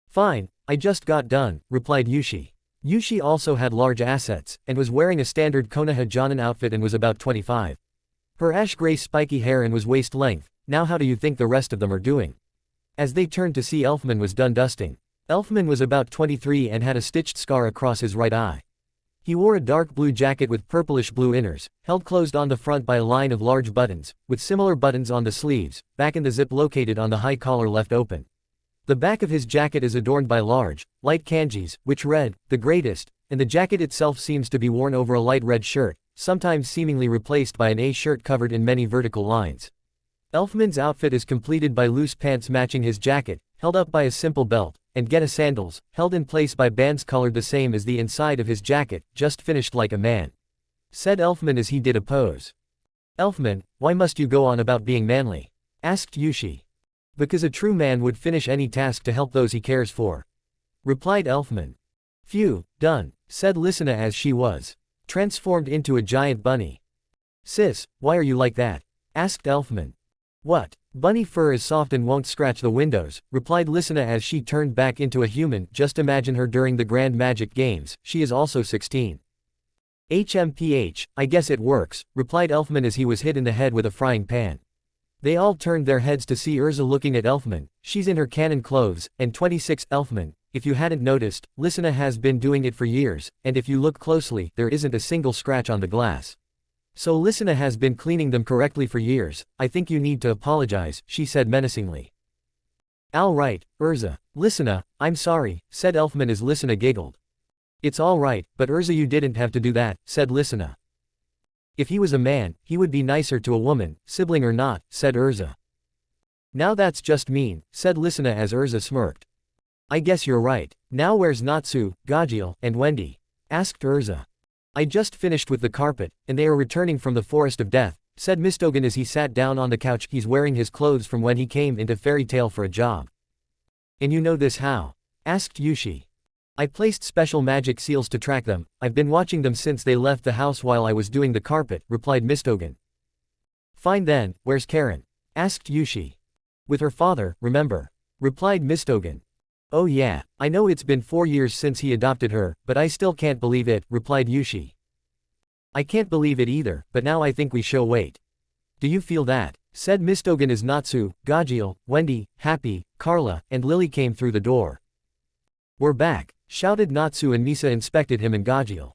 Fine, I just got done, replied Yushi. Yushi also had large assets, and was wearing a standard Konoha Jonin outfit and was about 25. Her ash-gray spiky hair and was waist-length. Now how do you think the rest of them are doing? As they turned to see Elfman was done dusting. Elfman was about 23 and had a stitched scar across his right eye. He wore a dark blue jacket with purplish blue inners, held closed on the front by a line of large buttons, with similar buttons on the sleeves, back in the zip located on the high collar left open. The back of his jacket is adorned by large, light kanjis, which read, "The Greatest," and the jacket itself seems to be worn over a light red shirt, sometimes seemingly replaced by an A shirt covered in many vertical lines. Elfman's outfit is completed by loose pants matching his jacket, held up by a simple belt, and Geta sandals, held in place by bands colored the same as the inside of his jacket, just finished like a man. Said Elfman as he did a pose. Elfman, why must you go on about being manly? Asked Yushi. Because a true man would finish any task to help those he cares for. Replied Elfman. Phew, done, said Lisina as she was transformed into a giant bunny. Sis, why are you like that? Asked Elfman. What? Bunny fur is soft and won't scratch the windows, replied Lisina as she turned back into a human. Just imagine her during the Grand Magic Games, she is also 16. HMPH, I guess it works, replied Elfman as he was hit in the head with a frying pan. They all turned their heads to see Urza looking at Elfman. She's in her canon clothes, and 26 Elfman. If you hadn't noticed, Lisina has been doing it for years, and if you look closely, there isn't a single scratch on the glass. So Lisina has been cleaning them correctly for years. I think you need to apologize, she said menacingly. All right, Urza. Lisina, I'm sorry, said Elfman as Lisina giggled. It's all right, but Urza you didn't have to do that, said Lisina. If he was a man, he would be nicer to a woman, sibling or not, said Urza. Now that's just mean, said Lisina as Urza smirked. I guess you're right. Now where's Natsu, Gajiel, and Wendy? Asked Urza. I just finished with the carpet, and they are returning from the Forest of Death, said Mistogen as he sat down on the couch. He's wearing his clothes from when he came into Fairy Tail for a job. And you know this how? Asked Yushi. I placed special magic seals to track them. I've been watching them since they left the house while I was doing the carpet, replied Mistogen. Fine then, where's Karen? Asked Yushi. With her father, remember? Replied Mistogen. Oh yeah, I know it's been 4 years since he adopted her, but I still can't believe it, replied Yushi. I can't believe it either, but now I think we should wait. Do you feel that? Said Mistogen as Natsu, Gajiel, Wendy, Happy, Carla, and Lily came through the door. We're back, shouted Natsu and Misa inspected him and Gajiel.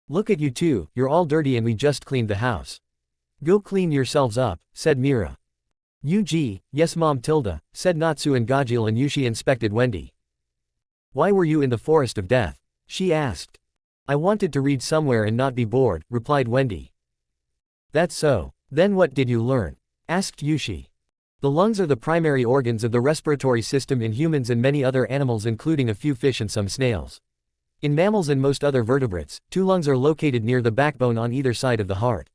Look at you two, you're all dirty and we just cleaned the house. Go clean yourselves up, said Mira. UG, yes Mom Tilda, said Natsu and Gajiel and Yushi inspected Wendy. Why were you in the Forest of Death? She asked. I wanted to read somewhere and not be bored, replied Wendy. That's so. Then what did you learn? Asked Yushi. The lungs are the primary organs of the respiratory system in humans and many other animals including a few fish and some snails. In mammals and most other vertebrates, 2 lungs are located near the backbone on either side of the heart.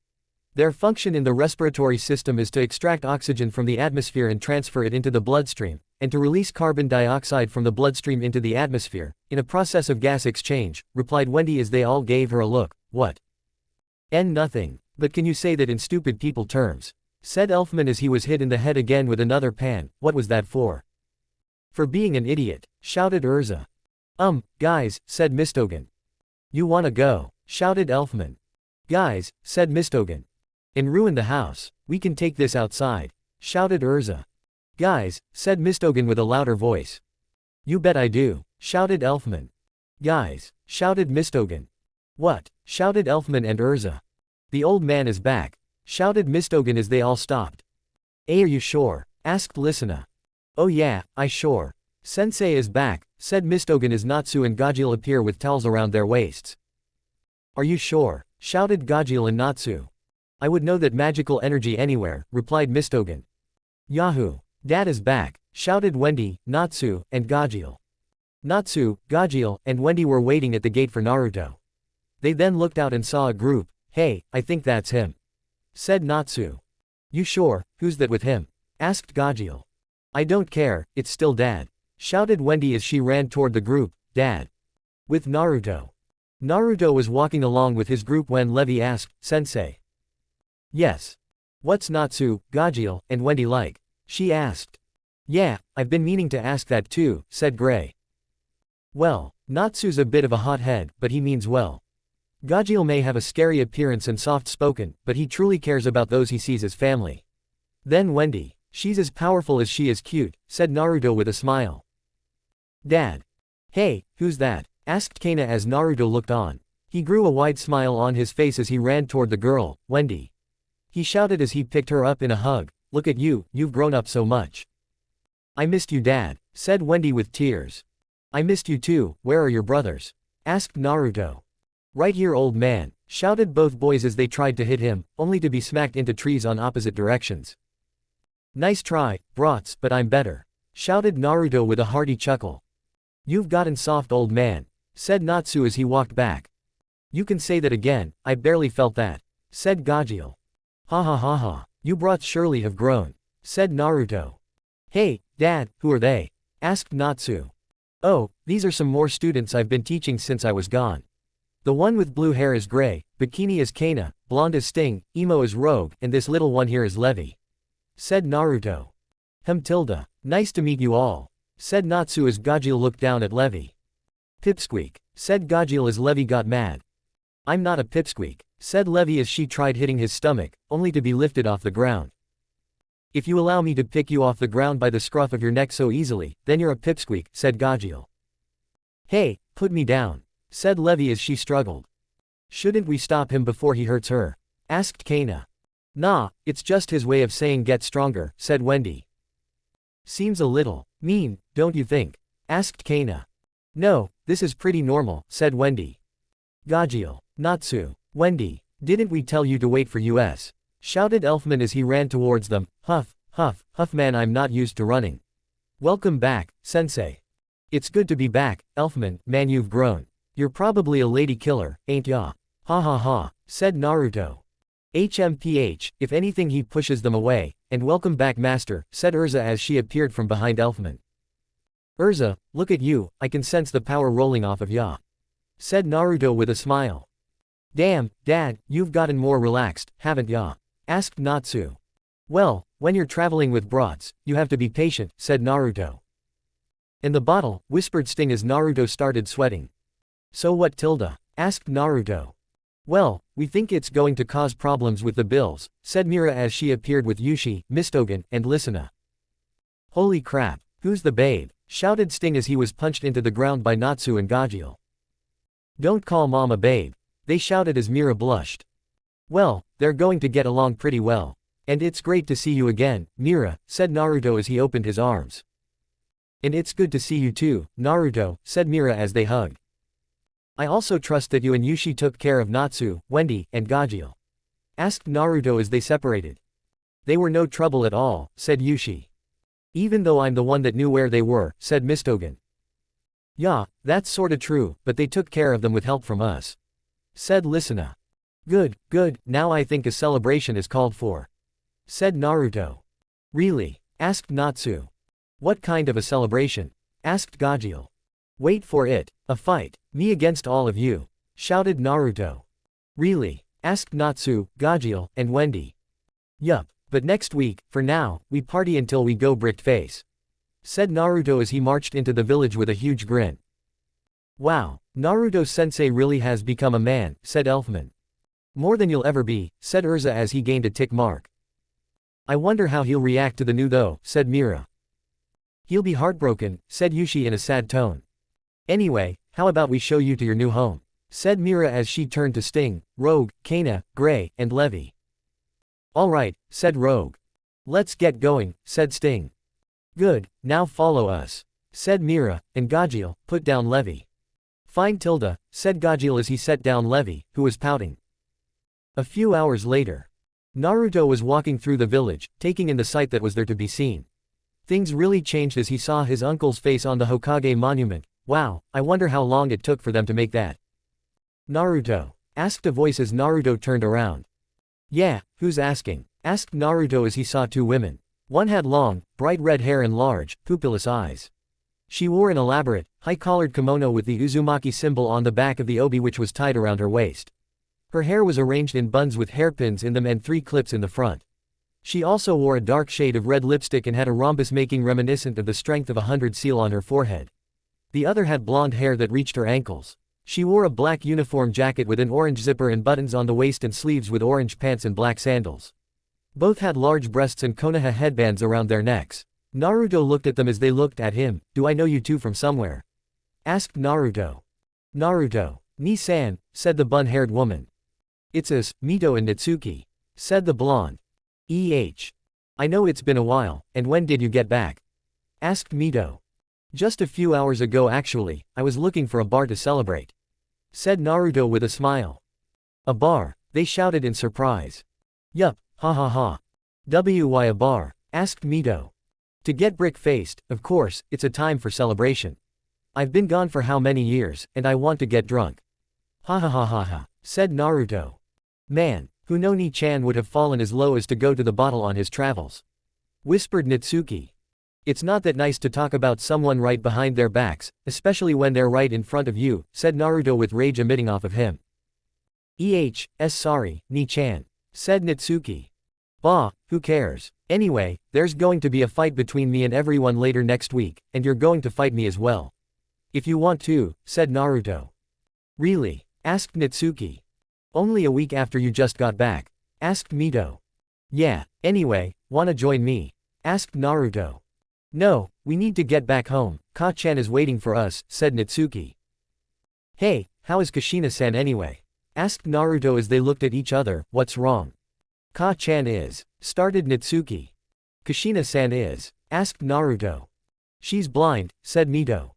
Their function in the respiratory system is to extract oxygen from the atmosphere and transfer it into the bloodstream, and to release carbon dioxide from the bloodstream into the atmosphere, in a process of gas exchange, replied Wendy as they all gave her a look. What? Nothing. But can you say that in stupid people terms? Said Elfman as he was hit in the head again with another pan. What was that for? For being an idiot, shouted Urza. Guys, said Mistogen. You wanna go? Shouted Elfman. Guys, said Mistogen. And ruin the house. We can take this outside, shouted Urza. Guys, said Mistogen with a louder voice. You bet I do, shouted Elfman. Guys, shouted Mistogen. What? Shouted Elfman and Urza. The old man is back, shouted Mistogen as they all stopped. Are you sure? Asked Listener. Oh yeah, I sure. Sensei is back, said Mistogen as Natsu and Gajil appear with towels around their waists. Are you sure? Shouted Gajil and Natsu. I would know that magical energy anywhere, replied Mistogen. Yahoo! Dad is back, shouted Wendy, Natsu, and Gajil. Natsu, Gajil, and Wendy were waiting at the gate for Naruto. They then looked out and saw a group. Hey, I think that's him, said Natsu. You sure? Who's that with him? Asked Gajil. I don't care, it's still Dad, shouted Wendy as she ran toward the group. Dad. With Naruto. Naruto was walking along with his group when Levi asked, Sensei. Yes. What's Natsu, Gajil, and Wendy like? She asked. Yeah, I've been meaning to ask that too, said Gray. Well, Natsu's a bit of a hothead, but he means well. Gajil may have a scary appearance and soft-spoken, but he truly cares about those he sees as family. Then Wendy. She's as powerful as she is cute, said Naruto with a smile. Dad. Hey, who's that? Asked Kana as Naruto looked on. He grew a wide smile on his face as he ran toward the girl, Wendy. He shouted as he picked her up in a hug, look at you, you've grown up so much. I missed you Dad, said Wendy with tears. I missed you too, where are your brothers? Asked Naruto. Right here old man, shouted both boys as they tried to hit him, only to be smacked into trees on opposite directions. Nice try, brats, but I'm better, shouted Naruto with a hearty chuckle. You've gotten soft old man, said Natsu as he walked back. You can say that again, I barely felt that, said Gajil. Ha ha ha ha, you brats surely have grown, said Naruto. Hey, Dad, who are they? Asked Natsu. Oh, these are some more students I've been teaching since I was gone. The one with blue hair is Gray, Bikini is Kana, blonde is Sting, emo is Rogue, and this little one here is Levi, said Naruto. Tilda. Nice to meet you all, said Natsu as Gajil looked down at Levi. Pipsqueak, said Gajil as Levi got mad. I'm not a pipsqueak, said Levi as she tried hitting his stomach, only to be lifted off the ground. If you allow me to pick you off the ground by the scruff of your neck so easily, then you're a pipsqueak, said Gajil. Hey, put me down, said Levi as she struggled. Shouldn't we stop him before he hurts her? Asked Kana. Nah, it's just his way of saying get stronger, said Wendy. Seems a little mean, don't you think? Asked Kana. No, this is pretty normal, said Wendy. Gajil. Natsu. Wendy. Didn't we tell you to wait for us? Shouted Elfman as he ran towards them. Huff, huff, huff man, I'm not used to running. Welcome back, Sensei. It's good to be back, Elfman, man you've grown. You're probably a lady killer, ain't ya? Ha ha ha, said Naruto. HMPH, if anything he pushes them away, and welcome back master, said Urza as she appeared from behind Elfman. Urza, look at you, I can sense the power rolling off of ya, said Naruto with a smile. Damn, Dad, you've gotten more relaxed, haven't ya? Asked Natsu. Well, when you're traveling with brats, you have to be patient, said Naruto. In the bottle, whispered Sting as Naruto started sweating. So what Tilda? Asked Naruto. Well, we think it's going to cause problems with the bills, said Mira as she appeared with Yushi, Mistogen, and Listener. Holy crap, who's the babe? Shouted Sting as he was punched into the ground by Natsu and Gajil. Don't call mom a babe, they shouted as Mira blushed. Well, they're going to get along pretty well. And it's great to see you again, Mira, said Naruto as he opened his arms. And it's good to see you too, Naruto, said Mira as they hugged. I also trust that you and Yushi took care of Natsu, Wendy, and Gajil. Asked Naruto as they separated. They were no trouble at all, said Yushi. Even though I'm the one that knew where they were, said Mistogen. Yeah, that's sorta true, but they took care of them with help from us, said Listener. Good, good, now I think a celebration is called for, said Naruto. Really? Asked Natsu. What kind of a celebration? Asked Gajil. Wait for it, a fight, me against all of you, shouted Naruto. Really? Asked Natsu, Gajeel, and Wendy. Yup, but next week, for now, we party until we go bricked face. Said Naruto as he marched into the village with a huge grin. Wow, Naruto-sensei really has become a man, said Elfman. More than you'll ever be, said Urza as he gained a tick mark. I wonder how he'll react to the new though, said Mira. He'll be heartbroken, said Yushi in a sad tone. Anyway, how about we show you to your new home? Said Mira as she turned to Sting, Rogue, Kana, Gray, and Levi. Alright, said Rogue. Let's get going, said Sting. Good, now follow us, said Mira, and Gajeel, put down Levi. Fine Tilda, said Gajeel as he set down Levi, who was pouting. A few hours later. Naruto was walking through the village, taking in the sight that was there to be seen. Things really changed as he saw his uncle's face on the Hokage monument. Wow, I wonder how long it took for them to make that. Naruto? Asked a voice as Naruto turned around. Yeah, who's asking? Asked Naruto as he saw two women. One had long, bright red hair and large, pupilless eyes. She wore an elaborate, high-collared kimono with the Uzumaki symbol on the back of the obi which was tied around her waist. Her hair was arranged in buns with hairpins in them and 3 clips in the front. She also wore a dark shade of red lipstick and had a rhombus making reminiscent of the strength of 100 seal on her forehead. The other had blonde hair that reached her ankles. She wore a black uniform jacket with an orange zipper and buttons on the waist and sleeves with orange pants and black sandals. Both had large breasts and Konoha headbands around their necks. Naruto looked at them as they looked at him. Do I know you two from somewhere? Asked Naruto. Naruto. Ni-san, said the bun-haired woman. It's us, Mito and Natsuki. Said the blonde. I know it's been a while, and when did you get back? Asked Mito. Just a few hours ago actually, I was looking for a bar to celebrate. Said Naruto with a smile. A bar, they shouted in surprise. Yup, ha ha ha. Why a bar? Asked Mito. To get brick-faced, of course, it's a time for celebration. I've been gone for how many years, and I want to get drunk. Ha ha ha ha ha, said Naruto. Man, who knew Ni-chan would have fallen as low as to go to the bottle on his travels. Whispered Natsuki. It's not that nice to talk about someone right behind their backs, especially when they're right in front of you, said Naruto with rage emitting off of him. Sorry, Ni-chan. Said Natsuki. Bah, who cares? Anyway, there's going to be a fight between me and everyone later next week, and you're going to fight me as well. If you want to, said Naruto. Really? Asked Natsuki. Only a week after you just got back. Asked Mito. Yeah, anyway, wanna join me? Asked Naruto. No, we need to get back home, Ka-chan is waiting for us, said Natsuki. Hey, how is Kushina-san anyway? Asked Naruto as they looked at each other. What's wrong? Ka-chan is. Started Natsuki. Kushina-san is. Asked Naruto. She's blind, said Mito.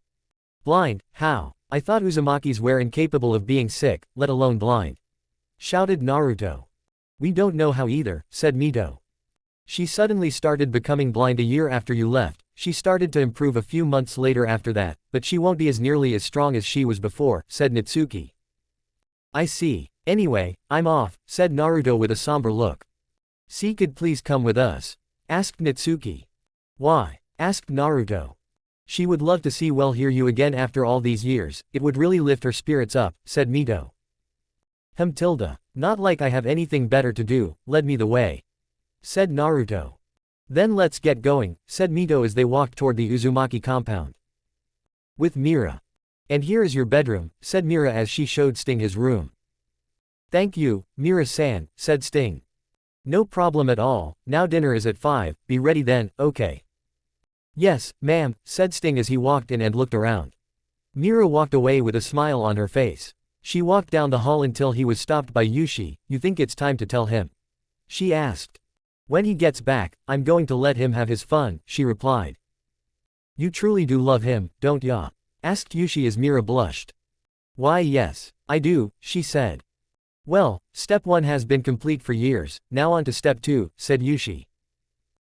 Blind, how? I thought Uzumaki's were incapable of being sick, let alone blind. Shouted Naruto. We don't know how either, said Mito. She suddenly started becoming blind a year after you left. She started to improve a few months later after that, but she won't be as nearly as strong as she was before, said Natsuki. I see. Anyway, I'm off, said Naruto with a somber look. See, could please come with us? Asked Natsuki. Why? Asked Naruto. She would love to hear you again after all these years, it would really lift her spirits up, said Mito. Not like I have anything better to do, lead me the way. Said Naruto. Then let's get going, said Mito as they walked toward the Uzumaki compound. With Mira. And here is your bedroom, said Mira as she showed Sting his room. Thank you, Mira-san, said Sting. No problem at all, now dinner is at 5, be ready then, okay. Yes, ma'am, said Sting as he walked in and looked around. Mira walked away with a smile on her face. She walked down the hall until he was stopped by Yushi. You think it's time to tell him? She asked. When he gets back, I'm going to let him have his fun, she replied. You truly do love him, don't ya? Asked Yushi as Mira blushed. Why yes, I do, she said. Well, step 1 has been complete for years, now on to step 2, said Yushi.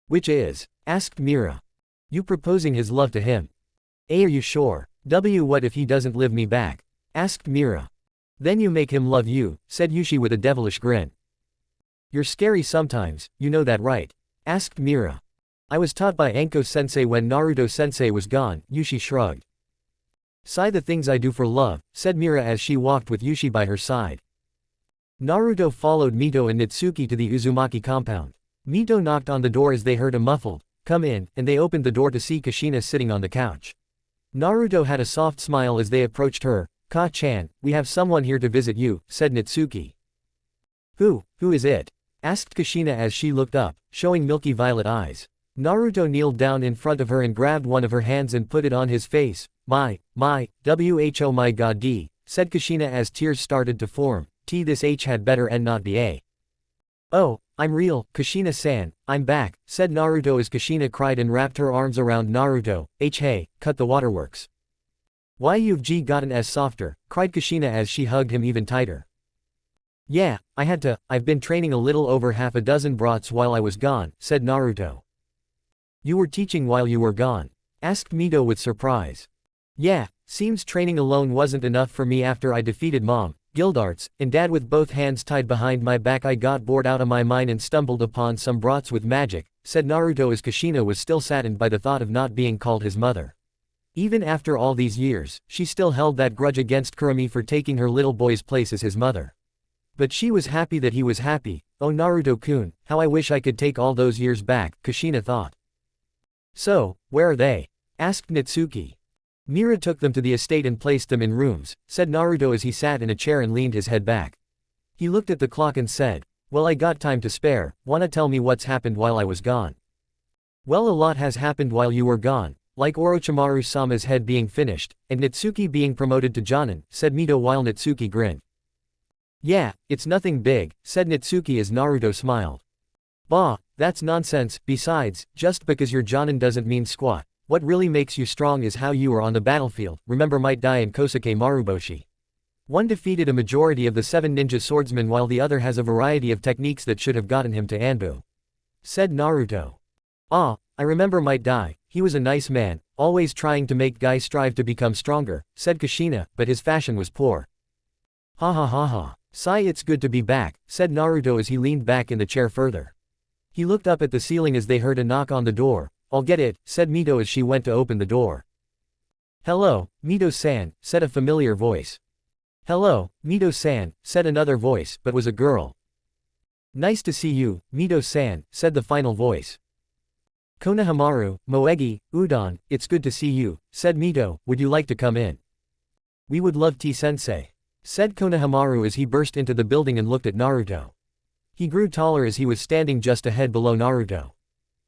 Which is? Asked Mira. You proposing his love to him. Are you sure? What if he doesn't live me back? Asked Mira. Then you make him love you, said Yushi with a devilish grin. You're scary sometimes, you know that right? Asked Mira. I was taught by Anko-sensei when Naruto-sensei was gone, Yushi shrugged. Sigh the things I do for love, said Mira as she walked with Yushi by her side. Naruto followed Mito and Natsuki to the Uzumaki compound. Mito knocked on the door as they heard a muffled, "Come in," and they opened the door to see Kushina sitting on the couch. Naruto had a soft smile as they approached her. "Ka-chan, we have someone here to visit you," said Natsuki. Who is it?" asked Kushina as she looked up, showing milky violet eyes. Naruto kneeled down in front of her and grabbed one of her hands and put it on his face. Who my god d, said Kushina as tears started to form. This H had better and not be A. "Oh, I'm real, Kushina-san, I'm back," said Naruto as Kushina cried and wrapped her arms around Naruto. Hey, cut the waterworks. "Why you've gotten as softer," cried Kushina as she hugged him even tighter. "Yeah, I had to, I've been training a little over half a dozen brats while I was gone," said Naruto. "You were teaching while you were gone?" asked Mito with surprise. "Yeah, seems training alone wasn't enough for me after I defeated Mom, Gildarts, and Dad with both hands tied behind my back. I got bored out of my mind and stumbled upon some brats with magic," said Naruto as Kushina was still saddened by the thought of not being called his mother. Even after all these years, she still held that grudge against Kurumi for taking her little boy's place as his mother. But she was happy that he was happy. "Oh Naruto-kun, how I wish I could take all those years back," Kushina thought. "So, where are they?" asked Natsuki. "Mira took them to the estate and placed them in rooms," said Naruto as he sat in a chair and leaned his head back. He looked at the clock and said, "Well, I got time to spare, wanna tell me what's happened while I was gone?" "Well, a lot has happened while you were gone, like Orochimaru-sama's head being finished, and Natsuki being promoted to Jonin," said Mito while Natsuki grinned. "Yeah, it's nothing big," said Natsuki as Naruto smiled. "Bah, that's nonsense, besides, just because you're Jonin doesn't mean squat. What really makes you strong is how you are on the battlefield. Remember Might Dai and Kosuke Maruboshi. One defeated a majority of the 7 ninja swordsmen while the other has a variety of techniques that should have gotten him to Anbu," said Naruto. "Ah, I remember Might Dai, he was a nice man, always trying to make guys strive to become stronger," said Kushina, but his fashion was poor. "Ha ha ha ha. Sigh, it's good to be back," said Naruto as he leaned back in the chair further. He looked up at the ceiling as they heard a knock on the door. "I'll get it," said Mito as she went to open the door. "Hello, Mito-san," said a familiar voice. "Hello, Mito-san," said another voice, but was a girl. "Nice to see you, Mito-san," said the final voice. "Konohamaru, Moegi, Udon, it's good to see you," said Mito. "Would you like to come in?" "We would love tea sensei," said Konohamaru as he burst into the building and looked at Naruto. He grew taller as he was standing just a head below Naruto.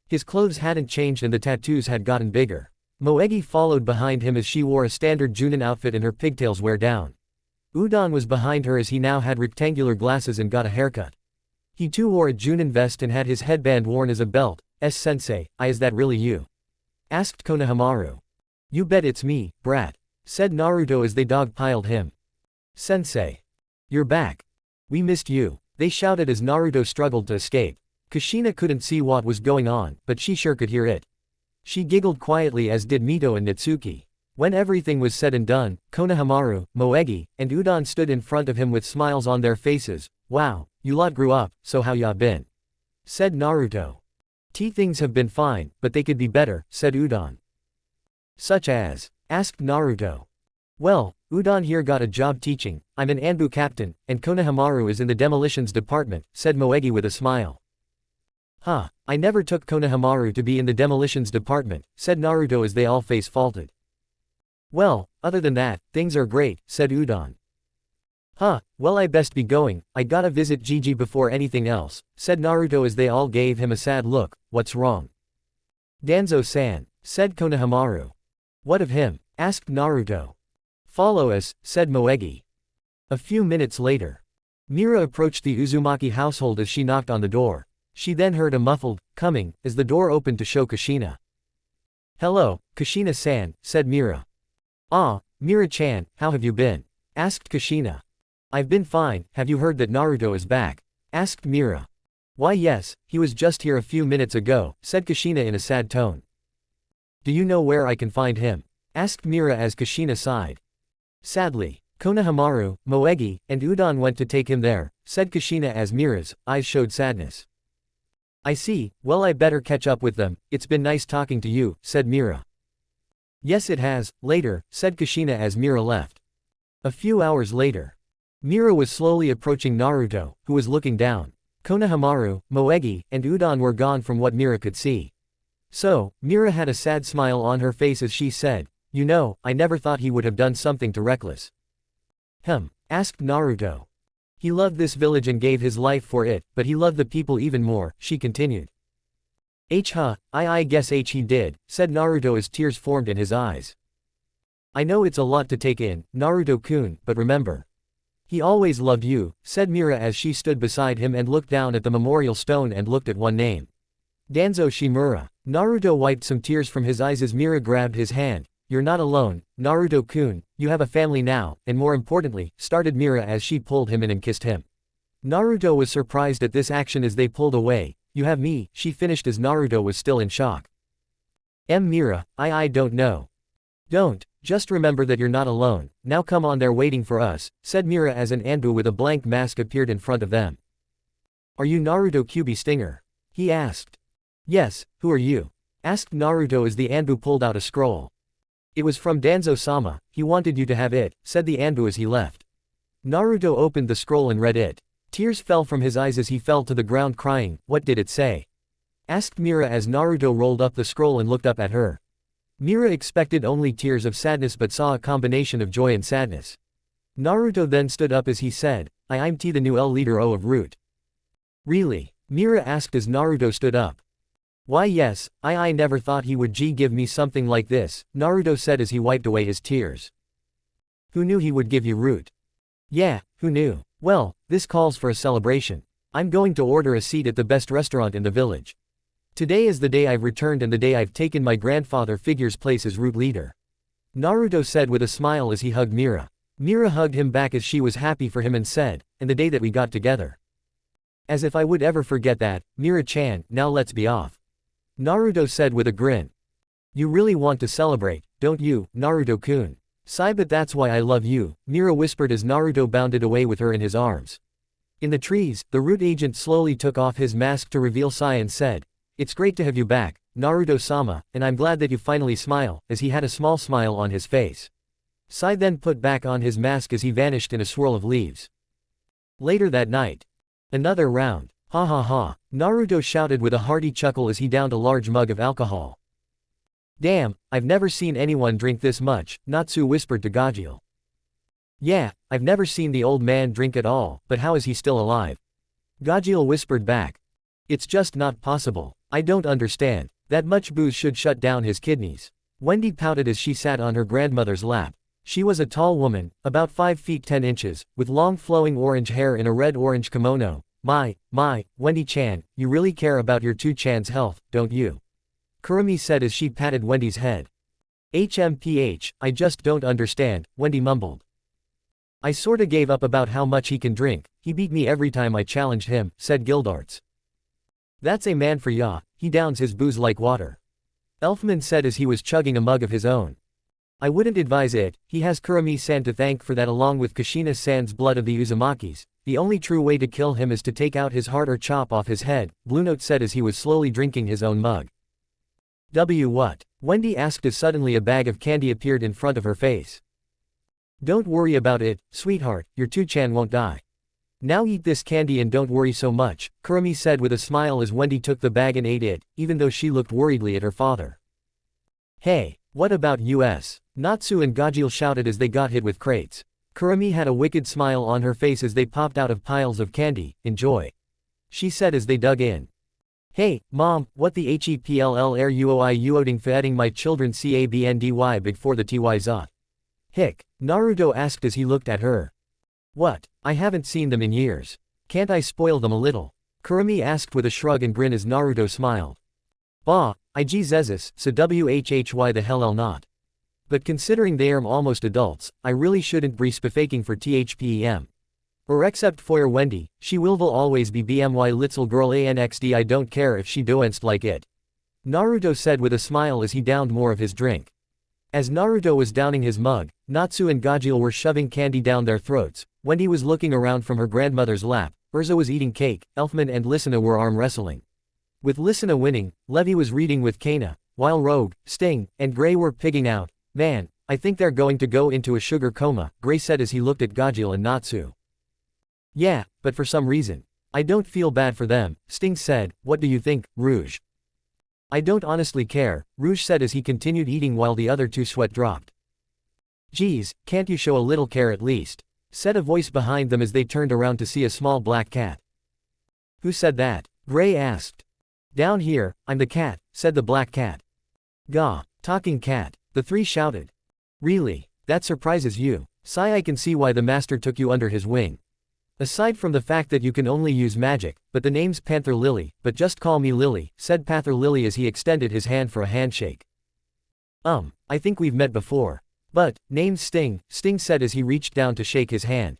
His clothes hadn't changed and the tattoos had gotten bigger. Moegi followed behind him as she wore a standard Junin outfit and her pigtails wear down. Udon was behind her as he now had rectangular glasses and got a haircut. He too wore a Junin vest and had his headband worn as a belt. "Sensei, is that really you?" asked Konohamaru. "You bet it's me, brat," said Naruto as they dogpiled him. "Sensei. You're back. We missed you," they shouted as Naruto struggled to escape. Kushina couldn't see what was going on, but she sure could hear it. She giggled quietly as did Mito and Natsuki. When everything was said and done, Konohamaru, Moegi, and Udon stood in front of him with smiles on their faces. "Wow, you lot grew up, so how ya been?" said Naruto. "Things have been fine, but they could be better," said Udon. "Such as?" asked Naruto. "Well, Udon here got a job teaching, I'm an Anbu captain, and Konohamaru is in the demolitions department," said Moegi with a smile. "Huh, I never took Konohamaru to be in the demolitions department," said Naruto as they all face-faulted. "Well, other than that, things are great," said Udon. "Huh, well I best be going, I gotta visit Gigi before anything else," said Naruto as they all gave him a sad look. "What's wrong?" "Danzo-san," said Konohamaru. "What of him?" asked Naruto. "Follow us," said Moegi. A few minutes later, Mira approached the Uzumaki household as she knocked on the door. She then heard a muffled, "coming," as the door opened to show Kushina. "Hello, Kushina-san," said Mira. "Ah, Mira-chan, how have you been?" asked Kushina. "I've been fine, have you heard that Naruto is back?" asked Mira. "Why yes, he was just here a few minutes ago," said Kushina in a sad tone. "Do you know where I can find him?" asked Mira as Kushina sighed. "Sadly, Konohamaru, Moegi, and Udon went to take him there," said Kushina as Mira's eyes showed sadness. "I see, well I better catch up with them, it's been nice talking to you," said Mira. "Yes it has, later," said Kushina as Mira left. A few hours later. Mira was slowly approaching Naruto, who was looking down. Konohamaru, Moegi, and Udon were gone from what Mira could see. So, Mira had a sad smile on her face as she said, "You know, I never thought he would have done something too reckless." Asked Naruto. "He loved this village and gave his life for it, but he loved the people even more," she continued. I guess he did," said Naruto as tears formed in his eyes. "I know it's a lot to take in, Naruto-kun, but remember. He always loved you," said Mira as she stood beside him and looked down at the memorial stone and looked at one name. Danzo Shimura. Naruto wiped some tears from his eyes as Mira grabbed his hand. "You're not alone, Naruto-kun, you have a family now, and more importantly," started Mira as she pulled him in and kissed him. Naruto was surprised at this action as they pulled away. "You have me," she finished as Naruto was still in shock. Mira, I don't know. "Don't, just remember that you're not alone, now come on, they're waiting for us," said Mira as an Anbu with a blank mask appeared in front of them. "Are you Naruto QB Stinger?" he asked. "Yes, who are you?" asked Naruto as the Anbu pulled out a scroll. "It was from Danzo-sama, he wanted you to have it," said the Anbu as he left. Naruto opened the scroll and read it. Tears fell from his eyes as he fell to the ground crying. "What did it say?" asked Mira as Naruto rolled up the scroll and looked up at her. Mira expected only tears of sadness but saw a combination of joy and sadness. Naruto then stood up as he said, I'm the new L leader O of Root." "Really?" Mira asked as Naruto stood up. "Why yes, I never thought he would give me something like this," Naruto said as he wiped away his tears. "Who knew he would give you Root?" "Yeah, who knew? Well, this calls for a celebration. I'm going to order a seat at the best restaurant in the village. Today is the day I've returned and the day I've taken my grandfather figure's place as Root leader," Naruto said with a smile as he hugged Mira. Mira hugged him back as she was happy for him and said, "And the day that we got together." "As if I would ever forget that, Mira-chan, now let's be off," Naruto said with a grin. "You really want to celebrate, don't you, Naruto-kun? Sigh, but that's why I love you," Mira whispered as Naruto bounded away with her in his arms. In the trees, the Root agent slowly took off his mask to reveal Sai and said, "It's great to have you back, Naruto-sama, and I'm glad that you finally smile," as he had a small smile on his face. Sai then put back on his mask as he vanished in a swirl of leaves. Later that night. Another round. Ha ha ha, Naruto shouted with a hearty chuckle as he downed a large mug of alcohol. "Damn, I've never seen anyone drink this much," Natsu whispered to Gajeel. "Yeah, I've never seen the old man drink at all, but how is he still alive?" Gajeel whispered back. "It's just not possible. I don't understand. That much booze should shut down his kidneys." Wendy pouted as she sat on her grandmother's lap. She was a tall woman, about 5 feet 10 inches, with long flowing orange hair in a red-orange kimono. My, Wendy-chan, you really care about your two-chan's health, don't you?" Kurumi said as she patted Wendy's head. I just don't understand," Wendy mumbled. "I sorta gave up about how much he can drink, he beat me every time I challenged him," said Gildarts. "That's a man for ya, he downs his booze like water," Elfman said as he was chugging a mug of his own. "I wouldn't advise it, he has Kurumi-san to thank for that along with Kushina-san's blood of the Uzumakis. The only true way to kill him is to take out his heart or chop off his head," Blue Note said as he was slowly drinking his own mug. What? Wendy asked as suddenly a bag of candy appeared in front of her face. "Don't worry about it, sweetheart, your two-chan won't die. Now eat this candy and don't worry so much," Kurumi said with a smile as Wendy took the bag and ate it, even though she looked worriedly at her father. "Hey, what about us?" Natsu and Gajeel shouted as they got hit with crates. Kurumi had a wicked smile on her face as they popped out of piles of candy. "Enjoy," she said as they dug in. "Hey, Mom, what the HEPLL uoding feeding my children CABNDY before the TY's. Hick, Naruto asked as he looked at her. "What? I haven't seen them in years. Can't I spoil them a little?" Kurumi asked with a shrug and grin as Naruto smiled. "Bah, Zezus, so why the hell not? But considering they're almost adults, I really shouldn't be faking for THPEM. Or except for Wendy, she will always be BMY little girl ANXD, I don't care if she doenst like it," Naruto said with a smile as he downed more of his drink. As Naruto was downing his mug, Natsu and Gajeel were shoving candy down their throats. Wendy was looking around from her grandmother's lap, Urza was eating cake, Elfman and Lysina were arm wrestling. With Lysina winning, Levi was reading with Kana, while Rogue, Sting, and Gray were pigging out. "Man, I think they're going to go into a sugar coma," Gray said as he looked at Gajeel and Natsu. Yeah, but for some reason. I don't feel bad for them, Sting said. What do you think, Rouge? I don't honestly care, Rouge said as he continued eating while the other two sweat dropped. Geez, can't you show a little care at least? Said a voice behind them as they turned around to see a small black cat. Who said that? Gray asked. Down here, I'm the cat, said the black cat. Gah, talking cat, the three shouted. Really? That surprises you. Sigh, I can see why the master took you under his wing. Aside from the fact that you can only use magic, but the name's Panther Lily, but just call me Lily, said Panther Lily as he extended his hand for a handshake. I think we've met before. But, name's Sting, Sting said as he reached down to shake his hand.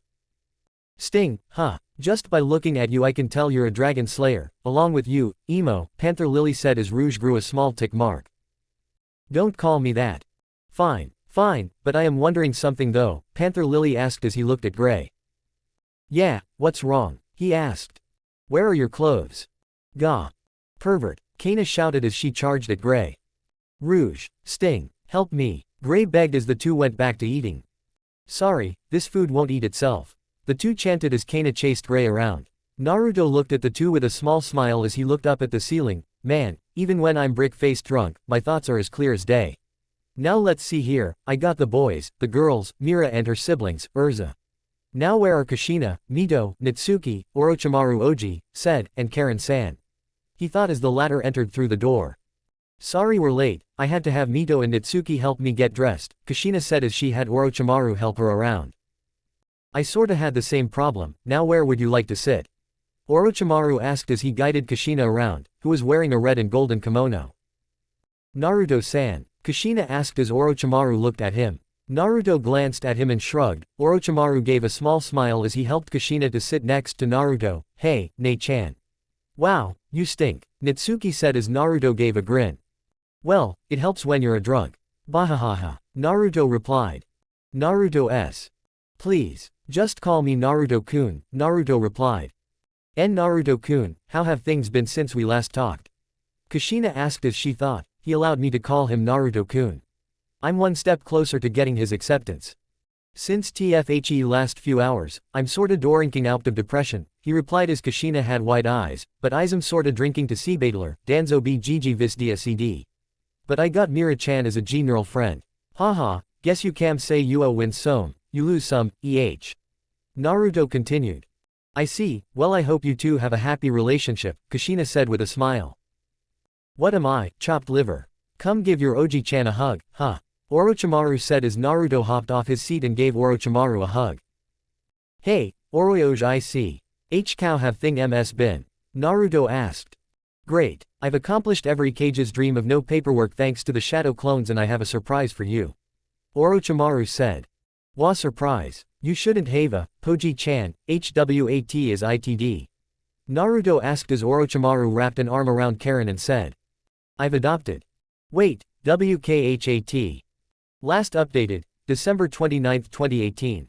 Sting, huh? Just by looking at you I can tell you're a dragon slayer, along with you, Emo, Panther Lily said as Rouge grew a small tick mark. Don't call me that. Fine, but I am wondering something though, Panther Lily asked as he looked at Gray. Yeah, what's wrong? He asked. Where are your clothes? Gah. Pervert, Kana shouted as she charged at Gray. Rouge, Sting, help me, Gray begged as the two went back to eating. Sorry, this food won't eat itself. The two chanted as Kana chased Gray around. Naruto looked at the two with a small smile as he looked up at the ceiling. Man, even when I'm brick-faced drunk, my thoughts are as clear as day. Now let's see here, I got the boys, the girls, Mira and her siblings, Urza. Now where are Kushina, Mito, Natsuki, Orochimaru Oji, said, and Karen-san? He thought as the latter entered through the door. Sorry we're late, I had to have Mito and Natsuki help me get dressed, Kushina said as she had Orochimaru help her around. I sorta had the same problem, now where would you like to sit? Orochimaru asked as he guided Kushina around, who was wearing a red and golden kimono. Naruto-san, Kushina asked as Orochimaru looked at him. Naruto glanced at him and shrugged. Orochimaru gave a small smile as he helped Kushina to sit next to Naruto. Hey, Ne-chan. Wow, you stink, Natsuki said as Naruto gave a grin. Well, it helps when you're a drunk. Bahahaha, Naruto replied. Naruto-s. Please, just call me Naruto-kun, Naruto replied. Naruto-kun, how have things been since we last talked? Kushina asked as she thought, he allowed me to call him Naruto-kun. I'm one step closer to getting his acceptance. Since TFHE last few hours, I'm sorta drinking out of depression, he replied as Kushina had wide eyes, but I'm sorta drinking to Seebadler, Danzo BGG vis dia CD. But I got Mira-chan as a general friend. Haha, guess you can say you win some, you lose some, Naruto continued. I see, well I hope you two have a happy relationship, Kushina said with a smile. What am I, chopped liver? Come give your Oji-chan a hug, huh? Orochimaru said as Naruto hopped off his seat and gave Orochimaru a hug. Hey, Oroyoj I see. How have thing ms been? Naruto asked. Great, I've accomplished every Kage's dream of no paperwork thanks to the shadow clones and I have a surprise for you. Orochimaru said. Wha surprise? You shouldn't have a, Poji-chan, HWAT is ITD. Naruto asked as Orochimaru wrapped an arm around Karen and said. I've adopted. Wait, WKHAT. Last updated, December 29, 2018.